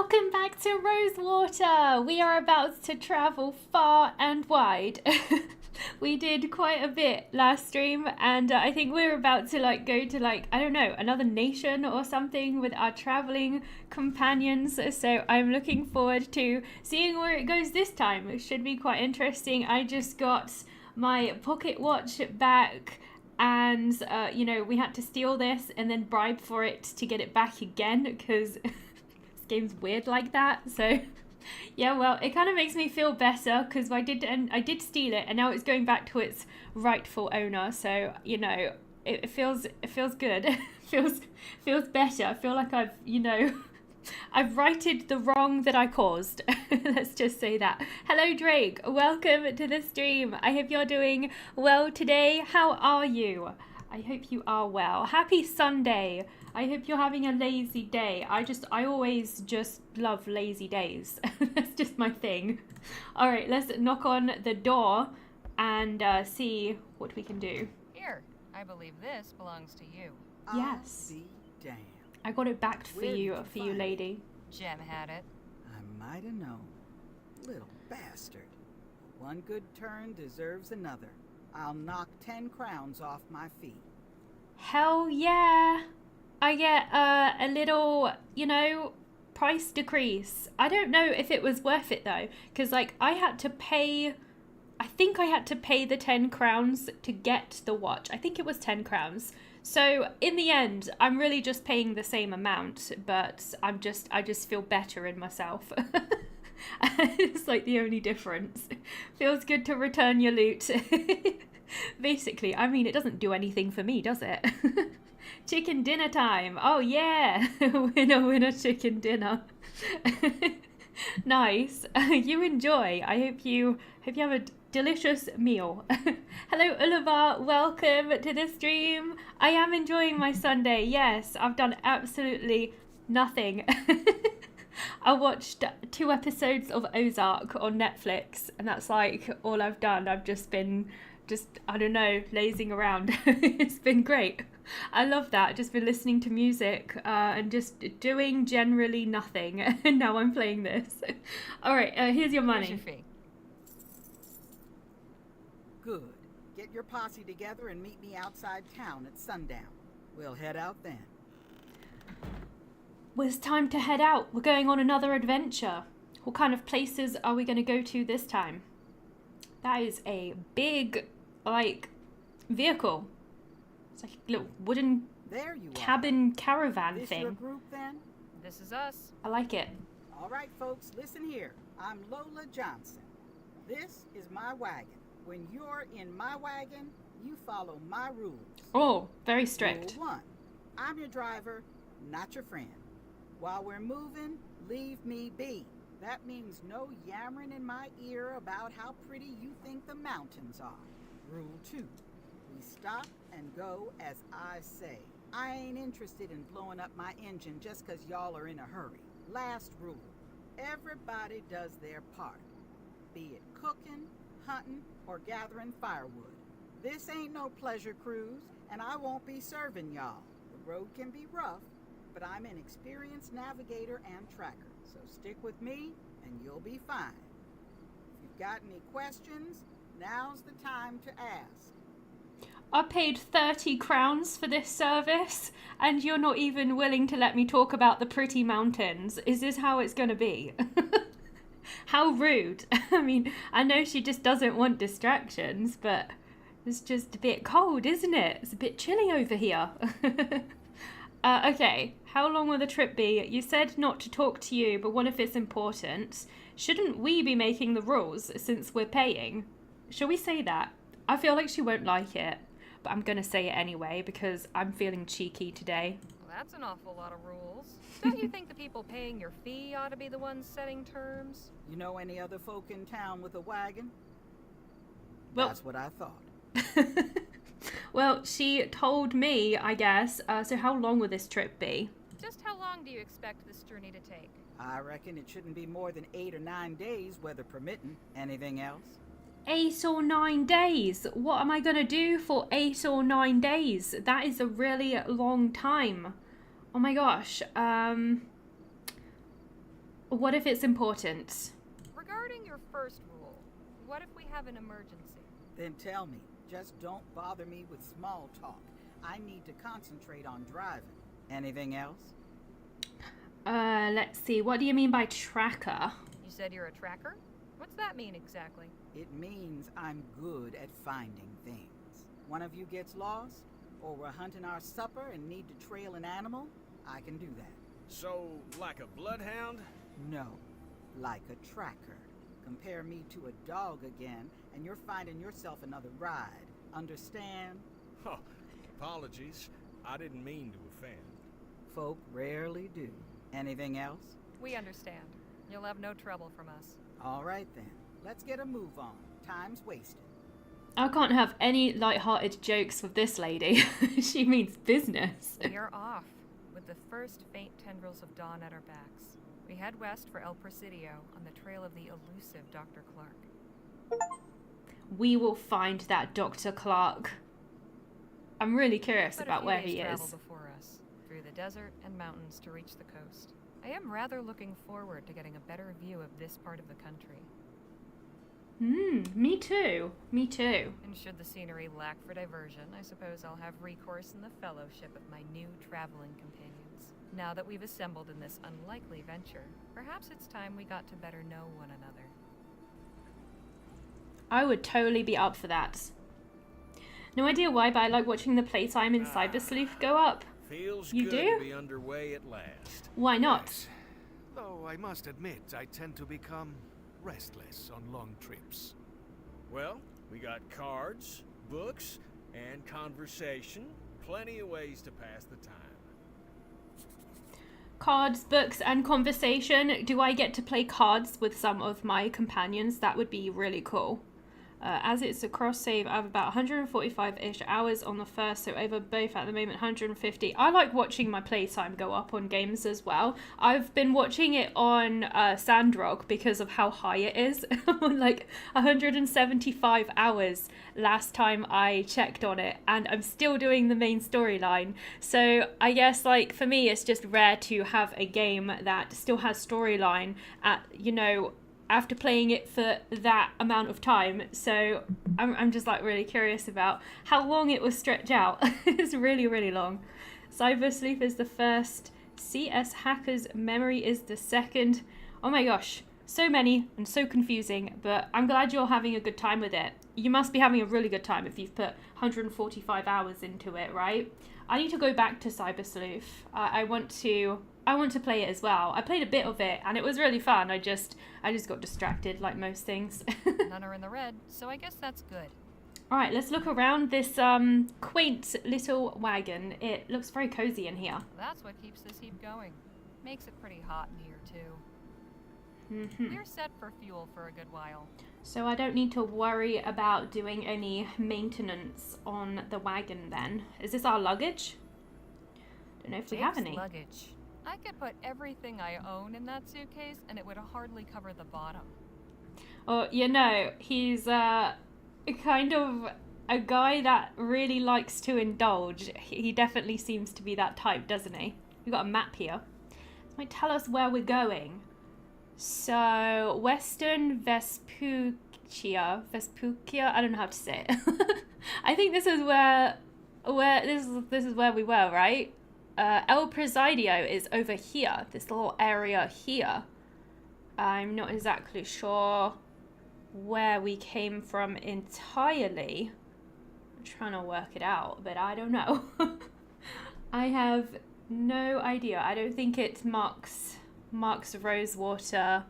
Welcome back to Rosewater. We are about to travel far and wide. We did quite a bit last stream, and I think we're about to go to I don't know, another nation or something with our traveling companions. So I'm looking forward to seeing where it goes this time. It should be quite interesting. I just got my pocket watch back, and you know, we had to steal this and then bribe for it to get it back again because game's weird like that. So yeah, well, it kind of makes me feel better because I did steal it, and now it's going back to its rightful owner. So you know, it feels good. feels better. I feel like I've, you know, I've righted the wrong that I caused. Let's just say that. Hello Drake, welcome to the stream. I hope you're doing well today. How are you? I hope you are well. Happy Sunday. I hope you're having a lazy day. I always just love lazy days. That's just my thing. All right, let's knock on the door and see what we can do. Here, I believe this belongs to you. Yes. I'll be damned. I got it back for you, lady. Jem had it. I might have known. Little bastard. One good turn deserves another. I'll knock 10 crowns off my feet. Hell yeah. I get a little, you know, price decrease. I don't know if it was worth it though, because I think I had to pay the 10 crowns to get the watch. I think it was 10 crowns. So in the end, I'm really just paying the same amount, but I just feel better in myself. It's like the only difference. Feels good to return your loot. Basically, I mean, it doesn't do anything for me, does it? Chicken dinner time. Oh yeah, winner chicken dinner. Nice. You enjoy. I hope you have a delicious meal. Hello Oliver, welcome to the stream. I am enjoying my Sunday. Yes, I've done absolutely nothing. I watched 2 episodes of Ozark on Netflix, and that's like all I've done. I've just been I don't know, lazing around. It's been great. I love that. I've just been listening to music and just doing generally nothing. And now I'm playing this. All right, here's your money. Here's your fee. Good. Get your posse together and meet me outside town at sundown. We'll head out then. Well, it's time to head out. We're going on another adventure. What kind of places are we going to go to this time? That is a big, vehicle. It's like a little wooden cabin caravan this thing. Your group then? This is us. I like it. All right, folks, listen here. I'm Lola Johnson. This is my wagon. When you're in my wagon, you follow my rules. Oh, very strict. Rule 1. I'm your driver, not your friend. While we're moving, leave me be. That means no yammering in my ear about how pretty you think the mountains are. Rule 2. We stop and go as I say. I ain't interested in blowing up my engine just 'cause y'all are in a hurry. Last rule. Everybody does their part. Be it cooking, hunting, or gathering firewood. This ain't no pleasure cruise, and I won't be serving y'all. The road can be rough, but I'm an experienced navigator and tracker, so stick with me and you'll be fine. If you've got any questions, now's the time to ask. I paid 30 crowns for this service, and you're not even willing to let me talk about the pretty mountains. Is this how it's going to be? How rude. I mean, I know she just doesn't want distractions, but it's just a bit cold, isn't it? It's a bit chilly over here. Okay, how long will the trip be? You said not to talk to you, but what if it's important? Shouldn't we be making the rules since we're paying? Shall we say that? I feel like she won't like it, but I'm going to say it anyway because I'm feeling cheeky today. Well, that's an awful lot of rules. Don't you think the people paying your fee ought to be the ones setting terms? You know any other folk in town with a wagon? Well, that's what I thought. Well, she told me, I guess. So how long will this trip be? Just how long do you expect this journey to take? I reckon it shouldn't be more than 8 or 9 days, weather permitting. Anything else? 8 or 9 days? What am I going to do for 8 or 9 days? That is a really long time. Oh my gosh. What if it's important? Regarding your first rule, what if we have an emergency? Then tell me. Just don't bother me with small talk. I need to concentrate on driving. Anything else? Let's see. What do you mean by tracker? You said you're a tracker? What's that mean exactly? It means I'm good at finding things. One of you gets lost, or we're hunting our supper and need to trail an animal, I can do that. So, like a bloodhound? No, like a tracker. Compare me to a dog again, and you're finding yourself another ride. Understand? Oh, apologies. I didn't mean to offend. Folk rarely do. Anything else? We understand. You'll have no trouble from us. All right then. Let's get a move on. Time's wasted. I can't have any light-hearted jokes with this lady. She means business. We are off, with the first faint tendrils of dawn at our backs. We head west for El Presidio on the trail of the elusive Dr. Clark. We will find that Dr. Clark. I'm really curious about where he travel is. Before us, through the desert and mountains to reach the coast. I am rather looking forward to getting a better view of this part of the country. Me too. Me too. And should the scenery lack for diversion, I suppose I'll have recourse in the fellowship of my new traveling companions. Now that we've assembled in this unlikely venture, perhaps it's time we got to better know one another. I would totally be up for that. No idea why, but I like watching the playtime in Cyber Sleuth go up. Feels You good do? to be underway at last. Why not? Yes. Though I must admit, I tend to become restless on long trips. Well, we got cards, books, and conversation. Plenty of ways to pass the time. Cards, books, and conversation. Do I get to play cards with some of my companions? That would be really cool. As it's a cross save, I have about 145-ish hours on the first, so over both at the moment 150. I like watching my playtime go up on games as well. I've been watching it on Sandrock because of how high it is. Like 175 hours last time I checked on it, and I'm still doing the main storyline. So I guess, like, for me it's just rare to have a game that still has storyline at, you know, after playing it for that amount of time. So I'm just like really curious about how long it will stretch out. It's really, really long. Cyber Sleuth is the first. CS Hacker's Memory is the second. Oh my gosh, so many and so confusing, but I'm glad you're having a good time with it. You must be having a really good time if you've put 145 hours into it, right? I need to go back to Cyber Sleuth. I want to play it as well. I played a bit of it and it was really fun. I just got distracted like most things. None are in the red, so I guess that's good. All right, let's look around this quaint little wagon. It looks very cozy in here. That's what keeps this heap going. Makes it pretty hot in here, too. Mm-hmm. We're set for fuel for a good while. So I don't need to worry about doing any maintenance on the wagon then. Is this our luggage? Don't know if we have Jake's any. luggage. I could put everything I own in that suitcase and it would hardly cover the bottom. Oh, you know, he's kind of a guy that really likes to indulge. He definitely seems to be that type, doesn't he? We've got a map here. This might tell us where we're going. So, Western Vespuccia, I don't know how to say it. I think this is where this is where we were, right? El Presidio is over here, this little area here. I'm not exactly sure where we came from entirely. I'm trying to work it out, but I don't know. I have no idea. I don't think it marks Rosewater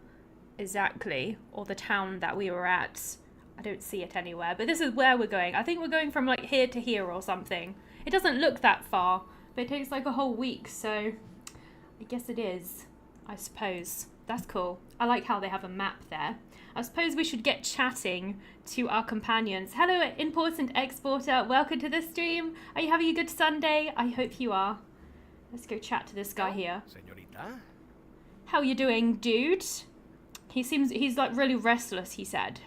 exactly, or the town that we were at. I don't see it anywhere, but this is where we're going. I think we're going from like here to here or something. It doesn't look that far, but it takes like a whole week, so I guess it is, I suppose. That's cool. I like how they have a map there. I suppose we should get chatting to our companions. Hello, important exporter. Welcome to the stream. Are you having a good Sunday? I hope you are. Let's go chat to this guy here. Señorita? How you doing, dude? He's like really restless, he said.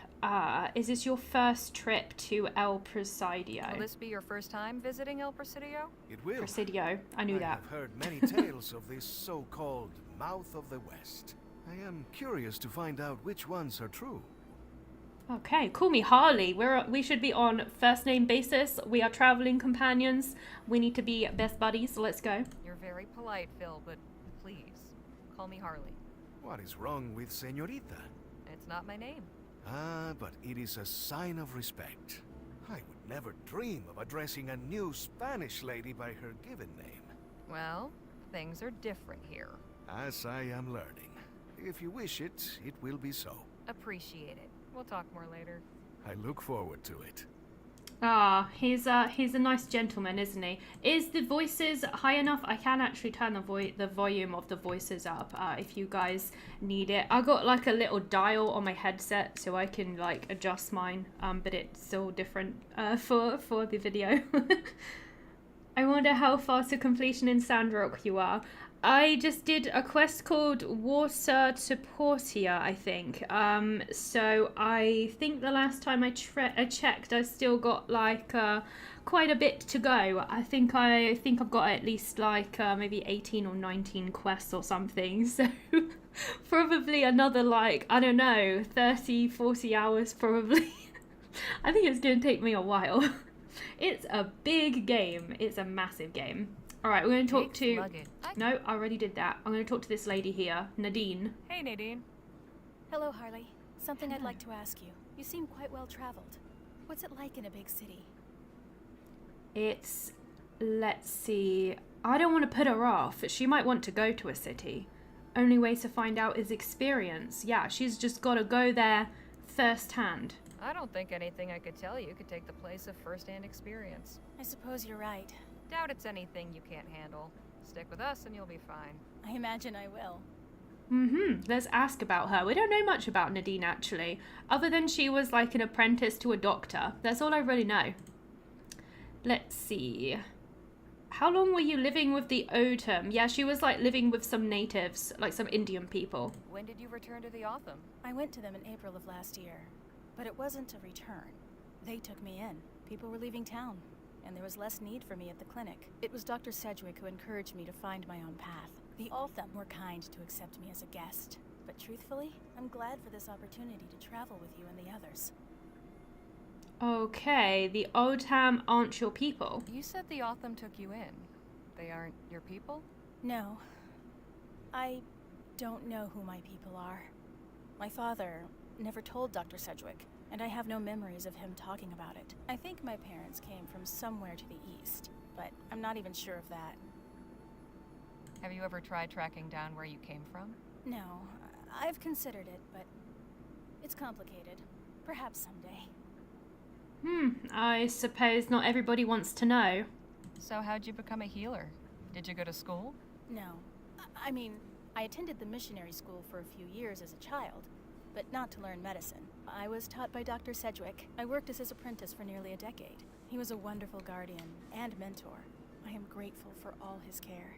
Is this your first trip to El Presidio? Will this be your first time visiting El Presidio? It will. Presidio, I knew that. I've heard many tales of this so-called Mouth of the West. I am curious to find out which ones are true. Okay, call me Harley. We should be on first name basis. We are traveling companions. We need to be best buddies. So let's go. You're very polite, Phil, but please, call me Harley. What is wrong with Señorita? It's not my name. Ah, but it is a sign of respect. I would never dream of addressing a new Spanish lady by her given name. Well, things are different here. As I am learning. If you wish it, it will be so. Appreciate it. We'll talk more later. I look forward to it. Ah, he's a nice gentleman, isn't he? Is the voices high enough? I can actually turn the volume of the voices up if you guys need it. I got like a little dial on my headset so I can like adjust mine, but it's still different for the video. I wonder how far to completion in Sandrock you are. I just did a quest called Water to Portia, I think. So I think the last time I checked, I still got like quite a bit to go. I think I've got at least like maybe 18 or 19 quests or something. So probably another like, I don't know, 30, 40 hours probably. I think it's going to take me a while. It's a big game. It's a massive game. All right, we're going to talk to... No, I already did that. I'm going to talk to this lady here, Nadine. Hey, Nadine. Hello, Harley. Something I'd like to ask you. You seem quite well traveled. What's it like in a big city? It's... Let's see... I don't want to put her off. She might want to go to a city. Only way to find out is experience. Yeah, she's just got to go there firsthand. I don't think anything I could tell you could take the place of first-hand experience. I suppose you're right. Doubt it's anything you can't handle. Stick with us and you'll be fine. I imagine I will. Let's ask about her. We don't know much about Nadine, actually. Other than she was like an apprentice to a doctor. That's all I really know. Let's see. How long were you living with the Otum? Yeah, she was like living with some natives, like some Indian people. When did you return to the Otham? I went to them in April of last year. But it wasn't a return. They took me in. People were leaving town. And there was less need for me at the clinic. It was Dr. Sedgwick who encouraged me to find my own path. The Altham were kind to accept me as a guest. But truthfully, I'm glad for this opportunity to travel with you and the others. Okay, the Oldham aren't your people. You said the Otham took you in. They aren't your people? No. I don't know who my people are. My father never told Dr. Sedgwick, and I have no memories of him talking about it. I think my parents came from somewhere to the east, but I'm not even sure of that. Have you ever tried tracking down where you came from? No, I've considered it, but it's complicated. Perhaps someday. I suppose not everybody wants to know. So how'd you become a healer? Did you go to school? No. I mean, I attended the missionary school for a few years as a child, but not to learn medicine. I was taught by Dr. Sedgwick. I worked as his apprentice for nearly a decade. He was a wonderful guardian and mentor. I am grateful for all his care.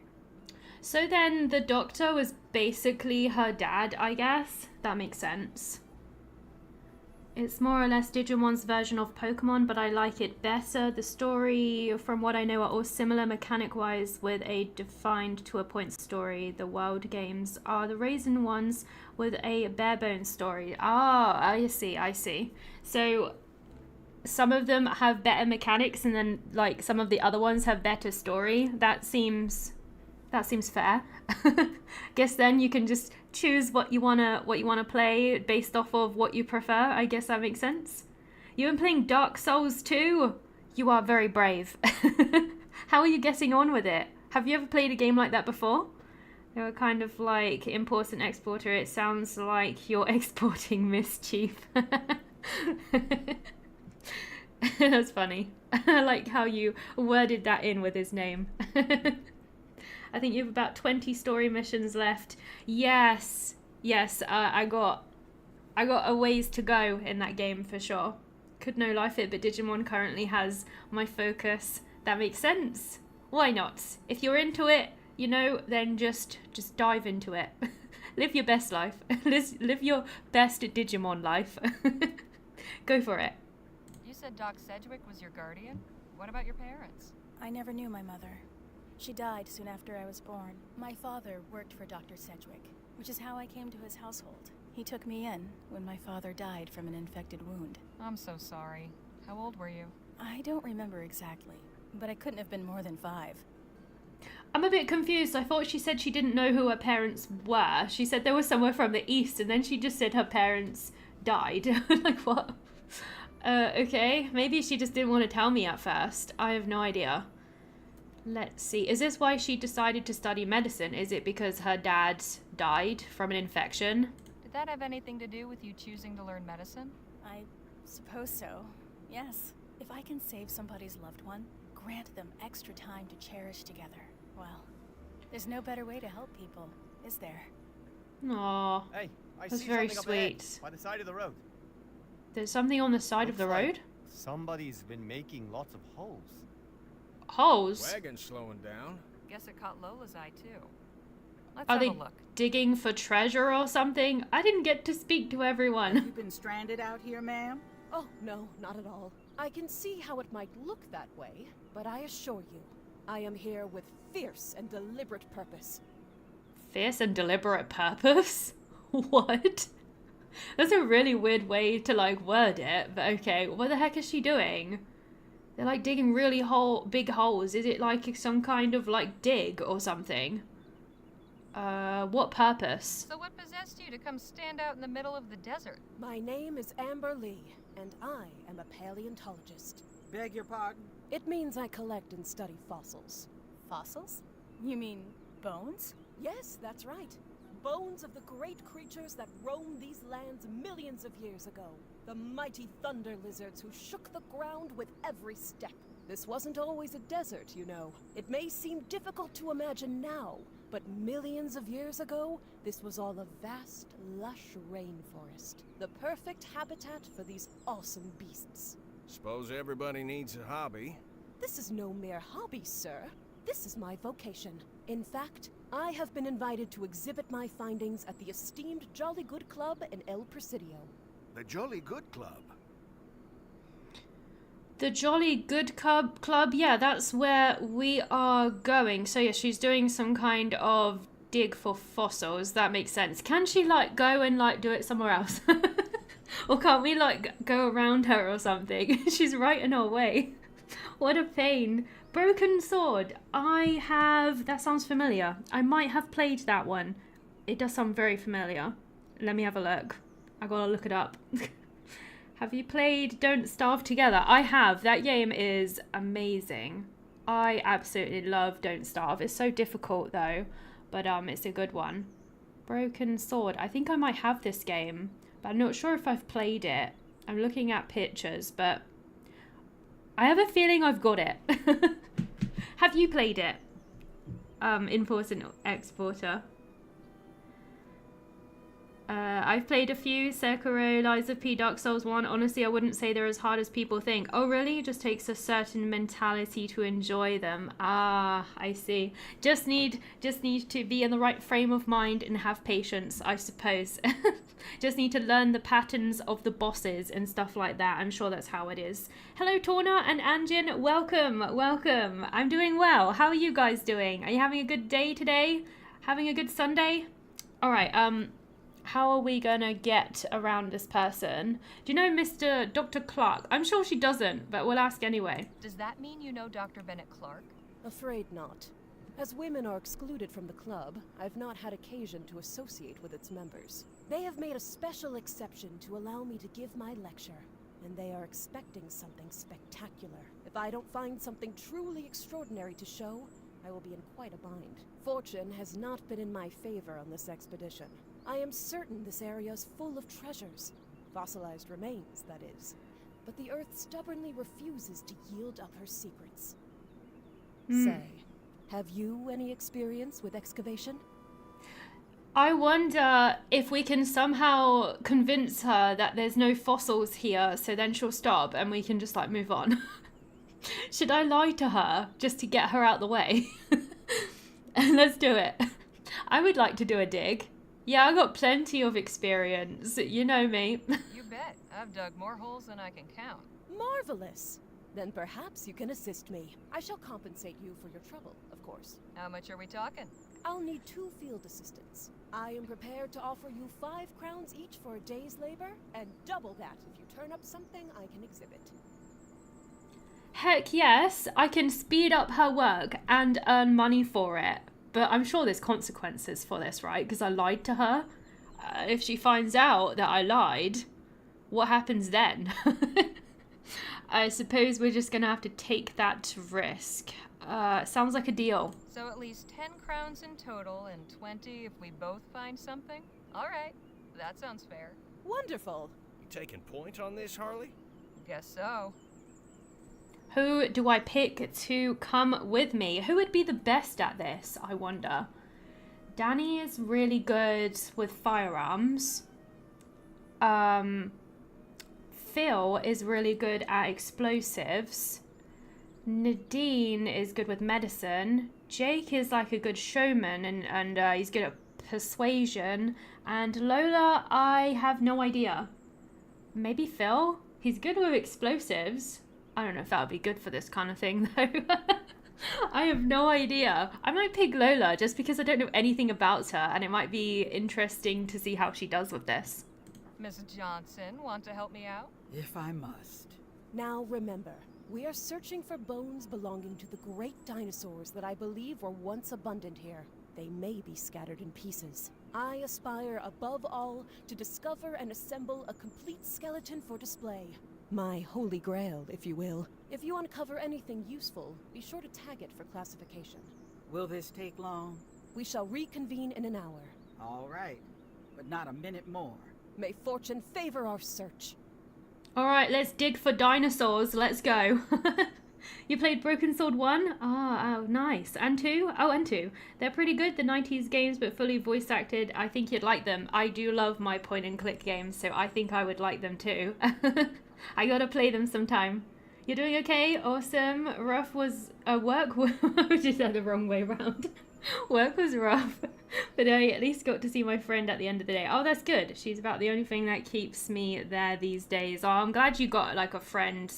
So then the doctor was basically her dad, I guess? That makes sense. It's more or less Digimon's version of Pokemon, but I like it better. The story, from what I know, are all similar mechanic-wise with a defined to a point story. The Wild games are the Raisin ones with a bare-bones story. Ah, I see. So some of them have better mechanics and then like some of the other ones have better story. That seems fair. Guess then you can just choose what you wanna play based off of what you prefer. I guess that makes sense. You've been playing Dark Souls too? You are very brave. How are you getting on with it? Have you ever played a game like that before? They were kind of like import and exporter. It sounds like you're exporting mischief. That's funny. I like how you worded that in with his name. I think you have about 20 story missions left. Yes, I got a ways to go in that game for sure. Could no life it, but Digimon currently has my focus. That makes sense. Why not? If you're into it, you know, then just dive into it. Live your best life. Live your best Digimon life. Go for it. You said Doc Sedgwick was your guardian? What about your parents? I never knew my mother. She died soon after I was born. My father worked for Dr. Sedgwick. which is how I came to his household. He took me in when my father died from an infected wound. I'm so sorry. How old were you? I don't remember exactly, but I couldn't have been more than 5. I'm a bit confused. I thought she said she didn't know who her parents were. She said they were somewhere from the east, and then she just said her parents died. Like, what? Okay. Maybe she just didn't want to tell me at first. I have no idea. Let's see. Is this why she decided to study medicine? Is it because her dad died from an infection? Did that have anything to do with you choosing to learn medicine? I suppose so. Yes. If I can save somebody's loved one, grant them extra time to cherish together, well, there's no better way to help people, is there? Aww. Hey, I That's see very something up ahead, sweet. by the side of the road. There's something on the side of the Looks like road? Somebody's been making lots of holes. Holes? Wagon's slowing down. Guess it caught Lola's eye too. Let's Are have they a look. digging for treasure or something? I didn't get to speak to everyone. You been stranded out here, ma'am? Oh, no, not at all. I can see how it might look that way, but I assure you, I am here with fierce and deliberate purpose. Fierce and deliberate purpose? What? That's a really weird way to, like, word it, but okay. What the heck is she doing? They're, like, digging really big holes. Is it, like, some kind of, like, dig or something? What purpose? So what possessed you to come stand out in the middle of the desert? My name is Amber Lee, and I am a paleontologist. Beg your pardon? It means I collect and study fossils. Fossils? You mean bones? Yes, that's right. Bones of the great creatures that roamed these lands millions of years ago. The mighty thunder lizards who shook the ground with every step. This wasn't always a desert, you know. It may seem difficult to imagine now, but millions of years ago, this was all a vast, lush rainforest. The perfect habitat for these awesome beasts. Suppose everybody needs a hobby. This is no mere hobby, sir. This is my vocation. In fact, I have been invited to exhibit my findings at the esteemed Jolly Good Club in El Presidio. The Jolly Good Club. The Jolly Good Club, yeah, that's where we are going. So yeah, she's doing some kind of dig for fossils. That makes sense. Can she, like, go and, like, do it somewhere else? Or can't we, like, go around her or something? She's right in our way. What a pain. Broken Sword. That sounds familiar. I might have played that one. It does sound very familiar. Let me have a look. I gotta look it up. Have you played Don't Starve Together? I have. That game is amazing. I absolutely love Don't Starve. It's so difficult though, but it's a good one. Broken Sword. I think I might have this game, but I'm not sure if I've played it. I'm looking at pictures, but I have a feeling I've got it. Have you played it? Importer and Exporter. I've played a few, Sekiro, Lies of P, Dark Souls 1. Honestly, I wouldn't say they're as hard as people think. Oh, really? It just takes a certain mentality to enjoy them. Ah, I see. Just need to be in the right frame of mind and have patience, I suppose. Just need to learn the patterns of the bosses and stuff like that. I'm sure that's how it is. Hello, Torna and Anjin. Welcome, welcome. I'm doing well. How are you guys doing? Are you having a good day today? Having a good Sunday? All right, how are we gonna get around this person? Do you know Dr. Clark? I'm sure she doesn't, but we'll ask anyway. Does that mean you know Dr. Bennett Clark? Afraid not. As women are excluded from the club, I've not had occasion to associate with its members. They have made a special exception to allow me to give my lecture, and they are expecting something spectacular. If I don't find something truly extraordinary to show, I will be in quite a bind. Fortune has not been in my favor on this expedition. I am certain this area is full of treasures. Fossilized remains, that is. But the Earth stubbornly refuses to yield up her secrets. Say, have you any experience with excavation? I wonder if we can somehow convince her that there's no fossils here, so then she'll stop and we can just, like, move on. Should I lie to her just to get her out the way? Let's do it. I would like to do a dig. Yeah, I got plenty of experience. You know me. You bet. I've dug more holes than I can count. Marvelous! Then perhaps you can assist me. I shall compensate you for your trouble, of course. How much are we talking? I'll need 2 field assistants. I am prepared to offer you 5 crowns each for a day's labor, and double that if you turn up something I can exhibit. Heck yes, I can speed up her work and earn money for it. But I'm sure there's consequences for this, right? Because I lied to her. If she finds out that I lied, what happens then? I suppose we're just gonna have to take that risk. Sounds like a deal. So at least 10 crowns in total and 20 if we both find something? Alright, that sounds fair. Wonderful. You taking point on this, Harley? Guess so. Who do I pick to come with me? Who would be the best at this, I wonder? Danny is really good with firearms. Phil is really good at explosives. Nadine is good with medicine. Jake is like a good showman and he's good at persuasion. And Lola, I have no idea. Maybe Phil? He's good with explosives. I don't know if that would be good for this kind of thing though. I have no idea. I might pick Lola just because I don't know anything about her and it might be interesting to see how she does with this. Miss Johnson, want to help me out? If I must. Now remember, we are searching for bones belonging to the great dinosaurs that I believe were once abundant here. They may be scattered in pieces. I aspire above all to discover and assemble a complete skeleton for display. My holy grail, if you will. If you uncover anything useful, be sure to tag it for classification. Will this take long? We shall reconvene in an hour. All right, but not a minute more. May fortune favor our search. Alright, let's dig for dinosaurs. Let's go. You played Broken Sword 1? Oh, nice. And 2? Oh, and 2. They're pretty good, the 90s games, but fully voice acted. I think you'd like them. I do love my point and click games, so I think I would like them too. I gotta play them sometime. You're doing okay? Awesome. Rough was work. I just had the wrong way around. Work was rough, but I at least got to see my friend at the end of the day. Oh, that's good. She's about the only thing that keeps me there these days. Oh, I'm glad you got like a friend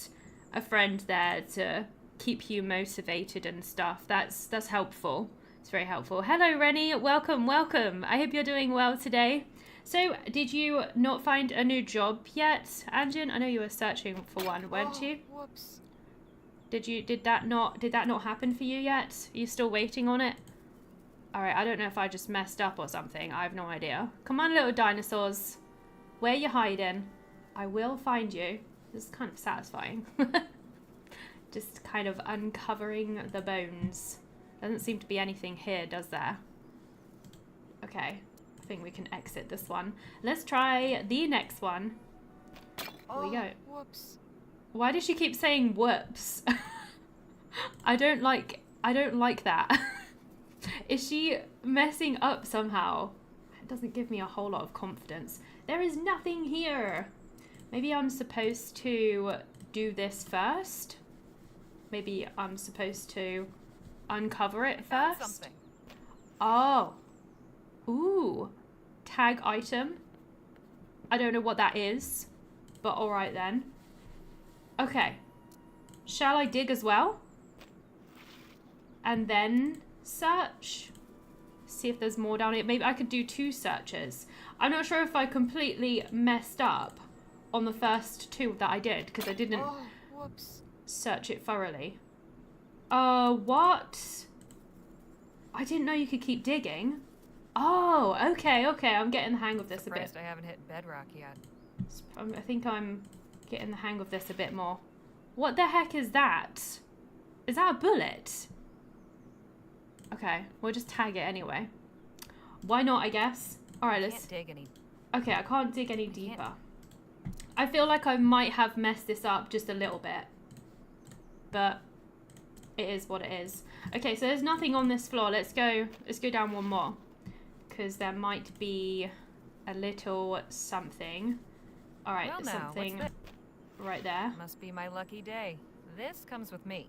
there to keep you motivated and stuff. That's helpful. It's very helpful. Hello, Rennie. Welcome. I hope you're doing well today. So, did you not find a new job yet, Anjin? I know you were searching for one, weren't you? Whoops. Did that not happen for you yet? Are you still waiting on it? Alright, I don't know if I just messed up or something. I have no idea. Come on, little dinosaurs. Where you hiding? I will find you. This is kind of satisfying. Just kind of uncovering the bones. Doesn't seem to be anything here, does there? Okay. I think we can exit this one. Let's try the next one. Here we go. Whoops. Why does she keep saying whoops? I don't like that. Is she messing up somehow? It doesn't give me a whole lot of confidence. There is nothing here. Maybe I'm supposed to do this first. Maybe I'm supposed to uncover it Found first. something. Oh. Ooh. Tag item. I don't know what that is, but alright then. Okay. Shall I dig as well? And then search. See if there's more down here. Maybe I could do 2 searches. I'm not sure if I completely messed up on the first 2 that I did, because I didn't Whoops. search it thoroughly. What? I didn't know you could keep digging. Oh, okay. I'm getting the hang of this a bit. Surprised I haven't hit bedrock yet. I think I'm getting the hang of this a bit more. What the heck is that? Is that a bullet? Okay, we'll just tag it anyway. Why not, I guess? Alright, let's... Can't dig any. Okay, I can't dig any deeper. I feel like I might have messed this up just a little bit. But it is what it is. Okay, so there's nothing on this floor. Let's go down one more. Because there might be a little something. Alright, Well, there's now, something what's right there. Must be my lucky day. This comes with me.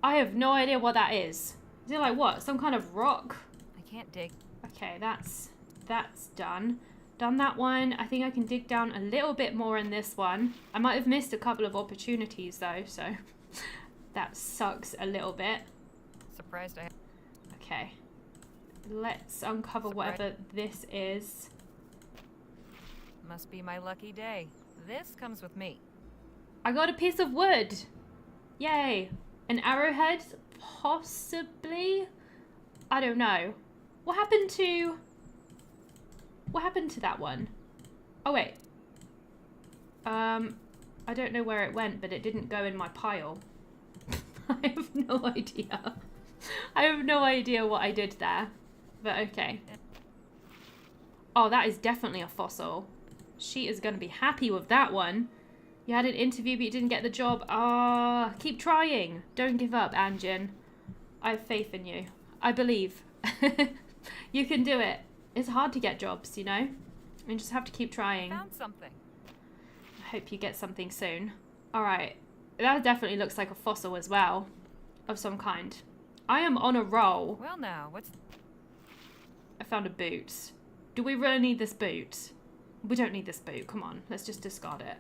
I have no idea what that is. Is it like what? Some kind of rock? I can't dig. Okay, that's done. Done that one. I think I can dig down a little bit more in this one. I might have missed a couple of opportunities though, so that sucks a little bit. Surprised I. Okay. Let's uncover whatever this is. Must be my lucky day. This comes with me. I got a piece of wood. Yay. An arrowhead? Possibly? I don't know. What happened to that one? Oh, wait. I don't know where it went, but it didn't go in my pile. I have no idea. I have no idea what I did there. But okay. Oh, that is definitely a fossil. She is going to be happy with that one. You had an interview, but you didn't get the job. Ah, keep trying. Don't give up, Anjin. I have faith in you. I believe. You can do it. It's hard to get jobs, you know? You just have to keep trying. Found something. I hope you get something soon. Alright. That definitely looks like a fossil as well. Of some kind. I am on a roll. Well now, what's... I found a boot. Do we really need this boot? We don't need this boot. Come on. Let's just discard it.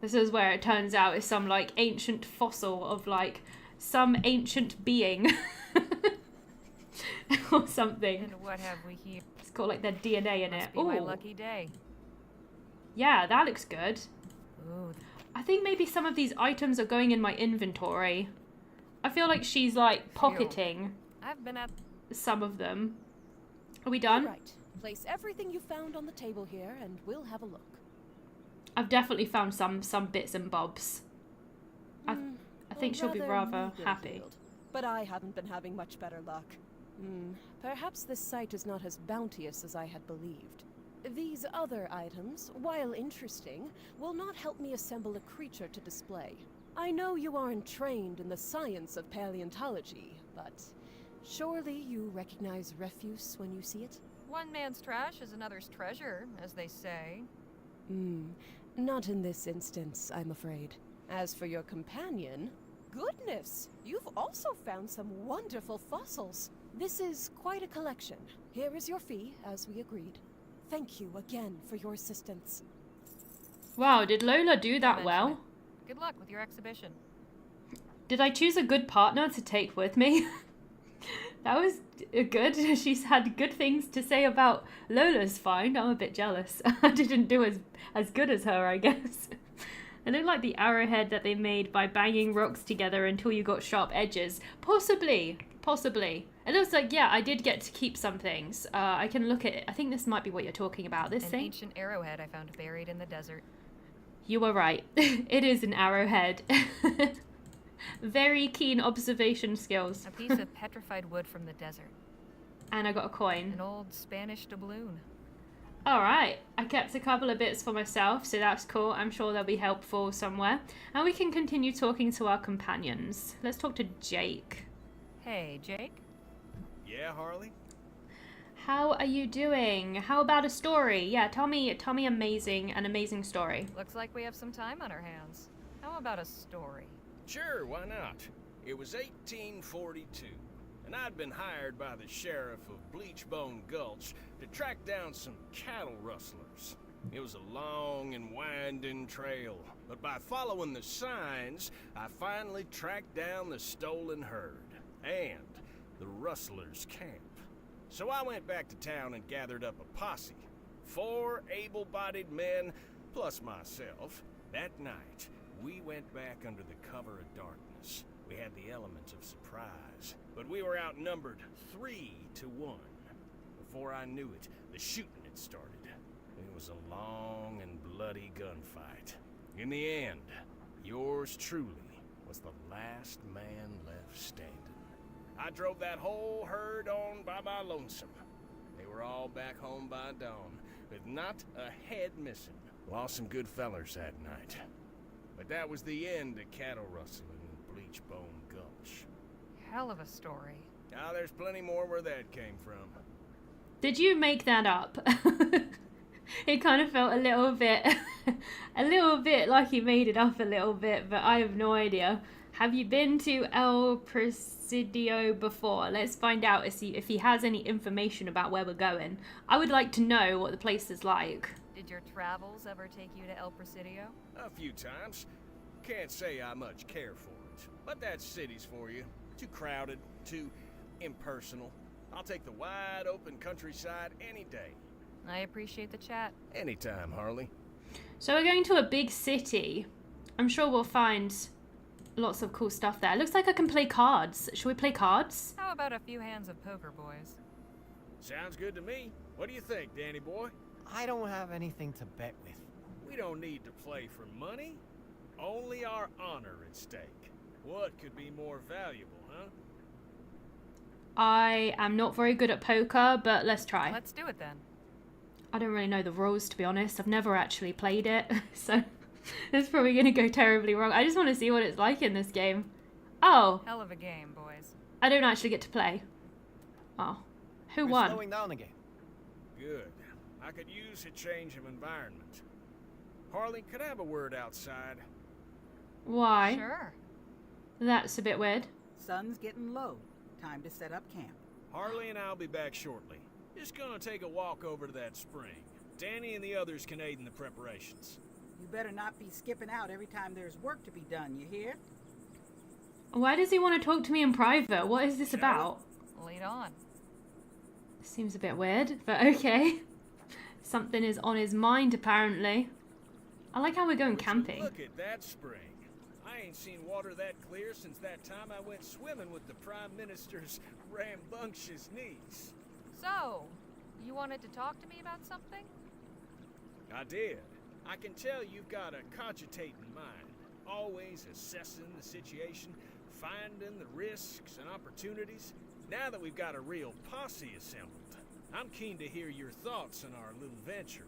This is where it turns out it's some, like, ancient fossil of, like, some ancient being. Or something. And what have we here? It's got, like, their DNA in it. Must be my lucky day. Yeah, that looks good. Ooh. I think maybe some of these items are going in my inventory. I feel like she's, like, pocketing I've been at... some of them. Are we done? Right. Place everything you found on the table here, and we'll have a look. I've definitely found some bits and bobs. I think she'll be rather meager happy. yield, but I haven't been having much better luck. Perhaps this site is not as bounteous as I had believed. These other items, while interesting, will not help me assemble a creature to display. I know you aren't trained in the science of paleontology, but surely you recognize refuse when you see it? One man's trash is another's treasure, as they say. Not in this instance, I'm afraid. As for your companion, goodness, you've also found some wonderful fossils. This is quite a collection. Here is your fee, as we agreed. Thank you again for your assistance. Wow, did Lola do that well? Good luck with your exhibition. Did I choose a good partner to take with me? That was good. She's had good things to say about Lola's find. I'm a bit jealous. I didn't do as good as her, I guess. I look like the arrowhead that they made by banging rocks together until you got sharp edges. Possibly. Possibly. It looks like, yeah, I did get to keep some things. I can look at it. I think this might be what you're talking about. This thing? An ancient arrowhead I found buried in the desert. You were right. It is an arrowhead. Very keen observation skills. A piece of petrified wood from the desert. And I got a coin. An old Spanish doubloon. Alright, I kept a couple of bits for myself, so that's cool. I'm sure they'll be helpful somewhere. And we can continue talking to our companions. Let's talk to Jake. Hey, Jake? Yeah, Harley? How are you doing? How about a story? Yeah, tell me an amazing story. Looks like we have some time on our hands. How about a story? Sure, why not? It was 1842, and I'd been hired by the sheriff of Bleachbone Gulch to track down some cattle rustlers. It was a long and winding trail, but by following the signs, I finally tracked down the stolen herd and the rustlers' camp. So I went back to town and gathered up a posse. 4 able-bodied men, plus myself. That night, we went back under the cover of darkness. We had the elements of surprise, but we were outnumbered 3 to 1. Before I knew it, the shooting had started. It was a long and bloody gunfight. In the end, yours truly was the last man left standing. I drove that whole herd on by my lonesome. They were all back home by dawn, with not a head missing. Lost some good fellers that night. But that was the end of cattle rustling in Bleachbone Gulch. Hell of a story. Now there's plenty more where that came from. Did you make that up? It kind of felt a little bit like you made it up a little bit, but I have no idea. Have you been to El Presidio before? Let's find out if he has any information about where we're going. I would like to know what the place is like. Did your travels ever take you to El Presidio? A few times. Can't say I much care for it, but that city's for you. Too crowded, too impersonal. I'll take the wide open countryside any day. I appreciate the chat. Anytime, Harley. So we're going to a big city. I'm sure we'll find lots of cool stuff there. It looks like I can play cards. Should we play cards? How about a few hands of poker, boys? Sounds good to me. What do you think, Danny boy? I don't have anything to bet with. We don't need to play for money. Only our honor at stake. What could be more valuable, huh? I am not very good at poker, but let's try. Let's do it then. I don't really know the rules, to be honest. I've never actually played it, so it's probably going to go terribly wrong. I just want to see what it's like in this game. Oh, Hell of a game, boys. I don't actually get to play. Oh, who We're won? slowing down again. Good. I could use a change of environment. Harley, could I have a word outside? Why? Sure. That's a bit weird. Sun's getting low. Time to set up camp. Harley and I'll be back shortly. Just gonna take a walk over to that spring. Danny and the others can aid in the preparations. You better not be skipping out every time there's work to be done, you hear? Why does he want to talk to me in private? What is this Shall about? Lead on. Seems a bit weird, but okay. Something is on his mind, apparently. I like how we're going Would you camping. Look at that spring. I ain't seen water that clear since that time I went swimming with the Prime Minister's rambunctious niece. So, you wanted to talk to me about something? I did. I can tell you've got a cogitating mind, always assessing the situation, finding the risks and opportunities. Now that we've got a real posse assembled, I'm keen to hear your thoughts on our little venture.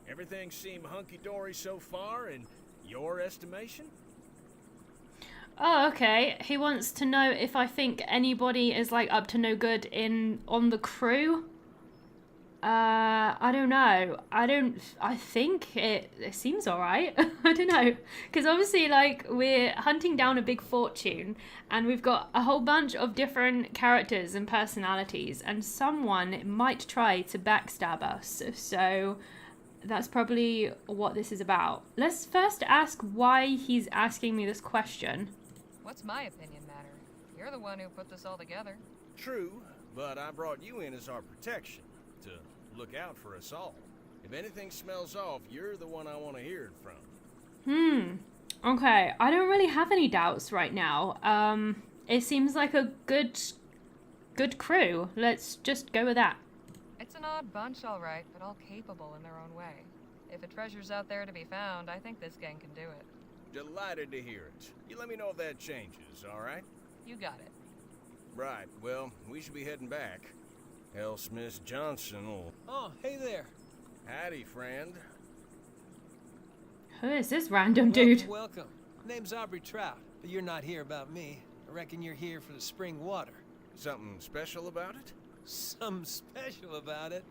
Everything seem hunky-dory so far in your estimation? Oh, okay. He wants to know if I think anybody is like up to no good on the crew. I don't know. I think it seems alright. I don't know. Because obviously, like, we're hunting down a big fortune, and we've got a whole bunch of different characters and personalities, and someone might try to backstab us. So that's probably what this is about. Let's first ask why he's asking me this question. What's my opinion matter? You're the one who put this all together. True, but I brought you in as our protection, to look out for us all. If anything smells off, you're the one I want to hear it from. Okay, I don't really have any doubts right now. It seems like a good crew. Let's just go with that. It's an odd bunch, all right, but all capable in their own way. If a treasure's out there to be found, I think this gang can do it. Delighted to hear it. You let me know if that changes, all right? You got it. Right, well, we should be heading back. L. Smith Johnson will... Oh, hey there. Howdy, friend. Who is this random dude? Welcome. Name's Aubrey Trout, but you're not here about me. I reckon you're here for the spring water. Something special about it? Something special about it?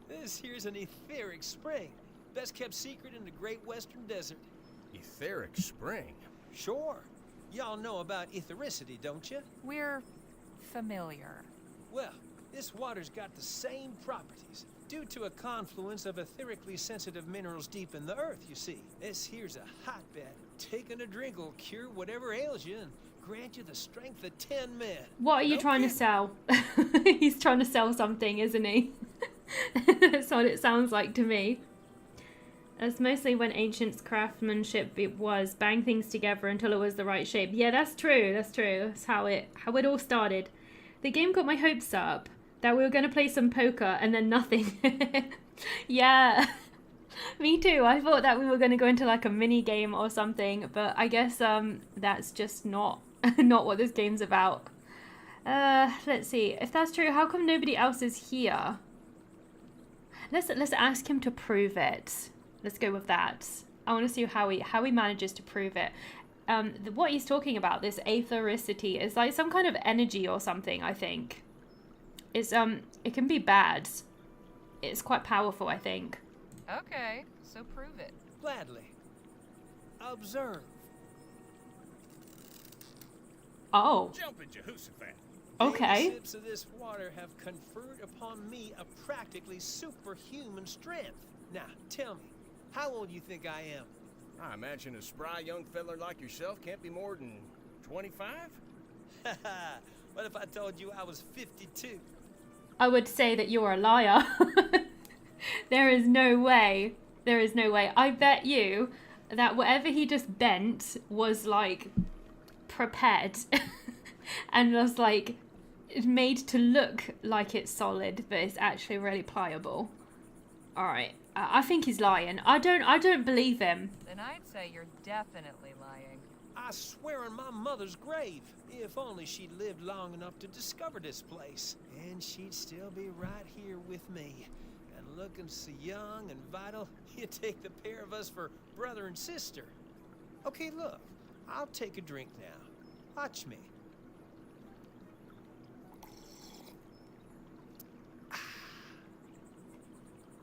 This here's an etheric spring. Best kept secret in the Great Western Desert. Etheric spring? Sure. Y'all know about ethericity, don't you? We're familiar. Well, this water's got the same properties, due to a confluence of etherically sensitive minerals deep in the earth, you see. This here's a hotbed. Taking a drink will cure whatever ails you and grant you the strength of 10 men. What are you No trying to kidding. sell? He's trying to sell something, isn't he? That's what it sounds like to me. That's mostly when ancient craftsmanship it was. Bang things together until it was the right shape. Yeah, that's true. That's true. That's how it all started. The game got my hopes up that we were going to play some poker and then nothing. Yeah, me too. I thought that we were going to go into like a mini game or something, but I guess that's just not not what this game's about. Let's see. If that's true, how come nobody else is here? Let's ask him to prove it. Let's go with that. I want to see how he manages to prove it. What he's talking about, this aethericity, is like some kind of energy or something, I think. It's it can be bad. It's quite powerful, I think. Okay, so prove it. Gladly. Observe. Oh, Jumpin' Jehoshaphat. okay. Daily sips of this water have conferred upon me a practically superhuman strength. Now, tell me, how old do you think I am? I imagine a spry young feller like yourself can't be more than 25? What if I told you I was 52? I would say that you're a liar. There is no way. There is no way. I bet you that whatever he just bent was like prepared and was like made to look like it's solid, but it's actually really pliable. All right. I think he's lying. I don't believe him. Then I'd say you're definitely lying. I swear on my mother's grave, if only she'd lived long enough to discover this place. And she'd still be right here with me. And looking so young and vital, you'd take the pair of us for brother and sister. Okay, look, I'll take a drink now. Watch me.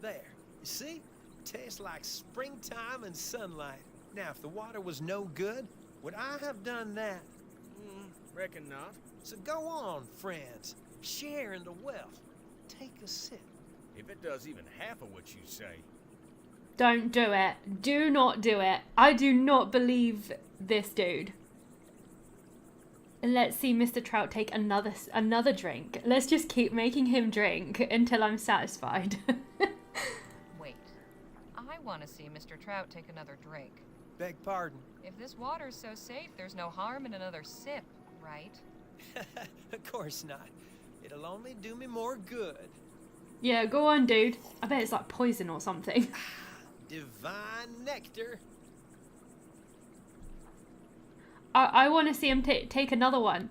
There, you see? Tastes like springtime and sunlight. Now, if the water was no good, would I have done that? Reckon not. So go on, friends. Share in the wealth. Take a sip. If it does even half of what you say. Don't do it. Do not do it. I do not believe this dude. Let's see Mr. Trout take another drink. Let's just keep making him drink until I'm satisfied. Wait. I want to see Mr. Trout take another drink. Beg pardon. If this water's so safe, there's no harm in another sip, right? Of course not. It'll only do me more good. Yeah, go on, dude. I bet it's like poison or something. Divine nectar. I want to see him take another one.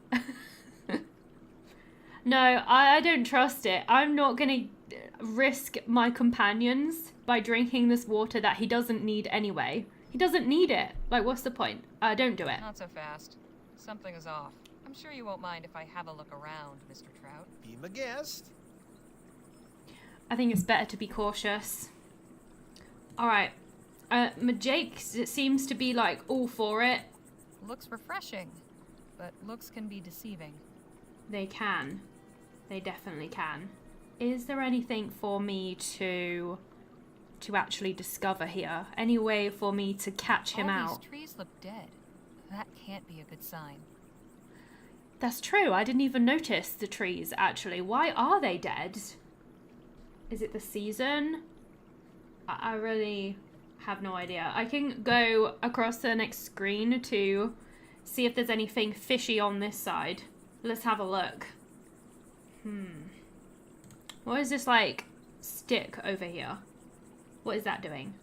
No, I don't trust it. I'm not going to risk my companions by drinking this water that he doesn't need anyway. He doesn't need it. Like, what's the point? Don't do it. Not so fast. Something is off. I'm sure you won't mind if I have a look around, Mr. Trout. Be my guest. I think it's better to be cautious. Alright. Jake seems to be, like, all for it. Looks refreshing, but looks can be deceiving. They can. They definitely can. Is there anything for me to actually discover here? Any way for me to catch him out? All these trees look dead. That can't be a good sign. That's true. I didn't even notice the trees, actually. Why are they dead? Is it the season? I really have no idea. I can go across the next screen to see if there's anything fishy on this side. Let's have a look. What is this, like, stick over here? What is that doing?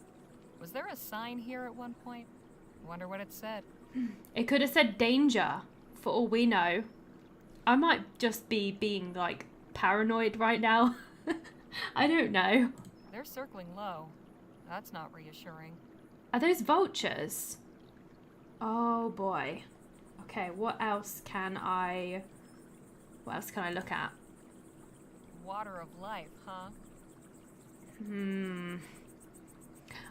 Was there a sign here at one point? Wonder what it said. It could have said danger, for all we know. I might just be being, like, paranoid right now. I don't know. They're circling low. That's not reassuring. Are those vultures? Oh boy. Okay, what else can I look at? Water of life, huh?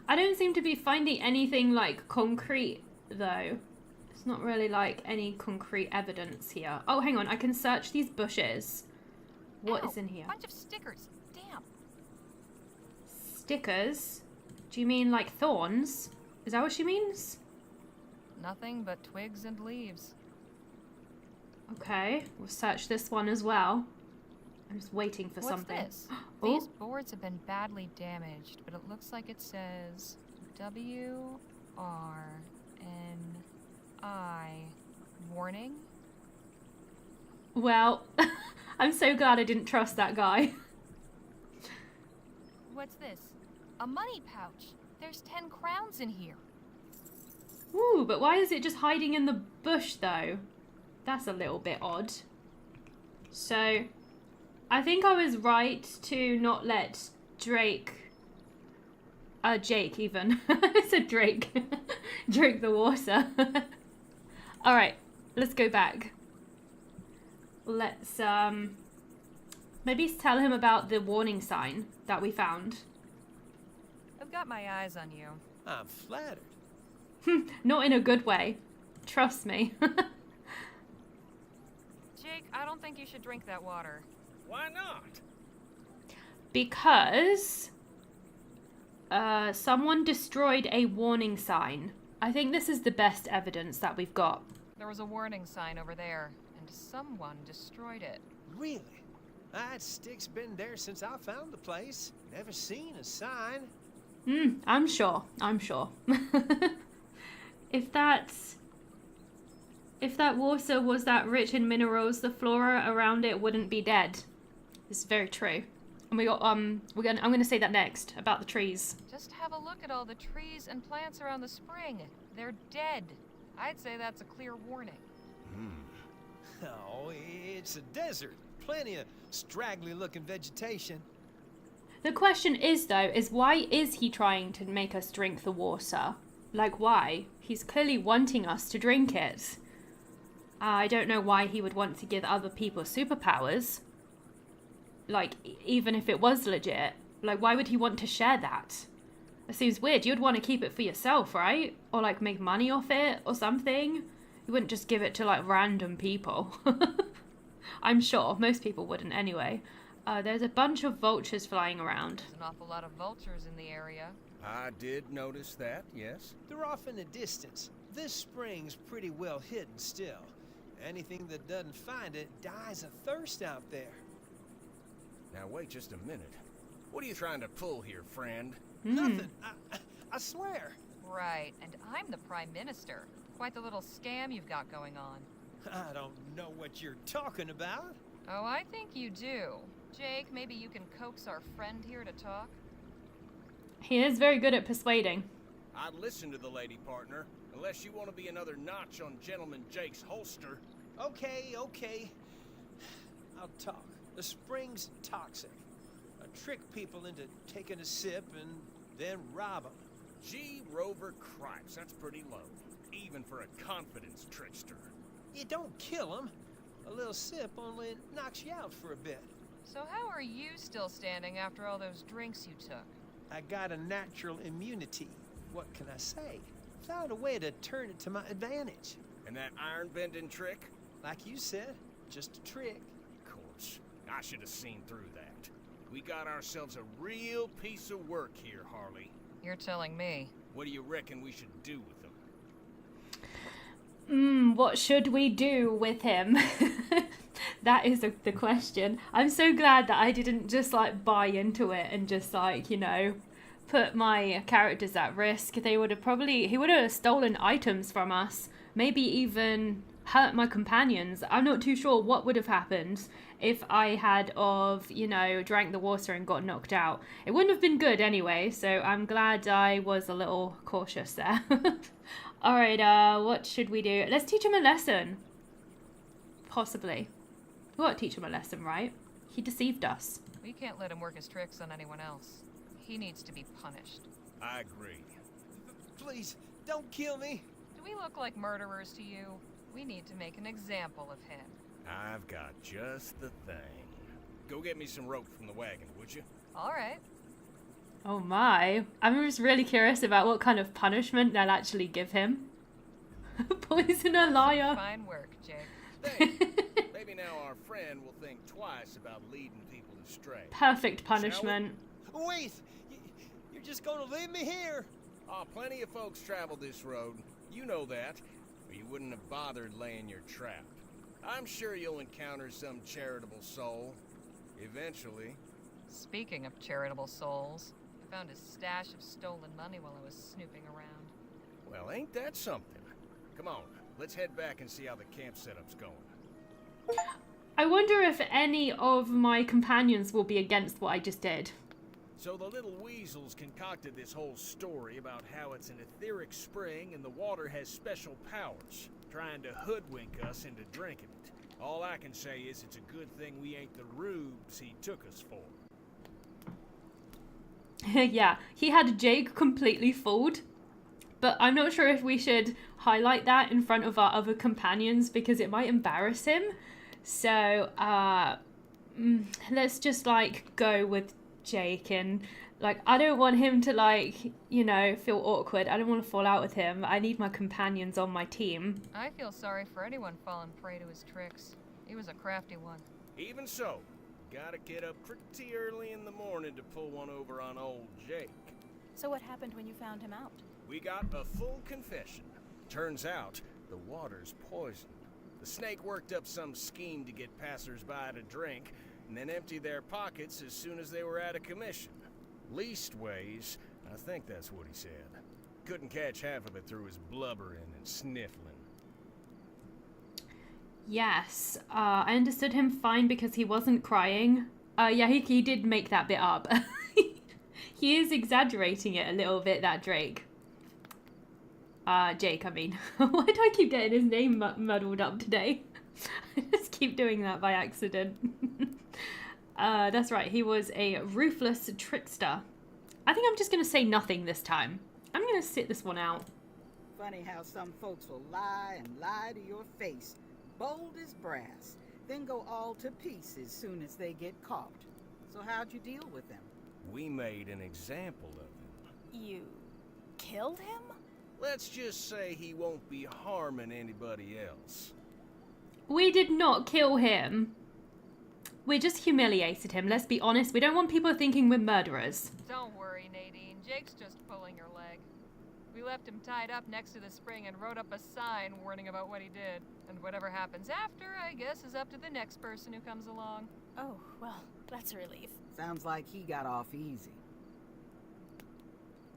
I don't seem to be finding anything like concrete though. It's not really like any concrete evidence here. Oh, hang on, I can search these bushes. What is in here? Bunch of stickers. Damn. Stickers? Do you mean like thorns? Is that what she means? Nothing but twigs and leaves. Okay, we'll search this one as well. I'm just waiting for What's something. This? Oh. These boards have been badly damaged, but it looks like it says WRNI warning. Well, I'm so glad I didn't trust that guy. What's this? A money pouch. There's 10 crowns in here. Ooh, but why is it just hiding in the bush though? That's a little bit odd. So, I think I was right to not let Jake even. I said Drake. Drink the water. Alright, let's go back. Let's, maybe tell him about the warning sign that we found. I've got my eyes on you. I'm flattered. Not in a good way. Trust me. Jake, I don't think you should drink that water. Why not? Because someone destroyed a warning sign. I think this is the best evidence that we've got. There was a warning sign over there, and someone destroyed it. Really? That stick's been there since I found the place. Never seen a sign. I'm sure. I'm sure. If that water was that rich in minerals, the flora around it wouldn't be dead. This is very true. And we got I'm gonna say that next about the trees. Just have a look at all the trees and plants around the spring. They're dead. I'd say that's a clear warning. Oh, it's a desert. Plenty of straggly-looking vegetation. The question is though, is why is he trying to make us drink the water? Like why? He's clearly wanting us to drink it. I don't know why he would want to give other people superpowers. Like, even if it was legit. Like, why would he want to share that? It seems weird. You'd want to keep it for yourself, right? Or, like, make money off it or something. You wouldn't just give it to, like, random people. I'm sure. Most people wouldn't anyway. There's a bunch of vultures flying around. There's an awful lot of vultures in the area. I did notice that, yes. They're off in the distance. This spring's pretty well hidden still. Anything that doesn't find it dies of thirst out there. Now wait just a minute. What are you trying to pull here, friend? Nothing. I swear. Right, and I'm the Prime Minister. Quite the little scam you've got going on. I don't know what you're talking about. Oh, I think you do. Jake, maybe you can coax our friend here to talk? He is very good at persuading. I'd listen to the lady partner, unless you want to be another notch on Gentleman Jake's holster. Okay. I'll talk. The spring's toxic. I trick people into taking a sip and then rob them. Gee, Rover Cripes, that's pretty low. Even for a confidence trickster. You don't kill them. A little sip only knocks you out for a bit. So how are you still standing after all those drinks you took? I got a natural immunity. What can I say? Found a way to turn it to my advantage. And that iron-bending trick? Like you said, just a trick. Of course. I should have seen through that. We got ourselves a real piece of work here, Harley. You're telling me. What do you reckon we should do with them? What should we do with him? That is the question. I'm so glad that I didn't just like buy into it and just like, you know, put my characters at risk. He would have stolen items from us. Maybe even hurt my companions. I'm not too sure what would have happened if I had drank the water and got knocked out. It wouldn't have been good anyway, so I'm glad I was a little cautious there. Alright, what should we do? Let's teach him a lesson. Possibly. We ought to teach him a lesson, right? He deceived us. We can't let him work his tricks on anyone else. He needs to be punished. I agree. Please, don't kill me. Do we look like murderers to you? We need to make an example of him. I've got just the thing. Go get me some rope from the wagon, would you? All right. Oh my. I'm just really curious about what kind of punishment they'll actually give him. Poison a liar. Fine work, Jake. Thanks. Maybe now our friend will think twice about leading people astray. Perfect punishment. Wait! You're just gonna leave me here? Oh, plenty of folks travel this road. You know that, or you wouldn't have bothered laying your trap. I'm sure you'll encounter some charitable soul. Eventually. Speaking of charitable souls, I found a stash of stolen money while I was snooping around. Well, ain't that something? Come on, let's head back and see how the camp setup's going. I wonder if any of my companions will be against what I just did. So the little weasels concocted this whole story about how it's an etheric spring and the water has special powers, trying to hoodwink us into drinking it. All I can say is it's a good thing we ain't the rubes he took us for. Yeah, he had Jake completely fooled. But I'm not sure if we should highlight that in front of our other companions because it might embarrass him. So, let's just, like, go with Jake and, like, I don't want him to, like, you know, feel awkward. I don't want to fall out with him. I need my companions on my team. I feel sorry for anyone falling prey to his tricks. He was a crafty one. Even so, gotta get up pretty early in the morning to pull one over on old Jake. So what happened when you found him out? We got a full confession. Turns out, the water's poisoned. The snake worked up some scheme to get passers-by to drink, and then empty their pockets as soon as they were out of commission. Leastways, I think that's what he said. Couldn't catch half of it through his blubbering and sniffling. Yes, I understood him fine because he wasn't crying. Yeah, he did make that bit up. He is exaggerating it a little bit, that Drake. Jake, I mean. Why do I keep getting his name muddled up today? I just keep doing that by accident. That's right, he was a ruthless trickster. I think I'm just going to say nothing this time. I'm going to sit this one out. Funny how some folks will lie and lie to your face, bold as brass, then go all to pieces soon as they get caught. So how'd you deal with them? We made an example of him. You killed him? Let's just say he won't be harming anybody else. We did not kill him. We just humiliated him, let's be honest. We don't want people thinking we're murderers. Don't worry, Nadine. Jake's just pulling your leg. We left him tied up next to the spring and wrote up a sign warning about what he did. And whatever happens after, I guess, is up to the next person who comes along. Oh, well, that's a relief. Sounds like he got off easy.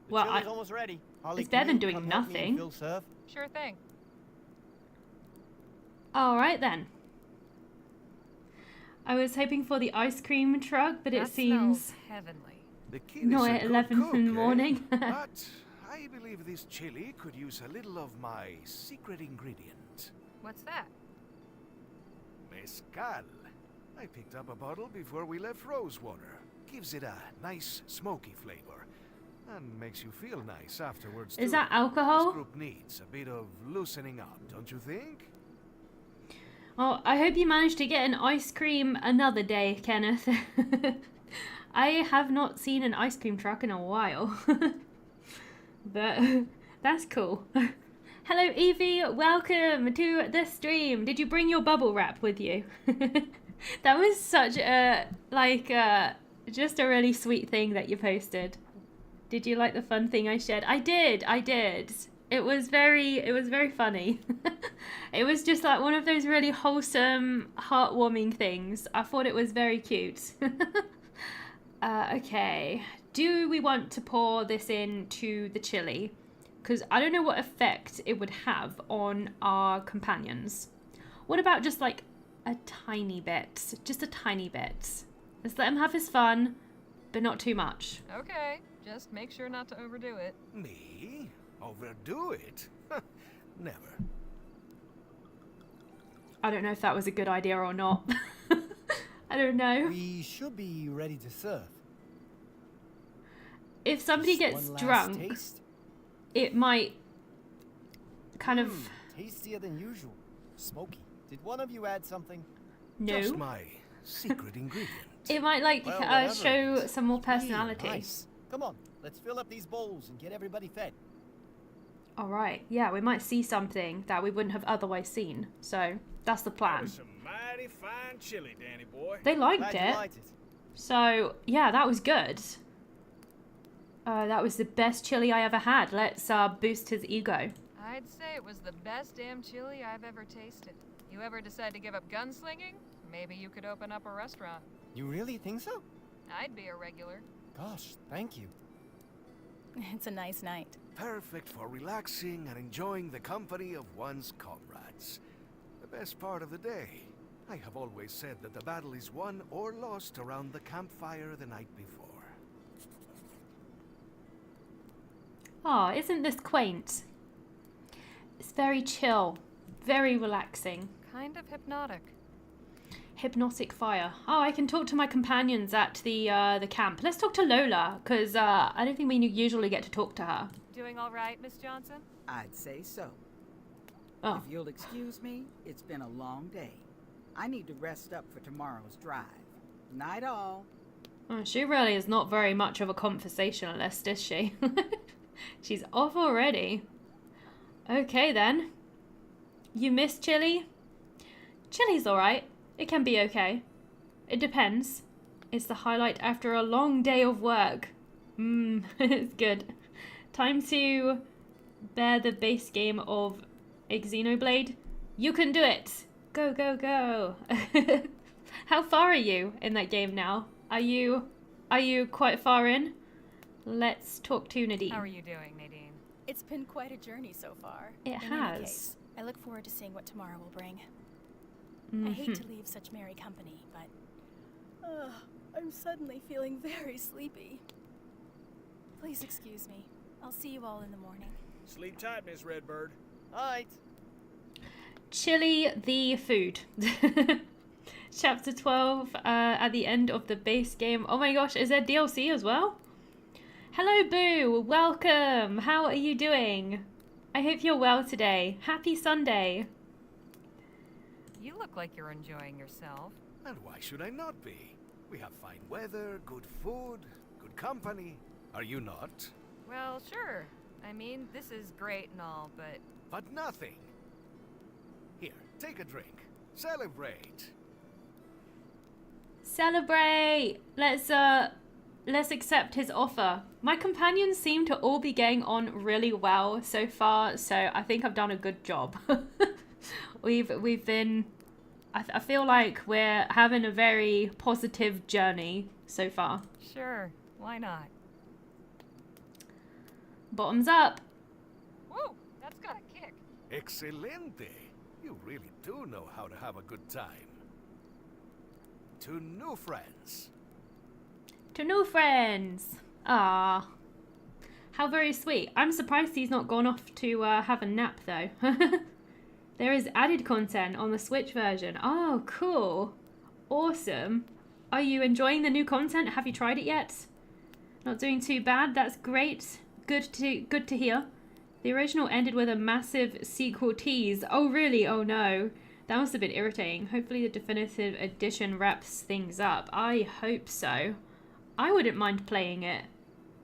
The chili's almost ready. Harley, it's better than can you doing come help me nothing. fill serve? Sure thing. Alright then. I was hoping for the ice cream truck, but it seems smells heavenly. The kid not is a at good 11 cook, in the morning. But I believe this chili could use a little of my secret ingredient. What's that? Mezcal. I picked up a bottle before we left Rosewater. Gives it a nice smoky flavor. And makes you feel nice afterwards, Is too. that alcohol? This group needs a bit of loosening up, don't you think? Oh, I hope you managed to get an ice cream another day, Kenneth. I have not seen an ice cream truck in a while. But that's cool. Hello, Evie. Welcome to the stream. Did you bring your bubble wrap with you? That was such a, just a really sweet thing that you posted. Did you like the fun thing I shared? I did. It was very funny. It was just like one of those really wholesome, heartwarming things. I thought it was very cute. Okay. Do we want to pour this into the chili? Because I don't know what effect it would have on our companions. What about just like a tiny bit? Just a tiny bit. Let's let him have his fun, but not too much. Okay, just make sure not to overdo it. Me? Overdo it? Never. I don't know if that was a good idea or not. I don't know. We should be ready to serve. If somebody Just gets one last drunk, taste? it might kind of... Tastier than usual. Smoky. Did one of you add something? No. Just my secret ingredient. It might like Well, whatever it show is. some more Yeah, personality. nice. Come on, let's fill up these bowls and get everybody fed. Alright, yeah, we might see something that we wouldn't have otherwise seen. So, that's the That plan. was some mighty fine chili, Danny boy. They liked Glad you it. liked it. So, yeah, that was good. That was the best chili I ever had. Let's boost his ego. I'd say it was the best damn chili I've ever tasted. You ever decide to give up gunslinging? Maybe you could open up a restaurant. You really think so? I'd be a regular. Gosh, thank you. It's a nice night. Perfect for relaxing and enjoying the company of one's comrades. The best part of the day. I have always said that the battle is won or lost around the campfire the night before. Oh, isn't this quaint? It's very chill, very relaxing. Kind of hypnotic. Hypnotic fire. Oh, I can talk to my companions at the camp. Let's talk to Lola, because I don't think we usually get to talk to her. Doing all right, Miss Johnson? I'd say so. Oh, If you'll excuse me, it's been a long day. I need to rest up for tomorrow's drive. Night all. oh, she really is not very much of a conversationalist, is she? She's off already. Okay then. You miss chili? Chili's alright. It can be okay. It depends. It's the highlight after a long day of work. It's good. Time to bear the base game of Xenoblade. You can do it. Go, go, go. How far are you in that game now? Are you quite far in? Let's talk to Nadine. How are you doing, Nadine? It's been quite a journey so far. It In has. any case, I look forward to seeing what tomorrow will bring. Mm-hmm. I hate to leave such merry company, but I'm suddenly feeling very sleepy. Please excuse me. I'll see you all in the morning. Sleep tight, Miss Redbird. Alright. Chili the food. Chapter 12 at the end of the base game. Oh my gosh, is there DLC as well? Hello Boo, welcome. How are you doing? I hope you're well today. Happy Sunday. You look like you're enjoying yourself. And why should I not be? We have fine weather, good food, good company. Are you not? Well, sure. I mean, this is great and all, but... But nothing. Here, take a drink. Celebrate. Celebrate. Let's accept his offer. My companions seem to all be getting on really well so far, so I think I've done a good job. We've been... I feel like we're having a very positive journey so far. Sure, why not? Bottoms up. Whoa, that's got a kick. Excelente. You really do know how to have a good time. To new friends. To new friends. Ah, how very sweet. I'm surprised he's not gone off to have a nap though. There is added content on the Switch version. Oh, cool. Awesome. Are you enjoying the new content? Have you tried it yet? Not doing too bad. That's great. Good to hear. The original ended with a massive sequel tease. Oh, really? Oh, no. That must have been irritating. Hopefully the definitive edition wraps things up. I hope so. I wouldn't mind playing it,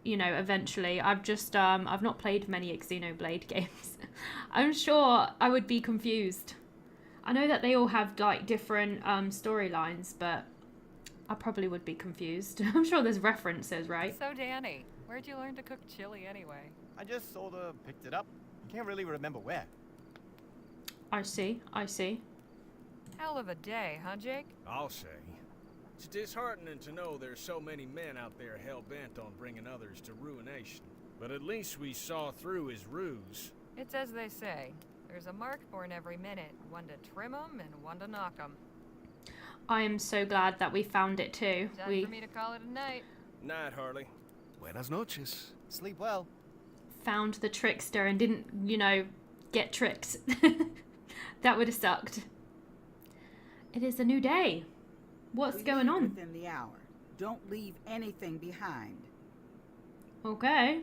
you know, eventually. I've just, I've not played many Xenoblade games. I'm sure I would be confused. I know that they all have, like, different storylines, but I probably would be confused. I'm sure there's references, right? So, Danny, where'd you learn to cook chili anyway? I just sort of picked it up. Can't really remember where. I see. Hell of a day, huh, Jake? I'll say. It's disheartening to know there's so many men out there hell-bent on bringing others to ruination. But at least we saw through his ruse. It's as they say. There's a mark born every minute. One to trim 'em and one to knock 'em. I am so glad that we found it too. Time for me to call it a night. Night, Harley. Buenas noches. Sleep well. Found the trickster and didn't, you know, get tricked. That would have sucked. It is a new day. What's going leave on? Within the hour. Don't leave anything behind. Okay.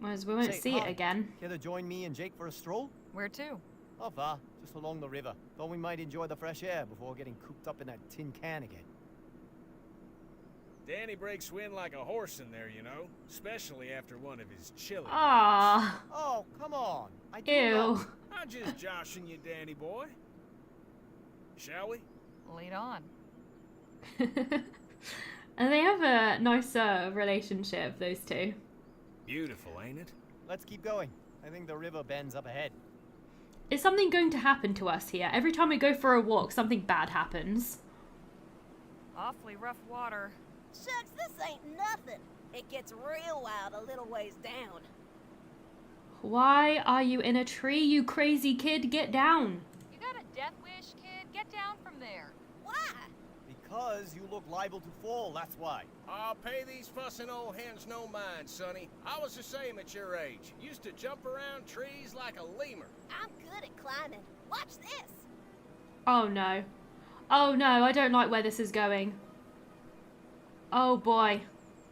Well, we won't Say, see it Harley, again. Care to join me and Jake for a stroll? Where to? Not far, just along the river. Thought we might enjoy the fresh air before getting cooped up in that tin can again. Danny breaks wind like a horse in there, you know. Especially after one of his chili. Ah, Oh, come on. I do ew. love- I'm just joshing you, Danny boy. Shall we? Lead on. And they have a nice relationship, those two. Beautiful, ain't it? Let's keep going. I think the river bends up ahead. Is something going to happen to us here? Every time we go for a walk, something bad happens. Awfully rough water. Shucks, this ain't nothing. It gets real wild a little ways down. Why are you in a tree, you crazy kid? Get down. You got a death wish, kid? Get down from there. Why? Because you look liable to fall, that's why. I'll pay these fussing old hens no mind, Sonny. I was the same at your age. Used to jump around trees like a lemur. I'm good at climbing. Watch this. Oh no. Oh no, I don't like where this is going. Oh boy.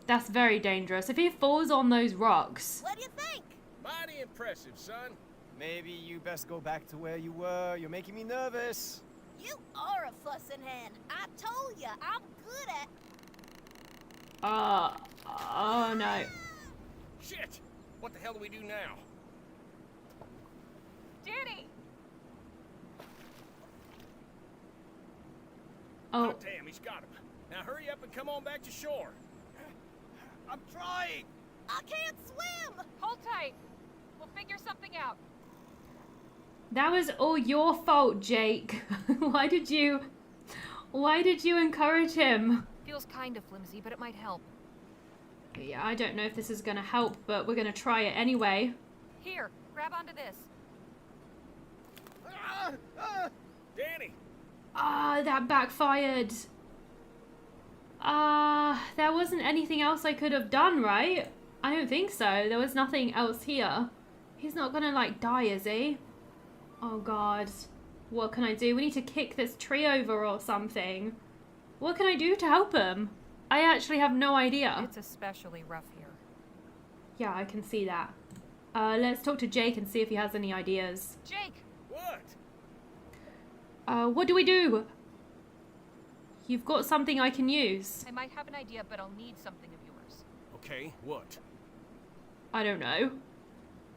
That's very dangerous. If he falls on those rocks. What do you think? Mighty impressive, son. Maybe you best go back to where you were. You're making me nervous. You are a fussing hen. I told ya, I'm good at... Oh no. Shit! What the hell do we do now? Danny! Oh, Damn, he's got him. Now hurry up and come on back to shore. I'm trying! I can't swim! Hold tight. We'll figure something out. That was all your fault, Jake. Why did you encourage him? Feels kind of flimsy, but it might help. Yeah, I don't know if this is gonna help, but we're gonna try it anyway. Here, grab onto this. Danny! Ah, that backfired. There wasn't anything else I could have done, right? I don't think so. There was nothing else here. He's not gonna, like, die, is he? Oh, God. What can I do? We need to kick this tree over or something. What can I do to help him? I actually have no idea. It's especially rough here. Yeah, I can see that. Let's talk to Jake and see if he has any ideas. Jake! What? What do we do? You've got something I can use. I might have an idea, but I'll need something of yours. Okay, what? I don't know.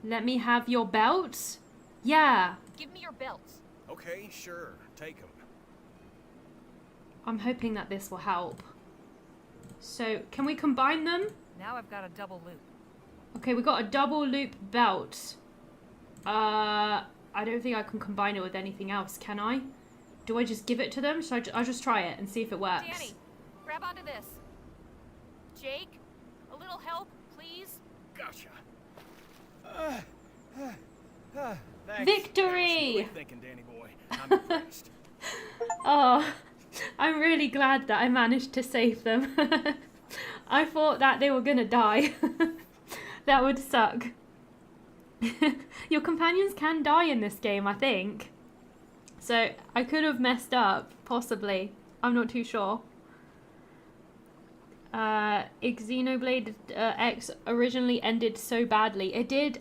Let me have your belt? Yeah. Give me your belts. Okay, sure. Take them. I'm hoping that this will help. So, can we combine them? Now I've got a double loop. Okay, we got a double loop belt. I don't think I can combine it with anything else, can I? Do I just give it to them? I'll just try it and see if it works. Danny, grab onto this. Jake, a little help, please? Gotcha. Thanks. Victory! Good thinking, Danny boy. I'm impressed. Oh, I'm really glad that I managed to save them. I thought that they were gonna die. That would suck. Your companions can die in this game, I think. So I could have messed up, possibly. I'm not too sure. Xenoblade X originally ended so badly. It did.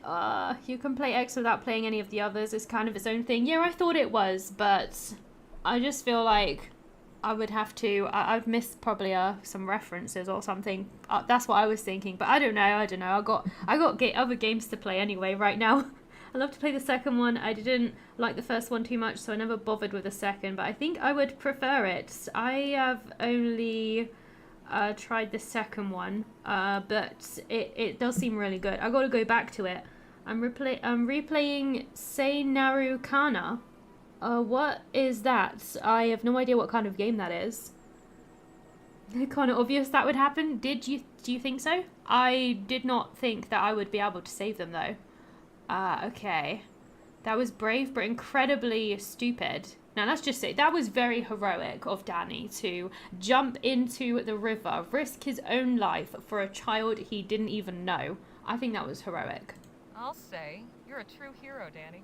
You can play X without playing any of the others. It's kind of its own thing. Yeah, I thought it was, but I just feel like I would have to. I've missed probably some references or something. That's what I was thinking, but I don't know. I got other games to play anyway right now. I love to play the second one. I didn't like the first one too much, so I never bothered with the second, but I think I would prefer it. I have only tried the second one, but it does seem really good. I got to go back to it. I'm replaying Sei Naru Kana. What is that? I have no idea what kind of game that is. Kind of obvious that would happen. Do you think so? I did not think that I would be able to save them though. Okay. That was brave but incredibly stupid. Now let's just say that was very heroic of Danny to jump into the river, risk his own life for a child he didn't even know. I think that was heroic. I'll say, you're a true hero, Danny.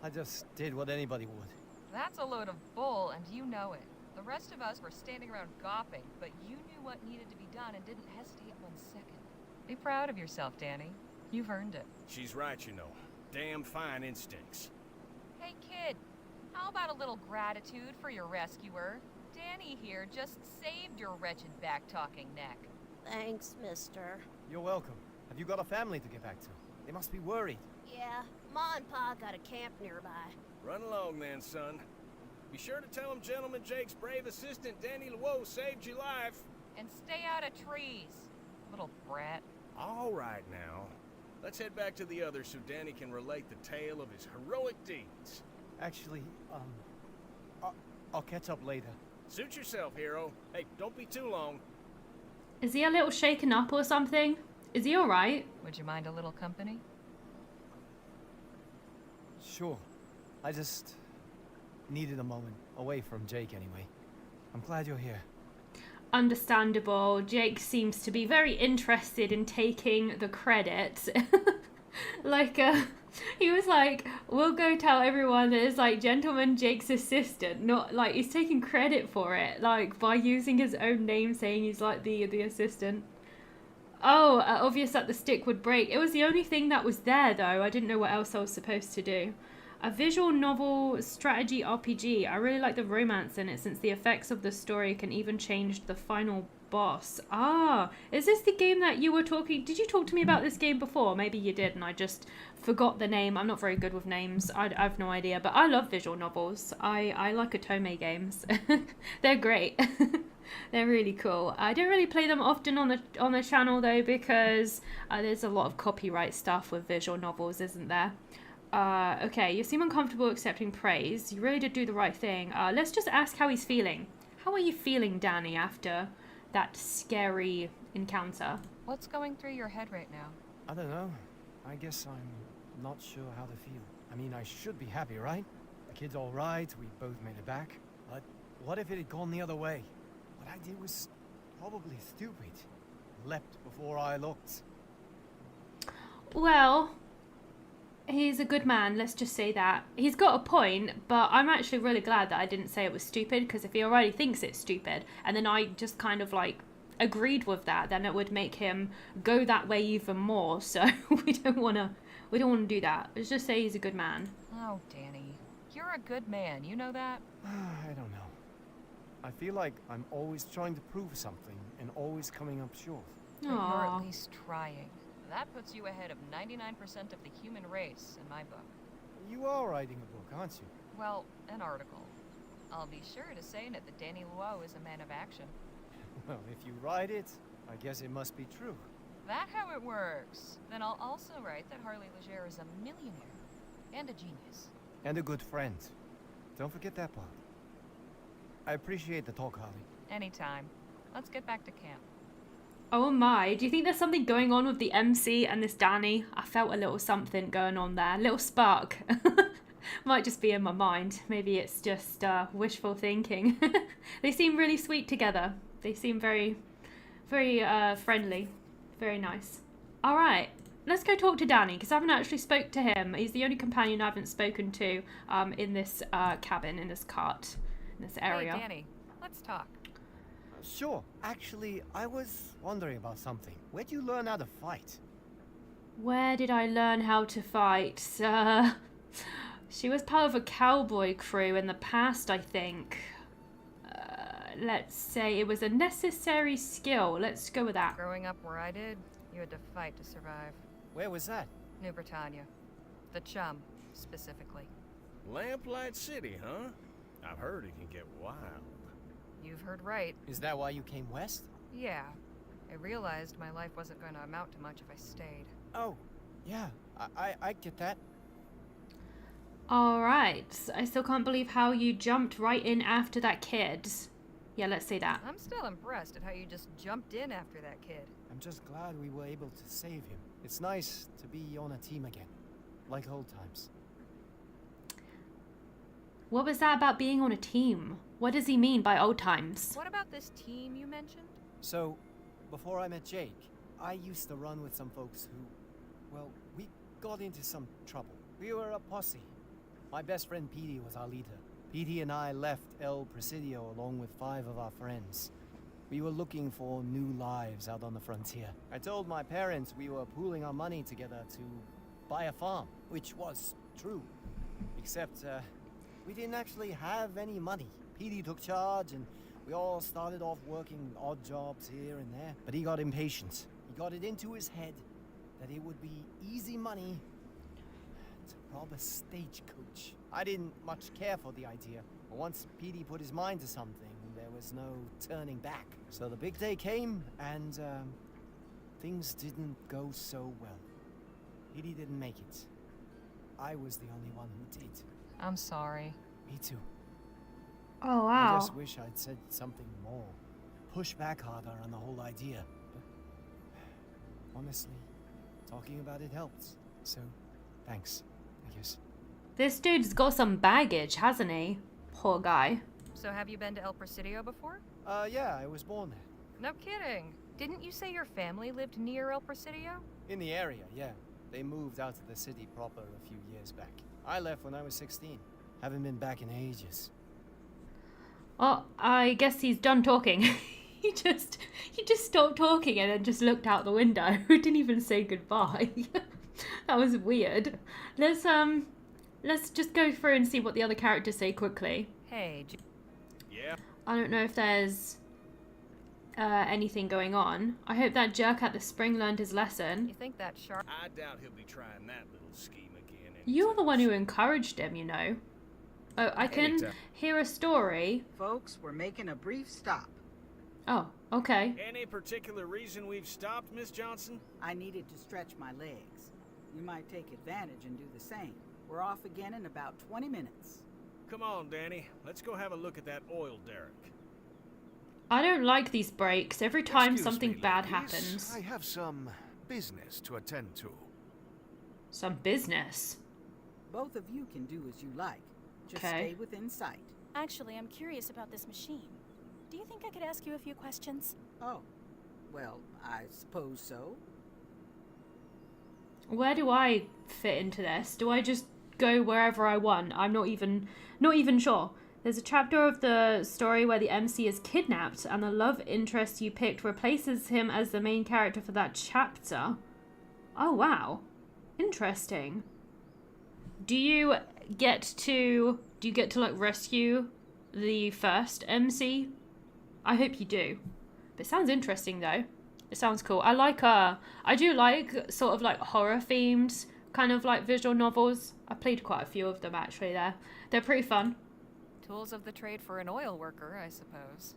I just did what anybody would. That's a load of bull, and you know it. The rest of us were standing around gawping, but you knew what needed to be done and didn't hesitate 1 second. Be proud of yourself, Danny. You've earned it. She's right, you know. Damn fine instincts. Hey, kid. How about a little gratitude for your rescuer? Danny here just saved your wretched back-talking neck. Thanks, mister. You're welcome. Have you got a family to get back to? They must be worried. Yeah, Ma and Pa got a camp nearby. Run along then, son. Be sure to tell him Gentleman Jake's brave assistant Danny Luo saved your life. And stay out of trees, little brat. All right now. Let's head back to the others so Danny can relate the tale of his heroic deeds. Actually, I'll catch up later. Suit yourself, hero. Hey, don't be too long. Is he a little shaken up or something? Is he alright? Would you mind a little company? Sure. I just needed a moment away from Jake anyway. I'm glad you're here. Understandable. Jake seems to be very interested in taking the credit. He was like, we'll go tell everyone that it's like Gentleman Jake's assistant, not like he's taking credit for it, like by using his own name saying he's like the assistant. Oh, obvious that the stick would break. It was the only thing that was there though. I didn't know what else I was supposed to do. A visual novel strategy RPG. I really like the romance in it since the effects of the story can even change the final boss. Ah, is this the game that you were talking... Did you talk to me about this game before? Maybe you did and I just forgot the name. I'm not very good with names. I have no idea, but I love visual novels. I like Otome games. They're great. They're really cool. I don't really play them often on the channel though, because there's a lot of copyright stuff with visual novels, isn't there? Okay, you seem uncomfortable accepting praise. You really did do the right thing. Let's just ask how he's feeling. How are you feeling, Danny, after that scary encounter? What's going through your head right now? I don't know. I guess I'm not sure how to feel. I mean, I should be happy, right? The kid's all right, we both made it back. But what if it had gone the other way? What I did was probably stupid. Leapt before I looked. Well, he's a good man, let's just say that. He's got a point, but I'm actually really glad that I didn't say it was stupid, because if he already thinks it's stupid, and then I just kind of like agreed with that, then it would make him go that way even more, so we don't want to do that. Let's just say he's a good man. Oh, Danny. You're a good man, you know that? I don't know. I feel like I'm always trying to prove something and always coming up short. But you're at least trying. That puts you ahead of 99% of the human race in my book. You are writing a book, aren't you? Well, an article. I'll be sure to say in it that Danny Luo is a man of action. Well, if you write it, I guess it must be true. That how it works? Then I'll also write that Harley Leger is a millionaire and a genius. And a good friend. Don't forget that part. I appreciate the talk, Harley. Anytime. Let's get back to camp. Oh my, do you think there's something going on with the MC and this Danny? I felt a little something going on there, a little spark. Might just be in my mind. Maybe it's just wishful thinking. They seem really sweet together. They seem very, very friendly. Very nice. All right, let's go talk to Danny, because I haven't actually spoke to him. He's the only companion I haven't spoken to in this cabin, in this cart, in this area. Hey, Danny, let's talk. Sure. Actually, I was wondering about something. Where'd you learn how to fight? Where did I learn how to fight? She was part of a cowboy crew in the past, I think. Let's say it was a necessary skill. Let's go with that. Growing up where I did, you had to fight to survive. Where was that? New Britannia. The Chum, specifically. Lamplight City, huh? I've heard it can get wild. You've heard right. Is that why you came west? Yeah. I realized my life wasn't going to amount to much if I stayed. Oh, yeah. I get that. Alright, I still can't believe how you jumped right in after that kid. Yeah, let's say that. I'm still impressed at how you just jumped in after that kid. I'm just glad we were able to save him. It's nice to be on a team again. Like old times. What was that about being on a team? What does he mean by old times? What about this team you mentioned? So, before I met Jake, I used to run with some folks who, well, we got into some trouble. We were a posse. My best friend Petey was our leader. Petey and I left El Presidio along with 5 of our friends. We were looking for new lives out on the frontier. I told my parents we were pooling our money together to buy a farm, which was true. Except, we didn't actually have any money. Petey took charge and we all started off working odd jobs here and there. But he got impatient. He got it into his head that it would be easy money to rob a stagecoach. I didn't much care for the idea, but once Petey put his mind to something, there was no turning back. So the big day came, and things didn't go so well. Petey didn't make it. I was the only one who did. I'm sorry. Me too. Oh, wow. I just wish I'd said something more. Push back harder on the whole idea. But honestly, talking about it helps. So, thanks, I guess. This dude's got some baggage, hasn't he? Poor guy. So have you been to El Presidio before? Yeah, I was born there. No kidding. Didn't you say your family lived near El Presidio? In the area, yeah. They moved out to the city proper a few years back. I left when I was 16. Haven't been back in ages. Oh, I guess he's done talking. he just stopped talking and then just looked out the window. Didn't even say goodbye. That was weird. Let's just go through and see what the other characters say quickly. Hey, Yeah. I don't know if there's anything going on. I hope that jerk at the spring learned his lesson. You think that shark... I doubt he'll be trying that little scheme again. You're the one who encouraged him, you know. Oh, I can Anytime. hear a story. Folks, we're making a brief stop. Oh, okay. Any particular reason we've stopped, Miss Johnson? I needed to stretch my legs. You might take advantage and do the same. We're off again in about 20 minutes. Come on, Danny. Let's go have a look at that oil derrick. I don't like these breaks. Every time Excuse something me, bad ladies. happens. I have some business to attend to. Some business. Both of you can do as you like. Just Okay. stay within sight. Actually, I'm curious about this machine. Do you think I could ask you a few questions? Oh, well, I suppose so. Where do I fit into this? Do I just go wherever I want? I'm not even sure. There's a chapter of the story where the MC is kidnapped and the love interest you picked replaces him as the main character for that chapter. Oh wow. Interesting. Do you get to like rescue the first MC? I hope you do. But it sounds interesting though. It sounds cool. I do like sort of like horror themed kind of like visual novels. I played quite a few of them actually there. They're pretty fun. Tools of the trade for an oil worker, I suppose.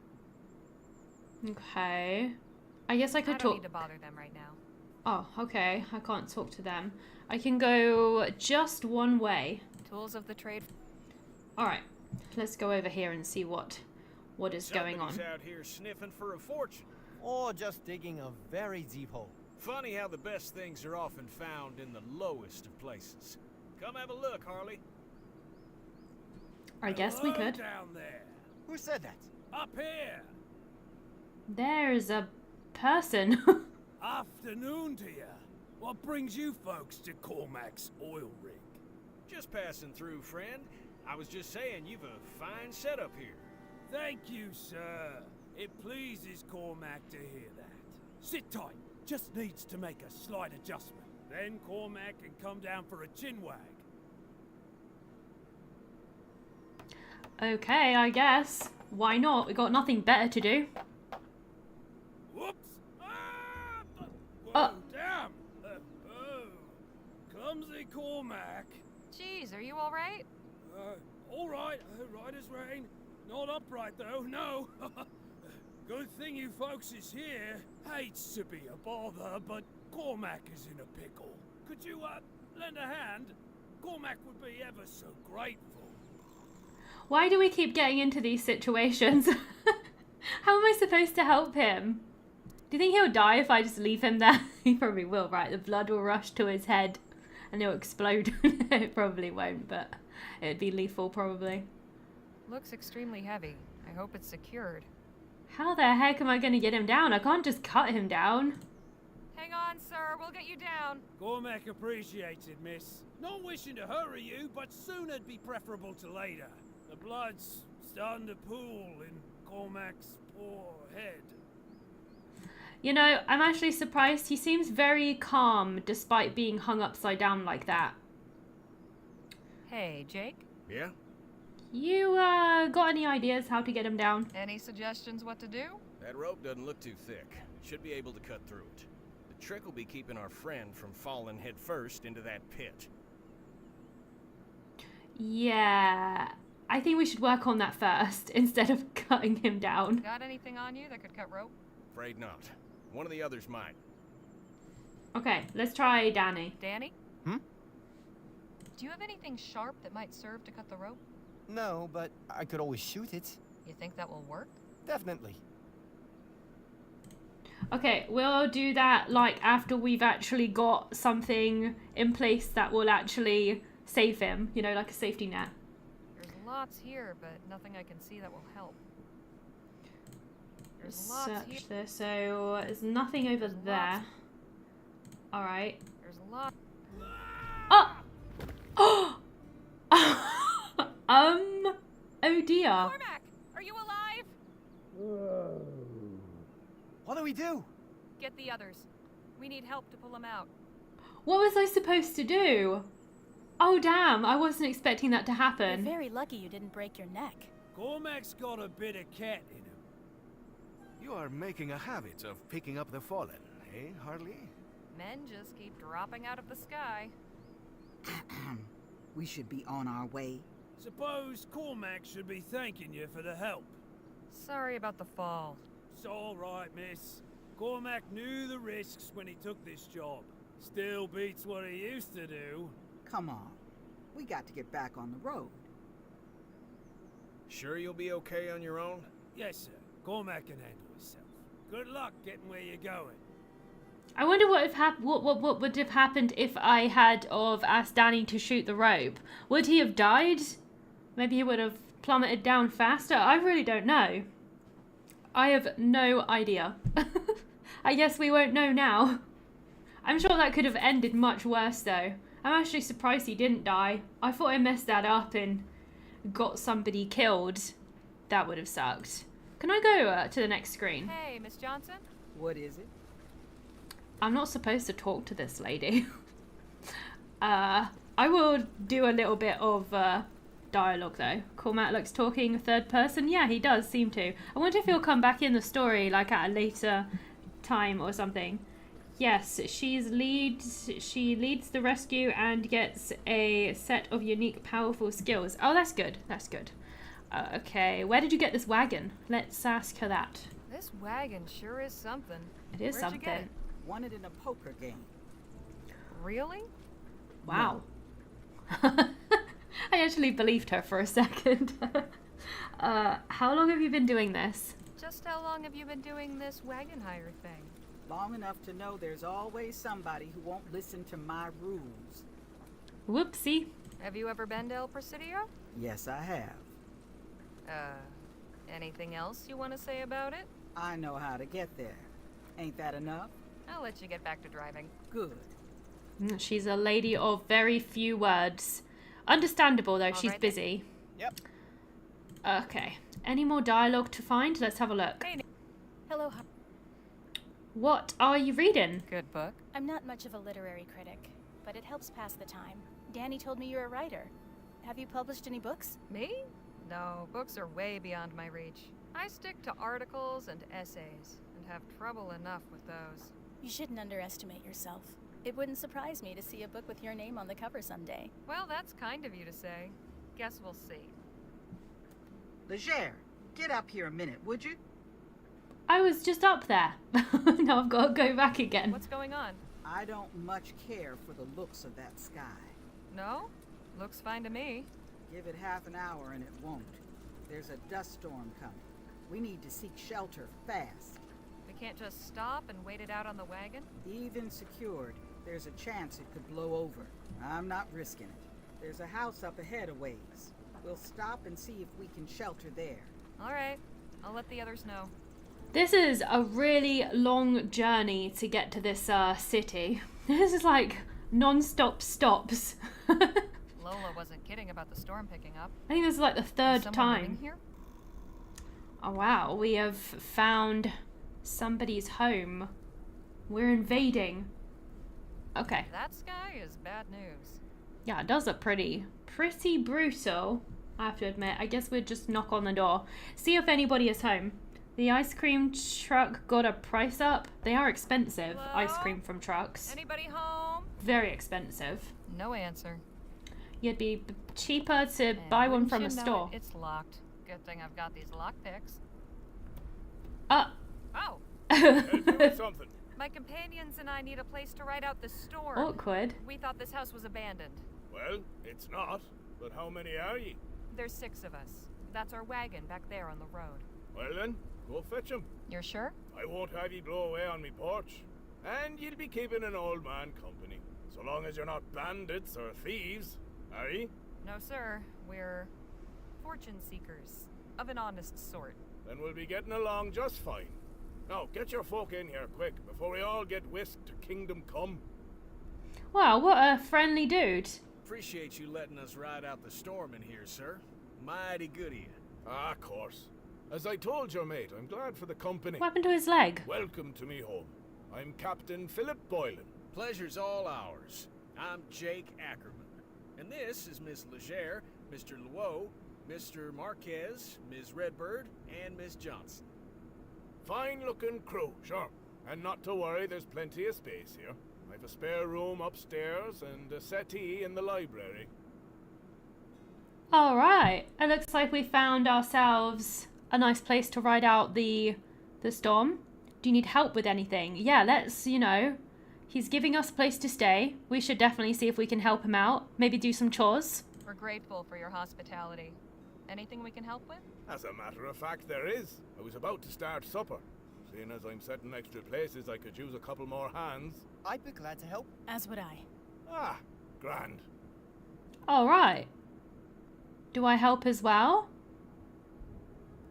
Okay. I guess I could I don't talk. need to bother them right now. Oh, okay. I can't talk to them. I can go just one way. Tools of the trade... Alright. Let's go over here and see what is going on. Somebody's out here sniffing for a fortune. Or just digging a very deep hole. Funny how the best things are often found in the lowest of places. Come have a look, Harley. I guess we could. Down there. Who said that? Up here. There's a person. Afternoon to you. What brings you folks to Cormac's oil rig? Just passing through, friend. I was just saying you've a fine setup here. Thank you, sir. It pleases Cormac to hear that. Sit tight. Just needs to make a slight adjustment. Then Cormac can come down for a chinwag. Okay, I guess. Why not? We got nothing better to do. Whoops! Whoa, damn! Oh, clumsy Cormac. Jeez, are you alright? All right, right as rain. Not upright though, no. Good thing you folks is here. Hates to be a bother, but Cormac is in a pickle. Could you, lend a hand? Cormac would be ever so grateful. Why do we keep getting into these situations? How am I supposed to help him? Do you think he'll die if I just leave him there? He probably will, right? The blood will rush to his head and he'll explode. It probably won't, but it'd be lethal probably. Looks extremely heavy. I hope it's secured. How the heck am I going to get him down? I can't just cut him down. Hang on, sir. We'll get you down. Cormac appreciates it, miss. Not wishing to hurry you, but sooner'd be preferable to later. The blood's starting to pool in Cormac's poor head. You know, I'm actually surprised. He seems very calm despite being hung upside down like that. Hey, Jake? Yeah? You, got any ideas how to get him down? Any suggestions what to do? That rope doesn't look too thick. Should be able to cut through it. The trick will be keeping our friend from falling head first into that pit. Yeah, I think we should work on that first instead of cutting him down. Got anything on you that could cut rope? Afraid not. One of the others might. Okay, let's try Danny. Danny? Hmm? Do you have anything sharp that might serve to cut the rope? No, but I could always shoot it. You think that will work? Definitely. Okay, we'll do that like after we've actually got something in place that will actually save him, you know, like a safety net. There's lots here, but nothing I can see that will help. There's lots here. Search this. So there's nothing over there. All right. There's a lot. Oh. Oh dear. Cormac, are you alive? What do we do? Get the others. We need help to pull him out. What was I supposed to do? Oh damn! I wasn't expecting that to You're happen. very lucky you didn't break your neck. Cormac's got a bit of cat in him. You are making a habit of picking up the fallen, eh, Harley? Men just keep dropping out of the sky. We should be on our way. Suppose Cormac should be thanking you for the help. Sorry about the fall. It's all right, miss. Cormac knew the risks when he took this job. Still beats what he used to do. Come on. We got to get back on the road. Sure you'll be okay on your own? Yes, sir. Cormac can handle himself. Good luck getting where you're going. I wonder what would have happened if I had of asked Danny to shoot the rope. Would he have died? Maybe he would have plummeted down faster? I really don't know. I have no idea. I guess we won't know now. I'm sure that could have ended much worse though. I'm actually surprised he didn't die. I thought I messed that up and got somebody killed. That would have sucked. Can I go to the next screen? Hey, Miss Johnson? What is it? I'm not supposed to talk to this lady. I will do a little bit of dialogue though. Cormac looks talking third person. Yeah, he does seem to. I wonder if he'll come back in the story like at a later time or something. Yes, she leads the rescue and gets a set of unique powerful skills. Oh, that's good. That's good. Okay, where did you get this wagon? Let's ask her that. This wagon sure is something. It is Where'd something. You get it? Won it in a poker game. Really? Wow. I actually believed her for a second. How long have you been doing this? Just how long have you been doing this wagon hire thing? Long enough to know there's always somebody who won't listen to my rules. Whoopsie. Have you ever been to El Presidio? Yes, I have. Anything else you want to say about it? I know how to get there. Ain't that enough? I'll let you get back to driving. Good. She's a lady of very few words. Understandable though, she's busy. Yep. Okay. Any more dialogue to find? Let's have a look. Hey, Hello, What are you reading? good book. I'm not much of a literary critic, but it helps pass the time. Danny told me you're a writer. Have you published any books? Me? No, books are way beyond my reach. I stick to articles and essays, and have trouble enough with those. You shouldn't underestimate yourself. It wouldn't surprise me to see a book with your name on the cover someday. Well, that's kind of you to say. Guess we'll see. Leger, get up here a minute, would you? I was just up there. Now I've got to go back again. What's going on? I don't much care for the looks of that sky. No? Looks fine to me. Give it half an hour and it won't. There's a dust storm coming. We need to seek shelter fast. We can't just stop and wait it out on the wagon? Even secured, there's a chance it could blow over. I'm not risking it. There's a house up ahead a ways. We'll stop and see if we can shelter there. All right. I'll let the others know. This is a really long journey to get to this city. This is like non-stop stops. Lola wasn't kidding about the storm picking up. I think this is like the third Someone living time. here? Oh wow, we have found somebody's home. We're invading. Okay. That sky is bad news. Yeah, it does look pretty brutal, I have to admit. I guess we'd just knock on the door. See if anybody is home. The ice cream truck got a price up. They are expensive, Hello? ice cream from trucks. Anybody home? Very expensive. No answer. You'd be cheaper to And buy one wouldn't from you a know store. it, it's locked. Good thing I've got these lockpicks. Oh! Something. My companions and I need a place to ride out the storm. Awkward. We thought this house was abandoned. Well, it's not. But how many are ye? There's 6 of us. That's our wagon back there on the road. Well then, go fetch 'em. You're sure? I won't have ye blow away on me porch. And you'll be keeping an old man company. So long as you're not bandits or thieves, are ye? No, sir. We're fortune seekers. Of an honest sort. Then we'll be getting along just fine. Now, get your folk in here quick, before we all get whisked to Kingdom Come. Wow, what a friendly dude. Appreciate you letting us ride out the storm in here, sir. Mighty good of you. Ah, of course. As I told your mate, I'm glad for the company. What happened to his leg? Welcome to me home. I'm Captain Philip Boylan. Pleasure's all ours. I'm Jake Ackerman. And this is Miss Leger, Mr. Luo, Mr. Marquez, Ms. Redbird, and Miss Johnson. Fine-looking crew, sure. And not to worry, there's plenty of space here. I've a spare room upstairs and a settee in the library. All right. It looks like we found ourselves a nice place to ride out the storm. Do you need help with anything? Yeah, let's, he's giving us a place to stay. We should definitely see if we can help him out. Maybe do some chores. We're grateful for your hospitality. Anything we can help with? As a matter of fact, there is. I was about to start supper. Seeing as I'm setting extra places, I could use a couple more hands. I'd be glad to help. As would I. Ah, grand. All right. Do I help as well?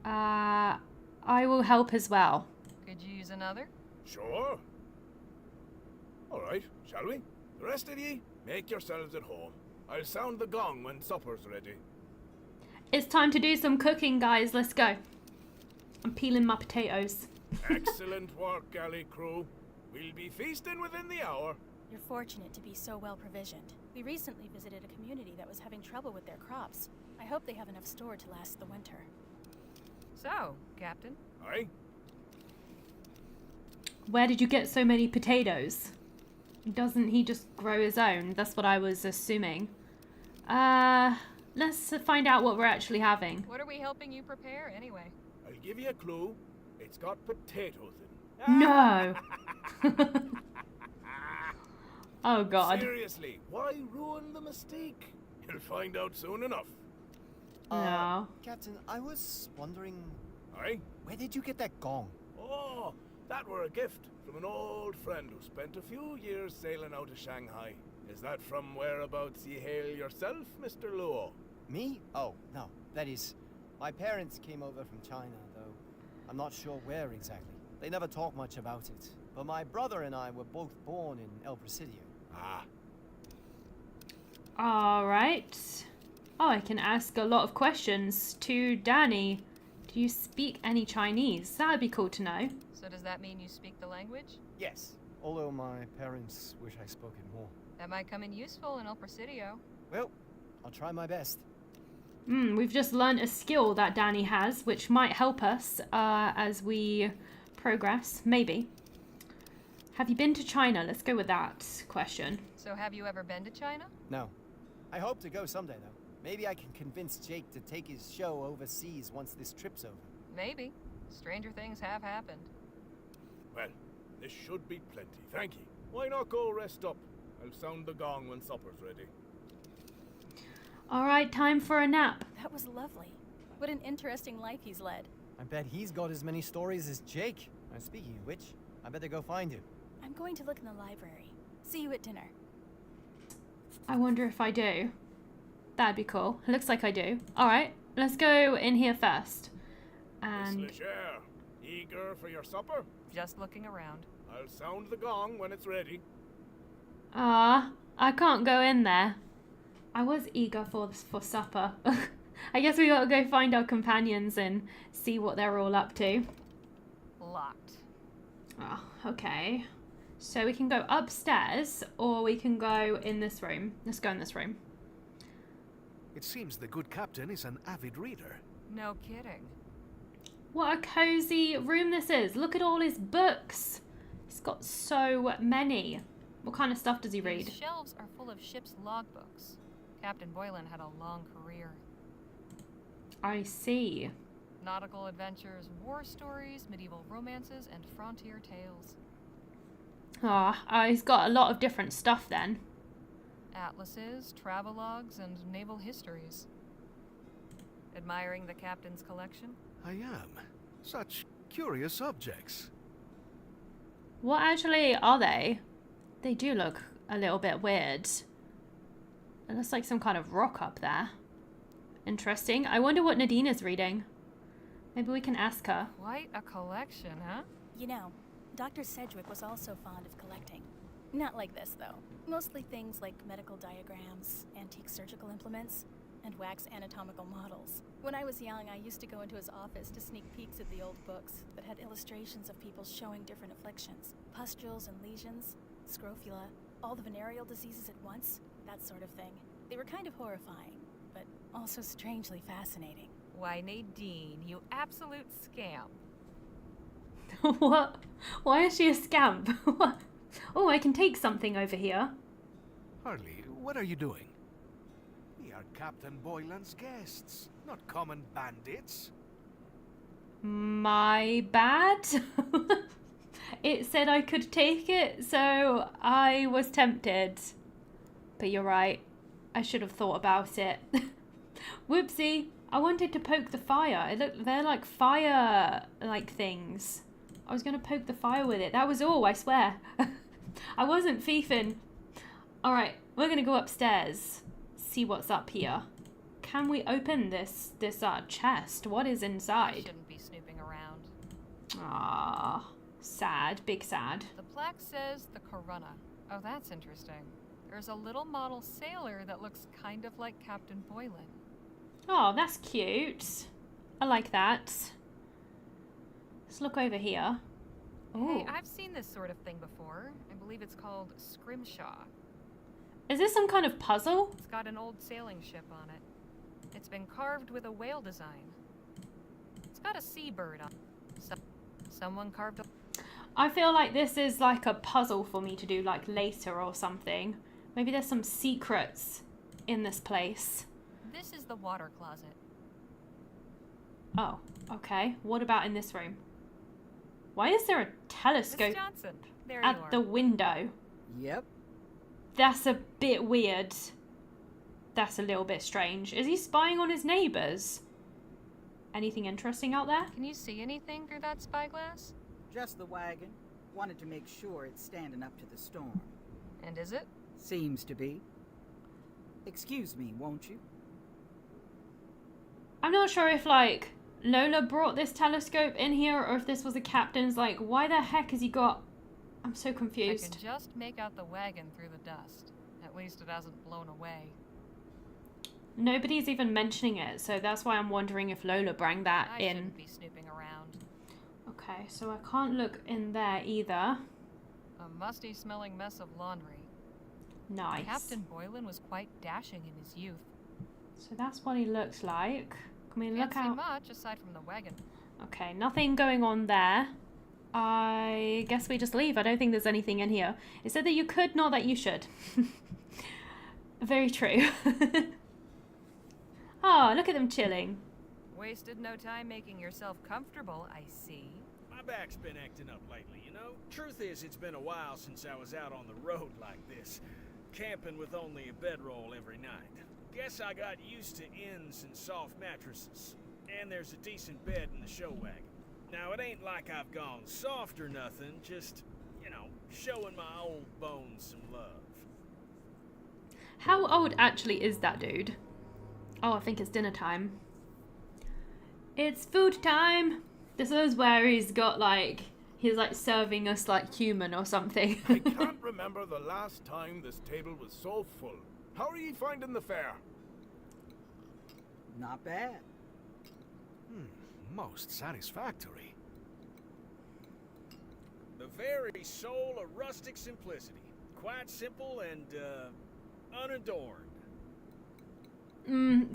I will help as well. Could you use another? Sure. All right, shall we? The rest of ye, make yourselves at home. I'll sound the gong when supper's ready. It's time to do some cooking, guys. Let's go. I'm peeling my potatoes. Excellent work, galley crew. We'll be feasting within the hour. You're fortunate to be so well provisioned. We recently visited a community that was having trouble with their crops. I hope they have enough store to last the winter. So, Captain? Aye? Where did you get so many potatoes? Doesn't he just grow his own? That's what I was assuming. Let's find out what we're actually having. What are we helping you prepare, anyway? I'll give you a clue. It's got potatoes in. No. Oh, God. Seriously, why ruin the mystique? You'll find out soon enough. No. Captain, I was wondering... Aye? Where did you get that gong? Oh, that were a gift from an old friend who spent a few years sailing out of Shanghai. Is that from whereabouts ye hail yourself, Mr. Luo? Me? Oh, no. That is, my parents came over from China, though I'm not sure where exactly. They never talk much about it. But my brother and I were both born in El Presidio. Ah. All right. Oh, I can ask a lot of questions to Danny. Do you speak any Chinese? That would be cool to know. So does that mean you speak the language? Yes. Although my parents wish I spoke it more. That might come in useful in El Presidio. Well, I'll try my best. We've just learned a skill that Danny has, which might help us as we progress. Maybe. Have you been to China? Let's go with that question. So have you ever been to China? No. I hope to go someday, though. Maybe I can convince Jake to take his show overseas once this trip's over. Maybe. Stranger things have happened. Well, this should be plenty, thank ye. Why not go rest up? I'll sound the gong when supper's ready. All right, time for a nap. That was lovely. What an interesting life he's led. I bet he's got as many stories as Jake. Speaking of which, I better go find him. I'm going to look in the library. See you at dinner. I wonder if I do. That'd be cool. It looks like I do. All right, let's go in here first. And Miss Leger, eager for your supper? Just looking around. I'll sound the gong when it's ready. I can't go in there. I was eager for supper. I guess we gotta go find our companions and see what they're all up to. Locked. Oh, okay. So we can go upstairs or we can go in this room. Let's go in this room. It seems the good captain is an avid reader. No kidding. What a cozy room this is. Look at all his books. He's got so many. What kind of stuff does he read? These shelves are full of ship's logbooks. Captain Boylan had a long career. I see. Nautical adventures, war stories, medieval romances, and frontier tales. He's got a lot of different stuff then. Atlases, travelogues, and naval histories. Admiring the captain's collection? I am. Such curious objects. What actually are they? They do look a little bit weird. It looks like some kind of rock up there. Interesting. I wonder what Nadine is reading. Maybe we can ask her. Quite a collection, huh? You know, Dr. Sedgwick was also fond of collecting. Not like this, though. Mostly things like medical diagrams, antique surgical implements, and wax anatomical models. When I was young, I used to go into his office to sneak peeks at the old books that had illustrations of people showing different afflictions. Pustules and lesions, scrofula, all the venereal diseases at once, that sort of thing. They were kind of horrifying, but also strangely fascinating. Why, Nadine, you absolute scam. What? Why is she a scamp? What? Oh, I can take something over here. Harley, what are you doing? We are Captain Boylan's guests, not common bandits. My bad. It said I could take it, so I was tempted. But you're right. I should have thought about it. Whoopsie. I wanted to poke the fire. They're like fire like things. I was going to poke the fire with it. That was all, I swear. I wasn't thiefing. Alright, we're going to go upstairs. See what's up here. Can we open this chest? What is I inside? shouldn't be snooping around. Ah, sad. Big sad. The plaque says the Corunna. Oh, that's interesting. There's a little model sailor that looks kind of like Captain Boylan. Oh, that's cute. I like that. Let's look over here. Hey, Oh, I've seen this sort of thing before. I believe it's called Scrimshaw. is this some kind of puzzle? It's got an old sailing ship on it. It's been carved with a whale design. It's got a seabird on it. Someone carved a... I feel like this is like a puzzle for me to do like later or something. Maybe there's some secrets in this place. This is the water closet. Oh, okay. What about in this room? Why is there a Miss telescope Johnson, there you at are. the window? Yep. That's a bit weird. That's a little bit strange. Is he spying on his neighbors? Anything interesting out there? Can you see anything through that spyglass? Just the wagon. Wanted to make sure it's standing up to the storm. And is it? Seems to be. Excuse me, won't you? I'm not sure if like Lola brought this telescope in here or if this was the captain's. Like, why the heck has he got... I'm so I confused. can just make out the wagon through the dust. At least it hasn't blown away. Nobody's even mentioning it, so that's why I'm wondering if Lola brought that I in. shouldn't be snooping around. Okay, so I can't look in there either. A musty smelling mess of laundry. Nice. Captain Boylan was quite dashing in his youth. So that's what he looks like. Can we Can't look see out? much aside from the wagon. Okay, nothing going on there. I guess we just leave. I don't think there's anything in here. It said that you could, not that you should. Very true. Oh, look at them chilling. Wasted no time making yourself comfortable, I see. My back's been acting up lately, you know? Truth is, it's been a while since I was out on the road like this, camping with only a bedroll every night. Guess I got used to inns and soft mattresses, and there's a decent bed in the show wagon. Now, it ain't like I've gone soft or nothing, just, you know, showing my old bones some love. How old actually is that dude? Oh, I think it's dinner time. It's food time! This is where he's like serving us like human or something. I can't remember the last time this table was so full. How are you finding the fare? Not bad. Most satisfactory. The very soul of rustic simplicity. Quite simple and, unadorned.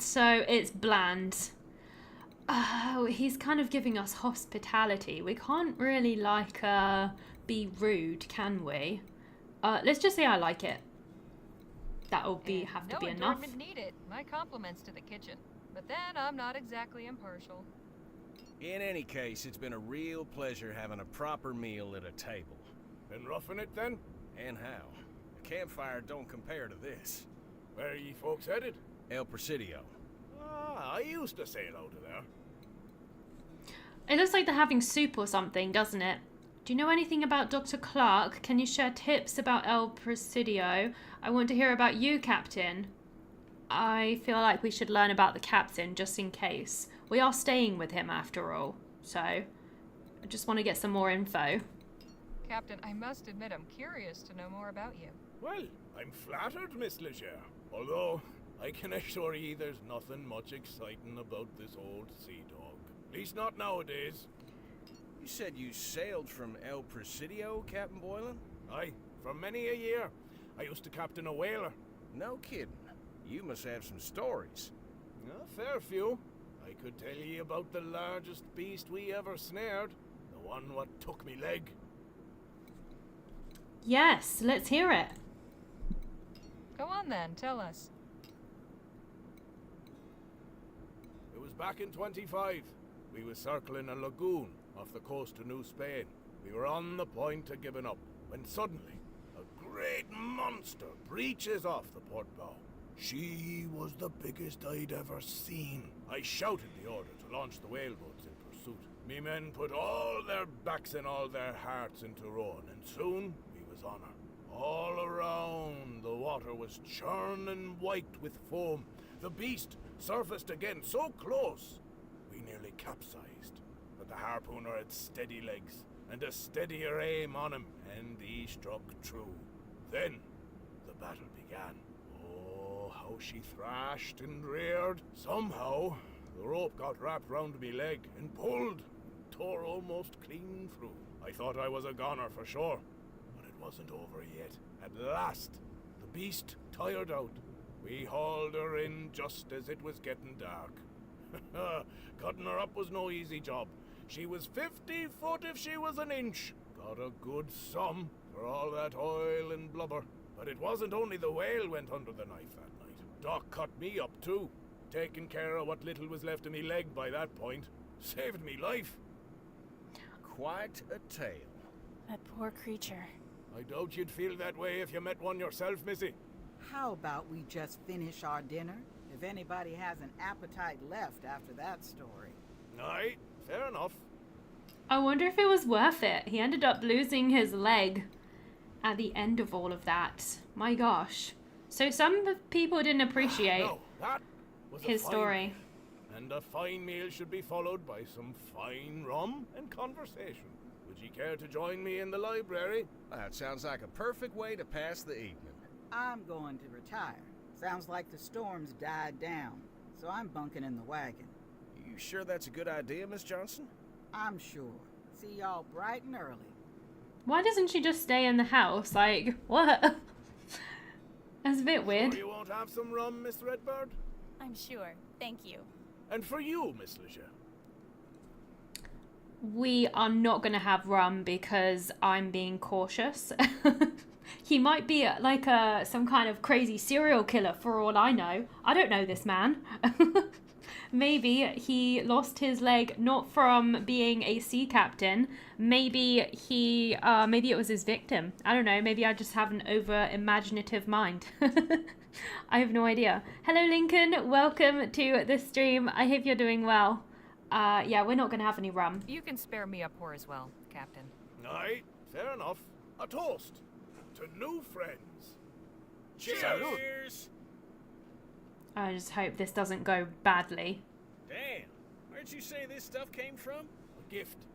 So it's bland. Oh, he's kind of giving us hospitality. We can't really be rude, can we? Let's just say I like it. That'll have to be enough. No adornment needed. My compliments to the kitchen. But then I'm not exactly impartial. In any case, it's been a real pleasure having a proper meal at a table. Been roughing it then? And how? A campfire don't compare to this. Where are ye folks headed? El Presidio. Ah, I used to sail out of there. It looks like they're having soup or something, doesn't it? Do you know anything about Dr. Clark? Can you share tips about El Presidio? I want to hear about you, Captain. I feel like we should learn about the captain just in case. We are staying with him after all, so I just want to get some more info. Captain, I must admit I'm curious to know more about you. Well, I'm flattered, Miss Leger. Although, I can assure ye there's nothing much exciting about this old sea dog. At least not nowadays. You said you sailed from El Presidio, Captain Boylan? Aye, for many a year. I used to captain a whaler. No kidding. You must have some stories. A fair few. I could tell ye about the largest beast we ever snared. The The one what took me leg. Yes, let's hear it. Go on then, tell us. It was back in 25. We was circling a lagoon off the coast of New Spain. We were on the point of giving up, when suddenly a great monster breaches off the port bow. She was the biggest I'd ever seen. I shouted the order to launch the whaleboats in pursuit. Me men put all their backs and all their hearts into rowing, and soon we was on her. All around, the water was churning white with foam. The beast surfaced again so close, we nearly capsized. But the harpooner had steady legs, and a steadier aim on him, and he struck true. Then, the battle began. Oh, how she thrashed and reared. Somehow, the rope got wrapped round me leg and pulled, tore almost clean through. I thought I was a goner for sure, but it wasn't over yet. At last, the beast tired out. We hauled her in just as it was getting dark. Cutting her up was no easy job. She was 50 foot if she was an inch. Got a good sum for all that oil and blubber. But it wasn't only the whale went under the knife that night. Doc cut me up too, taking care of what little was left of me leg by that point. Saved me life. Quite a tale. That poor creature. I doubt you'd feel that way if you met one yourself, Missy. How about we just finish our dinner? If anybody has an appetite left after that story. Aye, fair enough. I wonder if it was worth it. He ended up losing his leg at the end of all of that. My gosh. So some people didn't appreciate No, that was a his fine story. meal. And a fine meal should be followed by some fine rum and conversation. Would you care to join me in the library? That sounds like a perfect way to pass the evening. I'm going to retire. Sounds like the storm's died down, so I'm bunking in the wagon. You sure that's a good idea, Miss Johnson? I'm sure. See y'all bright and early. Why doesn't she just stay in the house? Like, what? That's a bit weird. Sure you won't have some rum, Miss Redbird? I'm sure. Thank you. And for you, Miss Leger. We are not going to have rum because I'm being cautious. He might be like some kind of crazy serial killer for all I know. I don't know this man. Maybe he lost his leg not from being a sea captain. Maybe maybe it was his victim. I don't know. Maybe I just have an over-imaginative mind. I have no idea. Hello, Lincoln. Welcome to the stream. I hope you're doing well. Yeah, we're not going to have any rum. You can spare me a pour as well, Captain. Aye, fair enough. A toast to new friends. Cheers! I just hope this doesn't go badly. Damn, where'd you say this stuff came from? A gift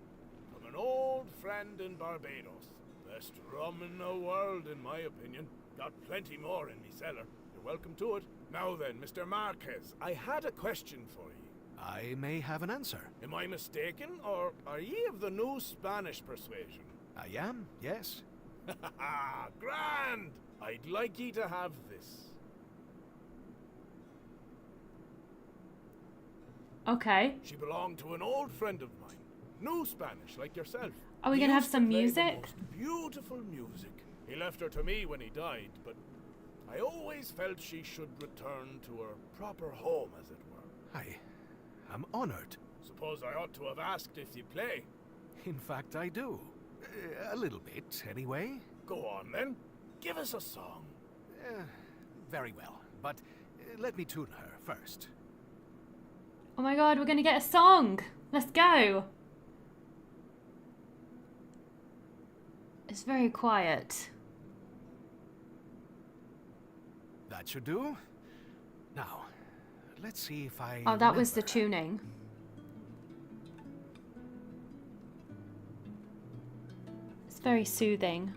from an old friend in Barbados. Best rum in the world, in my opinion. Got plenty more in me cellar. You're welcome to it. Now then, Mr. Marquez, I had a question for you. I may have an answer. Am I mistaken, or are ye of the new Spanish persuasion? I am, yes. Ha ha! Grand! I'd like ye to have this. Okay. She belonged to an old friend of mine. New Spanish, like yourself. Are we He going to have used some play the music? most beautiful music. He left her to me when he died, but I always felt she should return to her proper home, as it were. I'm honored. Suppose I ought to have asked if you play. In fact, I do. A little bit, anyway. Go on, then. Give us a song. Very well, but let me tune her first. Oh my god, we're going to get a song. Let's go. It's very quiet. That should do. Now, let's see if I Oh, that was the remember. tuning. It's very soothing.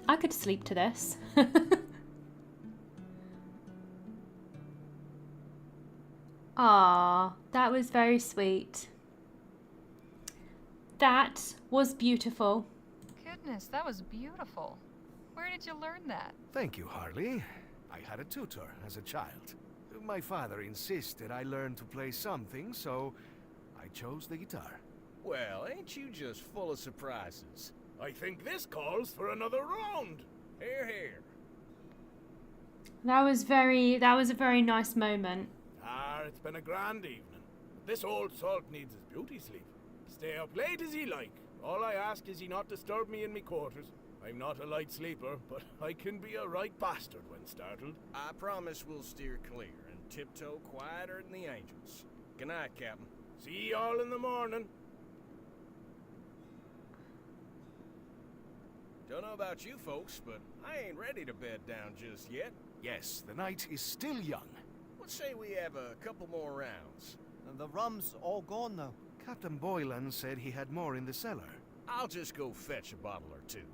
I could sleep to this. Ah, that was very sweet. That was beautiful. Goodness, that was beautiful. Where did you learn that? Thank you, Harley. I had a tutor as a child. My father insisted I learn to play something, so I chose the guitar. Well, ain't you just full of surprises? I think this calls for another round. Here, here. That was a very nice moment. It's been a grand evening. But this old salt needs his beauty sleep. Stay up late as he like. All I ask is he not disturb me in me quarters. I'm not a light sleeper, but I can be a right bastard when startled. I promise we'll steer clear and tiptoe quieter than the angels. Good night, Captain. See y'all in the morning. Don't know about you folks, but I ain't ready to bed down just yet. Yes, the night is still young. Let's say we have a couple more rounds. The rum's all gone now. Captain Boylan said he had more in the cellar. I'll just go fetch a bottle or two.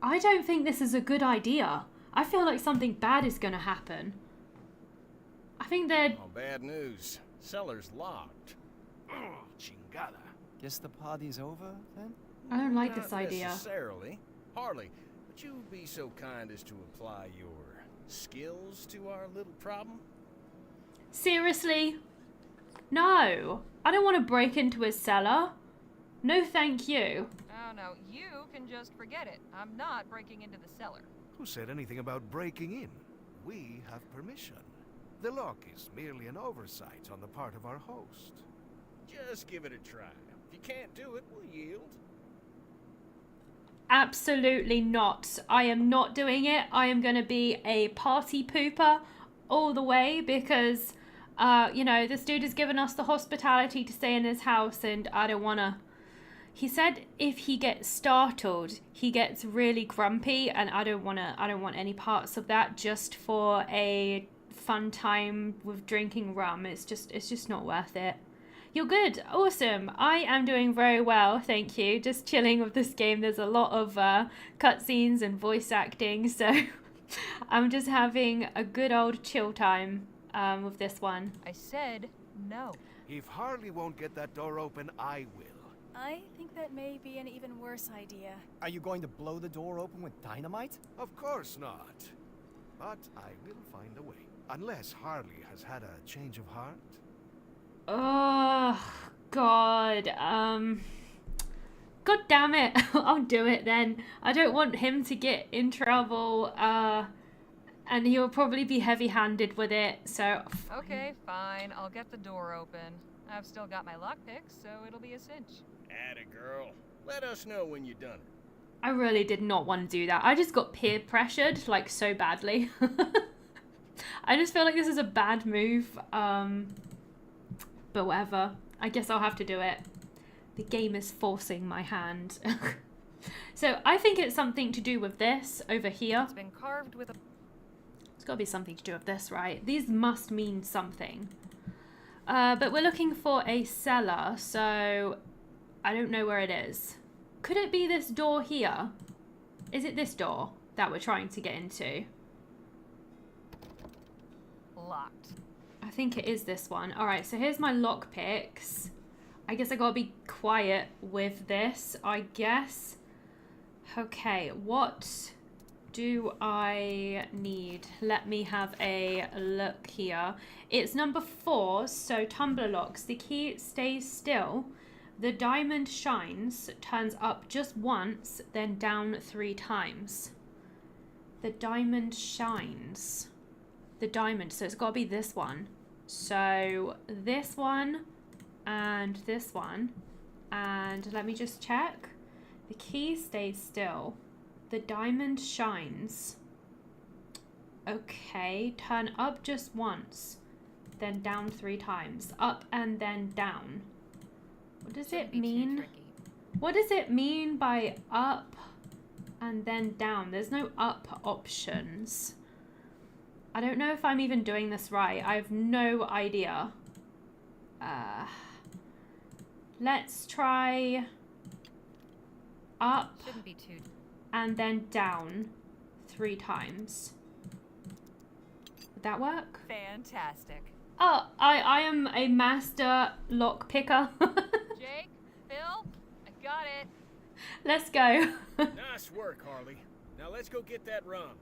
I don't think this is a good idea. I feel like something bad is gonna happen. I think they're... Oh, bad news. Cellar's locked. Oh, chingada. Guess the party's over, then? I don't like Not this idea. necessarily. Harley, would you be so kind as to apply your skills to our little problem? Seriously? No. I don't want to break into his cellar. No thank you. Oh no, you can just forget it. I'm not breaking into the cellar. Who said anything about breaking in? We have permission. The lock is merely an oversight on the part of our host. Just give it a try. If you can't do it, we'll yield. Absolutely not. I am not doing it. I am going to be a party pooper all the way because, you know, this dude has given us the hospitality to stay in his house and I don't want to... He said if he gets startled, he gets really grumpy and I don't want any parts of that just for a fun time with drinking rum. It's just not worth it. You're good. Awesome. I am doing very well, thank you. Just chilling with this game. There's a lot of cutscenes and voice acting, so I'm just having a good old chill time with this one. I said no. If Harley won't get that door open, I will. I think that may be an even worse idea. Are you going to blow the door open with dynamite? Of course not. But I will find a way. Unless Harley has had a change of heart. Oh, God. God damn it. I'll do it then. I don't want him to get in trouble. And he'll probably be heavy-handed with it, so... Okay, fine. I'll get the door open. I've still got my lockpicks, so it'll be a cinch. Atta girl. Let us know when you're done. I really did not want to do that. I just got peer pressured, like, so badly. I just feel like this is a bad move. But whatever. I guess I'll have to do it. The game is forcing my hand. So I think it's something to do with this over here. It's been carved with a... It's got to be something to do with this, right? These must mean something. But we're looking for a cellar, so I don't know where it is. Could it be this door here? Is it this door that we're trying to get into? Locked. I think it is this one. Alright, so here's my lockpicks. I guess I gotta be quiet with this, I guess. Okay, what do I need? Let me have a look here. It's number 4, so tumbler locks. The key stays still. The diamond shines, turns up just once, then down 3 times. The diamond shines. The diamond, so it's got to be this one. So this one and this one. And let me just check. The key stays still. The diamond shines. Okay, turn up just once, then down 3 times. Up and then down. What does it mean? What does it mean by up and then down? There's no up options. I don't know if I'm even doing this right. I have no idea. Let's try up Shouldn't be too... and then down 3 times. Would that work? Fantastic. Oh, I am a master lock picker. Jake, Phil, I got it. Let's go. Nice work, Harley. Now let's go get that rum.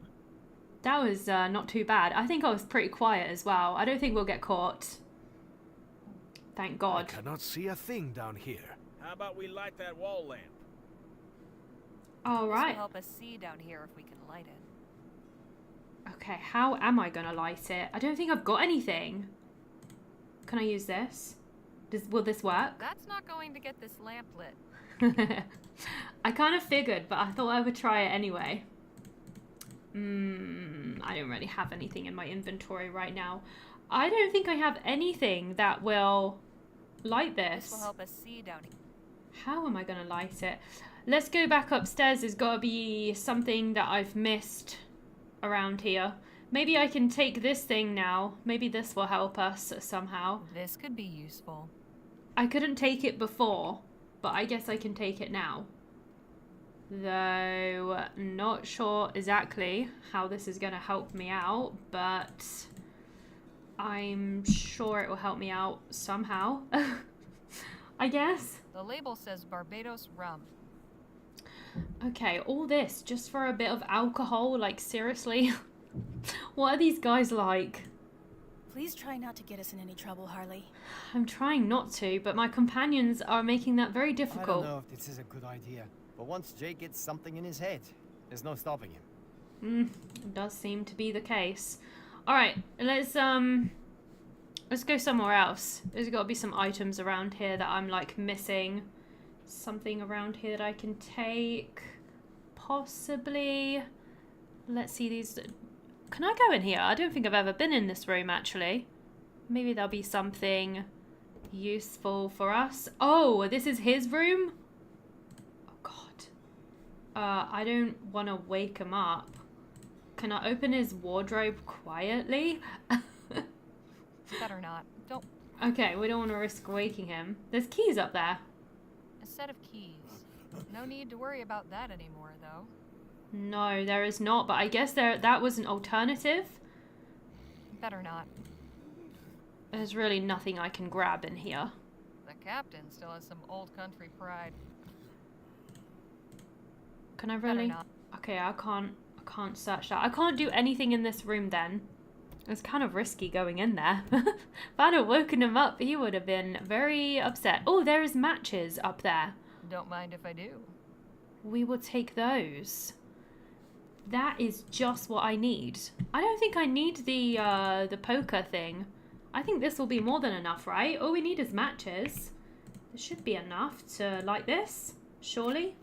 That was not too bad. I think I was pretty quiet as well. I don't think we'll get caught. Thank I God. cannot see a thing down here. How about we light that wall lamp? All This will right. help us see down here if we can light it. Okay, how am I gonna light it? I don't think I've got anything. Can I use this? Will this work? That's not going to get this lamp lit. I kind of figured, but I thought I would try it anyway. I don't really have anything in my inventory right now. I don't think I have anything that will light this. This will help us see down here. How am I going to light it? Let's go back upstairs. There's got to be something that I've missed around here. Maybe I can take this thing now. Maybe this will help us somehow. This could be useful. I couldn't take it before, but I guess I can take it now. Though, not sure exactly how this is going to help me out, but I'm sure it will help me out somehow. I guess. The label says Barbados rum. Okay, all this just for a bit of alcohol? Like, seriously? What are these guys like? Please try not to get us in any trouble, Harley. I'm trying not to, but my companions are making that very I difficult. don't know if this is a good idea, but once Jake gets something in his head, there's no stopping him. It does seem to be the case. Alright, let's go somewhere else. There's got to be some items around here that I'm, like, missing. Something around here that I can take. Possibly. Let's see these. Can I go in here? I don't think I've ever been in this room, actually. Maybe there'll be something useful for us. Oh, this is his room? Oh, God. I don't want to wake him up. Can I open his wardrobe quietly? Better not. Don't. Okay, we don't want to risk waking him. There's keys up there. A set of keys. No need to worry about that anymore, though. No, there is not, but I guess that was an alternative. Better not. There's really nothing I can grab in here. The captain still has some old country pride. Can I Better really? not. Okay, I can't search that. I can't do anything in this room then. It's kind of risky going in there. If I'd have woken him up, he would have been very upset. Oh, there is matches up there. Don't mind if I do. We will take those. That is just what I need. I don't think I need the poker thing. I think this will be more than enough, right? All we need is matches. There should be enough to light this, surely.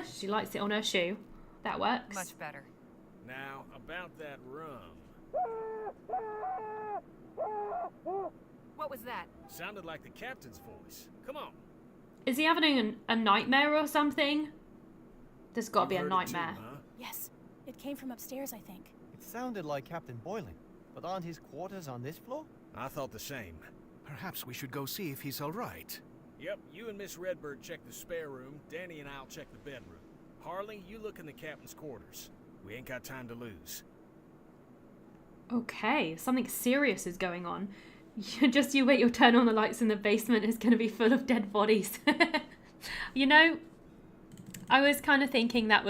She lights it on her shoe. That works. Much better. Now, about that rum. What was that? Sounded like the captain's voice. Come on. Is he having a nightmare or something? There's got to be a You heard it too, nightmare. huh? Yes, it came from upstairs, I think. It sounded like Captain Boylan, but aren't his quarters on this floor? I thought the same. Perhaps we should go see if he's all right. Yep, you and Miss Redbird check the spare room. Danny and I'll check the bedroom. Harley, you look in the captain's quarters. We ain't got time to lose. Okay, something serious is going on. Just you wait your turn on the lights in the basement is going to be full of dead bodies. You know, I was kind of thinking that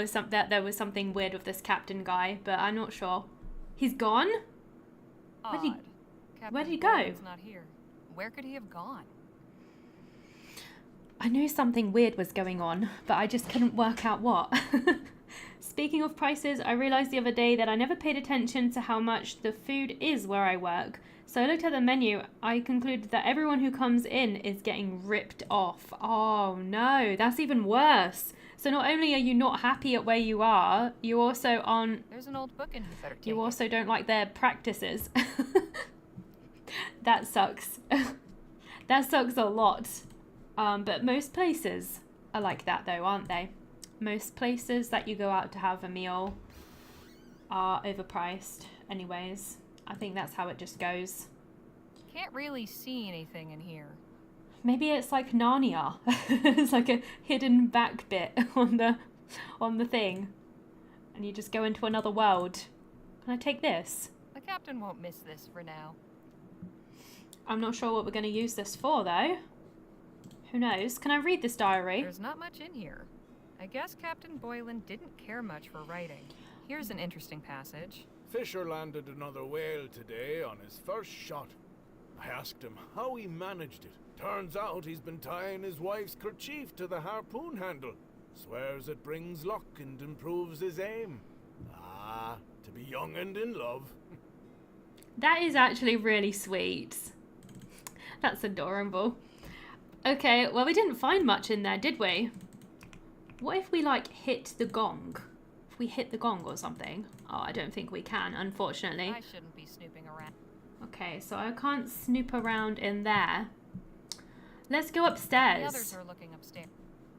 there was something weird with this captain guy, but I'm not sure. He's gone? Odd. Where did he Captain go? Boylan's not here. Where could he have gone? I knew something weird was going on, but I just couldn't work out what. Speaking of prices, I realized the other day that I never paid attention to how much the food is where I work. So I looked at the menu. I concluded that everyone who comes in is getting ripped off. Oh no, that's even worse. So not only are you not happy at where you are, you also aren't. There's an old book in here. Better take You it. also don't like their practices. That sucks. That sucks a lot. But most places are like that though, aren't they? Most places that you go out to have a meal are overpriced anyways. I think that's how it just goes. Can't really see anything in here. Maybe it's like Narnia. It's like a hidden back bit on the thing. And you just go into another world. Can I take this? The captain won't miss this for now. I'm not sure what we're going to use this for though. Who knows? Can I read this diary? There's not much in here. I guess Captain Boylan didn't care much for writing. Here's an interesting passage. Fisher landed another whale today on his first shot. I asked him how he managed it. Turns out he's been tying his wife's kerchief to the harpoon handle. Swears it brings luck and improves his aim. Ah, to be young and in love. That is actually really sweet. That's adorable. Okay, well, we didn't find much in there, did we? What if we, like, hit the gong? If we hit the gong or something? Oh, I don't think we can, unfortunately. I shouldn't be snooping around. Okay, so I can't snoop around in there. Let's go upstairs. The others are looking upstairs.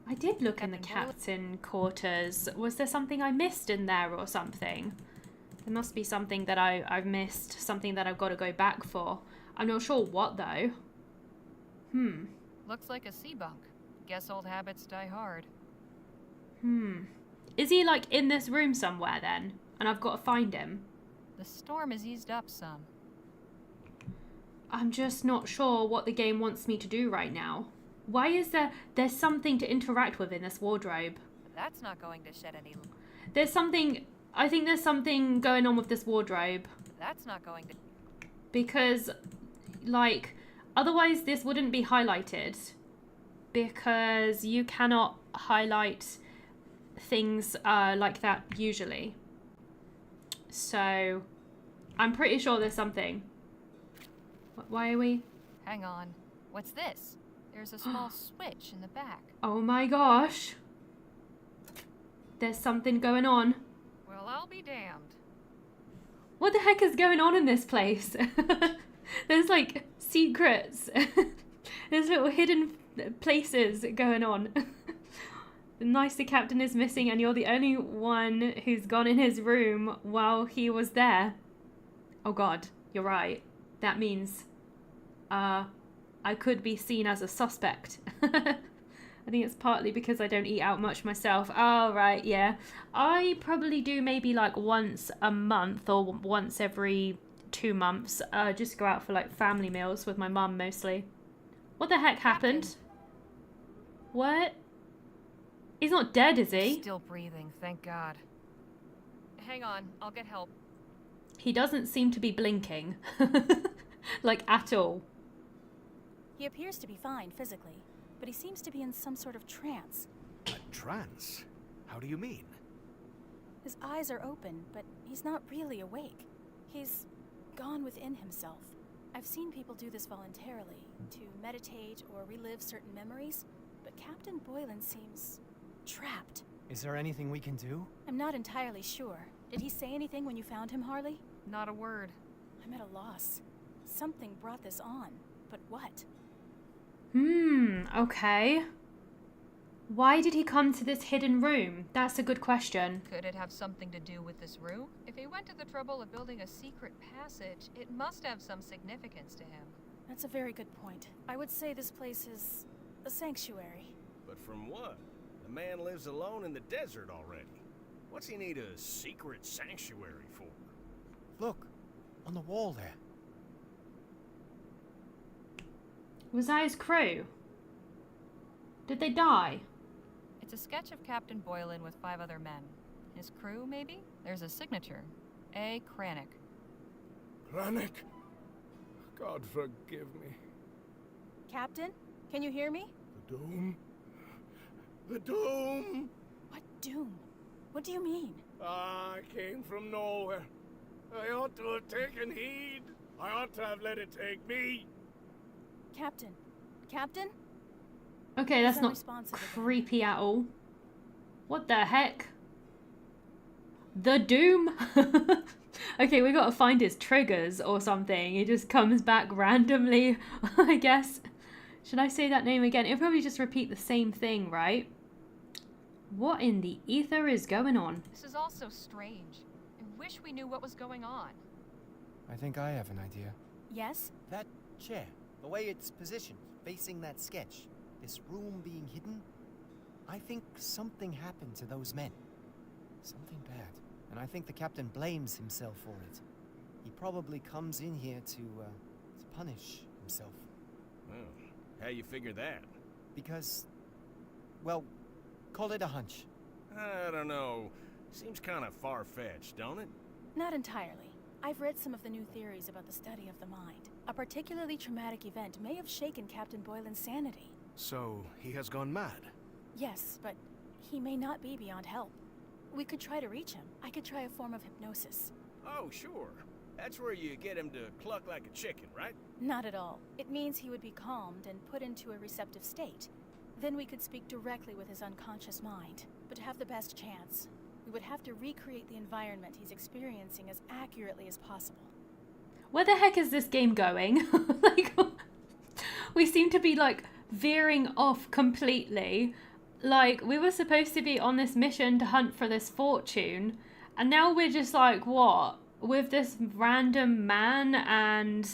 I did look in the captain quarters. Was there something I missed in there or something? There must be something that I've missed, something that I've got to go back for. I'm not sure what, though. Looks like a sea bunk. Guess old habits die hard. Is he, like, in this room somewhere, then? And I've got to find him? The storm has eased up some. I'm just not sure what the game wants me to do right now. Why is there's something to interact with in this wardrobe? That's not going to shed any... There's something... I think there's something going on with this wardrobe. That's not going to... Because, like, otherwise this wouldn't be highlighted. Because you cannot highlight things like that usually. So, I'm pretty sure there's something. Why are we? Hang on. What's this? There's a small switch in the back. Oh my gosh. There's something going on. Well, I'll be damned. What the heck is going on in this place? There's like secrets. There's little hidden places going on. Nice, the captain is missing and you're the only one who's gone in his room while he was there. Oh god, you're right. That means I could be seen as a suspect. I think it's partly because I don't eat out much myself. Oh, right, yeah. I probably do maybe like once a month or once every 2 months. Just go out for like family meals with my mum mostly. What the heck happened? What? He's not dead, is he? Still breathing, thank God. Hang on, I'll get help. He doesn't seem to be blinking. Like, at all. He appears to be fine physically, but he seems to be in some sort of trance. A trance? How do you mean? His eyes are open, but he's not really awake. He's gone within himself. I've seen people do this voluntarily, to meditate or relive certain memories, but Captain Boylan seems trapped. Is there anything we can do? I'm not entirely sure. Did he say anything when you found him, Harley? Not a word. I'm at a loss. Something brought this on, but what? Okay. Why did he come to this hidden room? That's a good question. Could it have something to do with this room? If he went to the trouble of building a secret passage, it must have some significance to him. That's a very good point. I would say this place is a sanctuary. But from what? The man lives alone in the desert already. What's he need a secret sanctuary for? Look, on the wall there. Was that his crew? Did they die? It's a sketch of Captain Boylan with 5 other men. His crew, maybe? There's a signature. A. Kranich. Kranich? God forgive me. Captain, can you hear me? The doom? The doom! What doom? What do you mean? I came from nowhere. I ought to have taken heed. I ought to have let it take me. Captain? Captain? Okay, that's He's not unresponsive again. creepy at all. What the heck? The Doom? Okay, we gotta find his triggers or something. He just comes back randomly, I guess. Should I say that name again? It'll probably just repeat the same thing, right? What in the ether is going on? This is all so strange. I wish we knew what was going on. I think I have an idea. Yes? That chair, the way it's positioned, facing that sketch, this room being hidden, I think something happened to those men. Something bad. And I think the captain blames himself for it. He probably comes in here to punish himself. Oh, how you figure that? Because, well, call it a hunch. I don't know. Seems kind of far-fetched, don't it? Not entirely. I've read some of the new theories about the study of the mind. A particularly traumatic event may have shaken Captain Boylan's sanity. So, he has gone mad? Yes, but he may not be beyond help. We could try to reach him. I could try a form of hypnosis. Oh, sure. That's where you get him to cluck like a chicken, right? Not at all. It means he would be calmed and put into a receptive state. Then we could speak directly with his unconscious mind. But to have the best chance, we would have to recreate the environment he's experiencing as accurately as possible. Where the heck is this game going? Like, we seem to be like veering off completely. Like, we were supposed to be on this mission to hunt for this fortune, and now we're just like, what? With this random man and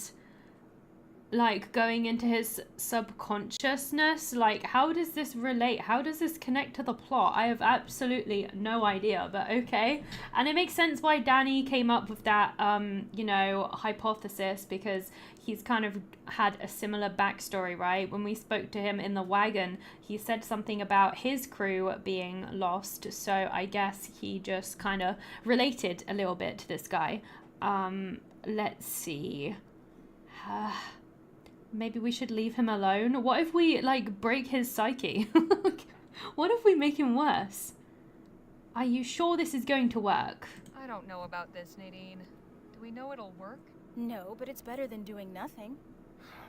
like going into his subconsciousness. Like, how does this relate? How does this connect to the plot? I have absolutely no idea, but okay. And it makes sense why Danny came up with that, you know, hypothesis, because he's kind of had a similar backstory, right? When we spoke to him in the wagon, he said something about his crew being lost. So I guess he just kind of related a little bit to this guy. Let's see. Maybe we should leave him alone. What if we, like, break his psyche? What if we make him worse? Are you sure this is going to work? I don't know about this, Nadine. Do we know it'll work? No, but it's better than doing nothing.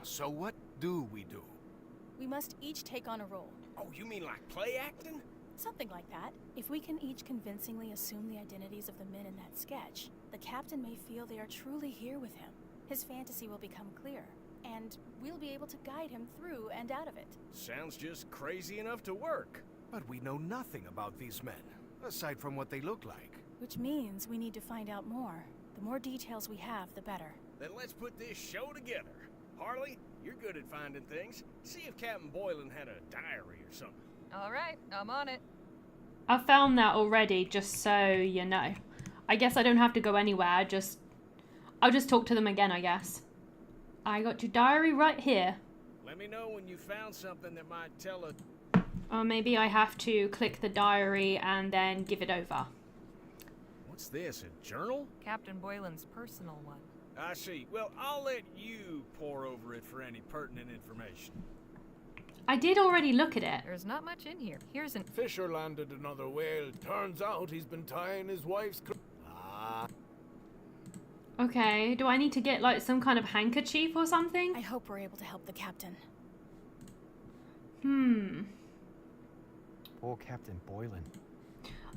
So what do we do? We must each take on a role. Oh, you mean like play acting? Something like that. If we can each convincingly assume the identities of the men in that sketch, the captain may feel they are truly here with him. His fantasy will become clear, and we'll be able to guide him through and out of it. Sounds just crazy enough to work. But we know nothing about these men, aside from what they look like. Which means we need to find out more. The more details we have, the better. Then let's put this show together. Harley, you're good at finding things. See if Captain Boylan had a diary or something. All right, I'm on it. I found that already, just so you know. I guess I don't have to go anywhere. I'll just talk to them again, I guess. I got your diary right here. Let me know when you found something that might tell us. Or maybe I have to click the diary and then give it over. What's this, a journal? Captain Boylan's personal one. I see. Well, I'll let you pore over it for any pertinent information. I did already look at it. There's not much in here. Here's an... Fisher landed another whale. Turns out he's been tying his wife's... Okay, do I need to get like some kind of handkerchief or something? I hope we're able to help the captain. Poor Captain Boylan.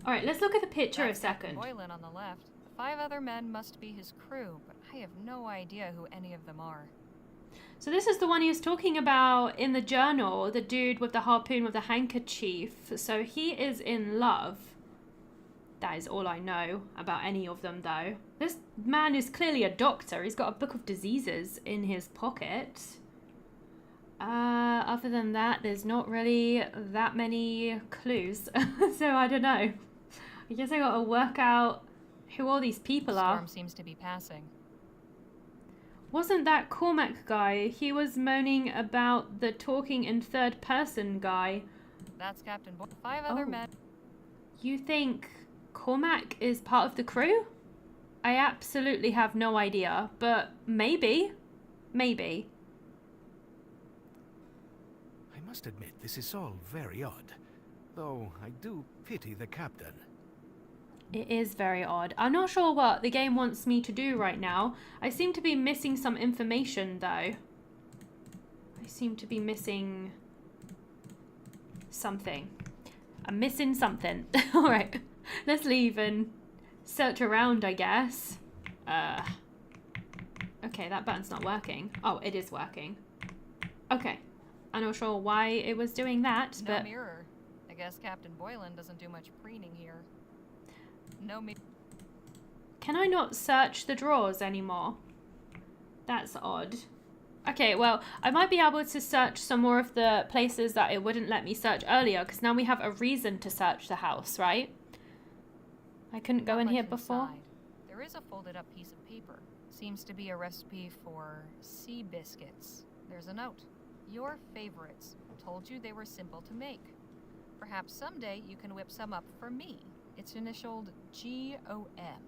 Alright, let's look at the picture That's a second. Captain Boylan on the left. The 5 other men must be his crew, but I have no idea who any of them are. So this is the one he was talking about in the journal, the dude with the harpoon with the handkerchief. So he is in love. That is all I know about any of them, though. This man is clearly a doctor. He's got a book of diseases in his pocket. Other than that, there's not really that many clues. So I don't know. I guess I gotta work out who all these people are. Storm seems to be passing. Wasn't that Cormac guy? He was moaning about the talking in third person guy. That's Captain Boylan. 5 other men. You think Cormac is part of the crew? I absolutely have no idea, but maybe. Maybe. I must admit, this is all very odd. Though I do pity the captain. It is very odd. I'm not sure what the game wants me to do right now. I seem to be missing some information, though. I seem to be missing something. I'm missing something. Alright, let's leave and search around, I guess. Okay, that button's not working. Oh, it is working. Okay. I'm not sure why it was doing that, No but... mirror. I guess Captain Boylan doesn't do much preening here. No mirror. Can I not search the drawers anymore? That's odd. Okay, well, I might be able to search some more of the places that it wouldn't let me search earlier, because now we have a reason to search the house, right? I couldn't go in here before. Inside. There is a folded up piece of paper. Seems to be a recipe for sea biscuits. There's a note. Your favorites. Told you they were simple to make. Perhaps someday you can whip some up for me. It's initialed G-O-M.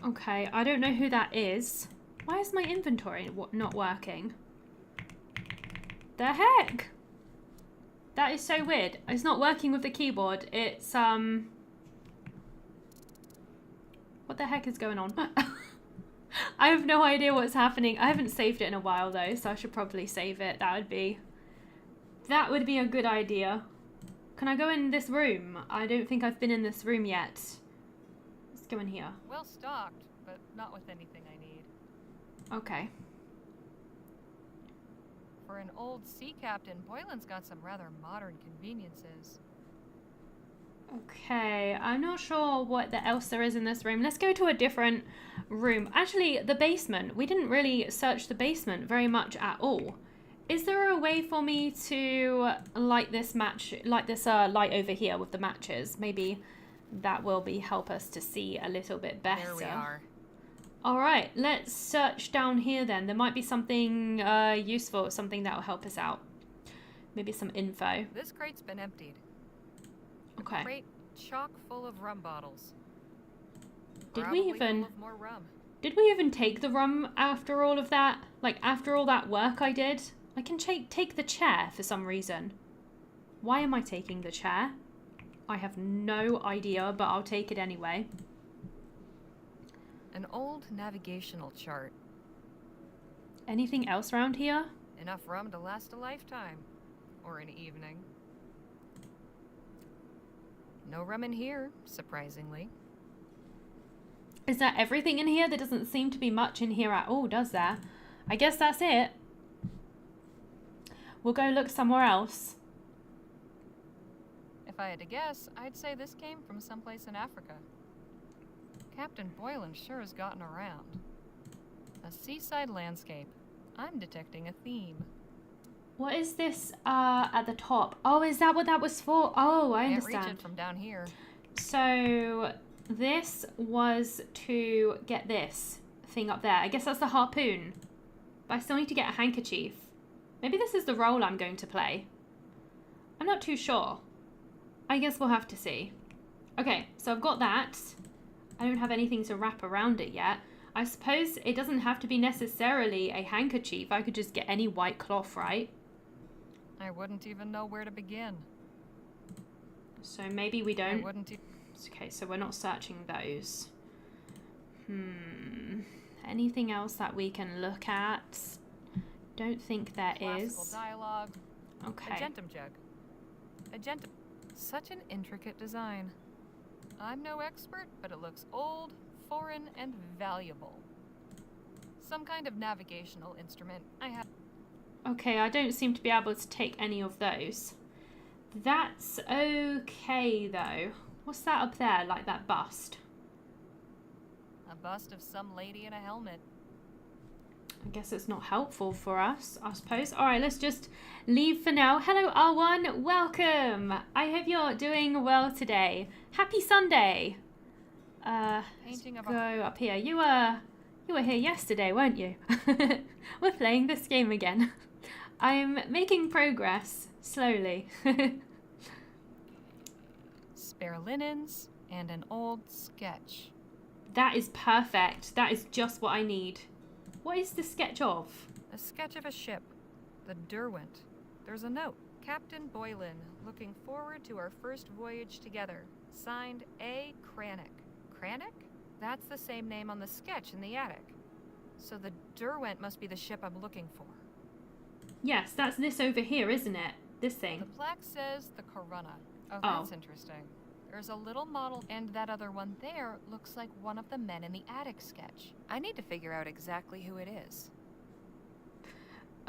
Okay, I don't know who that is. Why is my inventory not working? The heck? That is so weird. It's not working with the keyboard. It's, what the heck is going on? I have no idea what's happening. I haven't saved it in a while though, so I should probably save it. That would be a good idea. Can I go in this room? I don't think I've been in this room yet. Let's go in here. Well stocked, but not with anything I need. Okay. For an old sea captain, Boylan's got some rather modern conveniences. Okay, I'm not sure what else there is in this room. Let's go to a different room. Actually, the basement. We didn't really search the basement very much at all. Is there a way for me to light this light over here with the matches? Maybe that will help us to see a little bit better. There we are. All right, let's search down here then. There might be something useful, something that will help us out. Maybe some info. This crate's been emptied. Okay. Crate chock full of rum bottles. Did we Probably full even of more rum. Did we even take the rum after all of that? Like after all that work I did? I can take the chair for some reason. Why am I taking the chair? I have no idea, but I'll take it anyway. An old navigational chart. Anything else around here? Enough rum to last a lifetime. Or an evening. No rum in here, surprisingly. Is that everything in here? There doesn't seem to be much in here at all, does there? I guess that's it. We'll go look somewhere else. If I had to guess, I'd say this came from someplace in Africa. Captain Boylan sure has gotten around. A seaside landscape. I'm detecting a theme. What is this at the top? Oh, is that what that was for? Oh, I understand. Can't reach it from down here. So this was to get this thing up there. I guess that's the harpoon. But I still need to get a handkerchief. Maybe this is the role I'm going to play. I'm not too sure. I guess we'll have to see. Okay, so I've got that. I don't have anything to wrap around it yet. I suppose it doesn't have to be necessarily a handkerchief. I could just get any white cloth, right? I wouldn't even know where to begin. So maybe we don't. I wouldn't Okay, so we're not searching those. Anything else that we can look at? Don't think there Classical is. dialogue. Okay. Agentum jug. Agentum. Such an intricate design. I'm no expert, but it looks old, foreign, and valuable. Some kind of navigational instrument. Okay, I don't seem to be able to take any of those. That's okay, though. What's that up there, like that bust? A bust of some lady in a helmet. I guess it's not helpful for us, I suppose. All right, let's just leave for now. Hello, R1. Welcome. I hope you're doing well today. Happy Sunday. Let's go up here. You were here yesterday, weren't you? We're playing this game again. I'm making progress, slowly. Spare linens and an old sketch. That is perfect. That is just what I need. What is the sketch of? A sketch of a ship. The Derwent. There's a note. Captain Boylan, looking forward to our first voyage together. Signed A. Crannock. Crannock? That's the same name on the sketch in the attic. So the Derwent must be the ship I'm looking for. Yes, that's this over here, isn't it? This thing. The plaque says the Corunna. Oh, that's interesting. There's a little model, and that other one there looks like one of the men in the attic sketch. I need to figure out exactly who it is.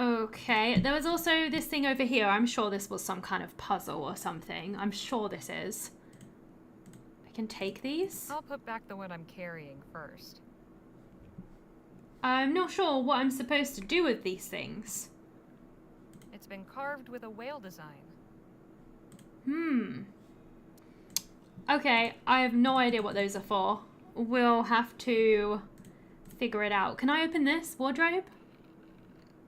Okay, there was also this thing over here. I'm sure this was some kind of puzzle or something. I'm sure this is. I can take these? I'll put back the one I'm carrying first. I'm not sure what I'm supposed to do with these things. It's been carved with a whale design. Okay, I have no idea what those are for. We'll have to figure it out. Can I open this wardrobe?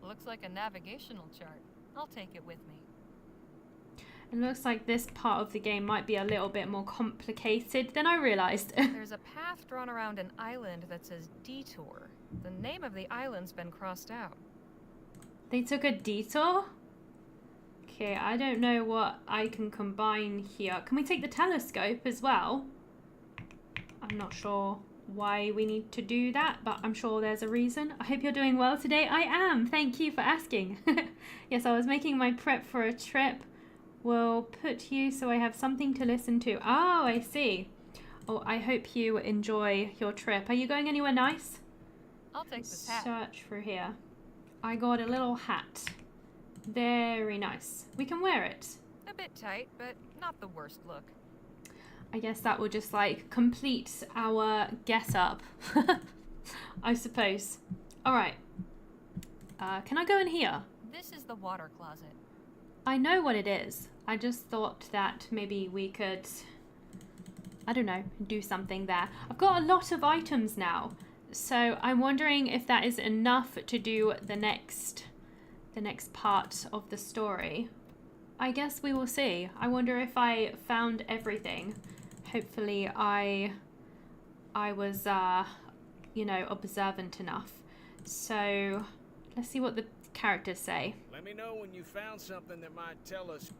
Looks like a navigational chart. I'll take it with me. It looks like this part of the game might be a little bit more complicated than I realized. There's a path drawn around an island that says Detour. The name of the island's been crossed out. They took a detour? Okay, I don't know what I can combine here. Can we take the telescope as well? I'm not sure why we need to do that, but I'm sure there's a reason. I hope you're doing well today. I am. Thank you for asking. Yes, I was making my prep for a trip. We'll put you so I have something to listen to. Oh, I see. Oh, I hope you enjoy your trip. Are you going anywhere nice? I'll take this hat. Search for here. I got a little hat. Very nice. We can wear it. A bit tight, but not the worst look. I guess that will just like complete our get up. I suppose. Alright. Can I go in here? This is the water closet. I know what it is. I just thought that maybe we could, I don't know, do something there. I've got a lot of items now. So I'm wondering if that is enough to do the next part of the story. I guess we will see. I wonder if I found everything. Hopefully I was, you know, observant enough. So let's see what the characters say. Let me know when you found something that might tell us.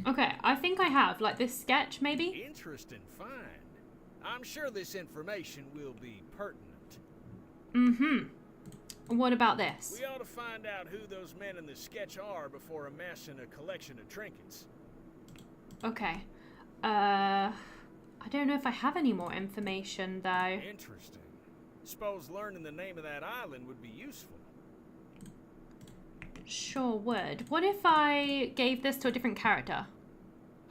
Okay, I think I have. Like this sketch, maybe? Interesting find. I'm sure this information will be pertinent. Mm-hmm. What about this? We ought to find out who those men in the sketch are before amassing a collection of trinkets. Okay. I don't know if I have any more information, though. Interesting. Suppose learning the name of that island would be useful. Sure would. What if I gave this to a different character?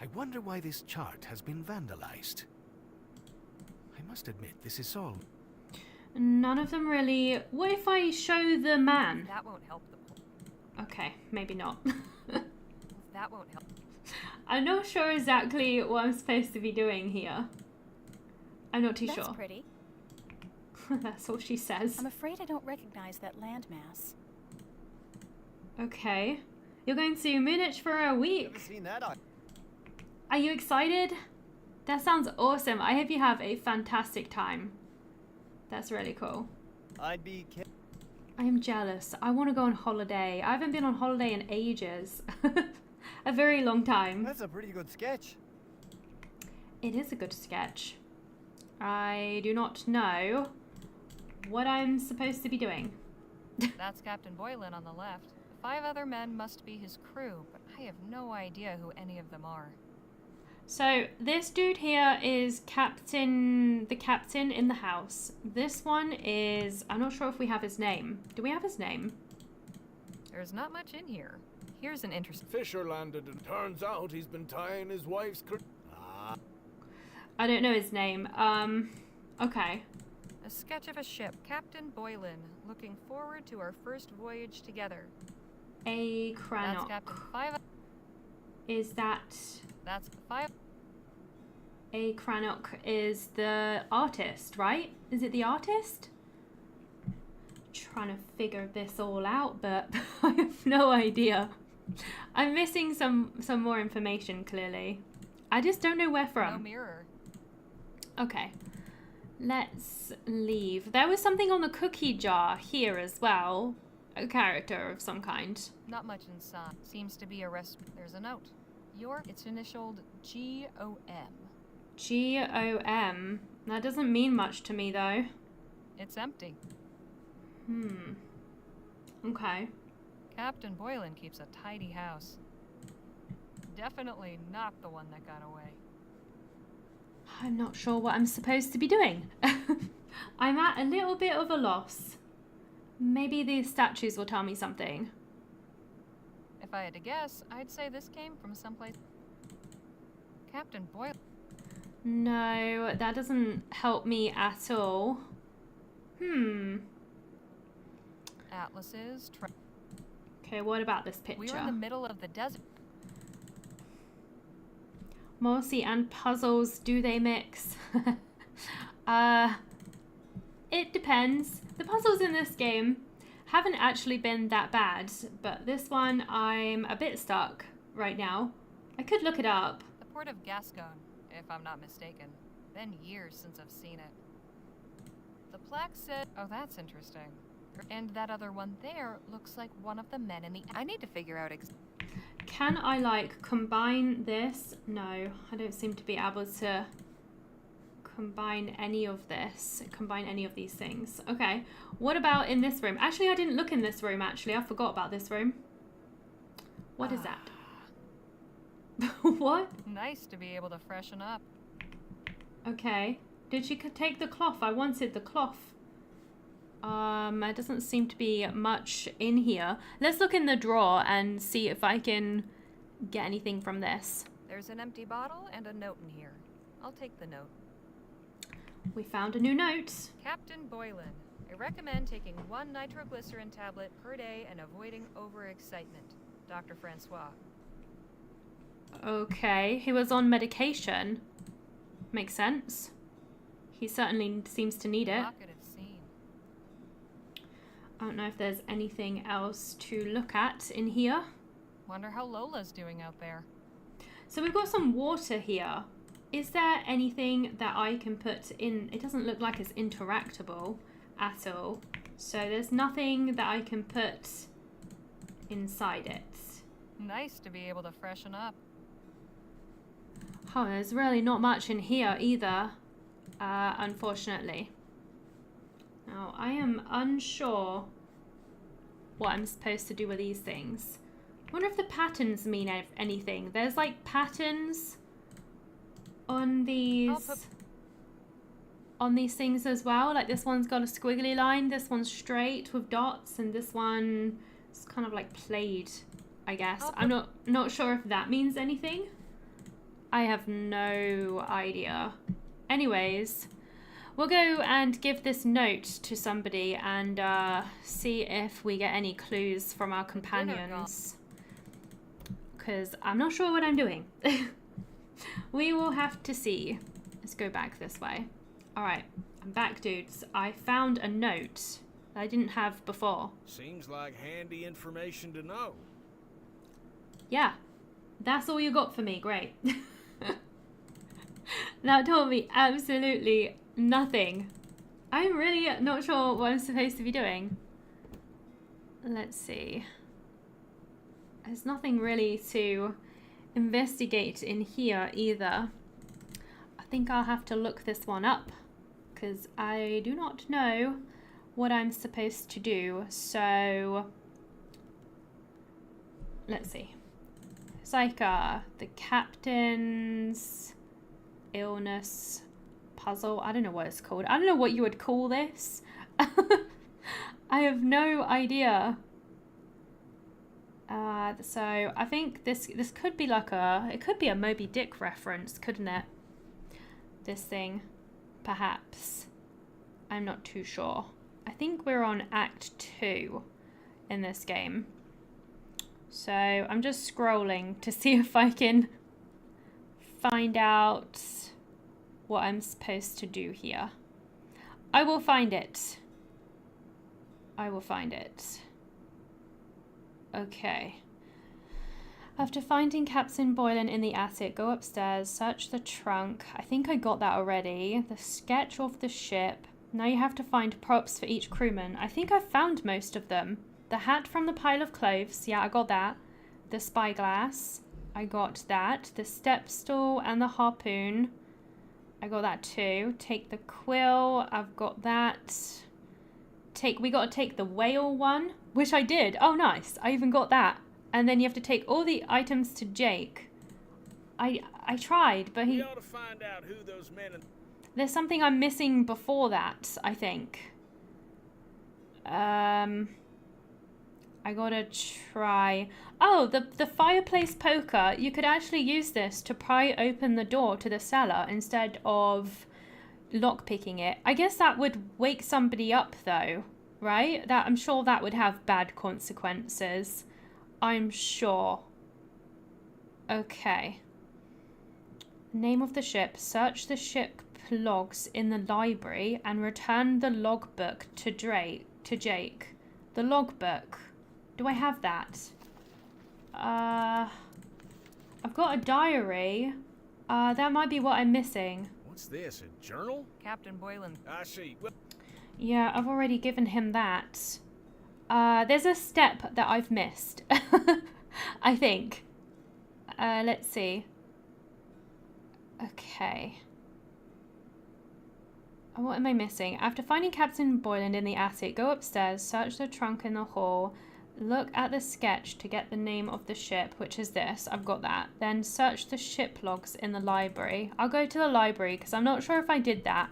I wonder why this chart has been vandalized. I must admit, this is all... None of them really. What if I show the man? That won't help the... Okay, maybe not. That won't help. I'm not sure exactly what I'm supposed to be doing here. I'm not too sure. That's pretty. That's what she says. I'm afraid I don't recognize that landmass. Okay. You're going to Munich for a week. Never seen that on. Are you excited? That sounds awesome. I hope you have a fantastic time. That's really cool. I'd be I am jealous. I want to go on holiday. I haven't been on holiday in ages. A very long time. That's a pretty good sketch. It is a good sketch. I do not know what I'm supposed to be doing. That's Captain Boylan on the left. The 5 other men must be his crew, but I have no idea who any of them are. So this dude here is the captain in the house. This one is, I'm not sure if we have his name. Do we have his name? There's not much in here. Here's an interesting... Fisher landed and turns out he's been tying his wife's... I don't know his name. Okay. A sketch of a ship. Captain Boylan, looking forward to our first voyage together. A Crannock. That's Captain 5... Is that... That's the 5... A Crannock is the artist, right? Is it the artist? Trying to figure this all out, but I have no idea. I'm missing some more information, clearly. I just don't know where from. No mirror. Okay. Let's leave. There was something on the cookie jar here as well. A character of some kind. Not much inside. Seems to be a rest... There's a note. It's initialed G-O-M. G-O-M. That doesn't mean much to me, though. It's empty. Okay. Captain Boylan keeps a tidy house. Definitely not the one that got away. I'm not sure what I'm supposed to be doing. I'm at a little bit of a loss. Maybe these statues will tell me something. If I had to guess, I'd say this came from someplace... Captain Boylan. No, that doesn't help me at all. Atlases... Okay, what about this picture? We were in the middle of the desert. Mossy and puzzles, do they mix? It depends. The puzzles in this game haven't actually been that bad, but this one I'm a bit stuck right now. I could look it up. The port of Gascon, if I'm not mistaken. Been years since I've seen it. The plaque said, oh, that's interesting. And that other one there looks like one of the men in the... I need to figure out Can I, like, combine this? No, I don't seem to be able to combine any of this. Combine any of these things. Okay, what about in this room? Actually, I didn't look in this room, actually. I forgot about this room. What is that? What? Nice to be able to freshen up. Okay. Did she take the cloth? I wanted the cloth. It doesn't seem to be much in here. Let's look in the drawer and see if I can get anything from this. There's an empty bottle and a note in here. I'll take the note. We found a new note. Captain Boylan, I recommend taking 1 nitroglycerin tablet per day and avoiding overexcitement. Dr. Francois. Okay, he was on medication. Makes sense. He certainly seems to need it. I don't know if there's anything else to look at in here. Wonder how Lola's doing out there. So we've got some water here. Is there anything that I can put in? It doesn't look like it's interactable at all. So there's nothing that I can put inside it. Nice to be able to freshen up. Oh, there's really not much in here either, unfortunately. Now, I am unsure what I'm supposed to do with these things. I wonder if the patterns mean anything. There's like patterns on these things as well. Like this one's got a squiggly line, this one's straight with dots, and this one is kind of like played, I guess. I'm not sure if that means anything. I have no idea. Anyways, we'll go and give this note to somebody and see if we get any clues from our companions. Because I'm not sure what I'm doing. We will have to see. Let's go back this way. Alright, I'm back, dudes. I found a note that I didn't have before. Seems like handy information to know. Yeah, that's all you got for me. Great. That told me absolutely nothing. I'm really not sure what I'm supposed to be doing. Let's see. There's nothing really to investigate in here either. I think I'll have to look this one up because I do not know what I'm supposed to do. So let's see. It's like the captain's illness puzzle. I don't know what it's called. I don't know what you would call this. I have no idea. So I think this could be like it could be a Moby Dick reference, couldn't it? This thing, perhaps. I'm not too sure. I think we're on Act 2 in this game. So I'm just scrolling to see if I can find out what I'm supposed to do here. I will find it. I will find it. Okay. After finding Captain Boylan in the attic, go upstairs, search the trunk. I think I got that already. The sketch of the ship. Now you have to find props for each crewman. I think I found most of them. The hat from the pile of clothes. Yeah, I got that. The spyglass. I got that. The step stool and the harpoon. I got that too. Take the quill. I've got that. We got to take the whale one, which I did. Oh, nice. I even got that. And then you have to take all the items to Jake. I tried, but he... We ought to find out who those men... There's something I'm missing before that, I think. I gotta try... Oh, the fireplace poker. You could actually use this to pry open the door to the cellar instead of lockpicking it. I guess that would wake somebody up though, right? I'm sure that would have bad consequences. I'm sure. Okay. Name of the ship. Search the ship logs in the library and return the logbook to Jake. The logbook. Do I have that? I've got a diary. That might be what I'm missing. What's this, a journal? Captain Boylan. I see. Well, Yeah, I've already given him that. There's a step that I've missed. I think. Let's see. Okay. What am I missing? After finding Captain Boylan in the attic, go upstairs, search the trunk in the hall, look at the sketch to get the name of the ship, which is this. I've got that. Then search the ship logs in the library. I'll go to the library because I'm not sure if I did that.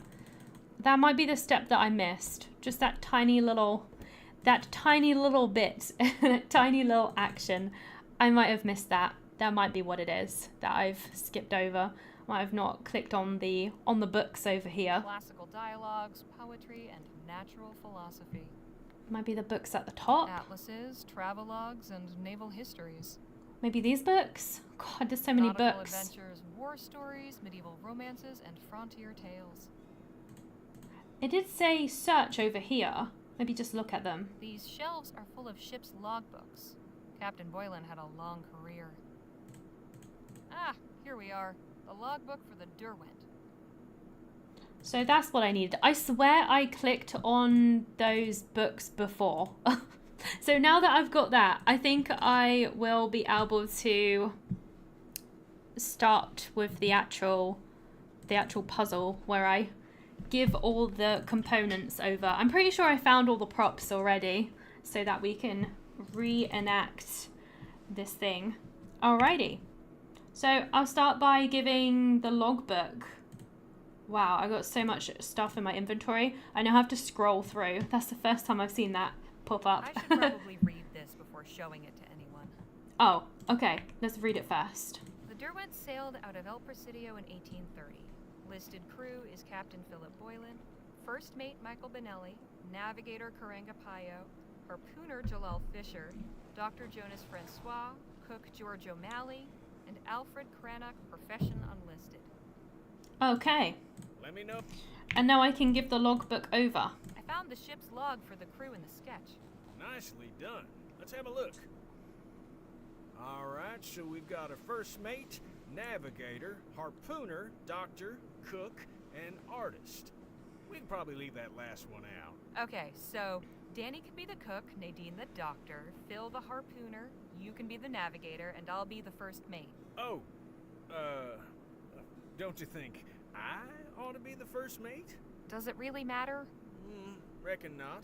That might be the step that I missed. Just that tiny little bit, that tiny little action. I might have missed that. That might be what it is that I've skipped over. Might have not clicked on the books over here. Classical dialogues, poetry, and natural philosophy. Might be the books at the top. Atlases, travelogues, and naval histories. Maybe these books? God, there's so many Nautical books. adventures, war stories, medieval romances, and frontier tales. It did say search over here. Maybe just look at them. These shelves are full of ship's logbooks. Captain Boylan had a long career. Ah, here we are. The logbook for the Derwent. So that's what I needed. I swear I clicked on those books before. So now that I've got that, I think I will be able to start with the actual puzzle where I give all the components over. I'm pretty sure I found all the props already so that we can reenact this thing. Alrighty. So I'll start by giving the logbook. Wow, I got so much stuff in my inventory. I now have to scroll through. That's the first time I've seen that pop up. I should probably read this before showing it to anyone. Oh, okay. Let's read it first. The Derwent sailed out of El Presidio in 1830. Listed crew is Captain Philip Boylan, First Mate Michael Benelli, Navigator Karenga Payo, Harpooner Jalal Fisher, Dr. Jonas Francois, Cook George O'Malley, and Alfred Cranach, profession unlisted. Okay. let me know. And now I can give the logbook over. I found the ship's log for the crew in the sketch. Nicely done. Let's have a look. Alright, so we've got a first mate, navigator, harpooner, doctor, cook, and artist. We can probably leave that last one out. Okay, so Danny can be the cook, Nadine the doctor, Phil the harpooner, you can be the navigator, and I'll be the first mate. Oh, don't you think I ought to be the first mate? Does it really matter? Reckon not.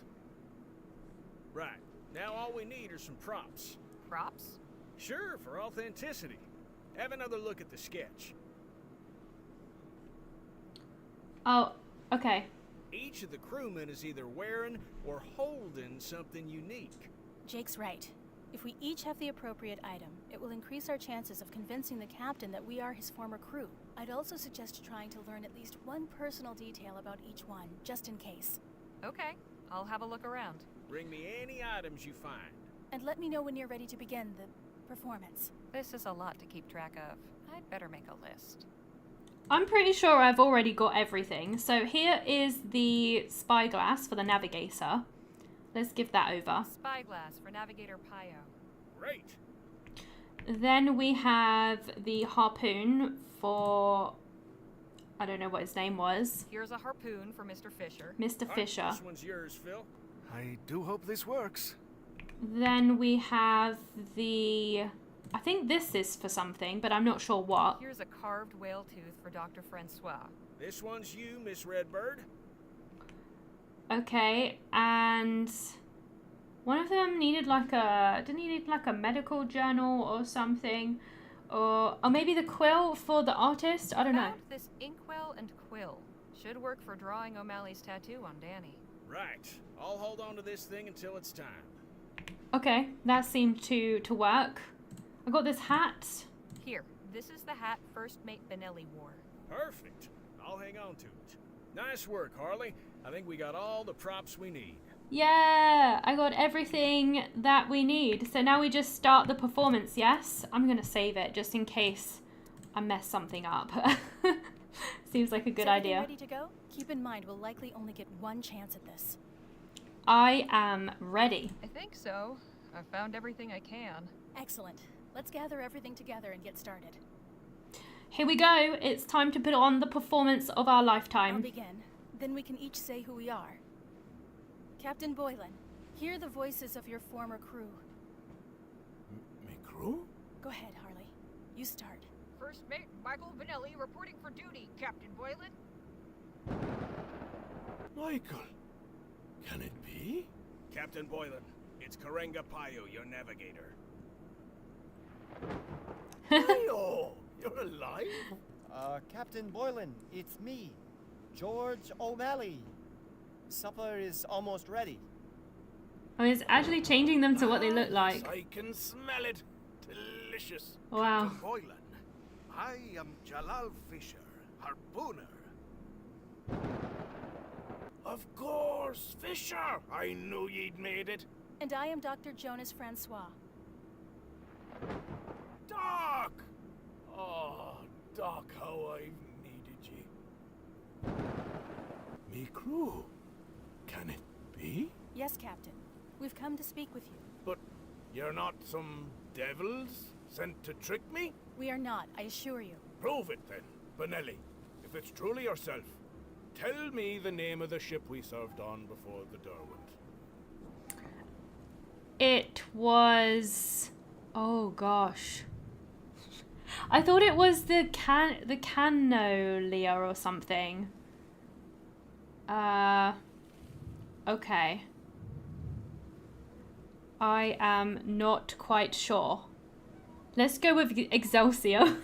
Right, now all we need are some props. Props? Sure, for authenticity. Have another look at the sketch. Oh, okay. Each of the crewmen is either wearing or holding something unique. Jake's right. If we each have the appropriate item, it will increase our chances of convincing the captain that we are his former crew. I'd also suggest trying to learn at least one personal detail about each one, just in case. Okay, I'll have a look around. Bring me any items you find. And let me know when you're ready to begin the performance. This is a lot to keep track of. I'd better make a list. I'm pretty sure I've already got everything. So here is the spyglass for the navigator. Let's give that over. Spyglass for Navigator Payo. Great. Then we have the harpoon for... I don't know what his name was. Here's a harpoon for Mr. Fisher. Mr. Fisher. This one's yours, Phil. I do hope this works. Then we have the... I think this is for something, but I'm not sure what. Here's a carved whale tooth for Dr. Francois. This one's you, Miss Redbird. Okay, and one of them needed didn't he need like a medical journal or something? Or maybe the quill for the artist? I don't know. Found this inkwell and quill. Should work for drawing O'Malley's tattoo on Danny. Right. I'll hold on to this thing until it's time. Okay, that seemed to work. I got this hat. Here, this is the hat First Mate Benelli wore. Perfect. I'll hang on to it. Nice work, Harley. I think we got all the props we need. Yeah, I got everything that we need. So now we just start the performance, yes? I'm going to save it just in case I mess something up. Seems like a good idea. Ready to go? Keep in mind, we'll likely only get one chance at this. I am ready. I think so. I've found everything I can. Excellent. Let's gather everything together and get started. Here we go. It's time to put on the performance of our I'll lifetime. begin. Then we can each say who we are. Captain Boylan, hear the voices of your former crew. Me crew? Go ahead, Harley. You start. First mate Michael Vanelli reporting for duty, Captain Boylan. Michael, can it be? Captain Boylan, it's Karenga Payo, your navigator. Ayo, you're alive? Captain Boylan, it's me, George O'Malley. Supper is almost ready. Oh, it's actually changing them to what they look like. I can smell it. Delicious. Wow. Captain Boylan, I am Jalal Fisher, harpooner. Of course, Fisher. I knew ye'd made it. And I am Dr. Jonas Francois. Doc! Oh, Doc, how I've needed ye. Me crew? Can it be? Yes, Captain. We've come to speak with you. But you're not some devils sent to trick me? We are not, I assure you. Prove it then, Benelli. If it's truly yourself, tell me the name of the ship we served on before the Derwent. It was... Oh, gosh. I thought it was the Canolia or something. Okay. I am not quite sure. Let's go with Excelsior.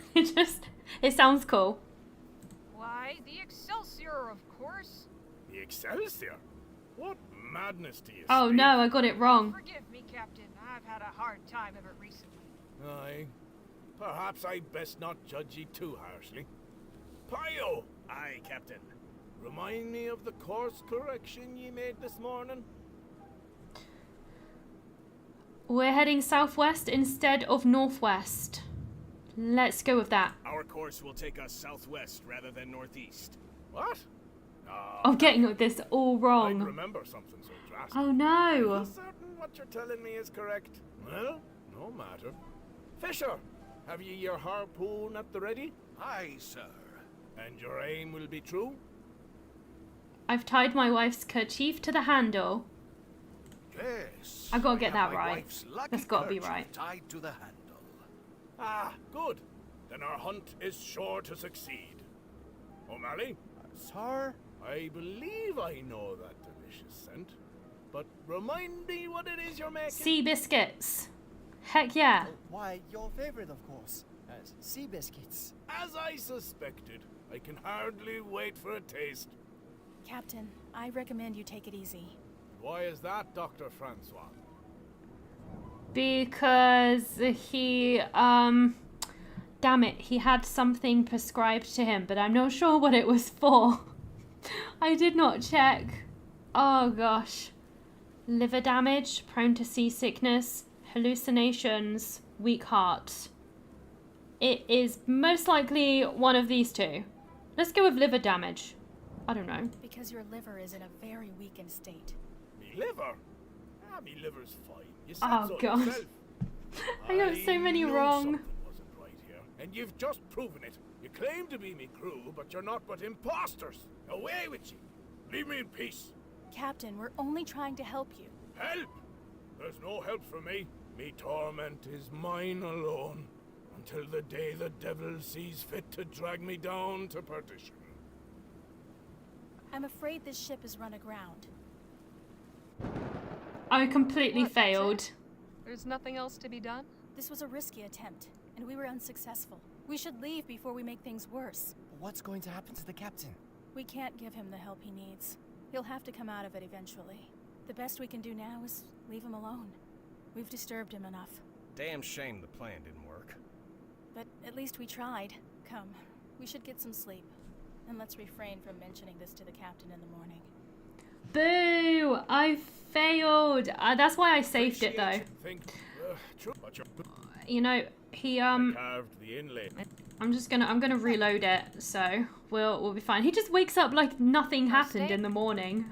It sounds cool. Why, the Excelsior, of course. The Excelsior? What madness do you Oh speak? no, I got it wrong. Forgive me, Captain. I've had a hard time of it recently. Aye. Perhaps I'd best not judge ye too harshly. Payo! Aye, Captain. Remind me of the course correction ye made this morning. We're heading southwest instead of northwest. Let's go with that. Our course will take us southwest rather than northeast. What? I'm getting this all I wrong. remember something so drastic. Oh Are no. you certain what you're telling me is correct? Well, no matter. Fisher, have ye your harpoon at the ready? Aye, sir. And your aim will be true? I've tied my wife's kerchief to the handle. Yes. I gotta I get have that my right. wife's lucky That's gotta be kerchief right. tied to the handle. Ah, good. Then our hunt is sure to succeed. O'Malley, Sir? I believe I know that delicious scent. But remind me what it is you're making. Sea biscuits. Heck yeah. Why, your favorite, of course. Sea biscuits. As I suspected, I can hardly wait for a taste. Captain, I recommend you take it easy. Why is that, Dr. Francois? Because he, damn it, he had something prescribed to him, but I'm not sure what it was for. I did not check. Oh gosh. Liver damage, prone to seasickness, hallucinations, weak heart. It is most likely one of these two. Let's go with liver damage. I don't know. Because your liver is in a very weakened state. Me liver? Ah, me liver's fine. You said Oh, so God. yourself. I got so many knew wrong. Something wasn't right here, and you've just proven it. You claim to be me crew, but you're not but imposters. Away with you. Leave me in peace. Captain, we're only trying to help you. Help! There's no help for me. Me torment is mine alone, until the day the devil sees fit to drag me down to perdition. I'm afraid this ship is run aground. I completely What, failed. There's nothing else to be done? This was a risky attempt, and we were unsuccessful. We should leave before we make things worse. What's going to happen to the captain? We can't give him the help he needs. He'll have to come out of it eventually. The best we can do now is leave him alone. We've disturbed him enough. Damn shame the plan didn't work. But at least we tried. Come, we should get some sleep. And let's refrain from mentioning this to the captain in the morning. Boo! I failed. That's why I saved it though. Think, true, but you're You know, he carved the inlay. I'm gonna reload it, so we'll be fine. He just wakes up like nothing happened in the morning.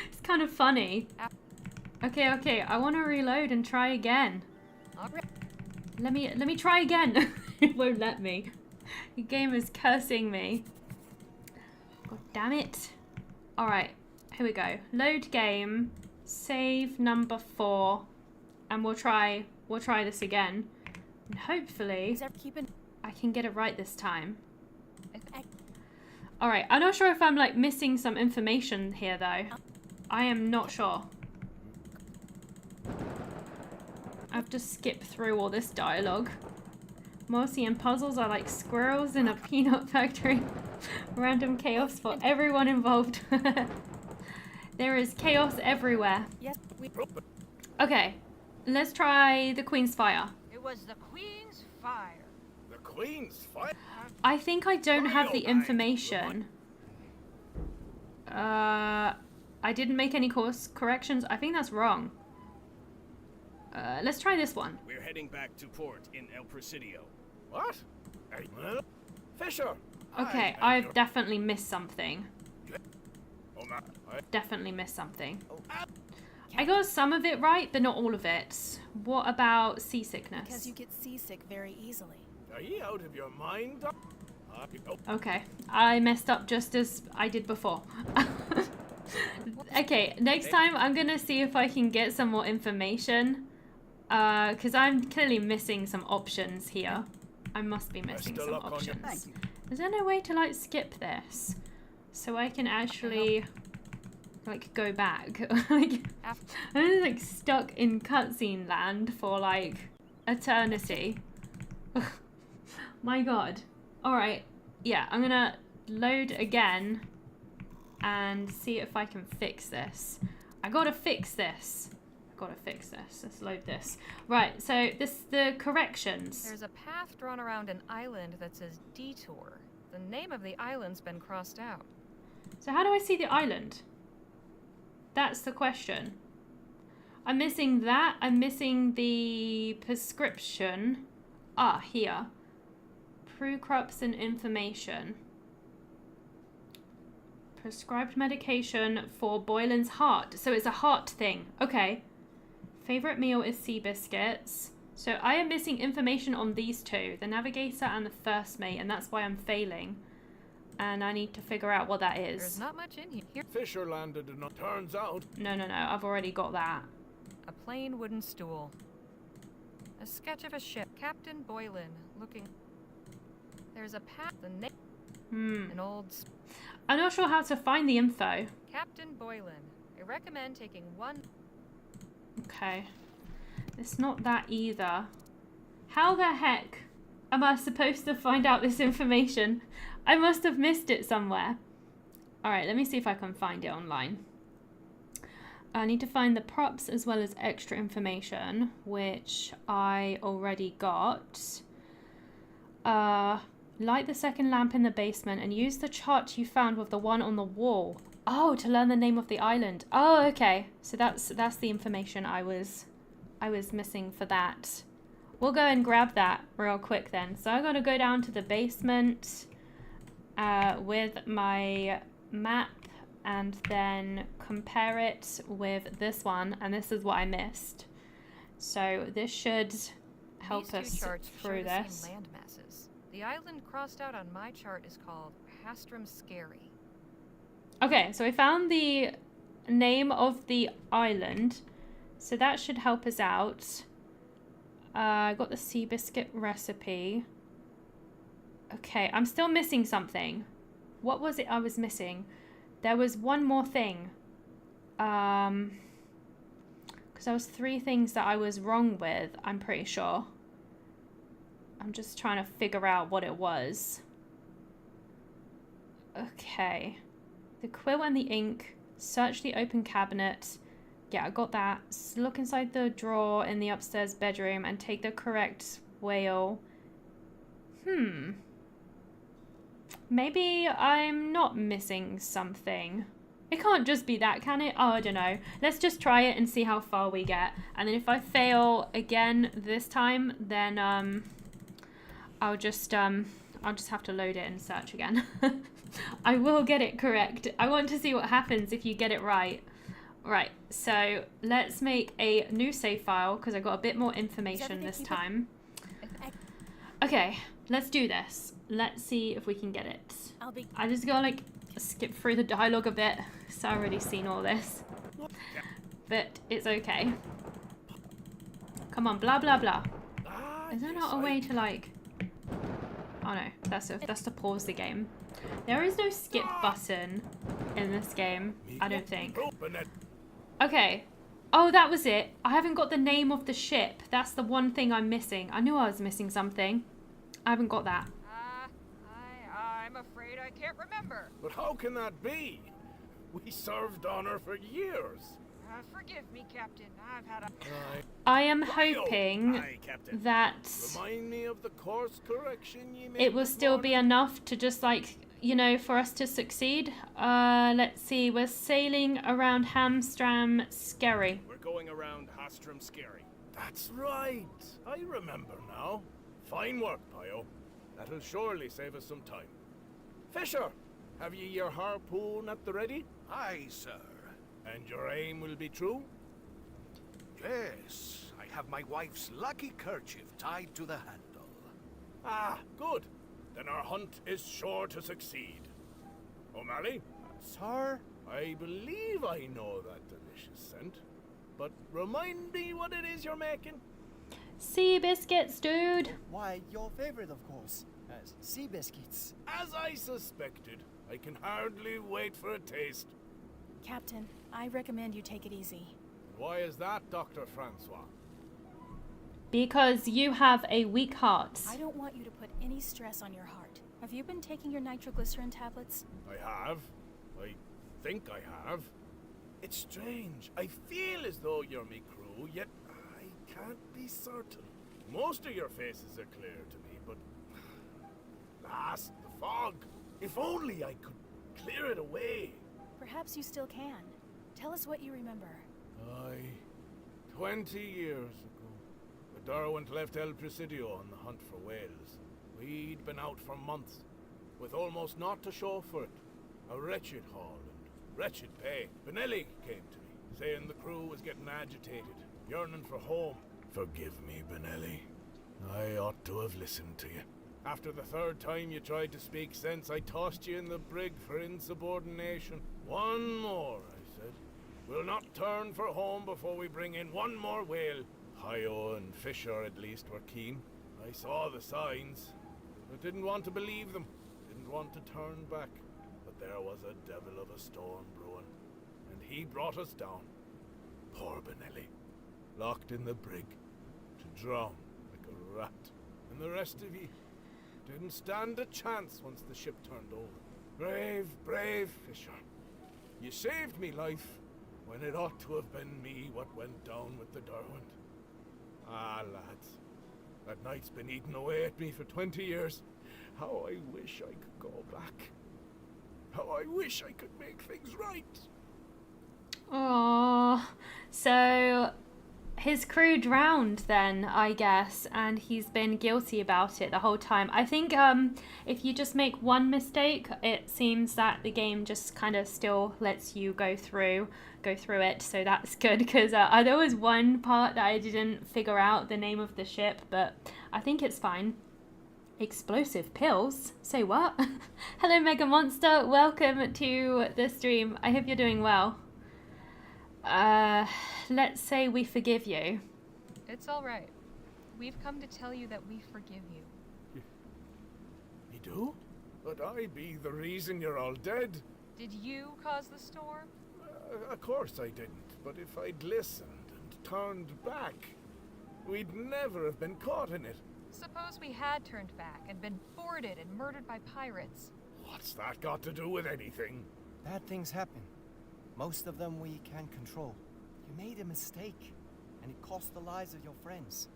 It's kind of funny. Okay, I want to reload and try again. All right. Let me try again. It won't let me. The game is cursing me. God damn it. Alright, here we go. Load game, save number 4, and we'll try this again. And hopefully I can get it right this time. Alright, I'm not sure if I'm like missing some information here though. I am not sure. I have to skip through all this dialogue. Mossy and puzzles are like squirrels in a peanut factory. Random chaos for everyone involved. There is chaos everywhere. Yes, Okay, let's try the Queen's Fire. It was the Queen's fire. The Queen's fire? I think I don't have the information. I didn't make any course corrections. I think that's wrong. Let's try this one. We're heading back to port in El Presidio. What? Fisher! Okay, Hi, I've definitely missed something. Oh, no. Definitely missed something. I got some of it right, but not all of it. What about seasickness? because you get seasick very easily. Are you out of your mind? Okay, I messed up just as I did before. Okay, next time I'm gonna see if I can get some more information. Because I'm clearly missing some options here. I must be missing some options. Is there no way to like skip this? So I can actually like go back? Like, I'm like stuck in cutscene land for like eternity. My god. Alright, yeah, I'm gonna load again and see if I can fix this. I gotta fix this. Let's load this. Right, so the corrections. There's a path drawn around an island that says Detour. The name of the island's been crossed out. So how do I see the island? That's the question. I'm missing that. I'm missing the prescription. Ah, here. Brew crops and information. Prescribed medication for Boylan's heart. So it's a heart thing. Okay. Favorite meal is sea biscuits. So I am missing information on these two. The navigator and the first mate. And that's why I'm failing. And I need to figure out what that is. There's not much in here. Fisher landed and it turns out. No. I've already got that. A plain wooden stool. A sketch of a ship. Captain Boylan looking. There's a path. The name. An old. I'm not sure how to find the info. Captain Boylan. I recommend taking one. Okay. It's not that either. How the heck am I supposed to find out this information? I must have missed it somewhere. Alright, let me see if I can find it online. I need to find the props as well as extra information, which I already got. Light the second lamp in the basement and use the chart you found with the one on the wall. Oh, to learn the name of the island. Oh, okay. So that's the information I was missing for that. We'll go and grab that real quick then. So I'm going to go down to the basement with my map and then compare it with this one. And this is what I missed. So this should help us through this. Land masses. The island crossed out on my chart is called Pastrum Scary. Okay, so I found the name of the island. So that should help us out. I got the sea biscuit recipe. Okay, I'm still missing something. What was it I was missing? There was one more thing. Because there was 3 things that I was wrong with, I'm pretty sure. I'm just trying to figure out what it was. Okay. The quill and the ink. Search the open cabinet. Yeah, I got that. Look inside the drawer in the upstairs bedroom and take the correct whale. Maybe I'm not missing something. It can't just be that, can it? Oh, I don't know. Let's just try it and see how far we get. And then if I fail again this time, then I'll just have to load it and search again. I will get it correct. I want to see what happens if you get it right. Right, so let's make a new save file because I got a bit more information this time. Okay, let's do this. Let's see if we can get it. I just gotta like skip through the dialogue a bit, so I've already seen all this. But it's okay. Come on, blah blah blah. Is there not a way to like... Oh no, that's to pause the game. There is no skip button in this game, I don't think. Okay. Oh, that was it. I haven't got the name of the ship. That's the one thing I'm missing. I knew I was missing something. I haven't got that. I'm afraid I can't remember. But how can that be? We served on her for years. Forgive me, Captain. I've had a... I am hoping that Remind me of the course correction you made it will still be enough to just like, you know, for us to succeed. Let's see. We're sailing around Hamstram Skerry. We're going around Hastram Skerry. That's right. I remember now. Fine work, Pio. That'll surely save us some time. Fisher, have ye your harpoon at the ready? Aye, sir. And your aim will be true? Yes, I have my wife's lucky kerchief tied to the handle. Ah, good. Then our hunt is sure to succeed. O'Malley? Sir? I believe I know that delicious scent. But remind me what it is you're making. Sea biscuits, dude. Why, your favorite, of course. Sea biscuits. As I suspected, I can hardly wait for a taste. Captain, I recommend you take it easy. Why is that, Dr. Francois? Because you have a weak heart. I don't want you to put any stress on your heart. Have you been taking your nitroglycerin tablets? I have. I think I have. It's strange. I feel as though you're me crew, yet I can't be certain. Most of your faces are clear to me, but... Last, the fog. If only I could clear it away. Perhaps you still can. Tell us what you remember. 20 years ago, the Derwent left El Presidio on the hunt for whales. We'd been out for months, with almost naught to show for it. A wretched haul and wretched pay. Benelli came to me, saying the crew was getting agitated, yearning for home. Forgive me, Benelli. I ought to have listened to you. After the third time you tried to speak sense, I tossed you in the brig for insubordination. One more, I said. We'll not turn for home before we bring in one more whale. Hio and Fisher, at least, were keen. I saw the signs, but didn't want to believe them. Didn't want to turn back. But there was a devil of a storm brewing, and he brought us down. Poor Benelli, locked in the brig, to drown like a rat. And the rest of ye didn't stand a chance once the ship turned over. Brave, brave Fisher. You saved me life, when it ought to have been me what went down with the Derwent. Ah, lads, that night's been eating away at me for 20 years. How I wish I could go back. How I wish I could make things right. Aww. So his crew drowned then, I guess, and he's been guilty about it the whole time. I think if you just make one mistake, it seems that the game just kind of still lets you go through it, so that's good, because there was one part that I didn't figure out the name of the ship, but I think it's fine. Explosive pills? Say what? Hello Mega Monster, welcome to the stream. I hope you're doing well. Let's say we forgive you. It's all right. We've come to tell you that we forgive you. You do? But I be the reason you're all dead. Did you cause the storm? Of course I didn't, but if I'd listened and turned back, we'd never have been caught in it. Suppose we had turned back and been boarded and murdered by pirates. What's that got to do with anything? Bad things happen. Most of them we can't control. You made a mistake, and it cost the lives of your friends.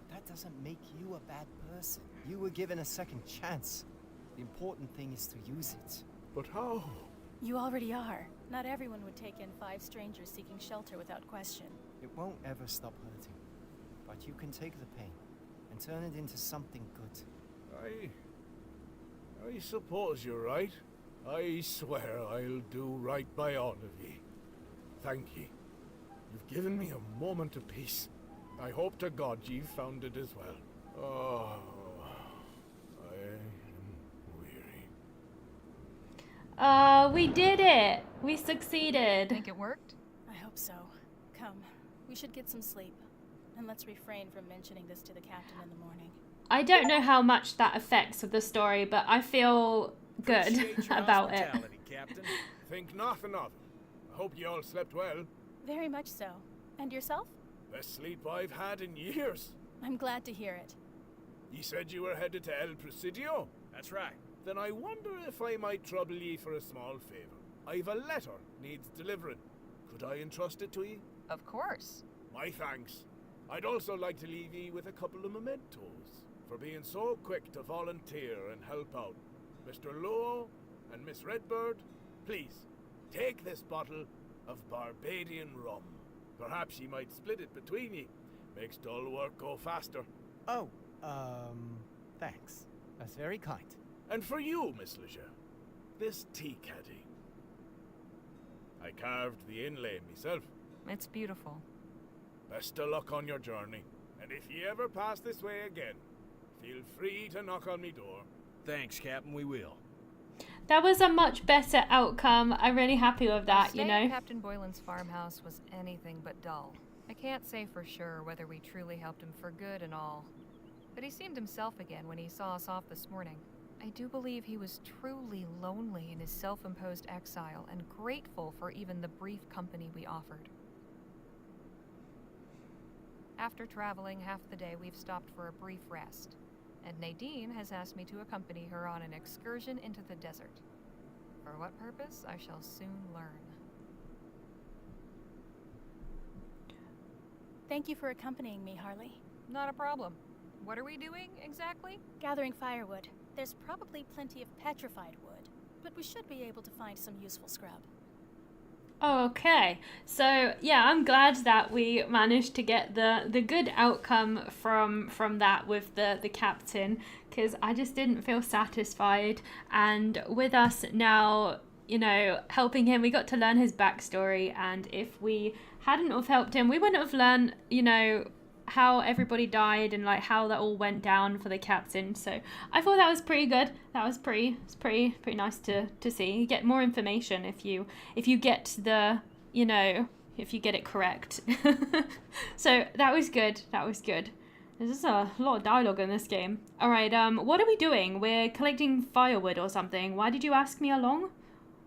That doesn't make you a bad person. You were given a second chance. The important thing is to use it. But how? You already are. Not everyone would take in 5 strangers seeking shelter without question. It won't ever stop hurting. But you can take the pain and turn it into something good. I suppose you're right. I swear I'll do right by all of ye. Thank ye. You've given me a moment of peace. I hope to God you've found it as well. Oh, We did it. We succeeded. Think it worked? I hope so. Come, we should get some sleep. And let's refrain from mentioning this to the captain in the morning. I don't know how much that affects with the story, but I feel good Appreciate your about it. hospitality, Captain. Think nothing of it. I hope you all slept well. Very much so. And yourself? Best sleep I've had in years. I'm glad to hear it. You said you were headed to El Presidio? That's right. Then I wonder if I might trouble ye for a small favour. I've a letter needs delivering. Could I entrust it to ye? Of course. My thanks. I'd also like to leave ye with a couple of mementos for being so quick to volunteer and help out. Mr. Lowe and Miss Redbird, please, take this bottle of Barbadian rum. Perhaps ye might split it between ye. Makes dull work go faster. Oh, thanks. That's very kind. And for you, Miss Leger, this tea caddy. I carved the inlay myself. It's beautiful. Best of luck on your journey. And if ye ever pass this way again, feel free to knock on me door. Thanks, Captain, we will. That was a much better outcome. I'm really happy with that, you Staying know. at Captain Boylan's farmhouse was anything but dull. I can't say for sure whether we truly helped him for good and all, but he seemed himself again when he saw us off this morning. I do believe he was truly lonely in his self-imposed exile and grateful for even the brief company we offered. After traveling half the day, we've stopped for a brief rest, and Nadine has asked me to accompany her on an excursion into the desert. For what purpose, I shall soon learn. Thank you for accompanying me, Harley. Not a problem. What are we doing, exactly? Gathering firewood. There's probably plenty of petrified wood, but we should be able to find some useful scrub. Okay, so yeah, I'm glad that we managed to get the good outcome from that with the captain, because I just didn't feel satisfied. And with us now, you know, helping him, we got to learn his backstory, and if we hadn't have helped him, we wouldn't have learned, you know, how everybody died and like how that all went down for the captain. So I thought that was pretty good. That was pretty nice to see. You get more information if you get the, you know, if you get it correct. So that was good. There's just a lot of dialogue in this game. All right, what are we doing? We're collecting firewood or something. Why did you ask me along?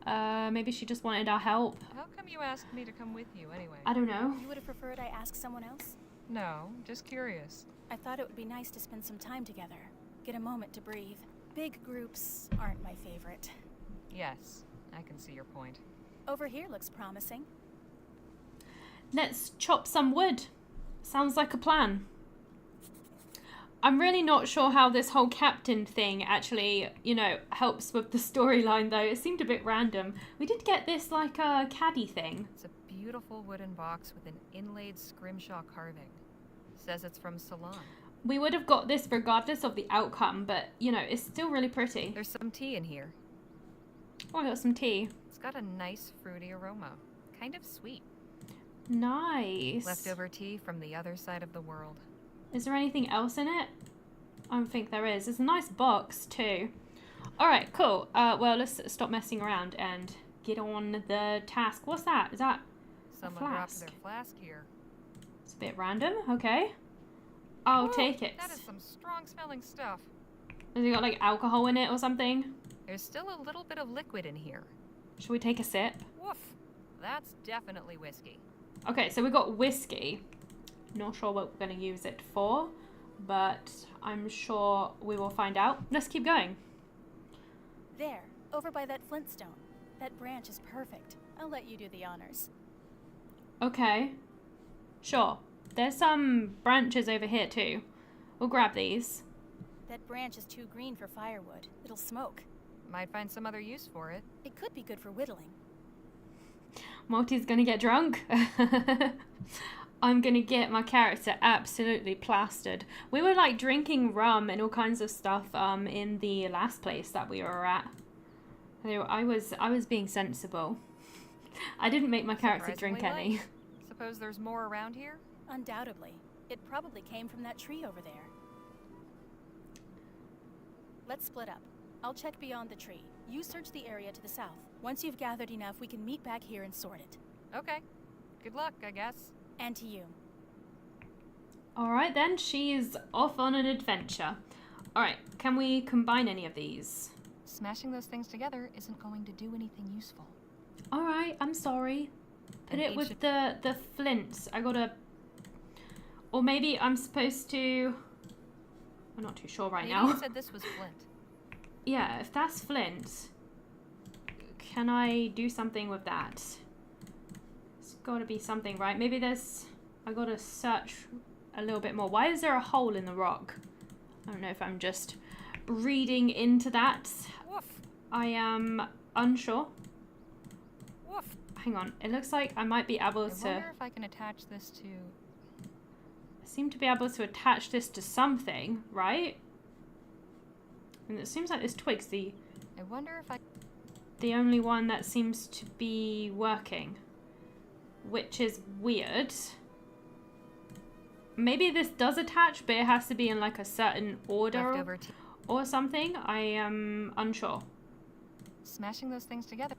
Maybe she just wanted our help. How come you asked me to come with you anyway? I don't know. You would have preferred I ask someone else? No, just curious. I thought it would be nice to spend some time together. Get a moment to breathe. Big groups aren't my favorite. Yes, I can see your point. Over here looks promising. Let's chop some wood. Sounds like a plan. I'm really not sure how this whole captain thing actually, you know, helps with the storyline though. It seemed a bit random. We did get this like a caddy thing. It's a beautiful wooden box with an inlaid scrimshaw carving. Says it's from Ceylon. We would have got this regardless of the outcome, but you know, it's still really pretty. There's some tea in here. Oh, I got some tea. It's got a nice fruity aroma. Kind of sweet. Nice. Leftover tea from the other side of the world. Is there anything else in it? I don't think there is. It's a nice box too. Alright, cool. Well, let's stop messing around and get on the task. What's that? Is that Someone dropped their flask here. It's a bit random. Okay. I'll take it. That is some strong smelling stuff. Has it got like alcohol in it or something? There's still a little bit of liquid in here. Should we take a sip? Woof. That's definitely whiskey. Okay, so we got whiskey. Not sure what we're going to use it for, but I'm sure we will find out. Let's keep going. There, over by that flintstone. That branch is perfect. I'll let you do the honors. Okay. Sure. There's some branches over here too. We'll grab these. That branch is too green for firewood. It'll smoke. Might find some other use for it. It could be good for whittling. Morty's gonna get drunk. I'm gonna get my character absolutely plastered. We were like drinking rum and all kinds of stuff in the last place that we were at. I was being sensible. I didn't make my character drink any. Suppose there's more around here? Undoubtedly. It probably came from that tree over there. Let's split up. I'll check beyond the tree. You search the area to the south. Once you've gathered enough, we can meet back here and sort it. Okay. Good luck, I guess. And to you. Alright then, she is off on an adventure. Alright, can we combine any of these? Smashing those things together isn't going to do anything useful. Alright, I'm sorry. Put it with the flint. I gotta... Or maybe I'm supposed to... I'm not too sure right now. You said this was flint. Yeah, if that's flint, can I do something with that? It's gotta be something, right? Maybe there's... I gotta search a little bit more. Why is there a hole in the rock? I don't know if I'm just reading into that. Woof. I am unsure. Woof. Hang on. It looks like I might be able to... I wonder if I can attach this to... I seem to be able to attach this to something, right? And it seems like this twig's I wonder if I... the only one that seems to be working. Which is weird. Maybe this does attach, but it has to be in like a certain order or something. I am unsure. Smashing those things together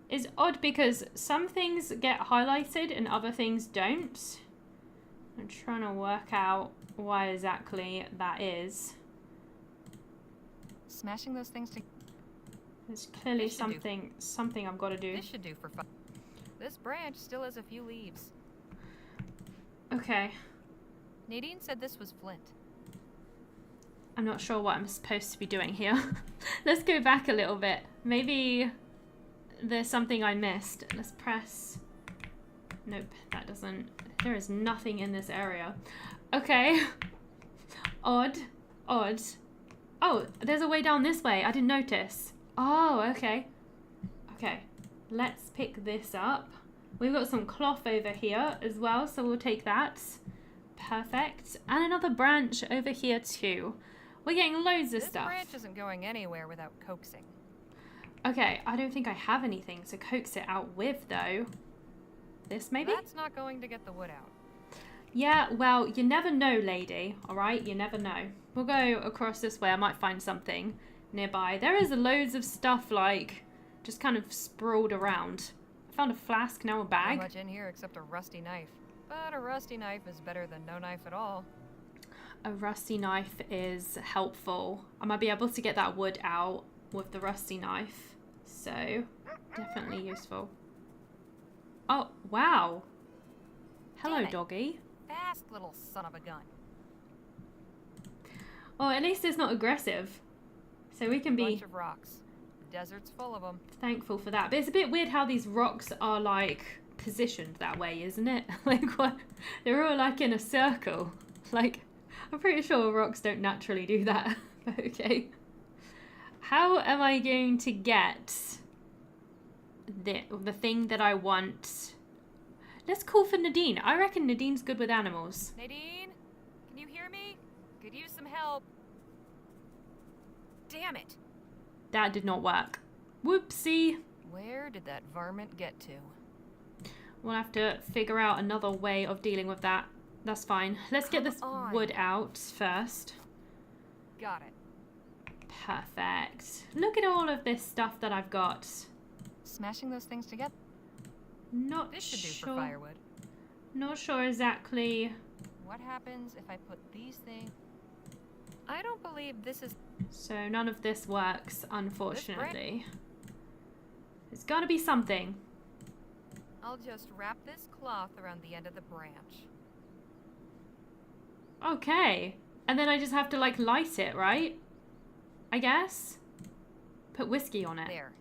is odd because some things get highlighted and other things don't. I'm trying to work out why exactly that is. Smashing those things together. There's clearly something I've got to do. This should do for fun. This branch still has a few leaves. Okay. Nadine said this was flint. I'm not sure what I'm supposed to be doing here. Let's go back a little bit. Maybe there's something I missed. Let's press... Nope, that doesn't... There is nothing in this area. Okay. Odd. Odd. Oh, there's a way down this way. I didn't notice. Oh, okay. Okay. Let's pick this up. We've got some cloth over here as well, so we'll take that. Perfect. And another branch over here too. We're getting loads of stuff. This branch isn't going anywhere without coaxing. Okay, I don't think I have anything to coax it out with though. This maybe? That's not going to get the wood out. Yeah, well, you never know, lady. Alright, you never know. We'll go across this way. I might find something nearby. There is loads of stuff like just kind of sprawled around. I found a flask, now a bag. Not much in here except a rusty knife. But a rusty knife is better than no knife at all. A rusty knife is helpful. I might be able to get that wood out with the rusty knife. So, definitely useful. Oh, wow. Hello, doggy. Fast little son of a gun. Well, at least it's not aggressive. So we can be... Bunch of rocks. The desert's full of them. Thankful for that. But it's a bit weird how these rocks are, like, positioned that way, isn't it? Like, what? They're all, like, in a circle. Like, I'm pretty sure rocks don't naturally do that. Okay. How am I going to get the thing that I want? Let's call for Nadine. I reckon Nadine's good with animals. Nadine? Can you hear me? Could use some help. Damn it. That did not work. Whoopsie. Where did that varmint get to? We'll have to figure out another way of dealing with that. That's fine. Let's get this wood out first. Got it. Perfect. Look at all of this stuff that I've got. Smashing those things together. Not this should sure. do for firewood. Not sure exactly. What happens if I put these things? I don't believe this is... So none of this works, unfortunately. There's got to be something. I'll just wrap this cloth around the end of the branch. Okay. And then I just have to, like, light it, right? I guess? Put whiskey on it. There.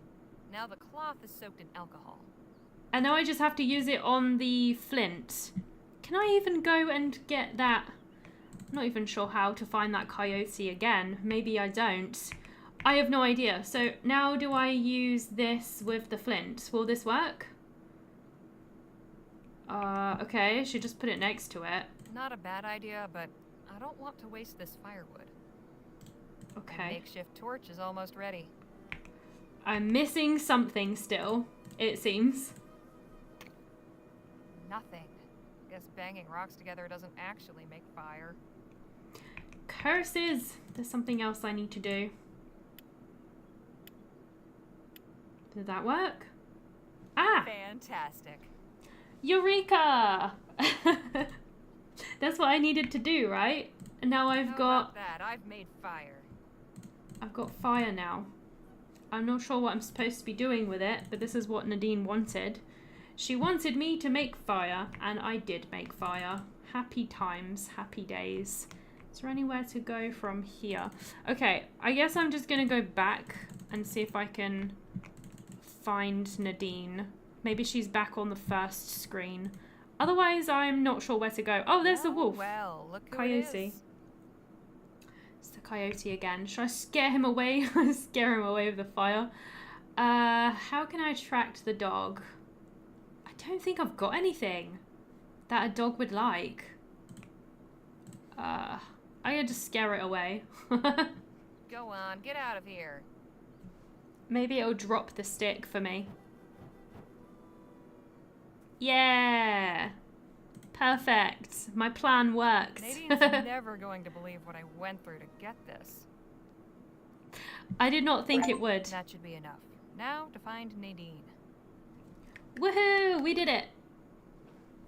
Now the cloth is soaked in alcohol. And now I just have to use it on the flint. Can I even go and get that? I'm not even sure how to find that coyote again. Maybe I don't. I have no idea. So now do I use this with the flint? Will this work? Okay, I should just put it next to it. Not a bad idea, but I don't want to waste this firewood. Okay. My makeshift torch is almost ready. I'm missing something still, it seems. Nothing. Guess banging rocks together doesn't actually make fire. Curses! There's something else I need to do. Did that work? Ah! Fantastic. Eureka! That's what I needed to do, right? And now I've How got... about that? I've made fire. I've got fire now. I'm not sure what I'm supposed to be doing with it, but this is what Nadine wanted. She wanted me to make fire, and I did make fire. Happy times, happy days. Is there anywhere to go from here? Okay, I guess I'm just gonna go back and see if I can find Nadine. Maybe she's back on the first screen. Otherwise, I'm not sure where to go. Oh, there's the wolf. Well, look who Coyote. it is. It's the coyote again. Should I scare him away? Scare him away with the fire. How can I attract the dog? I don't think I've got anything that a dog would like. I gotta just scare it away. Go on, get out of here. Maybe it'll drop the stick for me. Yeah! Perfect. My plan worked. Nadine's never going to believe what I went through to get this. I did not think it would. That should be enough. Now to find Nadine. Woohoo! We did it!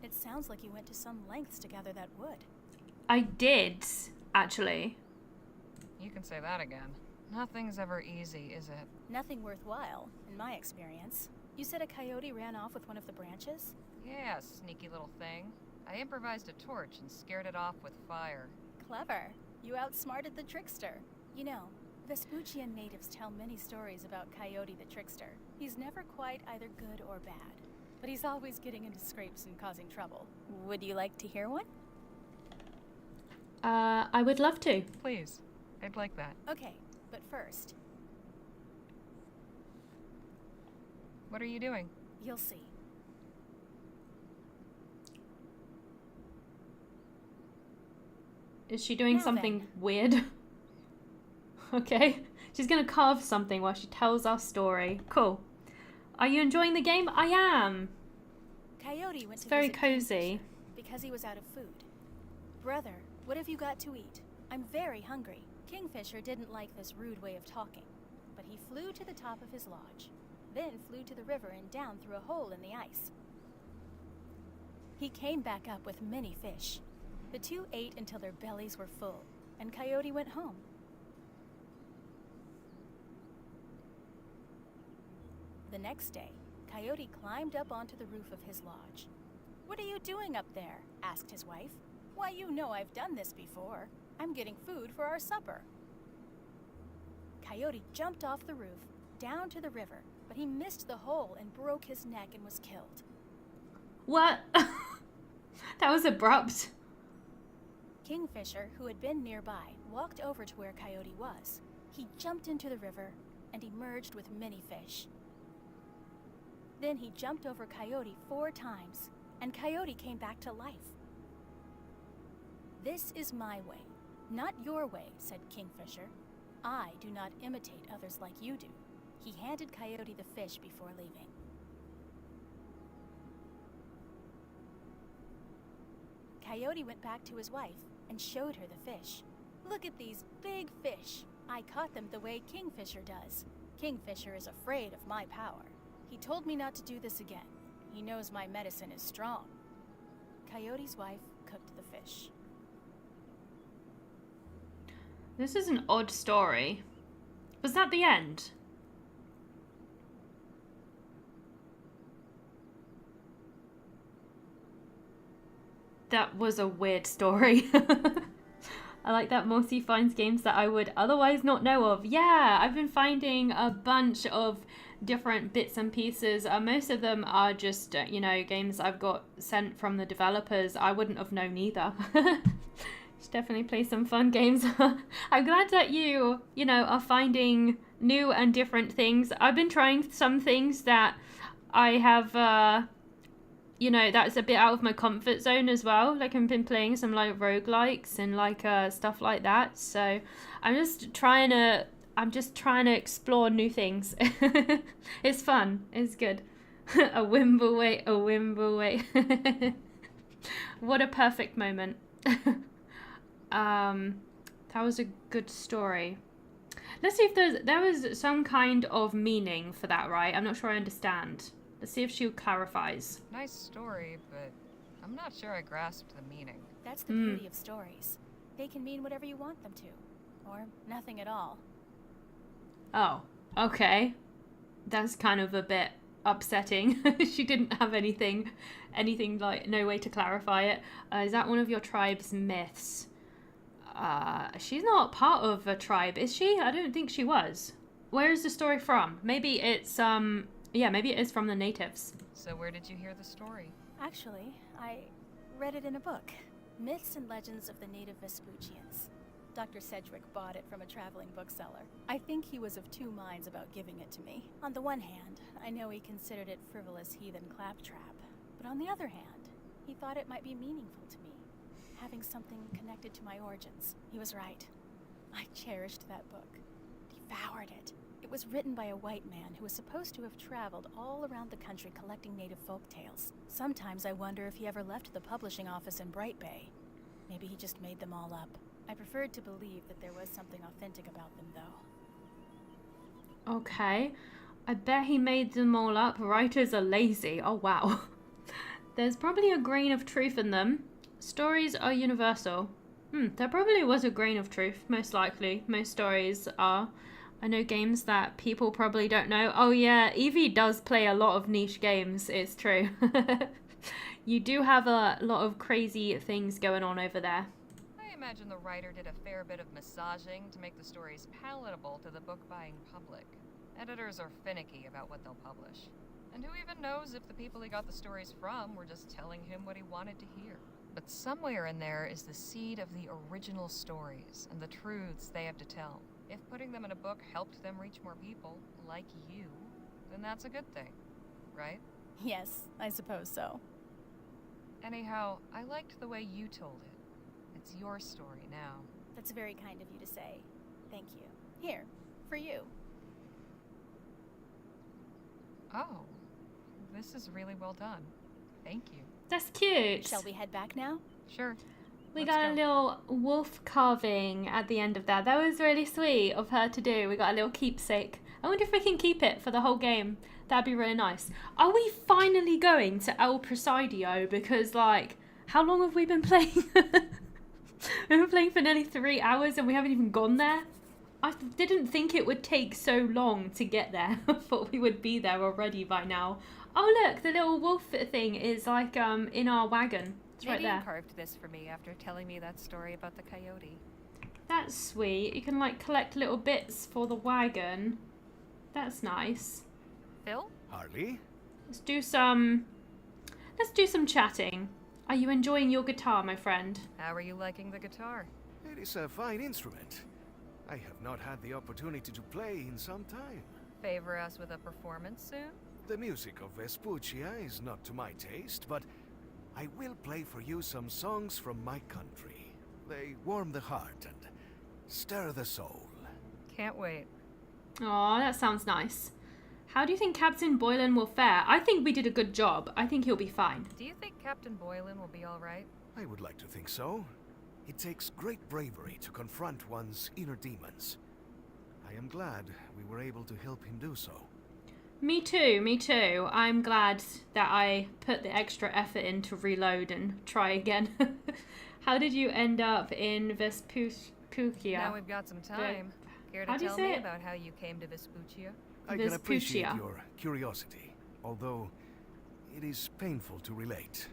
It sounds like you went to some lengths to gather that wood. I did, actually. You can say that again. Nothing's ever easy, is it? Nothing worthwhile, in my experience. You said a coyote ran off with one of the branches? Yeah, sneaky little thing. I improvised a torch and scared it off with fire. Clever. You outsmarted the trickster. You know, Vespuccian natives tell many stories about Coyote the trickster. He's never quite either good or bad, but he's always getting into scrapes and causing trouble. Would you like to hear one? I would love to. Please. I'd like that. Okay, but first, What are you doing? you'll see. Is she doing Now something then. weird? Okay. She's gonna carve something while she tells our story. Cool. Are you enjoying the game? I am. Coyote went It's to very visit cozy. Kingfisher because he was out of food. Brother, what have you got to eat? I'm very hungry. Kingfisher didn't like this rude way of talking, but he flew to the top of his lodge, then flew to the river and down through a hole in the ice. He came back up with many fish. The two ate until their bellies were full, and Coyote went home. The next day, Coyote climbed up onto the roof of his lodge. "What are you doing up there?" asked his wife. "Why, you know I've done this before. I'm getting food for our supper." Coyote jumped off the roof, down to the river, but he missed the hole and broke his neck and was killed. What? That was abrupt. Kingfisher, who had been nearby, walked over to where Coyote was. He jumped into the river and emerged with many fish. Then he jumped over Coyote 4 times, and Coyote came back to life. "This is my way, not your way," said Kingfisher. "I do not imitate others like you do." He handed Coyote the fish before leaving. Coyote went back to his wife and showed her the fish. "Look at these big fish. I caught them the way Kingfisher does. Kingfisher is afraid of my power. He told me not to do this again. He knows my medicine is strong." Coyote's wife cooked the fish. This is an odd story. Was that the end? That was a weird story. I like that Mossy finds games that I would otherwise not know of. Yeah, I've been finding a bunch of different bits and pieces. Most of them are just, you know, games I've got sent from the developers. I wouldn't have known either. Should definitely play some fun games. I'm glad that you know, are finding new and different things. I've been trying some things that I have, you know, that's a bit out of my comfort zone as well. Like, I've been playing some, like, roguelikes and, like, stuff like that. So I'm just trying to explore new things. It's fun. It's good. A Wimbleweight, a Wimbleweight. What a perfect moment. That was a good story. Let's see if there was some kind of meaning for that, right? I'm not sure I understand. Let's see if she clarifies. Nice story, but I'm not sure I grasped the meaning. That's the beauty of stories. They can mean whatever you want them to, or nothing at all. Oh, okay. That's kind of a bit upsetting. She didn't have anything like, no way to clarify it. Is that one of your tribe's myths? She's not part of a tribe, is she? I don't think she was. Where is the story from? Maybe it's, yeah, maybe it is from the natives. So where did you hear the story? Actually, I read it in a book. Myths and Legends of the Native Vespuccians. Dr. Sedgwick bought it from a traveling bookseller. I think he was of two minds about giving it to me. On the one hand, I know he considered it frivolous heathen claptrap. But on the other hand, he thought it might be meaningful to me, having something connected to my origins. He was right. I cherished that book, devoured it. It was written by a white man who was supposed to have traveled all around the country collecting native folk tales. Sometimes I wonder if he ever left the publishing office in Bright Bay. Maybe he just made them all up. I preferred to believe that there was something authentic about them, though. Okay. I bet he made them all up. Writers are lazy. Oh, wow. There's probably a grain of truth in them. Stories are universal. There probably was a grain of truth, most likely. Most stories are. I know games that people probably don't know. Oh yeah, Evie does play a lot of niche games, it's true. You do have a lot of crazy things going on over there. I imagine the writer did a fair bit of massaging to make the stories palatable to the book-buying public. Editors are finicky about what they'll publish. And who even knows if the people he got the stories from were just telling him what he wanted to hear. But somewhere in there is the seed of the original stories and the truths they have to tell. If putting them in a book helped them reach more people, like you, then that's a good thing, right? Yes, I suppose so. Anyhow, I liked the way you told it. It's your story now. That's very kind of you to say. Thank you. Here, for you. Oh, this is really well done. Thank you. That's cute. Shall we head back now? Sure. We Let's got go. a little wolf carving at the end of that. That was really sweet of her to do. We got a little keepsake. I wonder if we can keep it for the whole game. That'd be really nice. Are we finally going to El Presidio? Because, like, how long have we been playing? We've been playing for nearly 3 hours and we haven't even gone there. I didn't think it would take so long to get there. I thought we would be there already by now. Oh, look, the little wolf thing is, like, in our wagon. It's right Maybe there. you carved this for me after telling me that story about the coyote. That's sweet. You can, like, collect little bits for the wagon. That's nice. Phil? Harley? Let's do some chatting. Are you enjoying your guitar, my friend? How are you liking the guitar? It is a fine instrument. I have not had the opportunity to play in some time. Favor us with a performance soon? The music of Vespuccia is not to my taste, but I will play for you some songs from my country. They warm the heart and stir the soul. Can't wait. Aw, that sounds nice. How do you think Captain Boylan will fare? I think we did a good job. I think he'll be fine. Do you think Captain Boylan will be alright? I would like to think so. It takes great bravery to confront one's inner demons. I am glad we were able to help him do so. Me too, me too. I'm glad that I put the extra effort in to reload and try again. How did you end up in Vespuccia? Now we've got some time. Care How to do you tell say me it? about how you came to Vespuccia? I can appreciate Vespuccia. your curiosity, although it is painful to relate.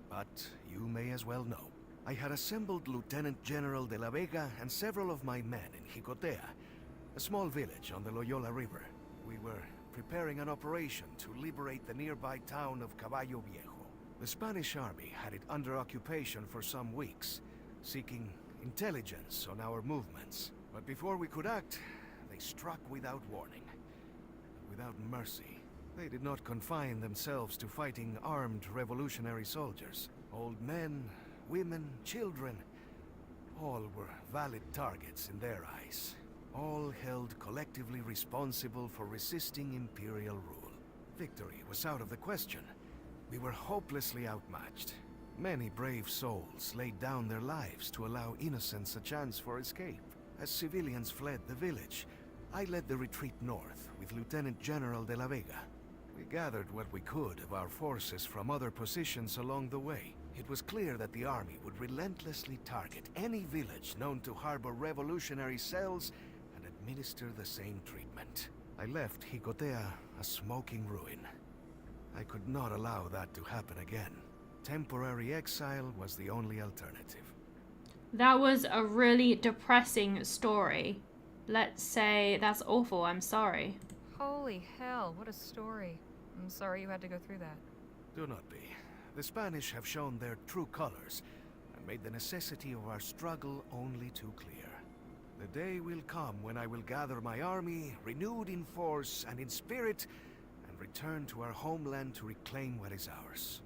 But you may as well know. I had assembled Lieutenant General de la Vega and several of my men in Jicotea, a small village on the Loyola River. We were preparing an operation to liberate the nearby town of Caballo Viejo. The Spanish army had it under occupation for some weeks, seeking intelligence on our movements. But before we could act, they struck without warning, without mercy. They did not confine themselves to fighting armed revolutionary soldiers. Old men, women, children, all were valid targets in their eyes. All held collectively responsible for resisting imperial rule. Victory was out of the question. We were hopelessly outmatched. Many brave souls laid down their lives to allow innocents a chance for escape. As civilians fled the village, I led the retreat north with Lieutenant General de la Vega. We gathered what we could of our forces from other positions along the way. It was clear that the army would relentlessly target any village known to harbor revolutionary cells and administer the same treatment. I left Jicotea a smoking ruin. I could not allow that to happen again. Temporary exile was the only alternative. That was a really depressing story. Let's say that's awful. I'm sorry. Holy hell, what a story. I'm sorry you had to go through that. Do not be. The Spanish have shown their true colors and made the necessity of our struggle only too clear. The day will come when I will gather my army, renewed in force and in spirit, and return to our homeland to reclaim what is ours.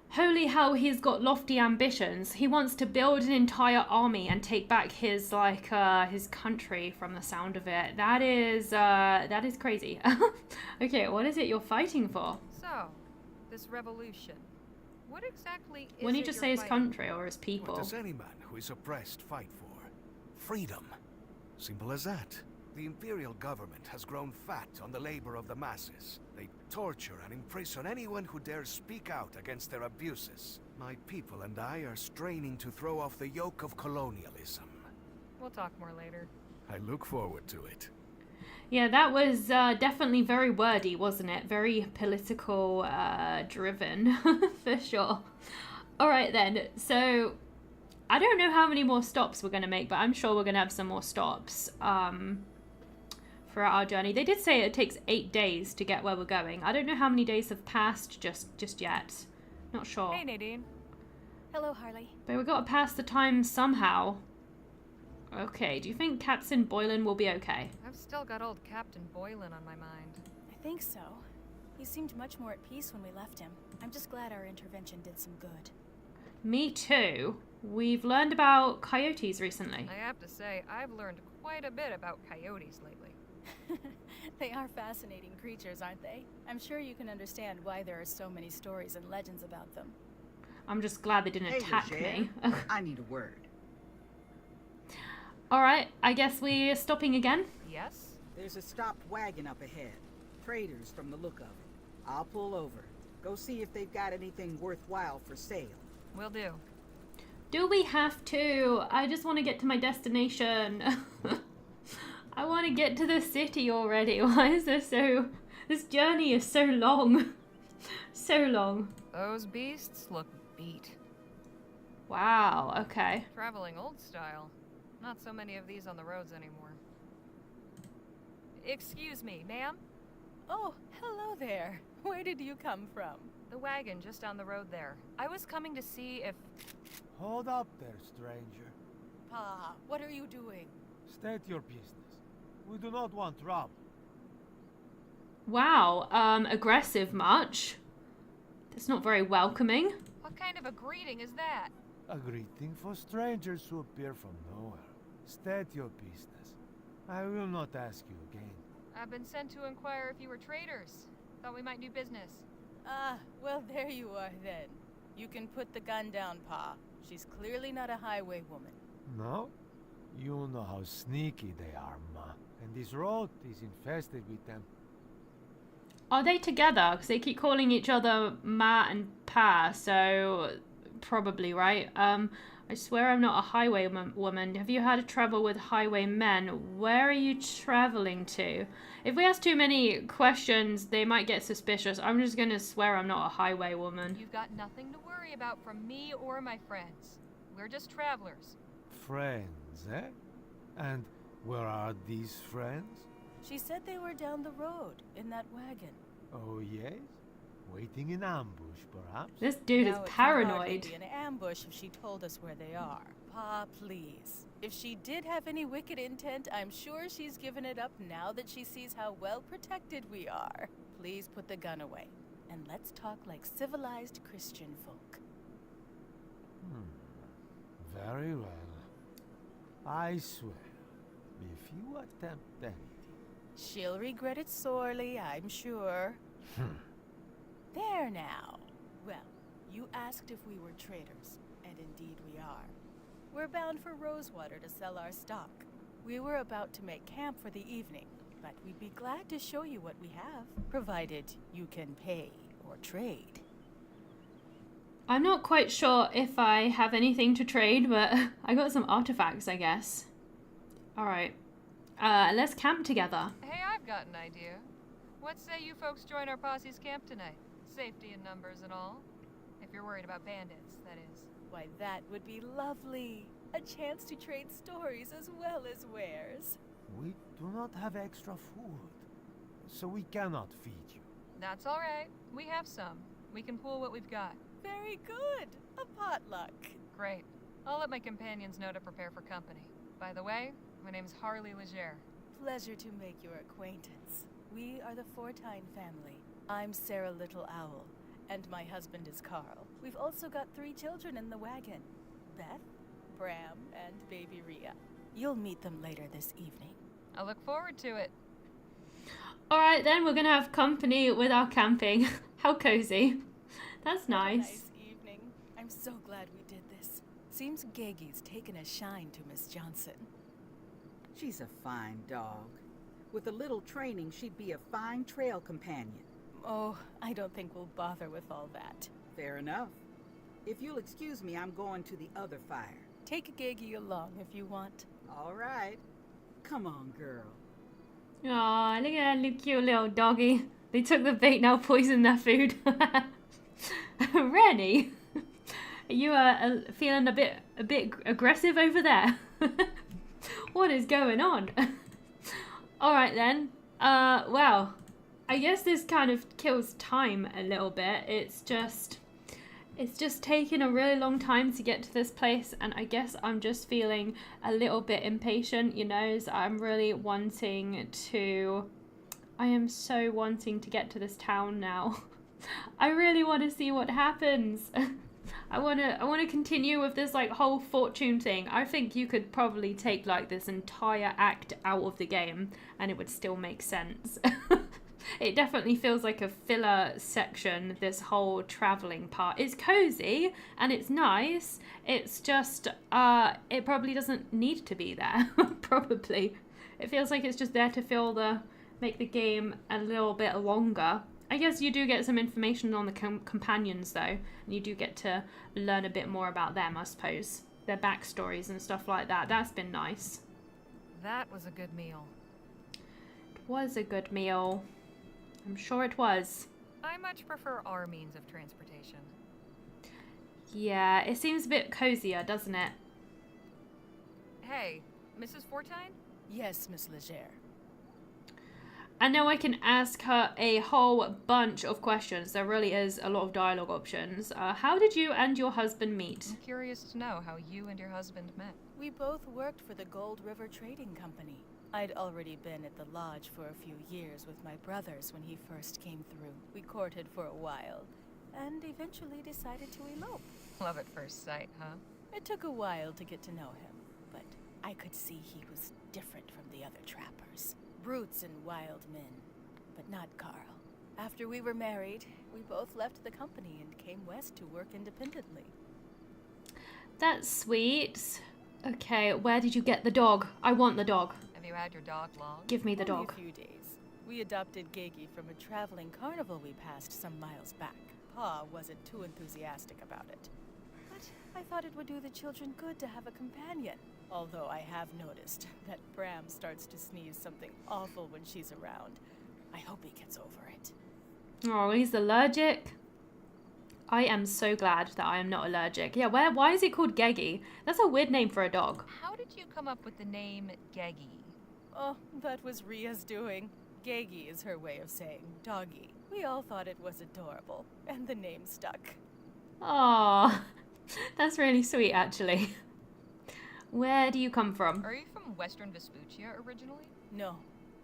Holy hell, he's got lofty ambitions. He wants to build an entire army and take back his his country from the sound of it. That is crazy. Okay, what is it you're fighting for? So, this revolution. What exactly is Wouldn't you it just you're say his fighting? country or his people? What does any man who is oppressed fight for? Freedom. Simple as that. The imperial government has grown fat on the labor of the masses. They torture and imprison anyone who dares speak out against their abuses. My people and I are straining to throw off the yoke of colonialism. We'll talk more later. I look forward to it. Yeah, that was definitely very wordy, wasn't it? Very political driven, for sure. All right then, so I don't know how many more stops we're going to make, but I'm sure we're going to have some more stops throughout our journey. They did say it takes 8 days to get where we're going. I don't know how many days have passed just yet. Not sure. Hey, Nadine. Hello, Harley. But we've got to pass the time somehow. Okay, do you think Captain Boylan will be okay? I've still got old Captain Boylan on my mind. I think so. He seemed much more at peace when we left him. I'm just glad our intervention did some good. Me too. We've learned about coyotes recently. I have to say, I've learned quite a bit about coyotes lately. They are fascinating creatures, aren't they? I'm sure you can understand why there are so many stories and legends about them. I'm just glad they didn't attack me. I need a word. Alright, I guess we're stopping again? Yes? There's a stopped wagon up ahead. Traders from the look of it. I'll pull over. Go see if they've got anything worthwhile for sale. Will do. Do we have to? I just want to get to my destination. I want to get to the city already. Why is this so... This journey is so long. So long. Those beasts look beat. Wow, okay. Traveling old style. Not so many of these on the roads anymore. Excuse me, ma'am? Oh, hello there. Where did you come from? The wagon just down the road there. I was coming to see if... Hold up there, stranger. Pa, what are you doing? State your business. We do not want trouble. Wow, aggressive much. That's not very welcoming. What kind of a greeting is that? A greeting for strangers who appear from nowhere. State your business. I will not ask you again. I've been sent to inquire if you were traders. Thought we might do business. Ah, well there you are then. You can put the gun down, Pa. She's clearly not a highway woman. No? You know how sneaky they are, Ma. And this road is infested with them. Are they together? Because they keep calling each other Ma and Pa, so probably, right? I swear I'm not a highway woman. Have you had to travel with highwaymen? Where are you traveling to? If we ask too many questions, they might get suspicious. I'm just gonna swear I'm not a highway woman. You've got nothing to worry about from me or my friends. We're just travelers. Friends, eh? And where are these friends? She said they were down the road, in that wagon. Oh, yes? Waiting in ambush, perhaps? This dude is Now, it can paranoid. hardly be an ambush if she told us where they are. Pa, please. If she did have any wicked intent, I'm sure she's given it up now that she sees how well protected we are. Please put the gun away, and let's talk like civilized Christian folk. Very well. I swear, if you attempt anything... She'll regret it sorely, I'm sure. There now. Well, you asked if we were traitors, and indeed we are. We're bound for Rosewater to sell our stock. We were about to make camp for the evening, but we'd be glad to show you what we have, provided you can pay or trade. I'm not quite sure if I have anything to trade, but I got some artifacts, I guess. Alright. Let's camp together. Hey, I've got an idea. What say you folks join our posse's camp tonight? Safety in numbers and all. If you're worried about bandits, that is. Why, that would be lovely. A chance to trade stories as well as wares. We do not have extra food, so we cannot feed you. That's all right. We have some. We can pool what we've got. Very good. A potluck. Great. I'll let my companions know to prepare for company. By the way, my name's Harley Leger. Pleasure to make your acquaintance. We are the Fortine family. I'm Sarah Little Owl, and my husband is Carl. We've also got 3 children in the wagon. Beth, Bram, and baby Rhea. You'll meet them later this evening. I look forward to it. Alright then, we're gonna have company with our camping. How cozy. That's nice. Nice evening. I'm so glad we did this. Seems Gegi's taken a shine to Miss Johnson. She's a fine dog. With a little training, she'd be a fine trail companion. Oh, I don't think we'll bother with all that. Fair enough. If you'll excuse me, I'm going to the other fire. Take Gegi along if you want. All right. Come on, girl. Aw, look at that little cute little doggy. They took the bait, now poisoned their food. Rennie, are you feeling a bit aggressive over there? What is going on? All right then. Well, I guess this kind of kills time a little bit. It's just taken a really long time to get to this place, and I guess I'm just feeling a little bit impatient, you know, so I am so wanting to get to this town now. I really want to see what happens. I want to continue with this like whole fortune thing. I think you could probably take like this entire act out of the game and it would still make sense. It definitely feels like a filler section, this whole traveling part. It's cozy and it's nice. It's just it probably doesn't need to be there. Probably. It feels like it's just there to make the game a little bit longer. I guess you do get some information on the companions though, and you do get to learn a bit more about them, I suppose. Their backstories and stuff like that. That's been nice. That was a good meal. It was a good meal. I'm sure it was. I much prefer our means of transportation. Yeah, it seems a bit cozier, doesn't it? Hey, Mrs. Fortine? Yes, Miss Leger. And now I can ask her a whole bunch of questions. There really is a lot of dialogue options. How did you and your husband meet? I'm curious to know how you and your husband met. We both worked for the Gold River Trading Company. I'd already been at the lodge for a few years with my brothers when he first came through. We courted for a while, and eventually decided to elope. Love at first sight, huh? It took a while to get to know him, but I could see he was different from the other trappers. Brutes and wild men, but not Carl. After we were married, we both left the company and came west to work independently. That's sweet. Okay, where did you get the dog? I want the dog. Have you had your dog long? Give me the Only dog. a few days. We adopted Gegi from a traveling carnival we passed some miles back. Pa wasn't too enthusiastic about it. But I thought it would do the children good to have a companion. Although I have noticed that Bram starts to sneeze something awful when she's around. I hope he gets over it. Oh, he's allergic? I am so glad that I am not allergic. Yeah, why is it called Gegi? That's a weird name for a dog. How did you come up with the name Gegi? Oh, that was Rhea's doing. Gegi is her way of saying doggy. We all thought it was adorable, and the name stuck. Aw, that's really sweet actually. Where do you come from? Are you from Western Vespuccia originally? No,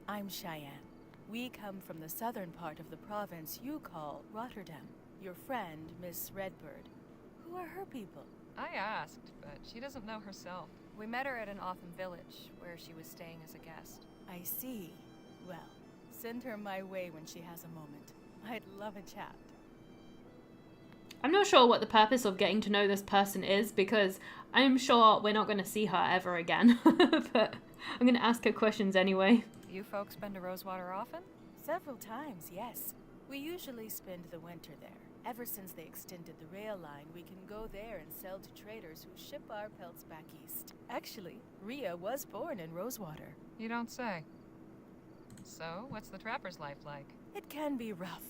I'm Cheyenne. We come from the southern part of the province you call Rotterdam. Your friend, Miss Redbird. Who are her people? I asked, but she doesn't know herself. We met her at an Otham village, where she was staying as a guest. I see. Well, send her my way when she has a moment. I'd love a chat. I'm not sure what the purpose of getting to know this person is, because I'm sure we're not going to see her ever again. But I'm going to ask her questions anyway. You folks been to Rosewater often? Several times, yes. We usually spend the winter there. Ever since they extended the rail line, we can go there and sell to traders who ship our pelts back east. Actually, Rhea was born in Rosewater. You don't say. So, what's the trapper's life like? It can be rough,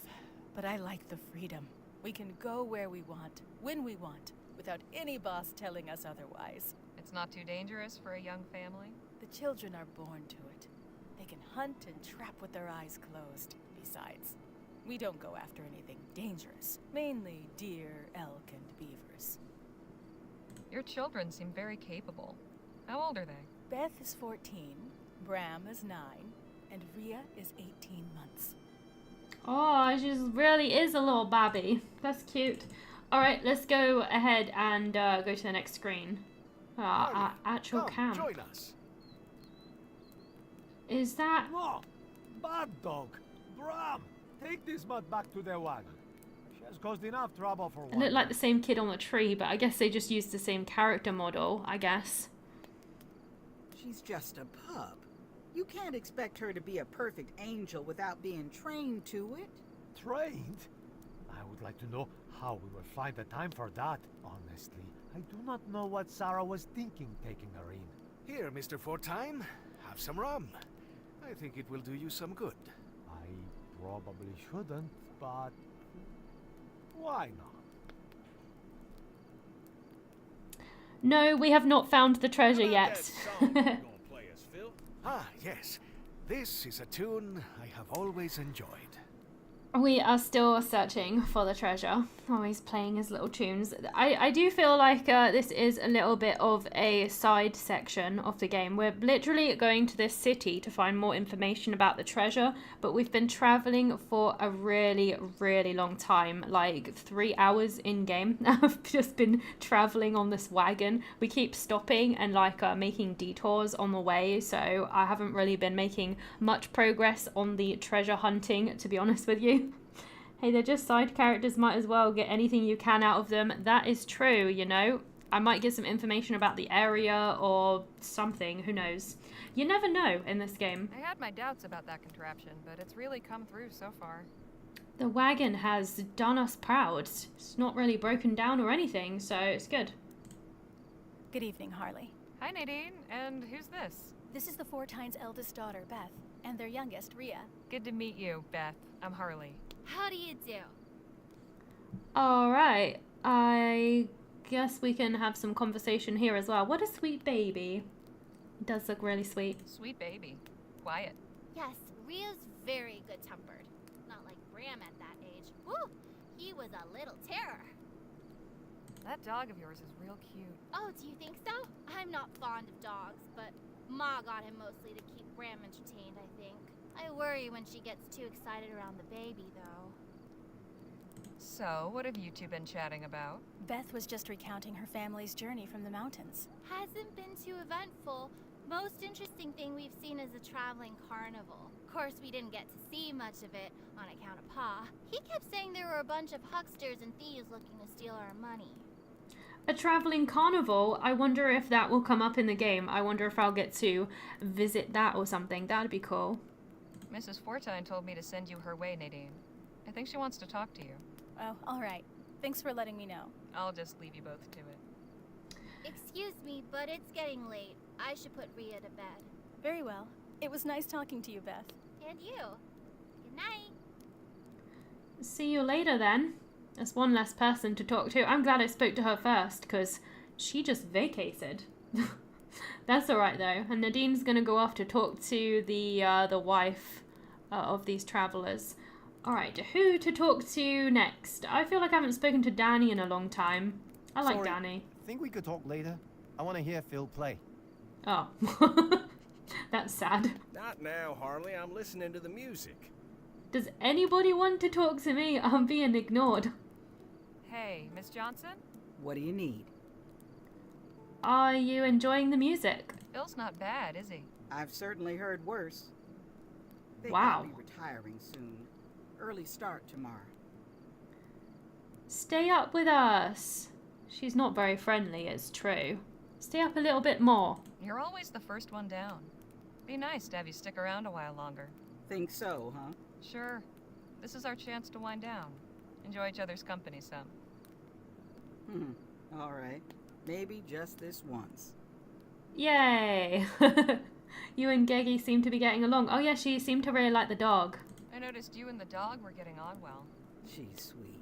but I like the freedom. We can go where we want, when we want, without any boss telling us otherwise. It's not too dangerous for a young family? The children are born to it. They can hunt and trap with their eyes closed. Besides, we don't go after anything dangerous. Mainly deer, elk, and beavers. Your children seem very capable. How old are they? Beth is 14, Bram is 9, and Rhea is 18 months. Oh, she really is a little babby. That's cute. Alright, let's go ahead and go to the next screen. Actual camp. Join us. Is that... No! Bad dog! Bram! Take this mutt back to their wagon. She has caused enough trouble for It one. looked like the same kid on the tree, but I guess they just used the same character model, I guess. She's just a pup. You can't expect her to be a perfect angel without being trained to it. Trained? I would like to know how we will find the time for that. Honestly, I do not know what Sarah was thinking taking her in. Here, Mr. Fortime, have some rum. I think it will do you some good. I probably shouldn't, but why not? No, we have not found the treasure yet. Ah, yes. This is a tune I have always enjoyed. We are still searching for the treasure. Always playing his little tunes. I do feel like this is a little bit of a side section of the game. We're literally going to this city to find more information about the treasure, but we've been traveling for a really, really long time, like 3 hours in game. I've just been traveling on this wagon. We keep stopping and like making detours on the way, so I haven't really been making much progress on the treasure hunting, to be honest with you. Hey, they're just side characters, might as well get anything you can out of them. That is true, you know. I might get some information about the area or something, who knows. You never know in this game. I had my doubts about that contraption, but it's really come through so far. The wagon has done us proud. It's not really broken down or anything, so it's good. Good evening, Harley. Hi, Nadine. And who's this? This is the Fortine's eldest daughter, Beth, and their youngest, Rhea. Good to meet you, Beth. I'm Harley. How do you do? Alright, I guess we can have some conversation here as well. What a sweet baby. It does look really sweet. Sweet baby. Quiet. Yes, Rhea's very good-tempered. Not like Bram at that age. Woo! He was a little terror. That dog of yours is real cute. Oh, do you think so? I'm not fond of dogs, but Ma got him mostly to keep Bram entertained, I think. I worry when she gets too excited around the baby, though. So, what have you two been chatting about? Beth was just recounting her family's journey from the mountains. Hasn't been too eventful. Most interesting thing we've seen is a traveling carnival. Of course, we didn't get to see much of it on account of Pa. He kept saying there were a bunch of hucksters and thieves looking to steal our money. A traveling carnival? I wonder if that will come up in the game. I wonder if I'll get to visit that or something. That'd be cool. Mrs. Fortine told me to send you her way, Nadine. I think she wants to talk to you. Oh, all right. Thanks for letting me know. I'll just leave you both to it. Excuse me, but it's getting late. I should put Rhea to bed. Very well. It was nice talking to you, Beth. And you. Good night. See you later then. That's one less person to talk to. I'm glad I spoke to her first, because she just vacated. That's alright though. And Nadine's gonna go off to talk to the wife of these travelers. Alright, who to talk to next? I feel like I haven't spoken to Danny in a long time. I like Danny. Think we could talk later? I want to hear Phil play. Oh. That's sad. Not now, Harley. I'm listening to the music. Does anybody want to talk to me? I'm being ignored. Hey, Miss Johnson? What do you need? Are you enjoying the music? Phil's not bad, is he? I've certainly heard worse. They Wow. gotta be retiring soon. Early start tomorrow. Stay up with us. She's not very friendly, it's true. Stay up a little bit more. You're always the first one down. Be nice to have you stick around a while longer. Think so, huh? Sure. This is our chance to wind down. Enjoy each other's company some. All right. Maybe just this once. Yay! You and Geggy seem to be getting along. Oh yeah, she seemed to really like the dog. I noticed you and the dog were getting on well. She's sweet.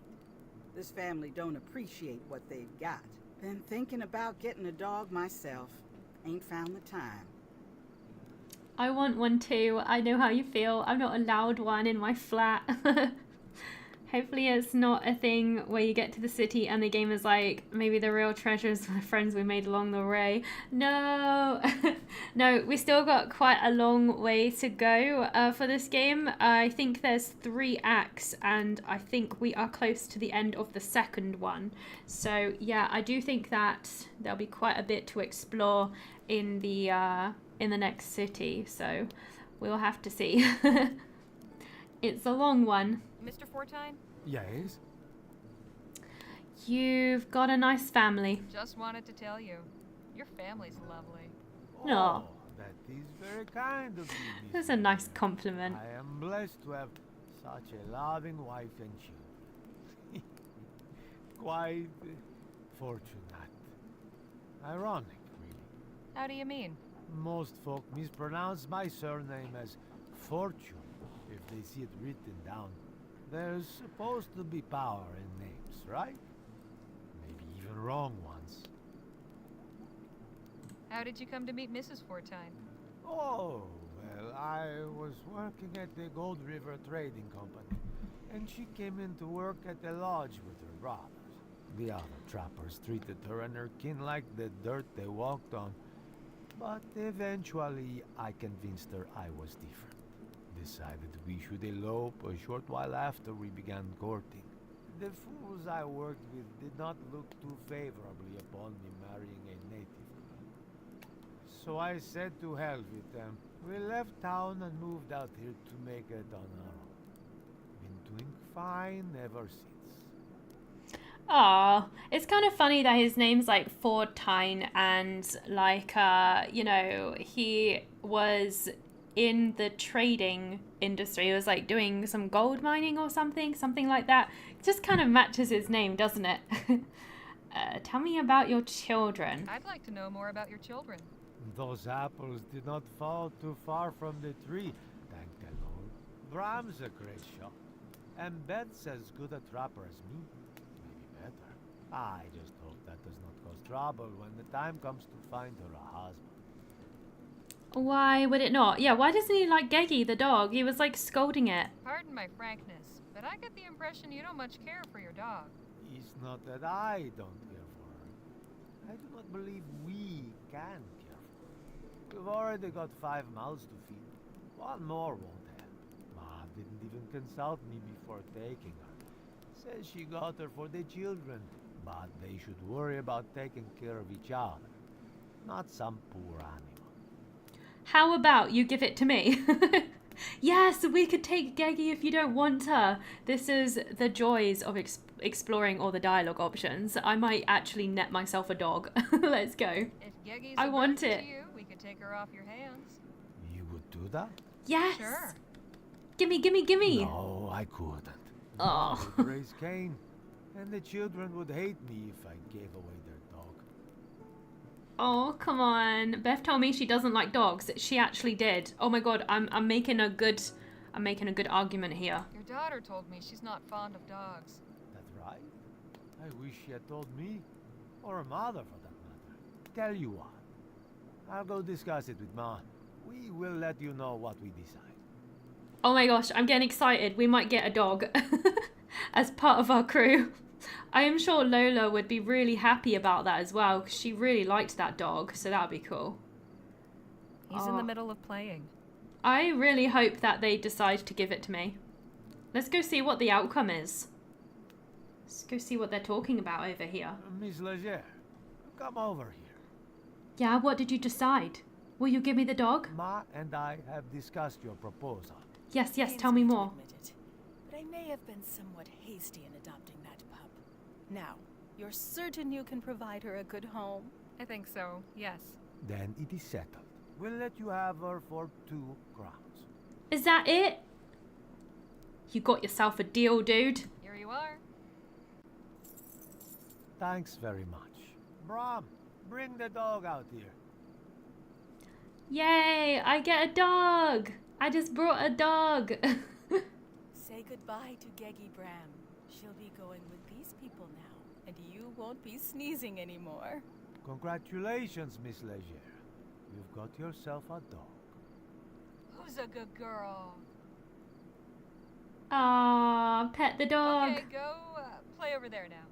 This family don't appreciate what they've got. Been thinking about getting a dog myself. Ain't found the time. I want one too. I know how you feel. I'm not allowed one in my flat. Hopefully it's not a thing where you get to the city and the game is like, maybe the real treasures are friends we made along the way. No. No, we still got quite a long way to go for this game. I think there's 3 acts and I think we are close to the end of the second one. So yeah, I do think that there'll be quite a bit to explore in the next city. So we'll have to see. It's a long one. Mr. Fortine? Yes? You've got a nice family. Just wanted to tell you. Your family's lovely. No. Oh, that is very kind of you, Miss That's a nice compliment. I am blessed to have such a loving wife and children. Quite fortunate. Ironic, really. How do you mean? Most folk mispronounce my surname as Fortune if they see it written down. There's supposed to be power in names, right? Maybe even wrong ones. How did you come to meet Mrs. Fortine? Oh, well, I was working at the Gold River Trading Company, and she came in to work at the lodge with her brothers. The other trappers treated her and her kin like the dirt they walked on, but eventually I convinced her I was different. Decided we should elope a short while after we began courting. The fools I worked with did not look too favorably upon me marrying a native girl. So I said to hell with them. We left town and moved out here to make it on our own. Been doing fine ever since. Aw, it's kind of funny that his name's like Fortine and like, you know, he was in the trading industry. He was like doing some gold mining or something like that. It just kind of matches his name, doesn't it? Tell me about your children. I'd like to know more about your children. Those apples did not fall too far from the tree, thank the Lord. Bram's a great shot, and Beth's as good a trapper as me. Maybe better. I just hope that does not cause trouble when the time comes to find her a husband. Why would it not? Yeah, why doesn't he like Geggy, the dog? He was like scolding it. Pardon my frankness, but I get the impression you don't much care for your dog. It's not that I don't care for her. I do not believe we can care for her. We've already got 5 mouths to feed. One more won't help. Ma didn't even consult me before taking her. Says she got her for the children, but they should worry about taking care of each other, not some poor animal. How about you give it to me? Yes, we could take Geggy if you don't want her. This is the joys of exploring all the dialogue options. I might actually net myself a dog. Let's go. If Geggy's I want it. to you, we could take her off your hands. You would do that? Yes. Sure. Gimme, gimme, gimme. No, I couldn't. Oh. I would raise Cain, and the children would hate me if I gave away their dog. Oh, come on. Beth told me she doesn't like dogs. She actually did. Oh my god, I'm making a good argument here. Your daughter told me she's not fond of dogs. That's right. I wish she had told me, or her mother for that matter. Tell you what, I'll go discuss it with Ma. We will let you know what we decide. Oh my gosh, I'm getting excited. We might get a dog as part of our crew. I am sure Lola would be really happy about that as well, because she really liked that dog, so that would be cool. He's in the middle of playing. I really hope that they decide to give it to me. Let's go see what the outcome is. Let's go see what they're talking about over here. Miss Leger, come over here. Yeah, what did you decide? Will you give me the dog? Ma and I have discussed your proposal. Yes, tell me more. But I may have been somewhat hasty in adopting that pup. Now, you're certain you can provide her a good home? I think so, yes. Then it is settled. We'll let you have her for 2 crowns. Is that it? You got yourself a deal, dude. Here you are. Thanks very much. Brom, bring the dog out here. Yay, I get a dog. I just brought a dog. Say goodbye to Geggy Bram. She'll be going with these people now, and you won't be sneezing anymore. Congratulations, Miss Leger. You've got yourself a dog. Who's a good girl? Aw, pet the dog. Okay, go play over there now.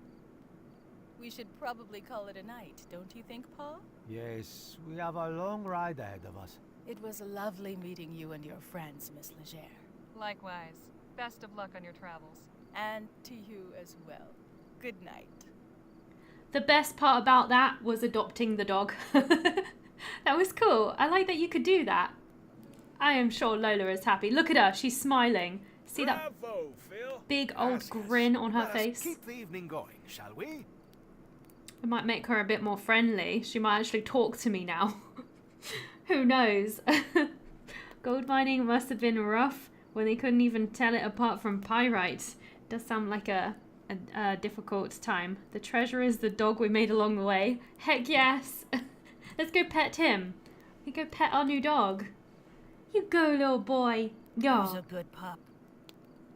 We should probably call it a night, don't you think, Paul? Yes, we have a long ride ahead of us. It was lovely meeting you and your friends, Miss Leger. Likewise. Best of luck on your travels. And to you as well. Good night. The best part about that was adopting the dog. That was cool. I like that you could do that. I am sure Lola is happy. Look at her. She's smiling. See that big old grin on her face? Keep the evening going, shall we? It might make her a bit more friendly. She might actually talk to me now. Who knows? Gold mining must have been rough when they couldn't even tell it apart from pyrite. Does sound like a difficult time. The treasure is the dog we made along the way. Heck yes. Let's go pet him. We go pet our new dog. You go, little boy. Go. He's a good pup.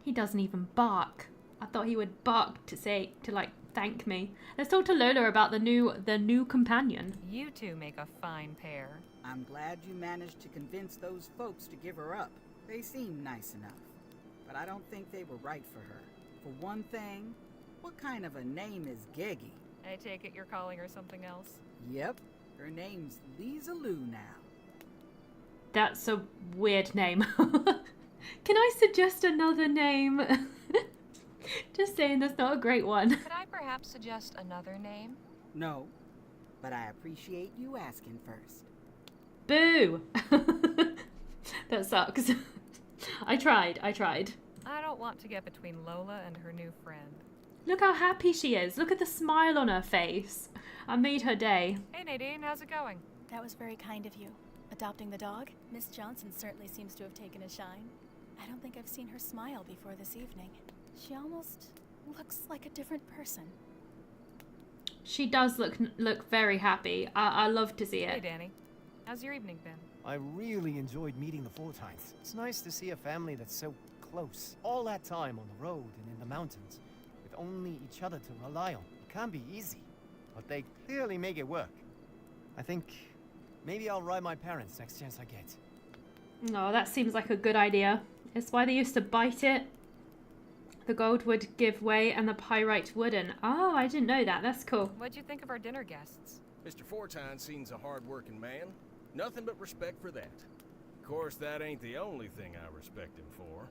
He doesn't even bark. I thought he would bark to thank me. Let's talk to Lola about the new companion. You two make a fine pair. I'm glad you managed to convince those folks to give her up. They seem nice enough. But I don't think they were right for her. For one thing, what kind of a name is Geggy? I take it you're calling her something else? Yep, her name's Lisa Lou now. That's a weird name. Can I suggest another name? Just saying, that's not a great one. Could I perhaps suggest another name? No, but I appreciate you asking first. Boo! That sucks. I tried. I don't want to get between Lola and her new friend. Look how happy she is. Look at the smile on her face. I made her day. Hey Nadine, how's it going? That was very kind of you. Adopting the dog? Miss Johnson certainly seems to have taken a shine. I don't think I've seen her smile before this evening. She almost looks like a different person. She does look very happy. I love to see it. Hey Danny, how's your evening been? I really enjoyed meeting the Fortines. It's nice to see a family that's so close. All that time on the road and in the mountains, with only each other to rely on. It can't be easy, but they clearly make it work. I think maybe I'll ride my parents next chance I get. No, that seems like a good idea. It's why they used to bite it. The gold would give way and the pyrite wouldn't. Oh, I didn't know that. That's cool. What'd you think of our dinner guests? Mr. Fortine seems a hard-working man. Nothing but respect for that. Of course, that ain't the only thing I respect him for.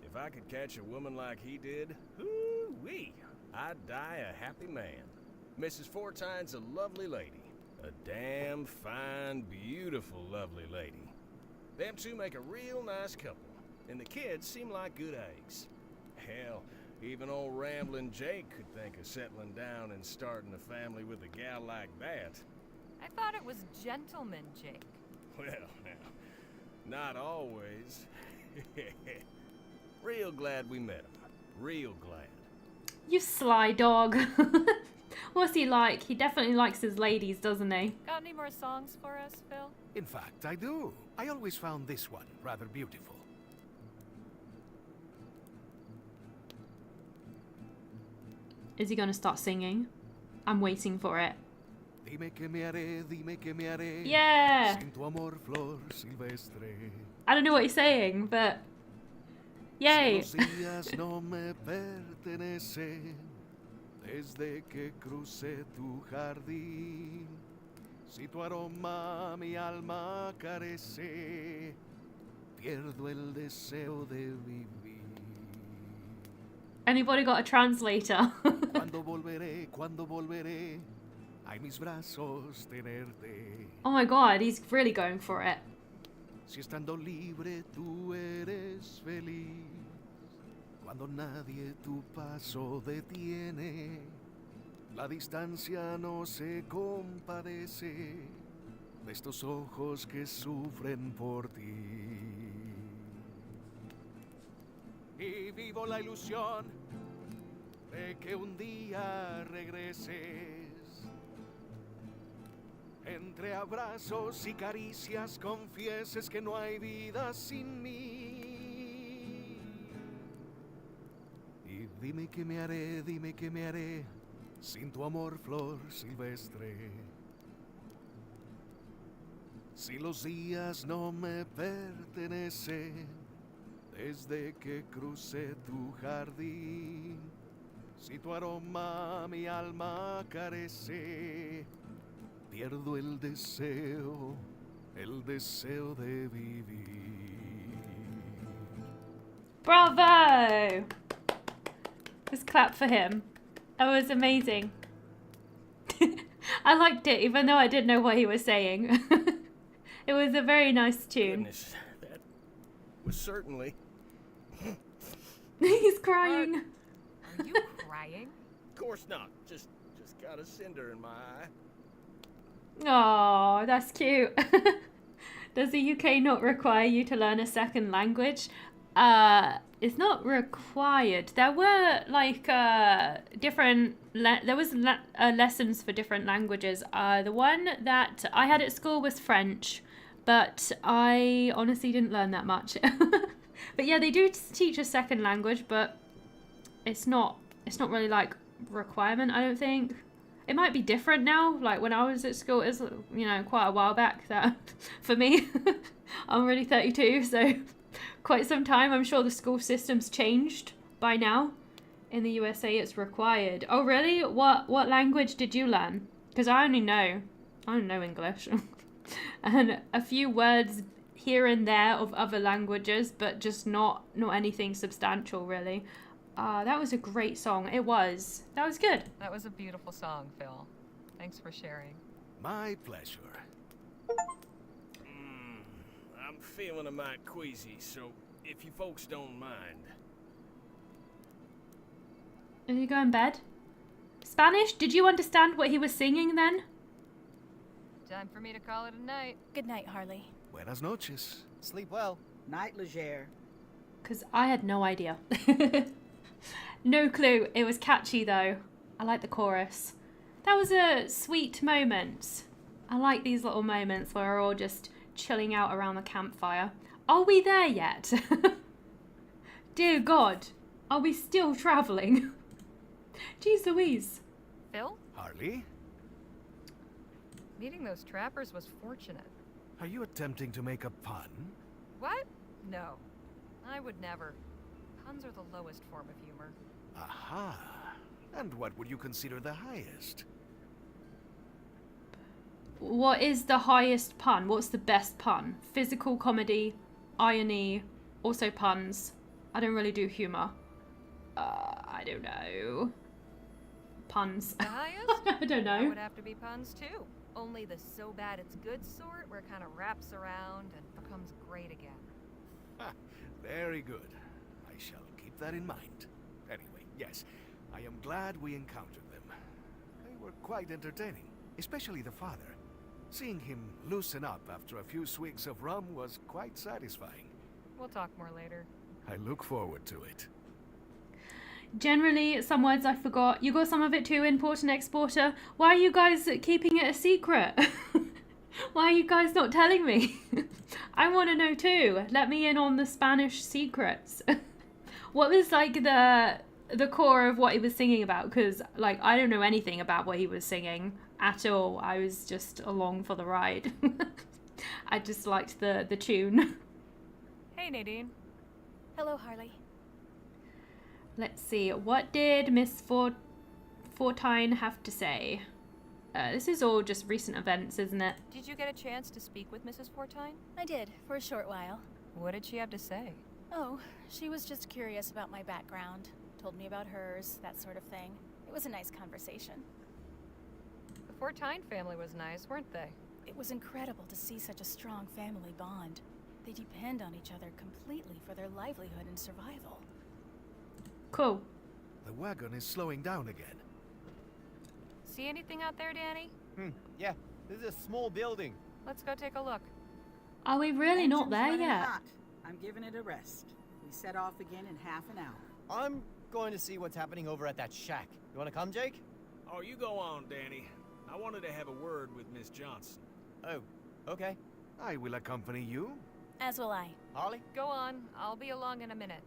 If I could catch a woman like he did, hoo-wee, I'd die a happy man. Mrs. Fortine's a lovely lady. A damn fine, beautiful, lovely lady. Them two make a real nice couple, and the kids seem like good eggs. Hell, even old Ramblin' Jake could think of settling down and starting a family with a gal like that. I thought it was Gentleman Jake. Well, now, not always. Real glad we met him. Real glad. You sly dog. What's he like? He definitely likes his ladies, doesn't he? Got any more songs for us, Phil? In fact, I do. I always found this one rather beautiful. Is he going to start singing? I'm waiting for it. Dime que me haré, dime que me haré. Yeah! Sin tu amor, flor silvestre. I don't know what he's saying, but... Yay! Si los días no me pertenecen, desde que crucé tu jardín. Si tu aroma mi alma carece, pierdo el deseo de vivir. Anybody got a translator? Cuando volveré, ay mis brazos tenerte. Oh my god, he's really going for it. Si estando libre tú eres feliz, cuando nadie tu paso detiene, La distancia no se compadece de estos ojos que sufren por ti. Y vivo la ilusión de que un día regreses. Entre abrazos y caricias confieses que no hay vida sin mí. Y dime qué me haré sin tu amor, flor silvestre. Si los días no me pertenecen desde que crucé tu jardín, si tu aroma mi alma carece, pierdo el deseo de vivir. Bravo! Let's clap for him. That was amazing. I liked it, even though I didn't know what he was saying. It was a very nice tune. Goodness, that was certainly... He's crying. Are you crying? Of course not. Just got a cinder in my eye. Oh, that's cute. Does the UK not require you to learn a second language? It's not required. There were like different. There was lessons for different languages. The one that I had at school was French, but I honestly didn't learn that much. But yeah, they do teach a second language, but it's not really like requirement. I don't think. It might be different now. Like when I was at school, it was, you know, quite a while back. That for me, I'm already 32, so quite some time. I'm sure the school system's changed by now. In the USA, it's required. Oh, really? What language did you learn? Because I only know English, and a few words here and there of other languages, but just not anything substantial, really. That was a great song. It was. That was good. That was a beautiful song, Phil. Thanks for sharing. My pleasure. I'm feeling a mite queasy, so if you folks don't mind. Are you going to bed? Spanish? Did you understand what he was singing then? Time for me to call it a night. Good night, Harley. Buenas noches. Sleep well. Night, Leger. Because I had no idea. No clue. It was catchy though. I like the chorus. That was a sweet moment. I like these little moments where we're all just chilling out around the campfire. Are we there yet? Dear God, are we still travelling? Jeez Louise. Phil? Harley? Meeting those trappers was fortunate. Are you attempting to make a pun? What? No. I would never. Puns are the lowest form of humor. Aha. And what would you consider the highest? What is the highest pun? What's the best pun? Physical comedy, irony, also puns. I don't really do humour. I don't know. Puns. The highest? I don't know. That would have to be puns too. Only the so bad it's good sort where it kind of wraps around and becomes great again. Ha, very good. I shall keep that in mind. Anyway, yes, I am glad we encountered them. They were quite entertaining, especially the father. Seeing him loosen up after a few swigs of rum was quite satisfying. We'll talk more later. I look forward to it. Generally, some words I forgot. You got some of it too, import and exporter. Why are you guys keeping it a secret? Why are you guys not telling me? I want to know too. Let me in on the Spanish secrets. What was like the core of what he was singing about? Because like I don't know anything about what he was singing at all. I was just along for the ride. I just liked the tune. Hey, Nadine. Hello, Harley. Let's see. What did Miss Fortine have to say? This is all just recent events, isn't it? Did you get a chance to speak with Mrs. Fortine? I did, for a short while. What did she have to say? Oh, she was just curious about my background. Told me about hers, that sort of thing. It was a nice conversation. The Fortine family was nice, weren't they? It was incredible to see such a strong family bond. They depend on each other completely for their livelihood and survival. Cool. The wagon is slowing down again. See anything out there, Danny? Yeah, this is a small building. Let's go take a look. Are we really not Engine's there running yet? hot. I'm giving it a rest. We set off again in half an hour. I'm going to see what's happening over at that shack. You want to come, Jake? Oh, you go on, Danny. I wanted to have a word with Miss Johnson. Oh, okay. I will accompany you. As will I. Harley? Go on. I'll be along in a minute.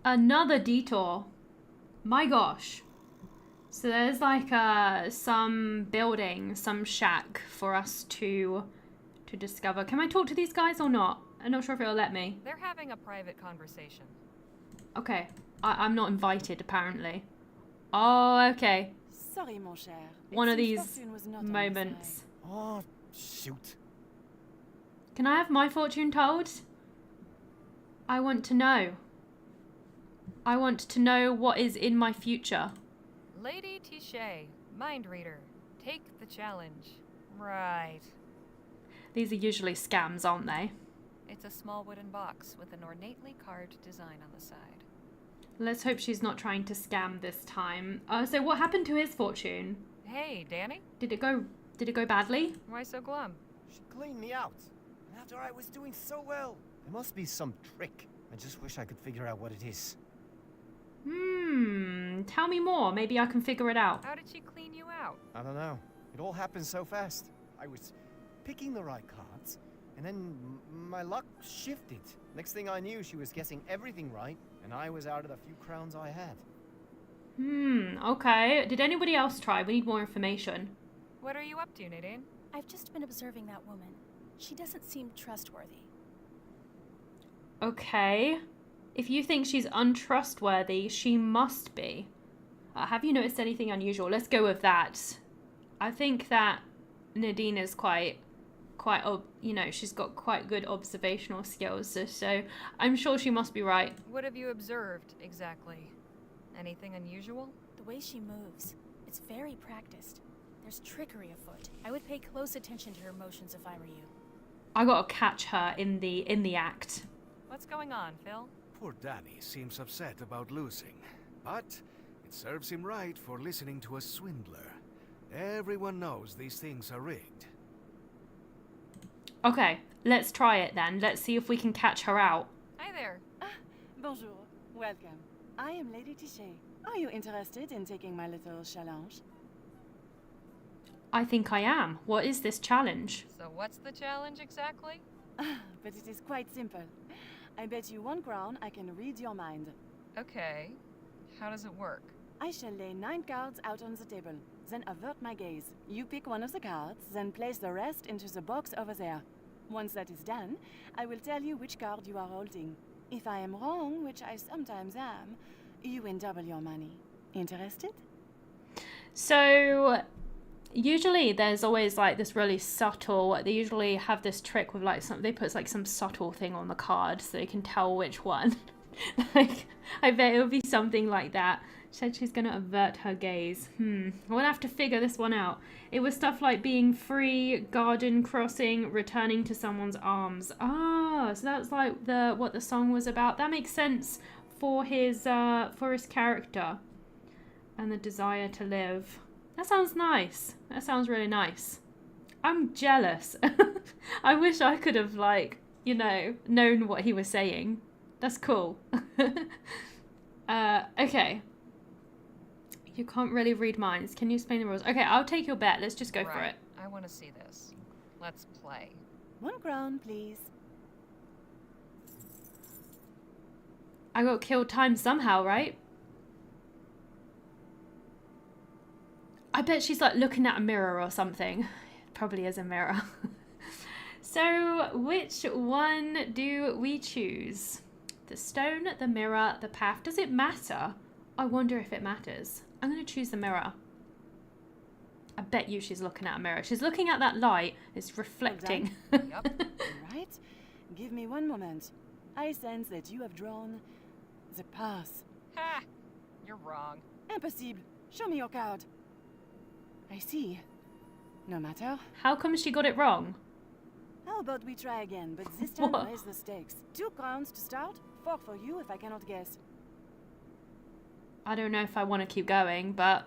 Another detour. My gosh. So there's like some building, some shack for us to discover. Can I talk to these guys or not? I'm not sure if it'll let me. They're having a private conversation. Okay. I'm not invited, apparently. Oh, okay. Sorry, mon cher. One of these moments. Oh, shoot. Can I have my fortune told? I want to know. I want to know what is in my future. Lady Tichet, mind reader. Take the challenge. Right. These are usually scams, aren't they? It's a small wooden box with an ornately carved design on the side. Let's hope she's not trying to scam this time. So what happened to his fortune? Hey, Danny? Did it go badly? Why so glum? She cleaned me out. And after I was doing so well. There must be some trick. I just wish I could figure out what it is. Tell me more. Maybe I can figure it out. How did she clean you out? I don't know. It all happened so fast. I was picking the right cards, and then my luck shifted. Next thing I knew, she was guessing everything right, and I was out of the few crowns I had. Okay. Did anybody else try? We need more information. What are you up to, Nadine? I've just been observing that woman. She doesn't seem trustworthy. Okay. If you think she's untrustworthy, she must be. Have you noticed anything unusual? Let's go with that. I think that Nadine is she's got quite good observational skills, so I'm sure she must be right. What have you observed, exactly? Anything unusual? The way she moves, it's very practiced. There's trickery afoot. I would pay close attention to her motions if I were you. I gotta catch her in the act. What's going on, Phil? Poor Danny seems upset about losing, but it serves him right for listening to a swindler. Everyone knows these things are rigged. Okay, let's try it then. Let's see if we can catch her out. Hi there. Bonjour. Welcome. I am Lady Tichet. Are you interested in taking my little challenge? I think I am. What is this challenge? So what's the challenge exactly? But it is quite simple. I bet you 1 crown I can read your mind. Okay. How does it work? I shall lay 9 cards out on the table, then avert my gaze. You pick one of the cards, then place the rest into the box over there. Once that is done, I will tell you which card you are holding. If I am wrong, which I sometimes am, you win double your money. Interested? So usually there's always like this really subtle, they usually have this trick with like they put like some subtle thing on the card so they can tell which one. Like, I bet it would be something like that. She said she's gonna avert her gaze. We'll have to figure this one out. It was stuff like being free, garden crossing, returning to someone's arms. Ah, so that's like what the song was about. That makes sense for his character and the desire to live. That sounds nice. That sounds really nice. I'm jealous. I wish I could have known what he was saying. That's cool. Okay. You can't really read minds. Can you explain the rules? Okay, I'll take your bet. Let's just go for it. I want to see this. Let's play. 1 crown, please. I got killed time somehow, right? I bet she's like looking at a mirror or something. It probably is a mirror. So, which one do we choose? The stone, the mirror, the path. Does it matter? I wonder if it matters. I'm going to choose the mirror. I bet you she's looking at a mirror. She's looking at that light. It's reflecting. Yep. Right. Give me 1 moment. I sense that you have drawn the path. Ha! You're wrong. Impossible. Show me your card. I see. No matter. How come she got it wrong? How about we try again, but this time What? raise the stakes. 2 crowns to start, 4 for you if I cannot guess. I don't know if I want to keep going, but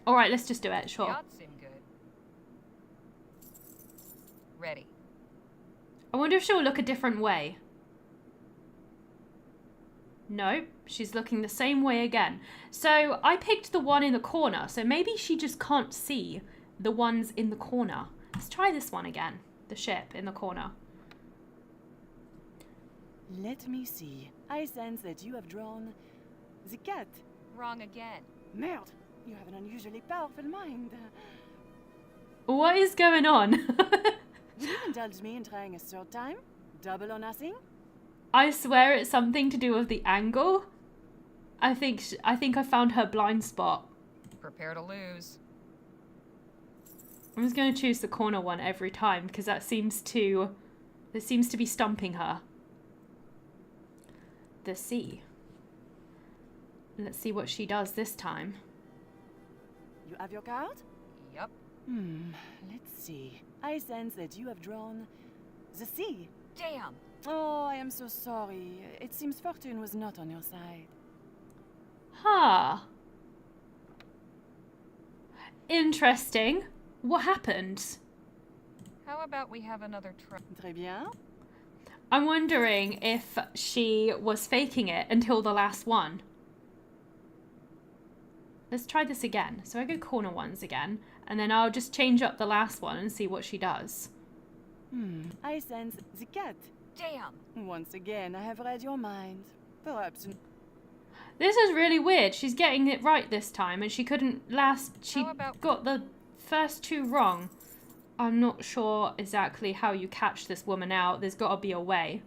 Alright, let's just do it, The sure. odds seem good. Ready. I wonder if she'll look a different way. Nope, she's looking the same way again. So I picked the one in the corner, so maybe she just can't see the ones in the corner. Let's try this one again, the ship in the corner. Let me see. I sense that you have drawn the cat. Wrong again. Merde, you have an unusually powerful mind. What is going on? Will you indulge me in trying a third time? Double or nothing? I swear it's something to do with the angle. I think I found her blind spot. Prepare to lose. I'm just going to choose the corner one every time because that seems to be stumping her. The sea. Let's see what she does this time. You have your card? Yup. Let's see. I sense that you have drawn the sea. Damn! Oh, I am so sorry. It seems fortune was not on your side. Huh. Interesting. What happened? How about we have another try? Très bien. I'm wondering if she was faking it until the last one. Let's try this again. So I go corner ones again, and then I'll just change up the last one and see what she does. I sense the cat. Damn! Once again, I have read your mind. Perhaps. This is really weird. She's getting it right this time, and she couldn't she got the first two wrong. I'm not sure exactly how you catch this woman out. There's got to be a way.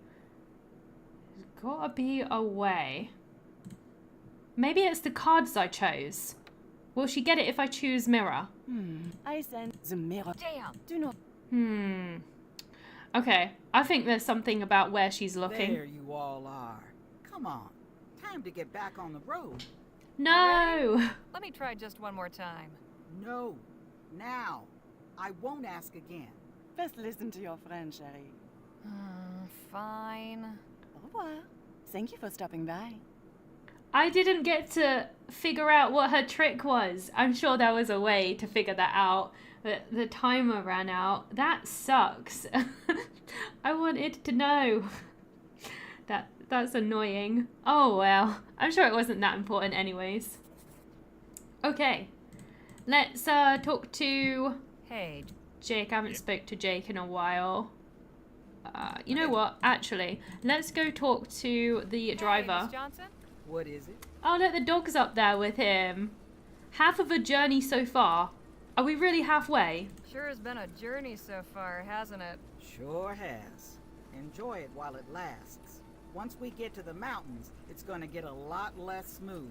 There's got to be a way. Maybe it's the cards I chose. Will she get it if I choose mirror? I sense the mirror. Damn! Do not. Okay, I think there's something about where she's looking. There you all are. Come on. Time to get back on the road. No! Let me try just one more time. No. Now. I won't ask again. First listen to your friend, Sherry. Fine. Au revoir. Thank you for stopping by. I didn't get to figure out what her trick was. I'm sure there was a way to figure that out, but the timer ran out. That sucks. I wanted to know. That's annoying. Oh well, I'm sure it wasn't that important anyways. Okay, let's talk to Hey, Jake. I haven't spoke to Jake in a while. You know what? Actually, let's go talk to the driver. Miss Johnson? What is it? Oh, look, the dog's up there with him. Half of a journey so far. Are we really halfway? Sure has been a journey so far, hasn't it? Sure has. Enjoy it while it lasts. Once we get to the mountains, it's gonna get a lot less smooth.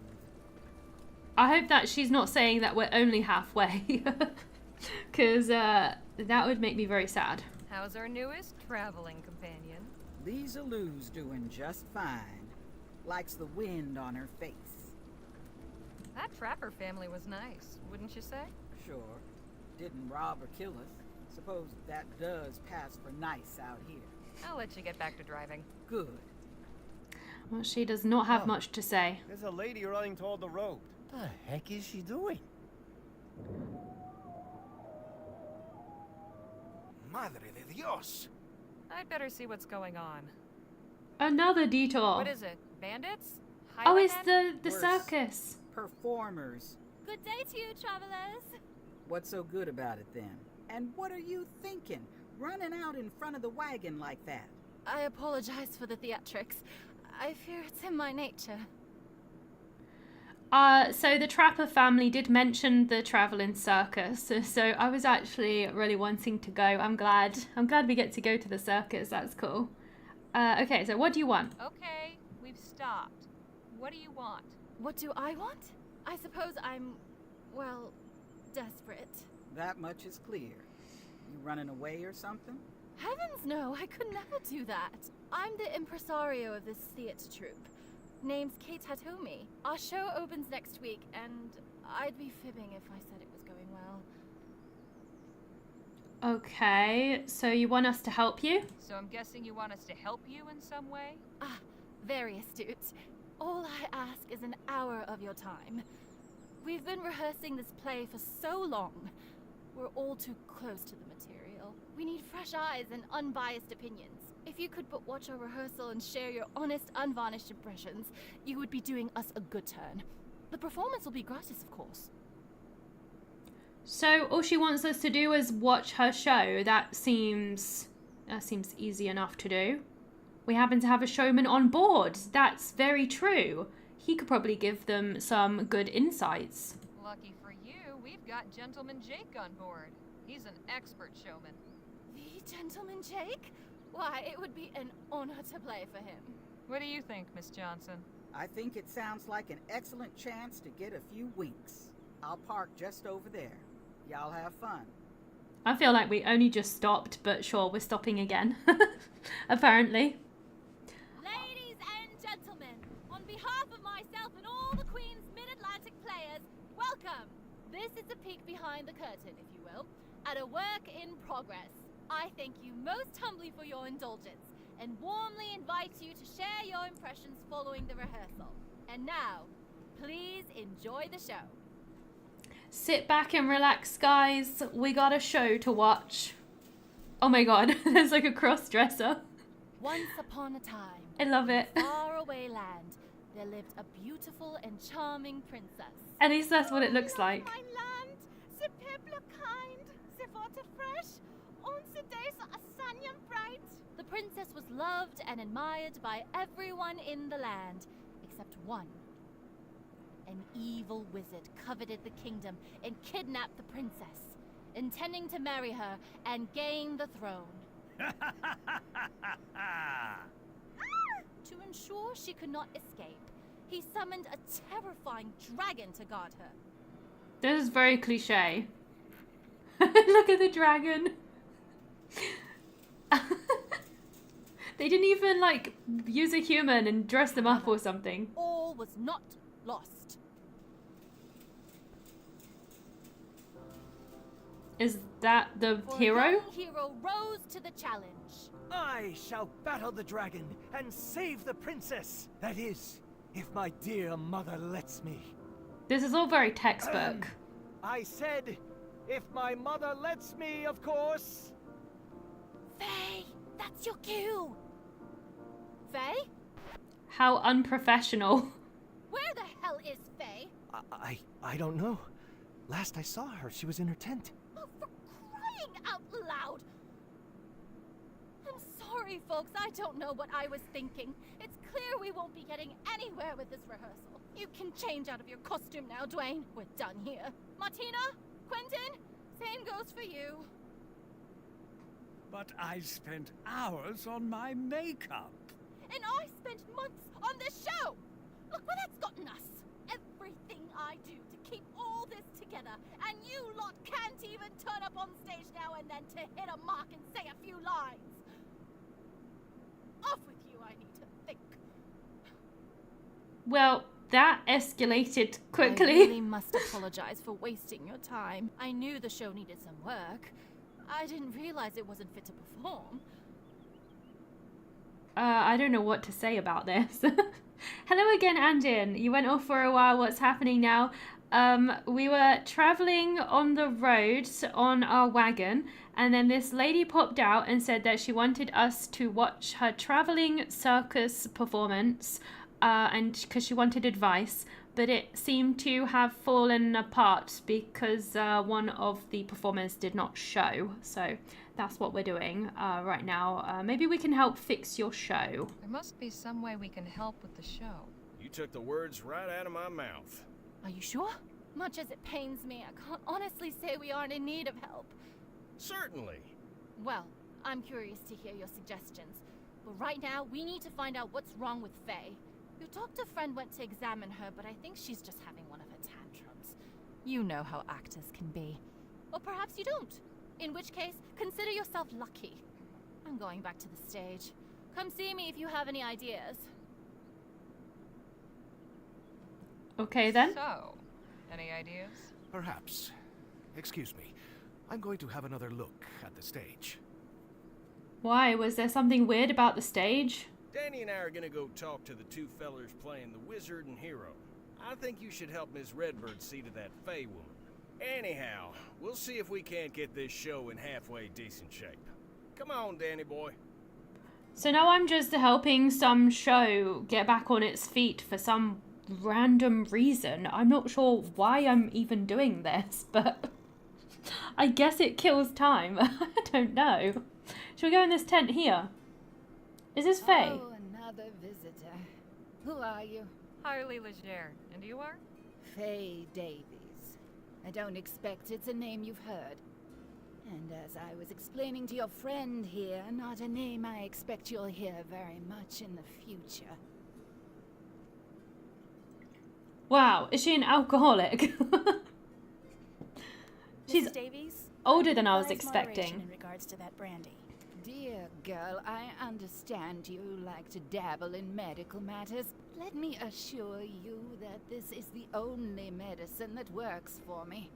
I hope that she's not saying that we're only halfway. Because that would make me very sad. How's our newest traveling companion? Lisa Lou's doing just fine. Likes the wind on her face. That trapper family was nice, wouldn't you say? Sure. Didn't rob or kill us. Suppose that does pass for nice out here. I'll let you get back to driving. Good. Well, she does not have much to say. There's a lady running toward the road. The heck is she doing? Madre de Dios! I'd better see what's going on. Another detour. What is it? Bandits? Oh, it's Highwaymen? the circus. Performers. Good day to you, travelers. What's so good about it then? And what are you thinking? Running out in front of the wagon like that? I apologize for the theatrics. I fear it's in my nature. So the Trapper family did mention the traveling circus, so I was actually really wanting to go. I'm glad we get to go to the circus. That's cool. Okay, so what do you want? Okay, we've stopped. What do you want? What do I want? I suppose I'm, well, desperate. That much is clear. You running away or something? Heavens no, I could never do that. I'm the impresario of this theatre troupe. Name's Kate Hatomi. Our show opens next week, and I'd be fibbing if I said it was going well. Okay, so you want us to help you? So I'm guessing you want us to help you in some way? Ah, very astute. All I ask is an hour of your time. We've been rehearsing this play for so long. We're all too close to the material. We need fresh eyes and unbiased opinions. If you could but watch our rehearsal and share your honest, unvarnished impressions, you would be doing us a good turn. The performance will be gratis, of course. So all she wants us to do is watch her show. That seems easy enough to do. We happen to have a showman on board. That's very true. He could probably give them some good insights. Lucky for you, we've got Gentleman Jake on board. He's an expert showman. The Gentleman Jake? Why, it would be an honor to play for him. What do you think, Miss Johnson? I think it sounds like an excellent chance to get a few winks. I'll park just over there. Y'all have fun. I feel like we only just stopped, but sure, we're stopping again. Apparently. Ladies and gentlemen, on behalf of myself and all the Queen's Mid-Atlantic players, welcome! This is a peek behind the curtain, if you will, at a work in progress. I thank you most humbly for your indulgence, and warmly invite you to share your impressions following the rehearsal. And now, please enjoy the show. Sit back and relax, guys. We got a show to watch. Oh my god, there's like a cross-dresser. Once upon a time, I love it. in a faraway land, there lived a beautiful and charming princess. At least that's what it looks like. My land, the people are kind, the water fresh, and the days are sunny and bright. The princess was loved and admired by everyone in the land, except one. An evil wizard coveted the kingdom and kidnapped the princess, intending to marry her and gain the throne. To ensure she could not escape, he summoned a terrifying dragon to guard her. This is very cliche. Look at the dragon. They didn't even like use a human and dress them up or something. All was not lost. Is that the For hero? a young hero rose to the challenge. I shall battle the dragon and save the princess. That is, if my dear mother lets me. This is all very textbook. I said, if my mother lets me, of course. Faye, that's your cue. Faye? How unprofessional. Where the hell is Faye? I don't know. Last I saw her, she was in her tent. Oh, for crying out loud! I'm sorry, folks. I don't know what I was thinking. It's clear we won't be getting anywhere with this rehearsal. You can change out of your costume now, Dwayne. We're done here. Martina? Quentin? Same goes for you. But I spent hours on my makeup. And I spent months on this show! Look where that's gotten us! Everything I do to keep all this together, and you lot can't even turn up on stage now and then to hit a mark and say a few lines! Off with you, I need to think. Well, that escalated quickly. I really must apologize for wasting your time. I knew the show needed some work. I didn't realize it wasn't fit to perform. I don't know what to say about this. Hello again, Andin. You went off for a while. What's happening now? We were traveling on the road on our wagon, and then this lady popped out and said that she wanted us to watch her traveling circus performance, and because she wanted advice, but it seemed to have fallen apart because one of the performers did not show. So that's what we're doing right now. Maybe we can help fix your show. There must be some way we can help with the show. You took the words right out of my mouth. Are you sure? Much as it pains me, I can't honestly say we aren't in need of help. Certainly. Well, I'm curious to hear your suggestions. But right now, we need to find out what's wrong with Faye. Your doctor friend went to examine her, but I think she's just having one of her tantrums. You know how actors can be. Or perhaps you don't. In which case, consider yourself lucky. I'm going back to the stage. Come see me if you have any ideas. Okay then. So, any ideas? Perhaps. Excuse me. I'm going to have another look at the stage. Why? Was there something weird about the stage? Danny and I are gonna go talk to the two fellers playing the wizard and hero. I think you should help Miss Redbird see to that Fey woman. Anyhow, we'll see if we can't get this show in halfway decent shape. Come on, Danny boy. So now I'm just helping some show get back on its feet for some random reason. I'm not sure why I'm even doing this, but I guess it kills time. I don't know. Should we go in this tent here? Is this Faye? Oh, another visitor. Who are you? Harley Leger. And you are? Faye Davies. I don't expect it's a name you've heard. And as I was explaining to your friend here, not a name I expect you'll hear very much in the future. Wow, is she an alcoholic? She's Mrs. Davies, older than I was advise moderation expecting. in regards to that brandy. Dear girl, I understand you like to dabble in medical matters. Let me assure you that this is the only medicine that works for me.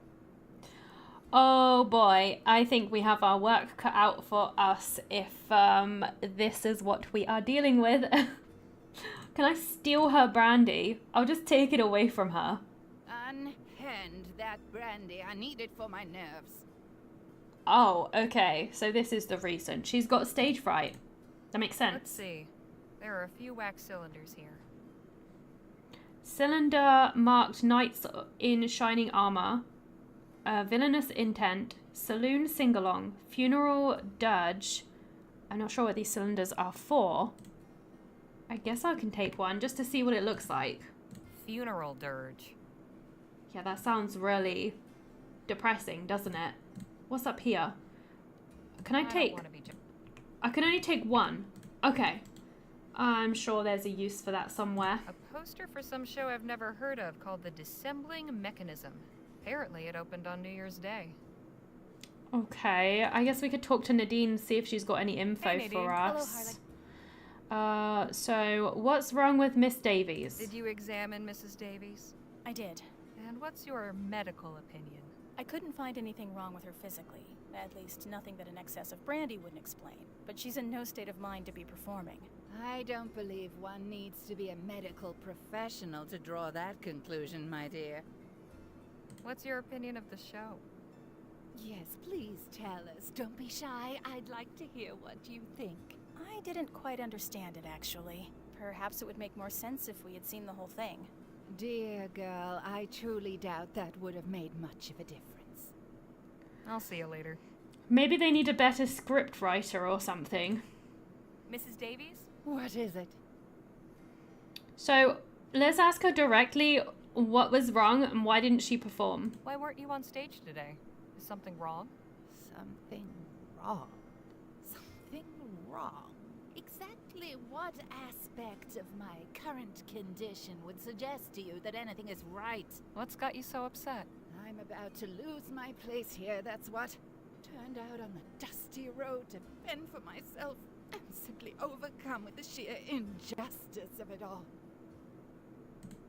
Oh boy, I think we have our work cut out for us if this is what we are dealing with. Can I steal her brandy? I'll just take it away from her. Unhand that brandy. I need it for my nerves. Oh, okay. So this is the reason. She's got stage fright. That makes sense. Let's see. There are a few wax cylinders here. Cylinder marked knights in shining armor. Villainous intent. Saloon singalong. Funeral dirge. I'm not sure what these cylinders are for. I guess I can take one just to see what it looks like. Funeral dirge. Yeah, that sounds really depressing, doesn't it? What's up here? Can I take... I can only take one. Okay. I'm sure there's a use for that somewhere. A poster for some show I've never heard of called The Dissembling Mechanism. Apparently it opened on New Year's Day. Okay, I guess we could talk to Nadine and see if she's got any info for us. Hello, Harley. So what's wrong with Miss Davies? Did you examine Mrs. Davies? I did. And what's your medical opinion? I couldn't find anything wrong with her physically. At least nothing that an excess of brandy wouldn't explain. But she's in no state of mind to be performing. I don't believe one needs to be a medical professional to draw that conclusion, my dear. What's your opinion of the show? Yes, please tell us. Don't be shy. I'd like to hear what you think. I didn't quite understand it, actually. Perhaps it would make more sense if we had seen the whole thing. Dear girl, I truly doubt that would have made much of a difference. I'll see you later. Maybe they need a better script writer or something. Mrs. Davies? What is it? So let's ask her directly what was wrong and why didn't she perform? Why weren't you on stage today? Is something wrong? Something wrong. Something wrong. Exactly what aspect of my current condition would suggest to you that anything is right? What's got you so upset? I'm about to lose my place here, that's what. Turned out on the dusty road to fend for myself. I'm simply overcome with the sheer injustice of it all.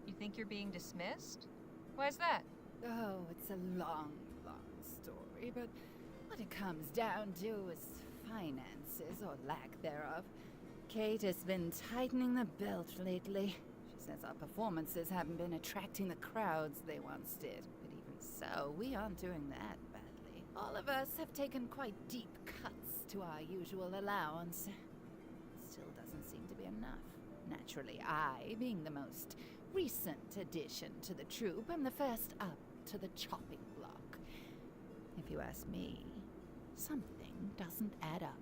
You think you're being dismissed? Why's that? Oh, it's a long, long story, but what it comes down to is finances, or lack thereof. Kate has been tightening the belt lately. She says our performances haven't been attracting the crowds they once did. But even so, we aren't doing that badly. All of us have taken quite deep cuts to our usual allowance. Still doesn't seem to be enough. Naturally, I, being the most recent addition to the troupe, am the first up to the chopping block. If you ask me, something doesn't add up.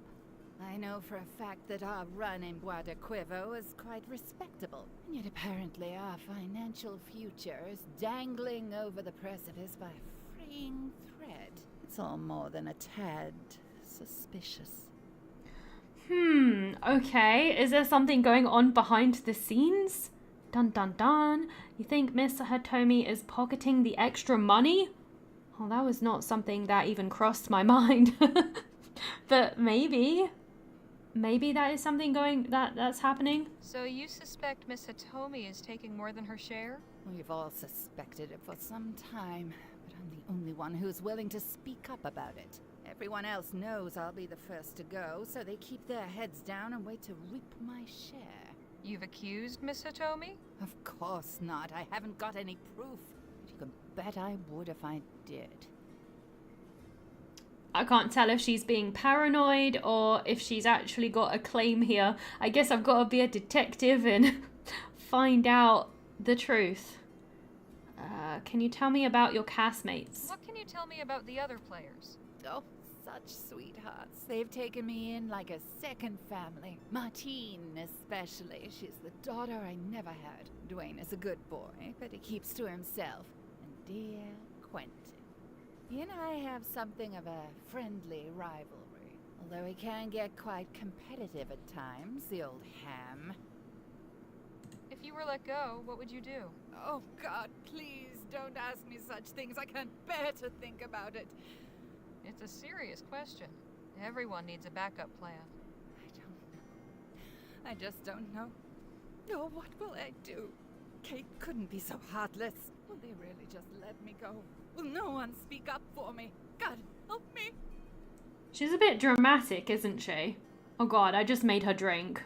I know for a fact that our run in Bois de Quivo is quite respectable, and yet apparently our financial future is dangling over the precipice by a fraying thread. It's all more than a tad suspicious. Okay. Is there something going on behind the scenes? Dun dun dun. You think Miss Hitomi is pocketing the extra money? Well, that was not something that even crossed my mind. But maybe that is something that's happening. So you suspect Miss Hitomi is taking more than her share? We've all suspected it for some time, but I'm the only one who's willing to speak up about it. Everyone else knows I'll be the first to go, so they keep their heads down and wait to reap my share. You've accused Miss Hitomi? Of course not. I haven't got any proof. But you can bet I would if I did. I can't tell if she's being paranoid or if she's actually got a claim here. I guess I've got to be a detective and find out the truth. Can you tell me about your castmates? What can you tell me about the other players? Oh, such sweethearts. They've taken me in like a second family. Martine, especially. She's the daughter I never had. Dwayne is a good boy, but he keeps to himself. And dear Quentin. He and I have something of a friendly rivalry. Although he can get quite competitive at times, the old ham. If you were let go, what would you do? Oh, God, please don't ask me such things. I can't bear to think about it. It's a serious question. Everyone needs a backup plan. I don't know. I just don't know. Oh, what will I do? Kate couldn't be so heartless. Will they really just let me go? Will no one speak up for me? God, help me. She's a bit dramatic, isn't she? Oh God, I just made her drink.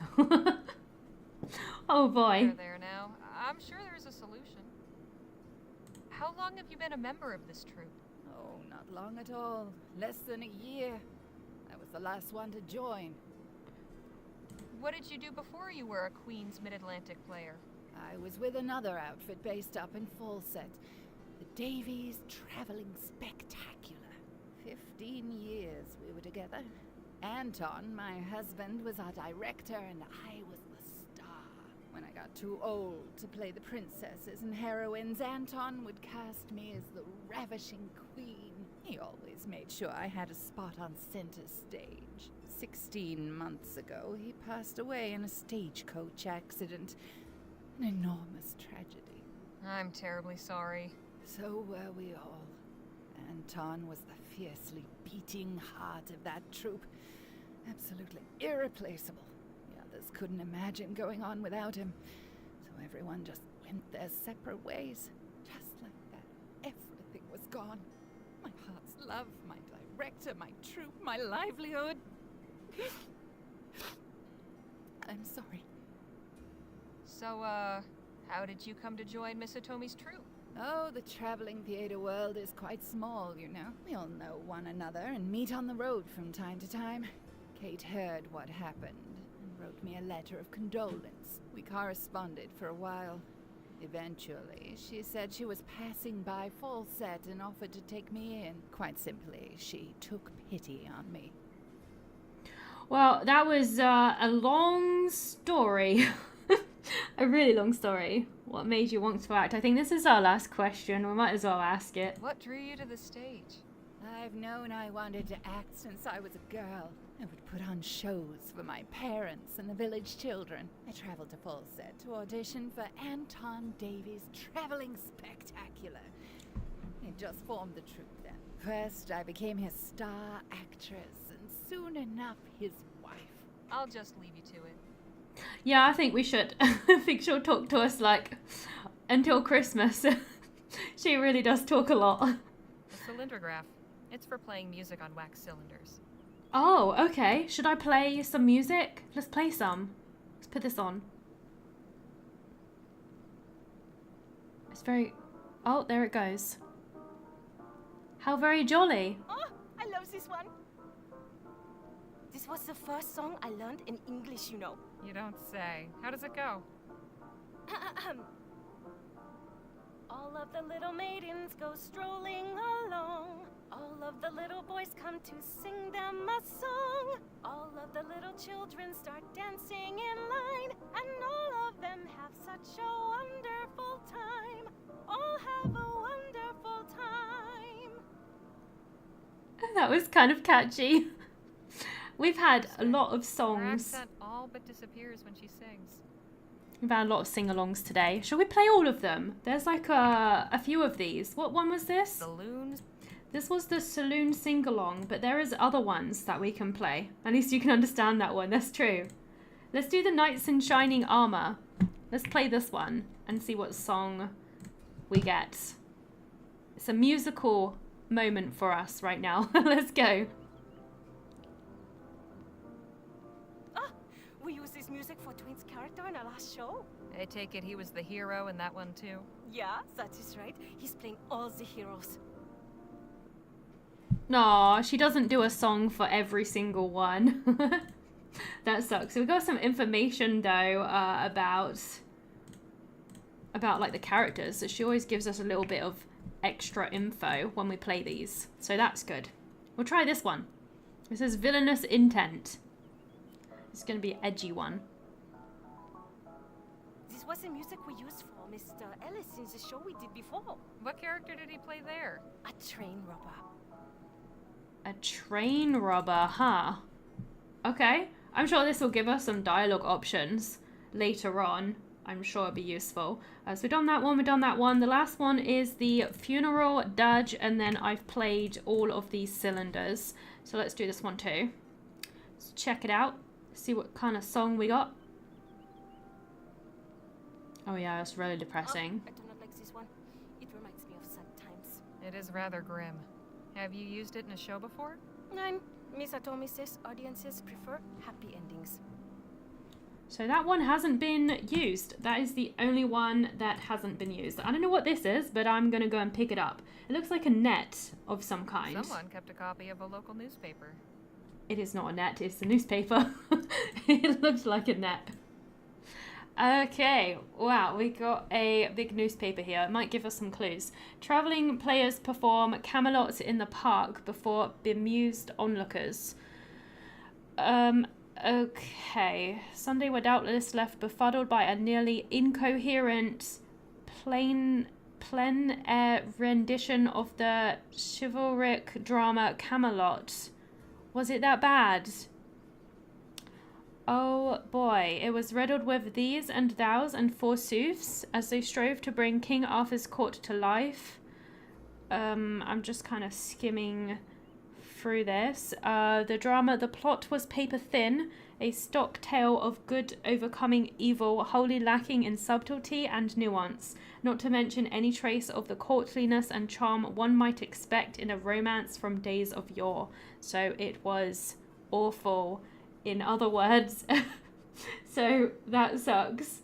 Oh boy. There now. I'm sure there's a solution. How long have you been a member of this troupe? Oh, not long at all. Less than a year. I was the last one to join. What did you do before you were a Queen's Mid-Atlantic player? I was with another outfit based up in Fawcett. The Davies Traveling Spectacular. 15 years we were together. Anton, my husband, was our director and I was the star. When I got too old to play the princesses and heroines, Anton would cast me as the ravishing queen. He always made sure I had a spot on center stage. 16 months ago, he passed away in a stagecoach accident. An enormous tragedy. I'm terribly sorry. So were we all. Anton was the fiercely beating heart of that troupe. Absolutely irreplaceable. The others couldn't imagine going on without him. So everyone just went their separate ways. Just like that. Everything was gone. My heart's love, my director, my troupe, my livelihood. I'm sorry. So, how did you come to join Miss Hitomi's troupe? Oh, the traveling theater world is quite small, you know. We all know one another and meet on the road from time to time. Kate heard what happened and wrote me a letter of condolence. We corresponded for a while. Eventually, she said she was passing by Fawcett and offered to take me in. Quite simply, she took pity on me. Well, that was a long story. A really long story. What made you want to act? I think this is our last question. We might as well ask it. What drew you to the stage? I've known I wanted to act since I was a girl. I would put on shows for my parents and the village children. I traveled to Fawcett to audition for Anton Davies' Traveling Spectacular. I just formed the troupe then. First, I became his star actress, and soon enough, his wife. I'll just leave you to it. Yeah, I think we should. I think she'll talk to us like until Christmas. She really does talk a lot. The cylindrograph. It's for playing music on wax cylinders. Oh, okay. Should I play some music? Let's play some. Let's put this on. It's very... Oh, there it goes. How very jolly. Oh, I love this one. This was the first song I learned in English, you know. You don't say. How does it go? All of the little maidens go strolling along. All of the little boys come to sing them a song. All of the little children start dancing in line. And all of them have such a wonderful time. All have a wonderful time. That was kind of catchy. We've had a lot of songs. Her accent all but disappears when she sings. We've had a lot of sing-alongs today. Shall we play all of them? There's like a few of these. What one was this? Saloons. This was the saloon sing-along, but there is other ones that we can play. At least you can understand that one. That's true. Let's do the Knights in Shining Armor. Let's play this one and see what song we get. It's a musical moment for us right now. Let's go. We use this music music for Twin's character in our last show? I take it he was the hero in that one too? Yeah, that is right. He's playing all the heroes. Aw, she doesn't do a song for every single one. That sucks. So we got some information though about like the characters. So she always gives us a little bit of extra info when we play these. So that's good. We'll try this one. It says villainous intent. It's going to be an edgy one. This was the music we used for Mr. Ellis in the show we did before. What character did he play there? A train robber. A train robber, huh? Okay. I'm sure this will give us some dialogue options later on. I'm sure it'll be useful. So we've done that one, we've done that one. The last one is the funeral dirge, and then I've played all of these cylinders. So let's do this one too. Let's check it out. See what kind of song we got. Oh yeah, it's really depressing. I do not like this one. It reminds me of sad times. It is rather grim. Have you used it in a show before? Nein. Miss Atomi says audiences prefer happy endings. So that one hasn't been used. That is the only one that hasn't been used. I don't know what this is, but I'm going to go and pick it up. It looks like a net of some kind. Someone kept a copy of a local newspaper. It is not a net, it's a newspaper. It looks like a net. Okay, wow, we got a big newspaper here. It might give us some clues. Travelling players perform Camelot in the park before bemused onlookers. Okay. Sunday were doubtless left befuddled by a nearly incoherent plein air rendition of the chivalric drama Camelot. Was it that bad? Oh boy, it was riddled with these and thous and forsooths as they strove to bring King Arthur's court to life. I'm just kind of skimming through this. The plot was paper thin, a stock tale of good overcoming evil, wholly lacking in subtlety and nuance, not to mention any trace of the courtliness and charm one might expect in a romance from days of yore. So it was awful. In other words, so that sucks.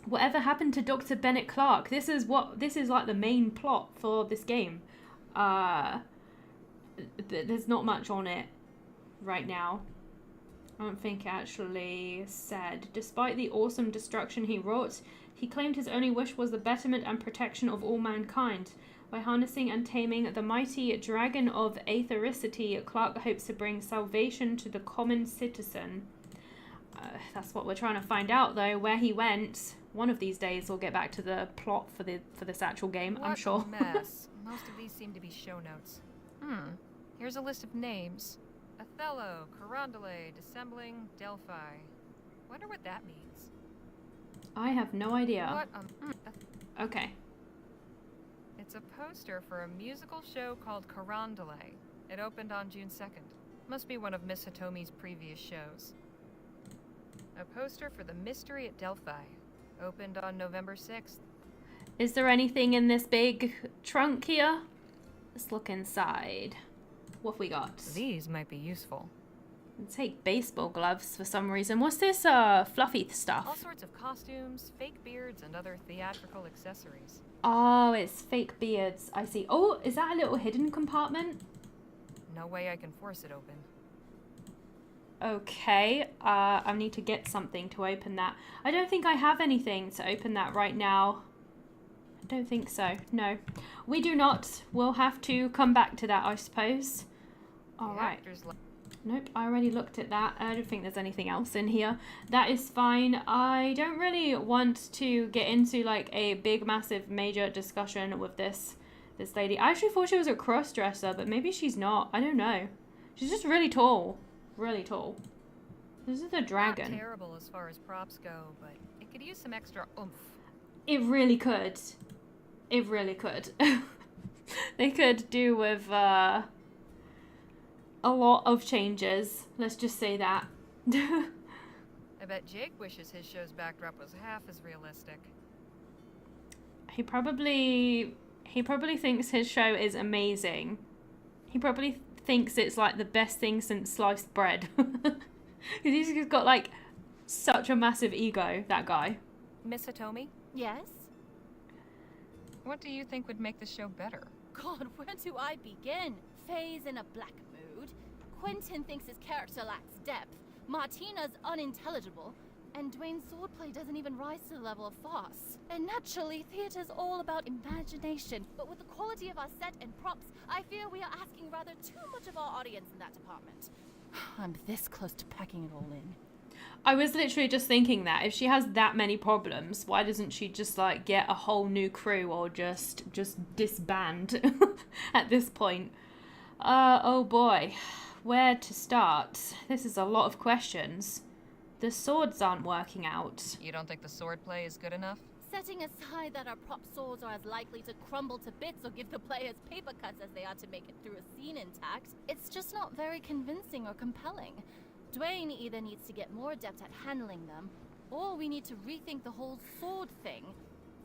Whatever happened to Dr. Bennett Clark? This is like the main plot for this game. There's not much on it right now. I don't think it actually said. Despite the awesome destruction he wrought, he claimed his only wish was the betterment and protection of all mankind. By harnessing and taming the mighty dragon of aethericity, Clark hopes to bring salvation to the common citizen. That's what we're trying to find out, though, where he went. One of these days we'll get back to the plot for this actual game, What I'm sure. Mess. Most of these seem to be show notes. Here's a list of names. Othello, Carondelet, Dissembling, Delphi. Wonder what that means. I have no idea. What? Okay. It's a poster for a musical show called Carondelet. It opened on June 2nd. Must be one of Miss Hitomi's previous shows. A poster for The Mystery at Delphi. Opened on November 6th. Is there anything in this big trunk here? Let's look inside. What have we got? These might be useful. Let's take baseball gloves for some reason. What's this fluffy stuff? All sorts of costumes, fake beards, and other theatrical accessories. Oh, it's fake beards. I see. Oh, is that a little hidden compartment? No way I can force it open. Okay, I need to get something to open that. I don't think I have anything to open that right now. I don't think so. No, we do not. We'll have to come back to that, I suppose. All right. Nope, I already looked at that. I don't think there's anything else in here. That is fine. I don't really want to get into like a big, massive, major discussion with this lady. I actually thought she was a cross-dresser, but maybe she's not. I don't know. She's just really tall. Really tall. This is a dragon. Not terrible as far as props go, but it could use some extra oomph. It really could. It really could. They could do with a lot of changes. Let's just say that. I bet Jake wishes his show's backdrop was half as realistic. He probably thinks his show is amazing. He probably thinks it's like the best thing since sliced bread. Because he's got like such a massive ego, that guy. Miss Hitomi, Yes? what do you think would make the show better? God, where do I begin? Faye's in a black mood. Quentin thinks his character lacks depth. Martina's unintelligible. And Dwayne's swordplay doesn't even rise to the level of farce. And naturally, theater's all about imagination. But with the quality of our set and props, I fear we are asking rather too much of our audience in that department. I'm this close to packing it all in. I was literally just thinking that if she has that many problems, why doesn't she just like get a whole new crew or just disband at this point? Oh boy, where to start? This is a lot of questions. The swords aren't working out. You don't think the swordplay is good enough? Setting aside that our prop swords are as likely to crumble to bits or give the players paper cuts as they are to make it through a scene intact, it's just not very convincing or compelling. Dwayne either needs to get more adept at handling them, or we need to rethink the whole sword thing.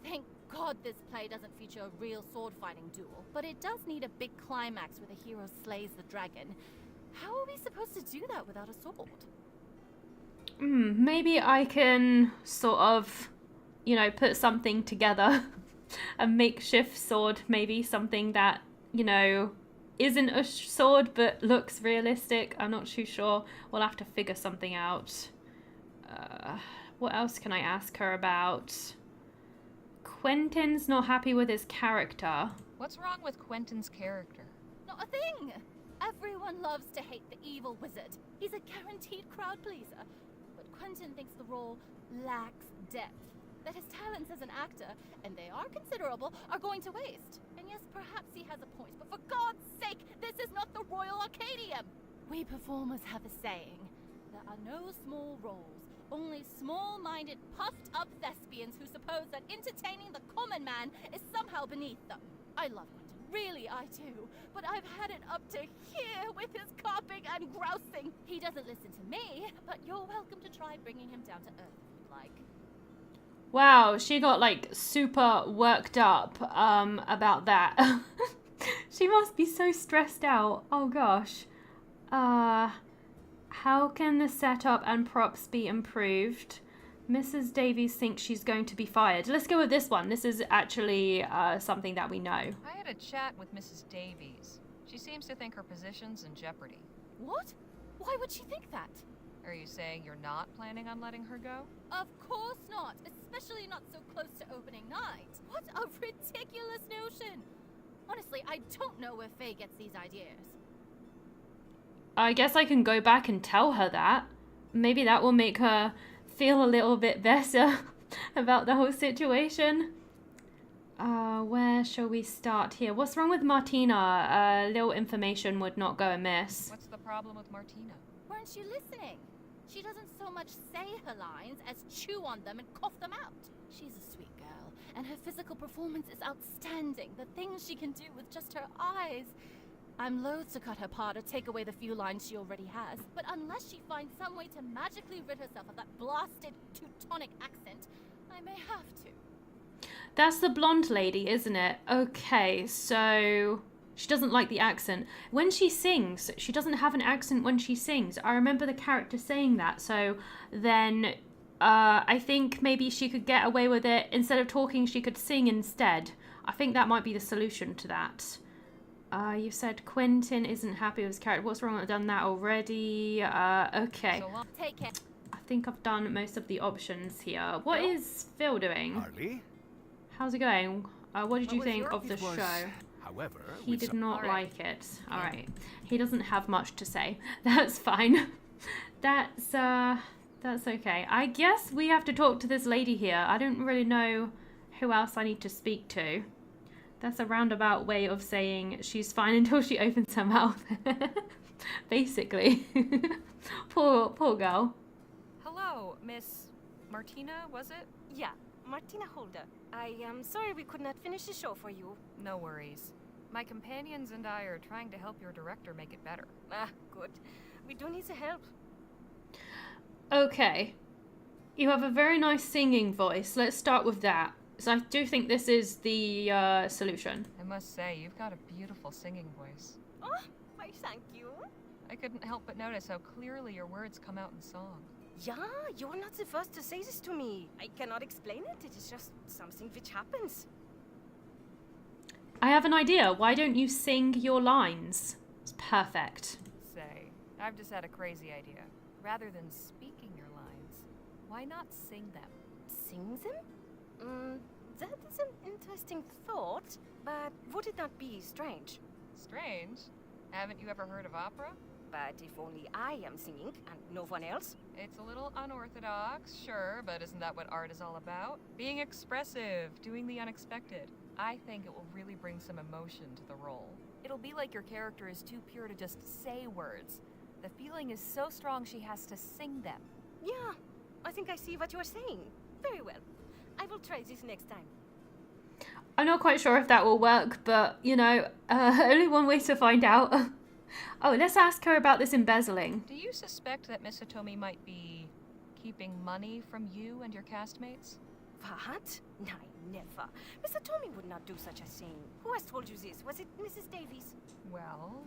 Thank God this play doesn't feature a real sword-fighting duel, but it does need a big climax where the hero slays the dragon. How are we supposed to do that without a sword? Maybe I can sort of, you know, put something together. A makeshift sword, maybe something that, you know, isn't a sword but looks realistic. I'm not too sure. We'll have to figure something out. What else can I ask her about? Quentin's not happy with his character. What's wrong with Quentin's character? Not a thing! Everyone loves to hate the evil wizard. He's a guaranteed crowd pleaser. But Quentin thinks the role lacks depth. That his talents as an actor, and they are considerable, are going to waste. And yes, perhaps he has a point, but for God's sake, this is not the Royal Arcadium! We performers have a saying. There are no small roles, only small-minded, puffed-up thespians who suppose that entertaining the common man is somehow beneath them. I love Quentin, really I do, but I've had it up to here with his carping and grousing. He doesn't listen to me, but you're welcome to try bringing him down to earth if you'd like. Wow, she got like super worked up about that. She must be so stressed out. Oh gosh. How can the setup and props be improved? Mrs. Davies thinks she's going to be fired. Let's go with this one. This is actually something that we know. I had a chat with Mrs. Davies. She seems to think her position's in jeopardy. What? Why would she think that? Are you saying you're not planning on letting her go? Of course not, especially not so close to opening night. What a ridiculous notion! Honestly, I don't know where Faye gets these ideas. I guess I can go back and tell her that. Maybe that will make her feel a little bit better about the whole situation. Where shall we start here? What's wrong with Martina? Little information would not go amiss. What's the problem with Martina? Weren't you listening? She doesn't so much say her lines as chew on them and cough them out. She's a sweet girl, and her physical performance is outstanding. The things she can do with just her eyes. I'm loath to cut her part or take away the few lines she already has, but unless she finds some way to magically rid herself of that blasted Teutonic accent, I may have to. That's the blonde lady, isn't it? Okay, so she doesn't like the accent. When she sings, she doesn't have an accent when she sings. I remember the character saying that, so then I think maybe she could get away with it. Instead of talking, she could sing instead. I think that might be the solution to that. You said Quentin isn't happy with his character. What's wrong? I've done that already. Okay. Take it. I think I've done most of the options here. What is Phil doing? Harley? How's it going? What did you think of the show? However, He did not like it. Alright. He doesn't have much to say. That's fine. That's okay. I guess we have to talk to this lady here. I don't really know who else I need to speak to. That's a roundabout way of saying she's fine until she opens her mouth. Basically. Poor girl. Hello, Miss Martina, was it? Yeah, Martina Holder. I am sorry we could not finish the show for you. No worries. My companions and I are trying to help your director make it better. Ah, good. We do need the help. Okay. You have a very nice singing voice. Let's start with that. So I do think this is the solution. I must say, you've got a beautiful singing voice. Oh, why thank you. I couldn't help but notice how clearly your words come out in song. Yeah, you're not the first to say this to me. I cannot explain it. It is just something which happens. I have an idea. Why don't you sing your lines? It's perfect. Say, I've just had a crazy idea. Rather than speaking your lines, why not sing them? Sing them? That is an interesting thought, but would it not be strange? Strange? Haven't you ever heard of opera? But if only I am singing and no one else? It's a little unorthodox, sure, but isn't that what art is all about? Being expressive, doing the unexpected. I think it will really bring some emotion to the role. It'll be like your character is too pure to just say words. The feeling is so strong she has to sing them. Yeah, I think I see what you are saying. Very well. I will try this next time. I'm not quite sure if that will work, but, you know, only one way to find out. Oh, let's ask her about this embezzling. Do you suspect that Miss Hitomi might be keeping money from you and your castmates? What? No, never. Mr. Tommy would not do such a thing. Who has told you this? Was it Mrs. Davies? Well,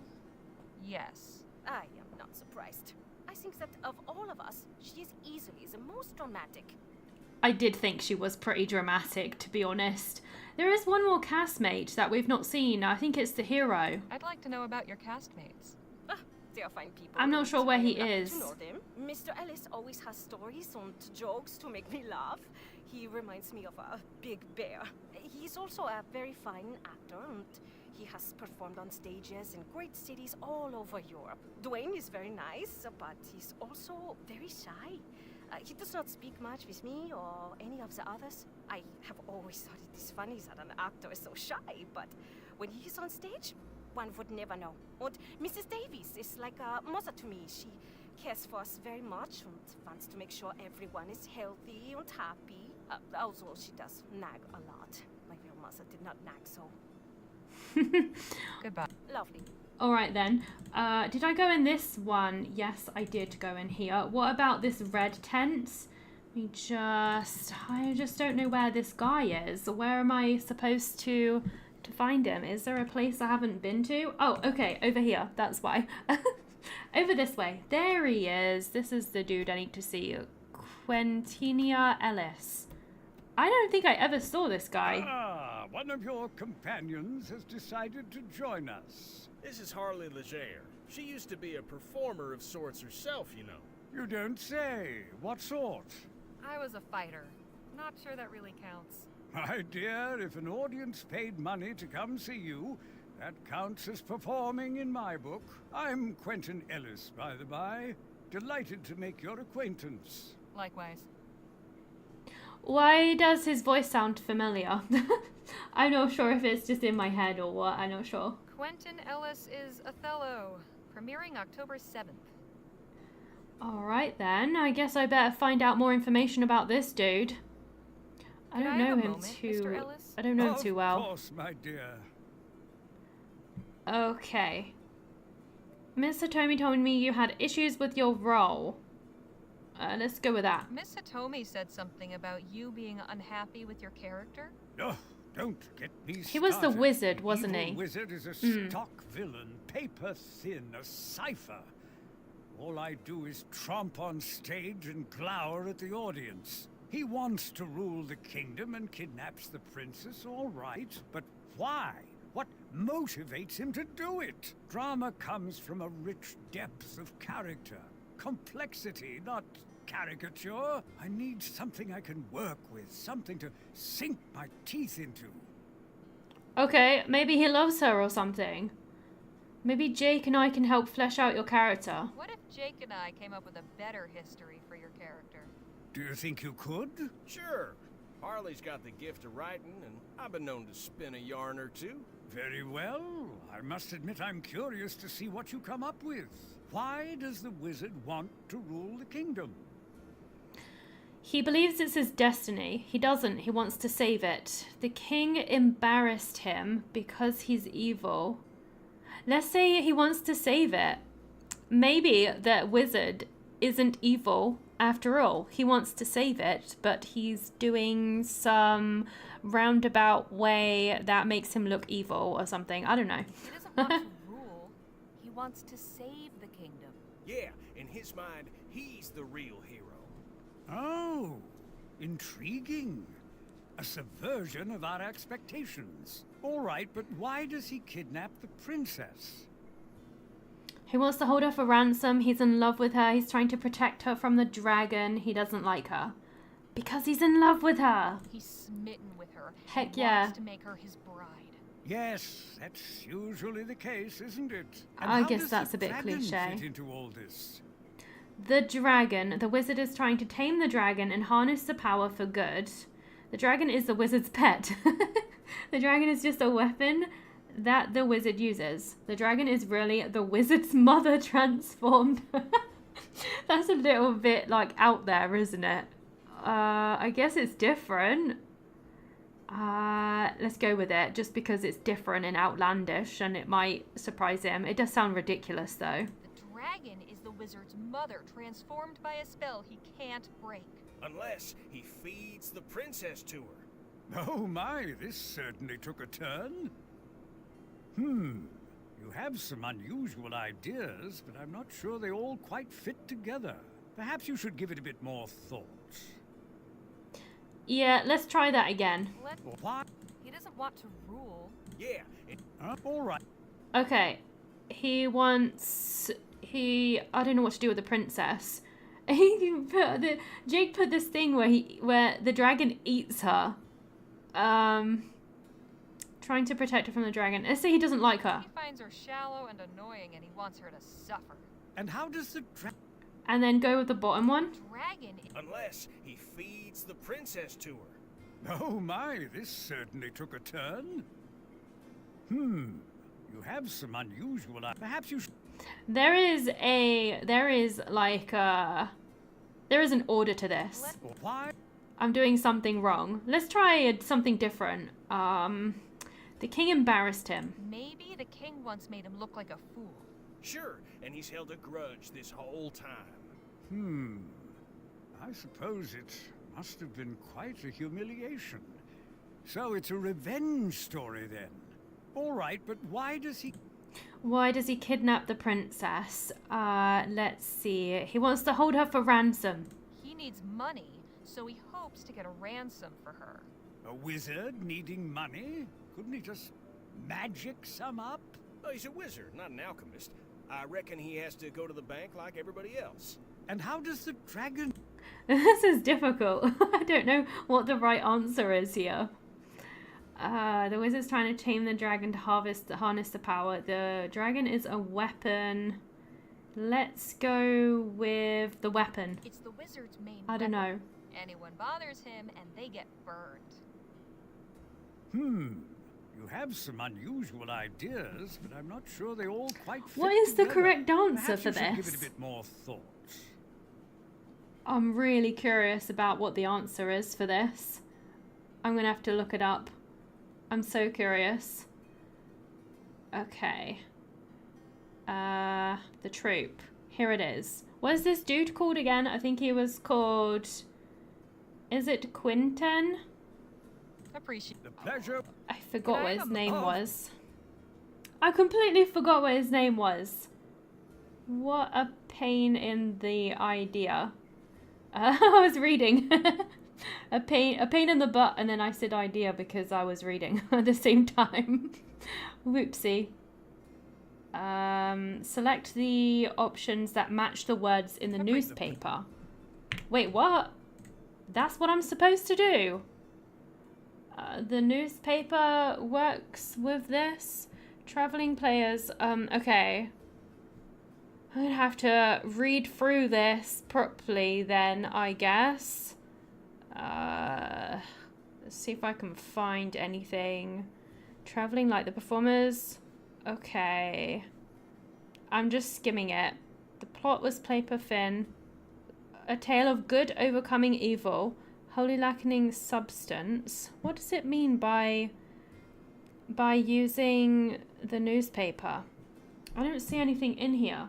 yes. I am not surprised. I think that of all of us, she is easily the most dramatic. I did think she was pretty dramatic, to be honest. There is one more castmate that we've not seen. I think it's the hero. I'd like to know about your castmates. They are fine people. I'm not sure where he I am is. lucky to know them. Mr. Ellis always has stories and jokes to make me laugh. He reminds me of a big bear. He's also a very fine actor, and he has performed on stages in great cities all over Europe. Dwayne is very nice, but he's also very shy. He does not speak much with me or any of the others. I have always thought it is funny that an actor is so shy, but when he is on stage, one would never know. And Mrs. Davies is like a mother to me. She cares for us very much and wants to make sure everyone is healthy and happy. Although she does nag a lot. My real mother did not nag so. Goodbye. Lovely. All right then. Did I go in this one? Yes, I did go in here. What about this red tent? I just don't know where this guy is. Where am I supposed to find him? Is there a place I haven't been to? Oh, okay, over here. That's why. Over this way. There he is. This is the dude I need to see. Quintinia Ellis. I don't think I ever saw this guy. Ah, one of your companions has decided to join us. This is Harley Leger. She used to be a performer of sorts herself, you know. You don't say. What sort? I was a fighter. Not sure that really counts. My dear, if an audience paid money to come see you, that counts as performing in my book. I'm Quentin Ellis, by the by. Delighted to make your acquaintance. Likewise. Why does his voice sound familiar? I'm not sure if it's just in my head or what. I'm not sure. Quentin Ellis is Othello, premiering October 7th. Alright then, I guess I better find out more information about this dude. I don't know him too well. Of course, my dear. Okay. Miss Hitomi told me you had issues with your role. Let's go with that. Miss Hitomi said something about you being unhappy with your character. Oh, don't get me started. He was the wizard, wasn't he? The wizard is a stock villain, paper thin, a cipher. All I do is tromp on stage and glower at the audience. He wants to rule the kingdom and kidnaps the princess, all right. But why? What motivates him to do it? Drama comes from a rich depth of character. Complexity, not caricature. I need something I can work with, something to sink my teeth into. Okay, maybe he loves her or something. Maybe Jake and I can help flesh out your character. What if Jake and I came up with a better history for your character? Do you think you could? Sure. Harley's got the gift of writing, and I've been known to spin a yarn or two. Very well. I must admit I'm curious to see what you come up with. Why does the wizard want to rule the kingdom? He believes it's his destiny. He doesn't. He wants to save it. The king embarrassed him because he's evil. Let's say he wants to save it. Maybe that wizard isn't evil after all. He wants to save it, but he's doing some roundabout way that makes him look evil or something. I don't know. He doesn't want to rule. He wants to save the kingdom. Yeah, in his mind, he's the real hero. Oh, intriguing. A subversion of our expectations. All right, but why does he kidnap the princess? He wants to hold her for ransom. He's in love with her. He's trying to protect her from the dragon. He doesn't like her. Because he's in love with her. He's smitten with her. Heck He yeah. wants to make her his bride. Yes, that's usually the case, isn't it? And I how guess does that's the a bit dragon cliche. fit into all this? The dragon. The wizard is trying to tame the dragon and harness the power for good. The dragon is the wizard's pet. The dragon is just a weapon that the wizard uses. The dragon is really the wizard's mother transformed. That's a little bit like out there, isn't it? I guess it's different. Let's go with it just because it's different and outlandish and it might surprise him. It does sound ridiculous though. The dragon is the wizard's mother, transformed by a spell he can't break. Unless he feeds the princess to her. Oh my, this certainly took a turn. You have some unusual ideas, but I'm not sure they all quite fit together. Perhaps you should give it a bit more thought. Yeah, let's try that again. What? He doesn't want to rule. Yeah. All right. Okay. I don't know what to do with the princess. Jake put this thing where the dragon eats her. Trying to protect her from the dragon. Let's say he doesn't like her. He finds her shallow and annoying and he wants her to suffer. And how does the dragon... And then go with the bottom one. Dragon. Unless he feeds the princess to her. Oh my, this certainly took a turn. You have some unusual... Perhaps you should... There is an order to this. Why? I'm doing something wrong. Let's try something different. The king embarrassed him. Maybe the king once made him look like a fool. Sure, and he's held a grudge this whole time. I suppose it must have been quite a humiliation. So it's a revenge story then. All right, but why does he kidnap the princess? Let's see. He wants to hold her for ransom. He needs money, so he hopes to get a ransom for her. A wizard needing money? Couldn't he just magic some up? Oh, he's a wizard, not an alchemist. I reckon he has to go to the bank like everybody else. And how does the dragon... This is difficult. I don't know what the right answer is here. The wizard's trying to tame the dragon to harness the power. The dragon is a weapon. Let's go with the weapon. It's the wizard's main I don't know. Anyone bothers him and they get burned. You have some unusual ideas, but I'm not sure they all quite fit What is the together. correct answer Perhaps for you should give this? it a bit more thought. I'm really curious about what the answer is for this. I'm gonna have to look it up. I'm so curious. Okay. The troop. Here it is. What is this dude called again? I think he was called... Is it Quinton? Appreciate the pleasure. I forgot what his name was. I completely forgot what his name was. What a pain in the idea. I was reading. a pain in the butt, and then I said idea because I was reading at the same time. Whoopsie. Select the options that match the words in the newspaper. Wait, what? That's what I'm supposed to do? The newspaper works with this. Traveling players. Okay. I'm gonna have to read through this properly then, I guess. Let's see if I can find anything. Traveling like the performers. Okay. I'm just skimming it. The plot was paper thin. A tale of good overcoming evil. Wholly lacking substance. What does it mean by using the newspaper? I don't see anything in here.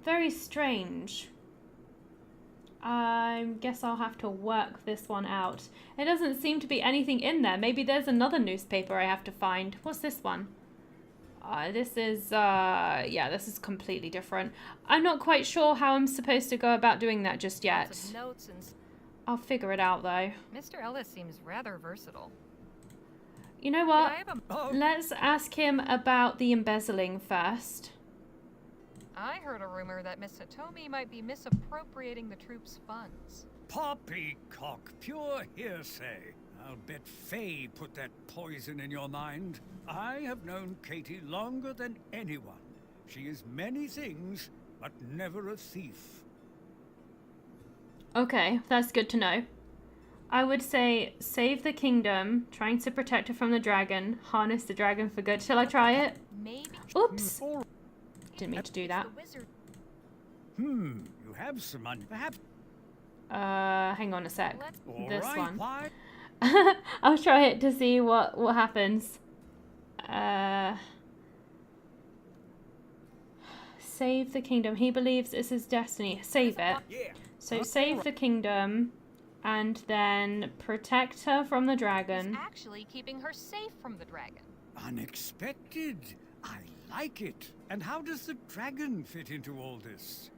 Very strange. I guess I'll have to work this one out. It doesn't seem to be anything in there. Maybe there's another newspaper I have to find. What's this one? This is, yeah, this is completely different. I'm not quite sure how I'm supposed to go about doing that just yet. Lots of notes and... I'll figure it out, though. Mr. Ellis seems rather versatile. You know what? Let's ask him about the embezzling first. I heard a rumor that Miss Hitomi might be misappropriating the troops' funds. Poppycock, pure hearsay. I'll bet Faye put that poison in your mind. I have known Katie longer than anyone. She is many things, but never a thief. Okay, that's good to know. I would say save the kingdom, trying to protect her from the dragon, harness the dragon for good. Shall I try it? Maybe. Oops. Didn't mean to do that. You have some perhaps. Hang on a sec. This right, one. I'll try it to see what happens. Save the kingdom. He believes it's his destiny. Save it. So save the kingdom, and then protect her from the dragon. He's actually keeping her safe from the dragon. Unexpected. I like it. And how does the dragon fit into all this?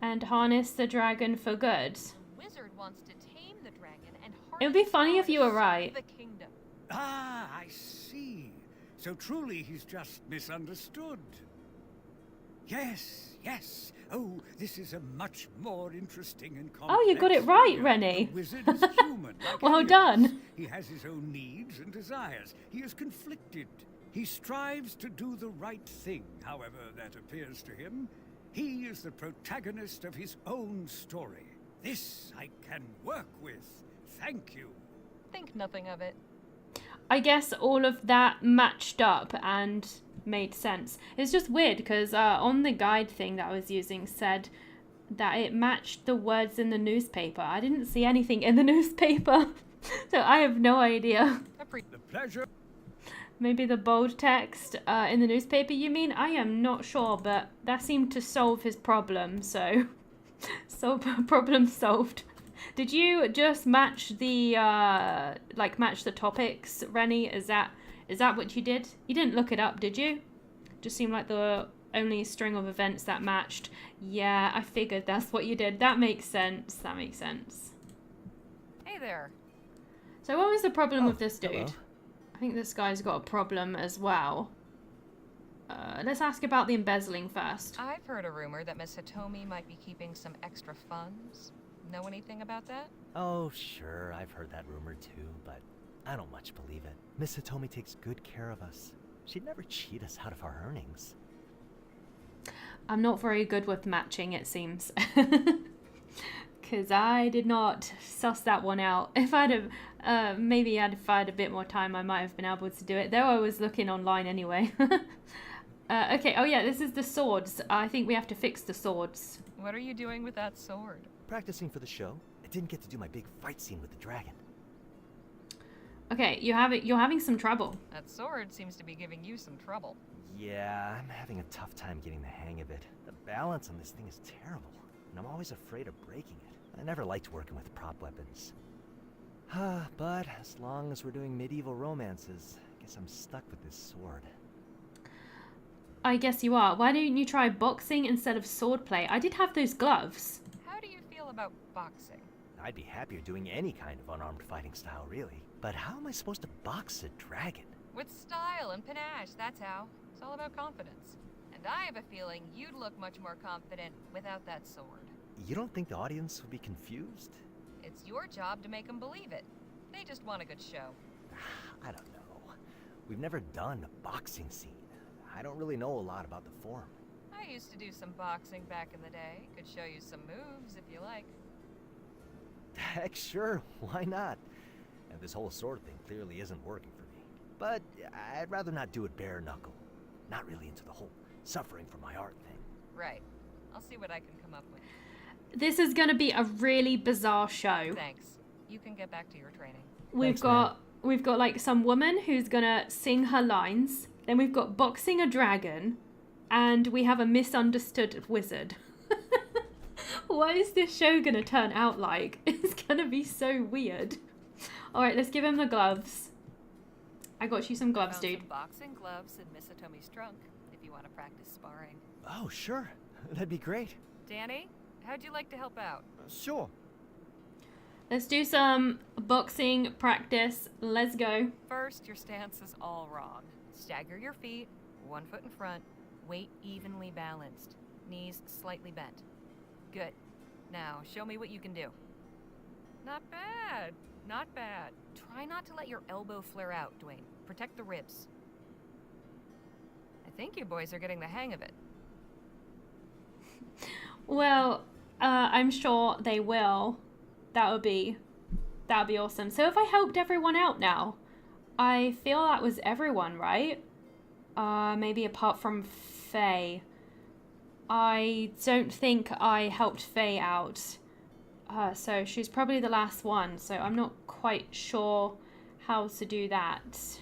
And harness the dragon for good. The wizard wants to tame the dragon and harness It would be funny if you were right. the kingdom. Ah, I see. So truly he's just misunderstood. Yes, yes. Oh, this is a much more interesting and complex. Oh, you got it right, Rennie. The wizard is human, like Well any of done. us. He has his own needs and desires. He is conflicted. He strives to do the right thing, however that appears to him. He is the protagonist of his own story. This I can work with. Thank you. Think nothing of it. I guess all of that matched up and made sense. It's just weird because on the guide thing that I was using said that it matched the words in the newspaper. I didn't see anything in the newspaper, so I have no idea. The pleasure. Maybe the bold text in the newspaper, you mean? I am not sure, but that seemed to solve his problem, so... problem solved. Did you just match the, match the topics, Rennie? Is that what you did? You didn't look it up, did you? Just seemed like the only string of events that matched. Yeah, I figured that's what you did. That makes sense. That makes sense. Hey there. So what was the problem with this dude? Hello. I think this guy's got a problem as well. Let's ask about the embezzling first. I've heard a rumor that Miss Hitomi might be keeping some extra funds. Know anything about that? Oh, sure, I've heard that rumor too, but I don't much believe it. Miss Hitomi takes good care of us. She'd never cheat us out of our earnings. I'm not very good with matching, it seems. Because I did not suss that one out. If I'd have, maybe if I had a bit more time, I might have been able to do it. Though I was looking online anyway. Okay, oh yeah, this is the swords. I think we have to fix the swords. What are you doing with that sword? Practicing for the show. I didn't get to do my big fight scene with the dragon. Okay, you're having some trouble. That sword seems to be giving you some trouble. Yeah, I'm having a tough time getting the hang of it. The balance on this thing is terrible, and I'm always afraid of breaking it. I never liked working with prop weapons. But as long as we're doing medieval romances, I guess I'm stuck with this sword. I guess you are. Why don't you try boxing instead of swordplay? I did have those gloves. How do you feel about boxing? I'd be happier doing any kind of unarmed fighting style, really. But how am I supposed to box a dragon? With style and panache, that's how. It's all about confidence. And I have a feeling you'd look much more confident without that sword. You don't think the audience would be confused? It's your job to make them believe it. They just want a good show. I don't know. We've never done a boxing scene. I don't really know a lot about the form. I used to do some boxing back in the day. Could show you some moves if you like. Heck, sure. Why not? And this whole sword thing clearly isn't working for me. But I'd rather not do it bare knuckle. Not really into the whole suffering for my art thing. Right. I'll see what I can come up with. This is going to be a really bizarre show. Thanks. You can get back to your training. We've got like some woman who's going to sing her lines. Then we've got boxing a dragon. And we have a misunderstood wizard. What is this show going to turn out like? It's going to be so weird. Alright, let's give him the gloves. I got you some gloves, dude. Some boxing gloves in Miss Hitomi's trunk. want to practice sparring. Oh, sure. That'd be great. Danny, how'd you like to help out? Sure. Let's do some boxing practice. Let's go. First, your stance is all wrong. Stagger your feet, 1 foot in front, weight evenly balanced, knees slightly bent. Good. Now, show me what you can do. Not bad. Not bad. Try not to let your elbow flare out, Dwayne. Protect the ribs. I think you boys are getting the hang of it. Well, I'm sure they will. That would be awesome. So if I helped everyone out now, I feel that was everyone, right? Maybe apart from Faye. I don't think I helped Faye out. So she's probably the last one, so I'm not quite sure how to do that.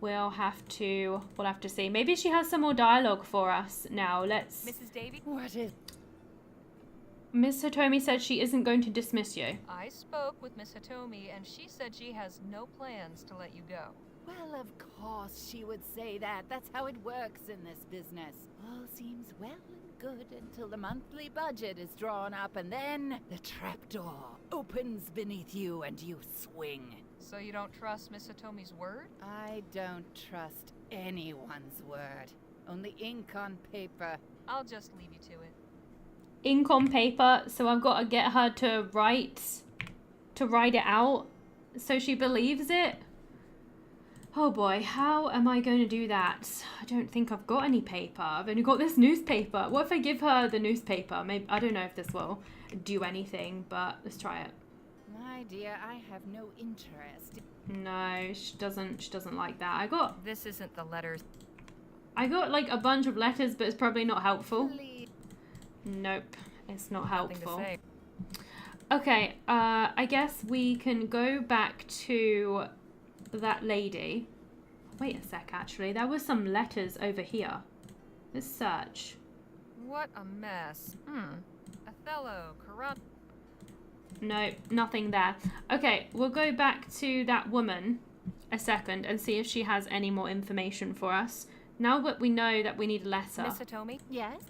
We'll have to see. Maybe she has some more dialogue for us now. Let's... Mrs. Davy? What is... Miss Hitomi said she isn't going to dismiss you. I spoke with Miss Hitomi, and she said she has no plans to let you go. Well, of course she would say that. That's how it works in this business. All seems well and good until the monthly budget is drawn up, and then the trapdoor opens beneath you and you swing. So you don't trust Miss Hitomi's word? I don't trust anyone's word. Only ink on paper. I'll just leave you to it. Ink on paper, so I've got to get her to write it out so she believes it. Oh boy, how am I going to do that? I don't think I've got any paper. I've only got this newspaper. What if I give her the newspaper? Maybe, I don't know if this will do anything, but let's try it. My dear, I have no interest. No, she doesn't like that. This isn't the letters. I got like a bunch of letters, but it's probably not helpful. Please. Nope, it's not Nothing helpful. to say. Okay, I guess we can go back to that lady. Wait a sec, actually. There were some letters over here. Let's search. What a mess. Othello, Corrupt. No, nothing there. Okay, we'll go back to that woman a second and see if she has any more information for us. Now that we know that we need a letter. Miss Hitomi? Yes?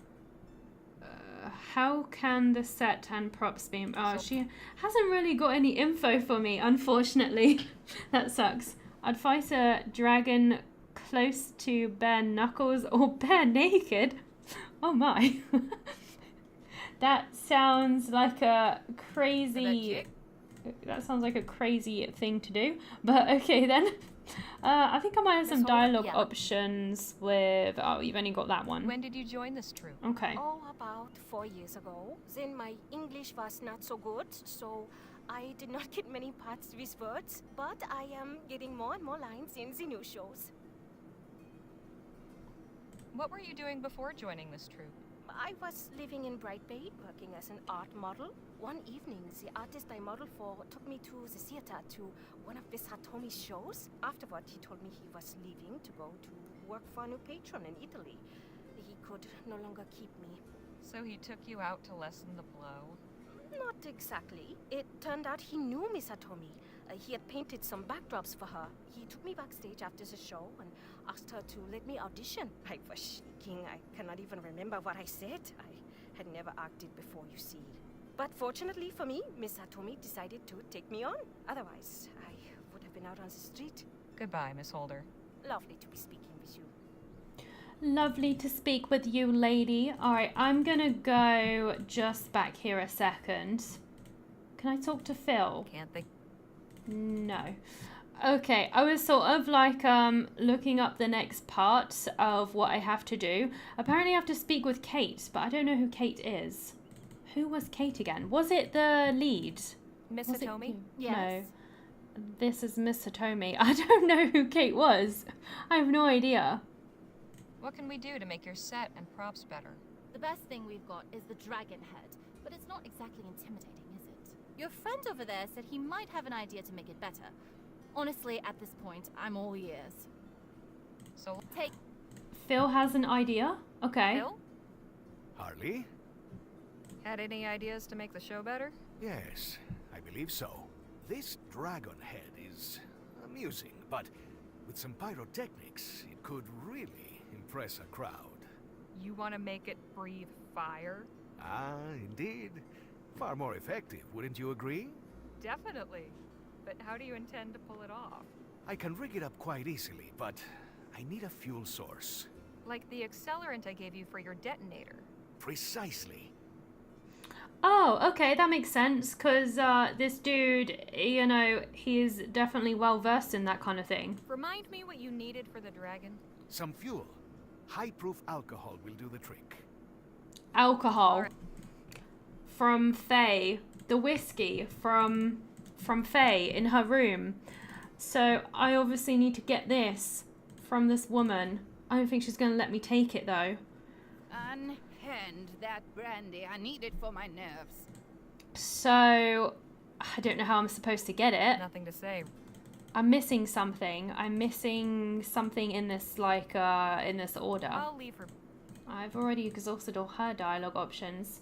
How can the set and props be... Oh, she hasn't really got any info for me, unfortunately. That sucks. I'd fight a dragon close to bare knuckles or bare naked. Oh my. That sounds like a crazy... That sounds like a crazy thing to do. But okay then. I think I might have some dialogue options with... Oh, you've only got that one. When did you join this troop? Okay. Oh, about 4 years ago. Then my English was not so good, so I did not get many parts with words. But I am getting more and more lines in the new shows. What were you doing before joining this troop? I was living in Bright Bay, working as an art model. One evening, the artist I modeled for took me to the theater to one of Miss Hitomi's shows. Afterward, he told me he was leaving to go to work for a new patron in Italy. He could no longer keep me. So he took you out to lessen the blow? Not exactly. It turned out he knew Miss Hitomi. He had painted some backdrops for her. He took me backstage after the show and asked her to let me audition. I was shaking. I cannot even remember what I said. I had never acted before, you see. But fortunately for me, Miss Hitomi decided to take me on. Otherwise, I would have been out on the street. Goodbye, Miss Holder. Lovely to be speaking with you. Lovely to speak with you, lady. Alright, I'm gonna go just back here a second. Can I talk to Phil? Can't they? No. Okay, I was sort of like looking up the next part of what I have to do. Apparently I have to speak with Kate, but I don't know who Kate is. Who was Kate again? Was it the lead? Miss Hitomi? Yes. No. This is Miss Hitomi. I don't know who Kate was. I have no idea. What can we do to make your set and props better? The best thing we've got is the dragon head, but it's not exactly intimidating, is it? Your friend over there said he might have an idea to make it better. Honestly, at this point, I'm all ears. So take... Phil has an idea? Okay. Phil? Harley? Had any ideas to make the show better? Yes, I believe so. This dragon head is amusing, but with some pyrotechnics, it could really impress a crowd. You want to make it breathe fire? Ah, indeed. Far more effective, wouldn't you agree? Definitely. But how do you intend to pull it off? I can rig it up quite easily, but I need a fuel source. Like the accelerant I gave you for your detonator. Precisely. Oh, okay, that makes sense, because this dude, you know, he's definitely well versed in that kind of thing. Remind me what you needed for the dragon. Some fuel. High-proof alcohol will do the trick. Alcohol. From Faye. The whiskey from Faye in her room. So I obviously need to get this from this woman. I don't think she's going to let me take it, though. Unhand that brandy. I need it for my nerves. So I don't know how I'm supposed to get it. Nothing to say. I'm missing something. I'm missing something in this, like, in this order. I'll leave her. I've already exhausted all her dialogue options.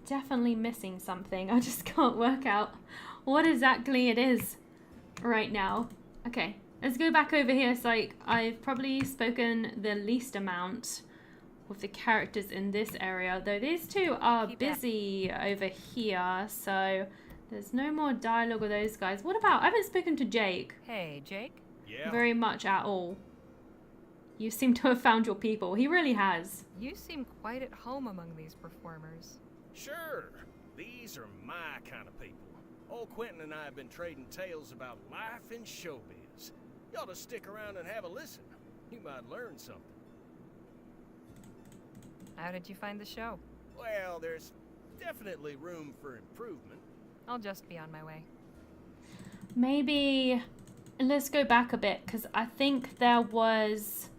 Definitely missing something. I just can't work out what exactly it is right now. Okay, let's go back over here. It's like I've probably spoken the least amount with the characters in this area, though these two are busy over here, so there's no more dialogue with those guys. What about, I haven't spoken to Jake. Hey, Jake? Yeah? Very much at all. You seem to have found your people. He really has. You seem quite at home among these performers. Sure. These are my kind of people. Old Quentin and I have been trading tales about life in showbiz. You ought to stick around and have a listen. You might learn something. How did you find the show? Well, there's definitely room for improvement. I'll just be on my way. Maybe let's go back a bit, because I think there was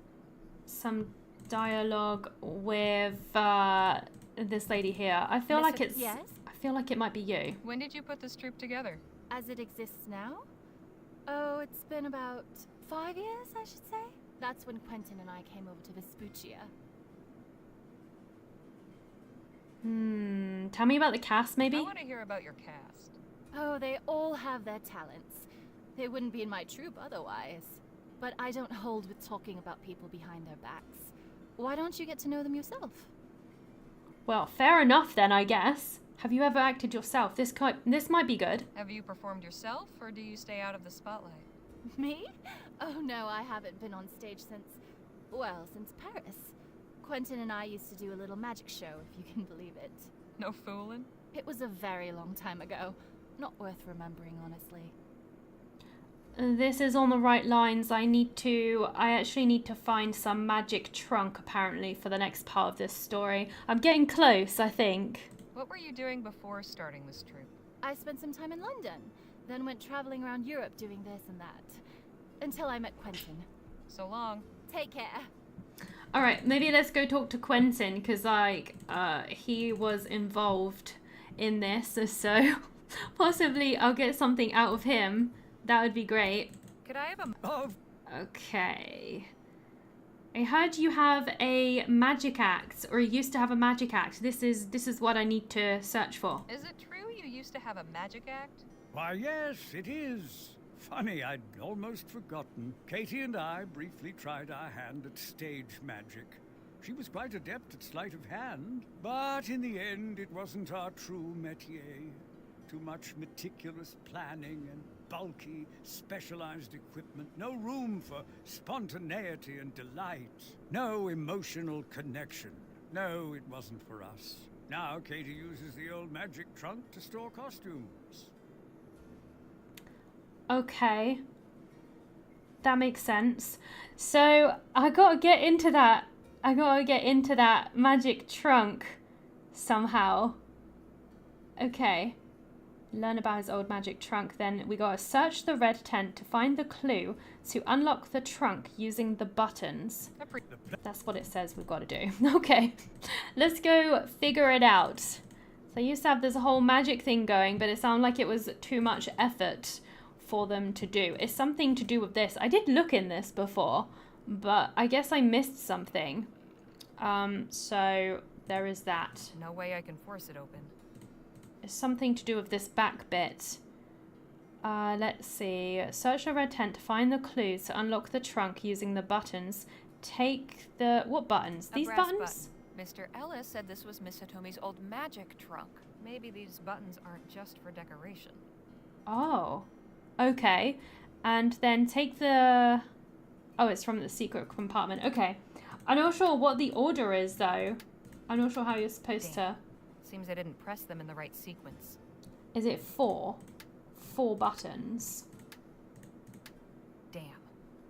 some dialogue with this lady here. I feel like it's... Yes? I feel like it might be you. When did you put this troupe together? As it exists now? Oh, it's been about 5 years, I should say. That's when Quentin and I came over to Vespuccia. Tell me about the cast, maybe? I want to hear about your cast. Oh, they all have their talents. They wouldn't be in my troupe otherwise. But I don't hold with talking about people behind their backs. Why don't you get to know them yourself? Well, fair enough then, I guess. Have you ever acted yourself? This might be good. Have you performed yourself, or do you stay out of the spotlight? Me? Oh no, I haven't been on stage since Paris. Quentin and I used to do a little magic show, if you can believe it. No fooling? It was a very long time ago. Not worth remembering, honestly. This is on the right lines. I actually need to find some magic trunk, apparently, for the next part of this story. I'm getting close, I think. What were you doing before starting this troupe? I spent some time in London, then went traveling around Europe doing this and that. Until I met Quentin. So long. Take care. Alright, maybe let's go talk to Quentin, because, like, he was involved in this, so possibly I'll get something out of him. That would be great. Could I have a... Okay. I heard you have a magic axe, or you used to have a magic axe. This is what I need to search for. Is it true you used to have a magic act? Why, yes, it is. Funny, I'd almost forgotten. Katie and I briefly tried our hand at stage magic. She was quite adept at sleight of hand, but in the end it wasn't our true métier. Too much meticulous planning and bulky, specialized equipment. No room for spontaneity and delight. No emotional connection. No, it wasn't for us. Now Katie uses the old magic trunk to store costumes. Okay. That makes sense. So, I gotta get into that. I gotta get into that magic trunk somehow. Okay. Learn about his old magic trunk. Then we gotta search the red tent to find the clue to unlock the trunk using the buttons. That's what it says we've got to do. Okay. Let's go figure it out. So I used to have this whole magic thing going, but it sounded like it was too much effort for them to do. It's something to do with this. I did look in this before, but I guess I missed something. So there is that. No way I can force it open. It's something to do with this back bit. Let's see. Search the red tent to find the clues to unlock the trunk using the buttons. take the... What buttons? A These brass buttons? Button. Mr. Ellis said this was Miss Hitomi's old magic trunk. Maybe these buttons aren't just for decoration. Oh. Okay. And then take the... Oh, it's from the secret compartment. Okay. I'm not sure what the order is, though. I'm not sure how you're supposed to... Seems I didn't press them in the right sequence. Is it 4? 4 buttons. Damn.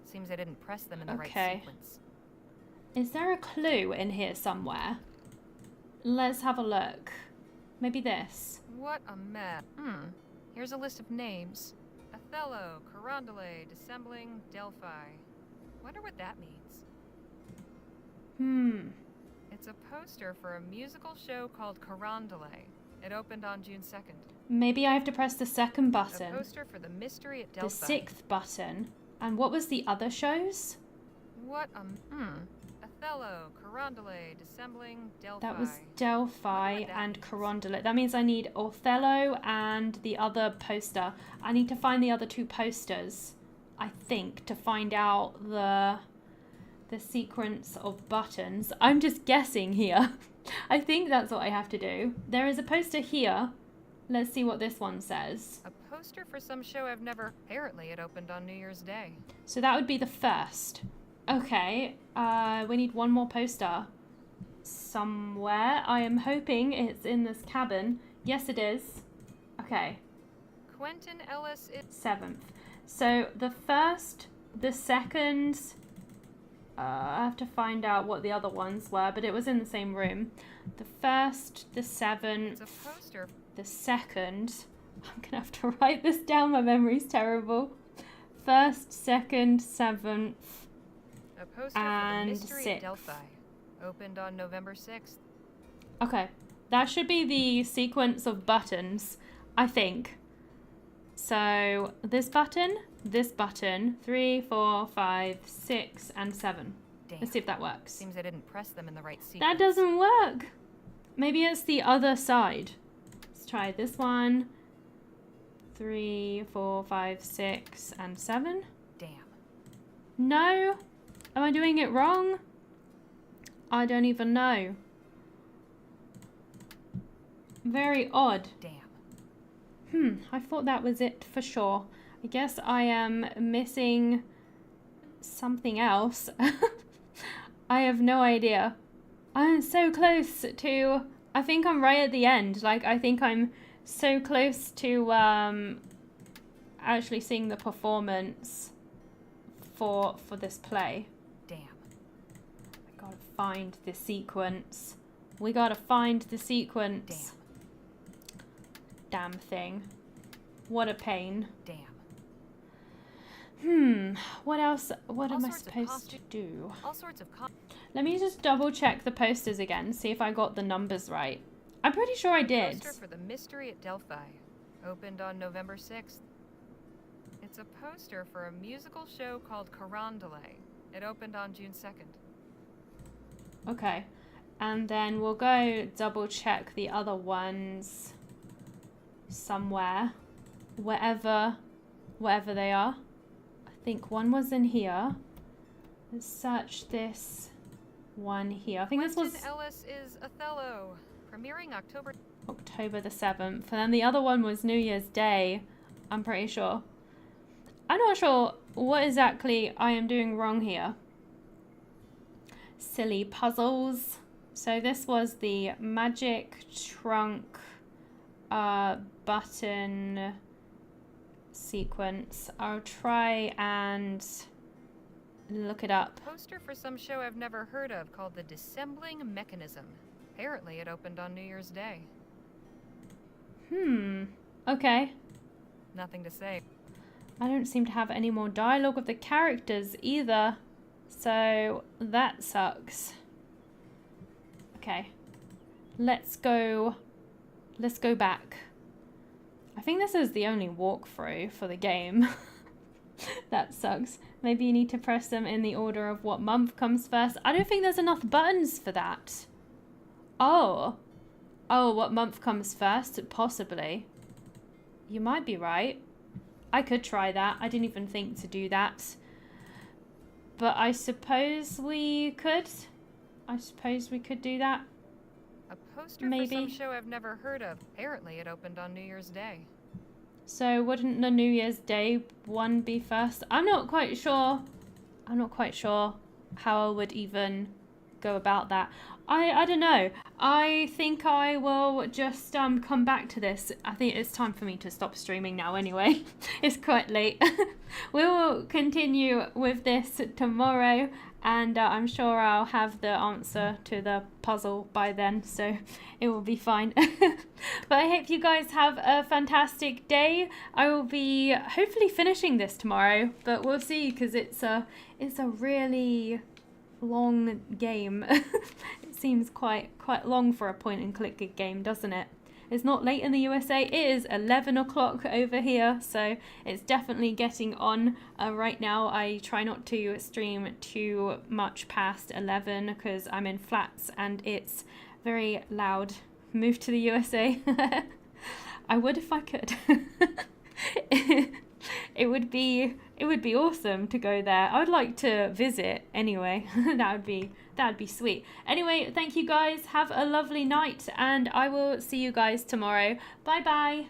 Seems I didn't press them in the right Okay. sequence. Is there a clue in here somewhere? Let's have a look. Maybe this. What a mess. Here's a list of names. Othello, Carondelet, Dissembling, Delphi. Wonder what that means. It's a poster for a musical show called Carondelet. It opened on June 2nd. Maybe I have to press the second button. A poster for the mystery at The Delphi. 6th button. And what was the other shows? What a Othello, Carondelet, Dissembling, Delphi. That was Delphi and Carondelet. That means I need Othello and the other poster. I need to find the other 2 posters, I think, to find out the sequence of buttons. I'm just guessing here. I think that's what I have to do. There is a poster here. Let's see what this one says. A poster for some show I've never... Apparently it opened on New Year's Day. So that would be the first. Okay, we need one more poster somewhere. I am hoping it's in this cabin. Yes, it is. Okay. Quentin Ellis is... 7th. So the first, the second... I have to find out what the other ones were, but it was in the same room. The first, the 7th, It's a poster. the second. I'm going to have to write this down. My memory's terrible. 1st, 2nd, 7th, A poster and for the mystery 6th. at Delphi. Opened on November 6th. Okay. That should be the sequence of buttons, I think. So this button, 3, 4, 5, 6, and 7. Damn. Let's see if that works. Seems I didn't press them in the right sequence. That doesn't work. Maybe it's the other side. Let's try this one. 3, 4, 5, 6, and 7. Damn. No? Am I doing it wrong? I don't even know. Very odd. Damn. I thought that was it for sure. I guess I am missing something else. I have no idea. I'm so close to... I think I'm right at the end. Like, I think I'm so close to actually seeing the performance for this play. Damn. I gotta find the sequence. We gotta find the sequence. Damn thing. What a pain. Damn. What else? What am I sorts of supposed to do? All sorts of Let me just double check the posters again, see if I got the numbers right. I'm pretty sure I did. Poster for the mystery at Delphi. Opened on November 6th. It's a poster for a musical show called Carondelet. It opened on June 2nd. Okay. And then we'll go double check the other ones somewhere. Wherever they are. I think one was in here. Let's search this one here. I think this was Quentin Ellis is Othello. Premiering October the 7th. And then the other one was New Year's Day. I'm pretty sure. I'm not sure what exactly I am doing wrong here. Silly puzzles. So this was the magic trunk button sequence. I'll try and look it up. Poster for some show I've never heard of called the Dissembling Mechanism. Apparently it opened on New Year's Day. Okay. Nothing to say. I don't seem to have any more dialogue with the characters either. So that sucks. Okay. Let's go back. I think this is the only walkthrough for the game. That sucks. Maybe you need to press them in the order of what month comes first. I don't think there's enough buttons for that. Oh, what month comes first? Possibly. You might be right. I could try that. I didn't even think to do that. but I suppose we could. I suppose we could do that. A poster Maybe. for some show I've never heard of. Apparently it opened on New Year's Day. So wouldn't the New Year's Day one be first? I'm not quite sure. I'm not quite sure how I would even go about that. I don't know. I think I will just come back to this. I think it's time for me to stop streaming now anyway. It's quite late. We will continue with this tomorrow, and I'm sure I'll have the answer to the puzzle by then, so it will be fine. But I hope you guys have a fantastic day. I will be hopefully finishing this tomorrow, but we'll see, because it's a really long game. It seems quite long for a point and click game, doesn't it? It's not late in the USA. It is 11 o'clock over here, so it's definitely getting on. Right now I try not to stream too much past 11 because I'm in flats and it's very loud. Move to the USA. I would if I could. It would be awesome to go there. I would like to visit anyway. That'd be sweet. Anyway, thank you guys. Have a lovely night, and I will see you guys tomorrow. Bye bye.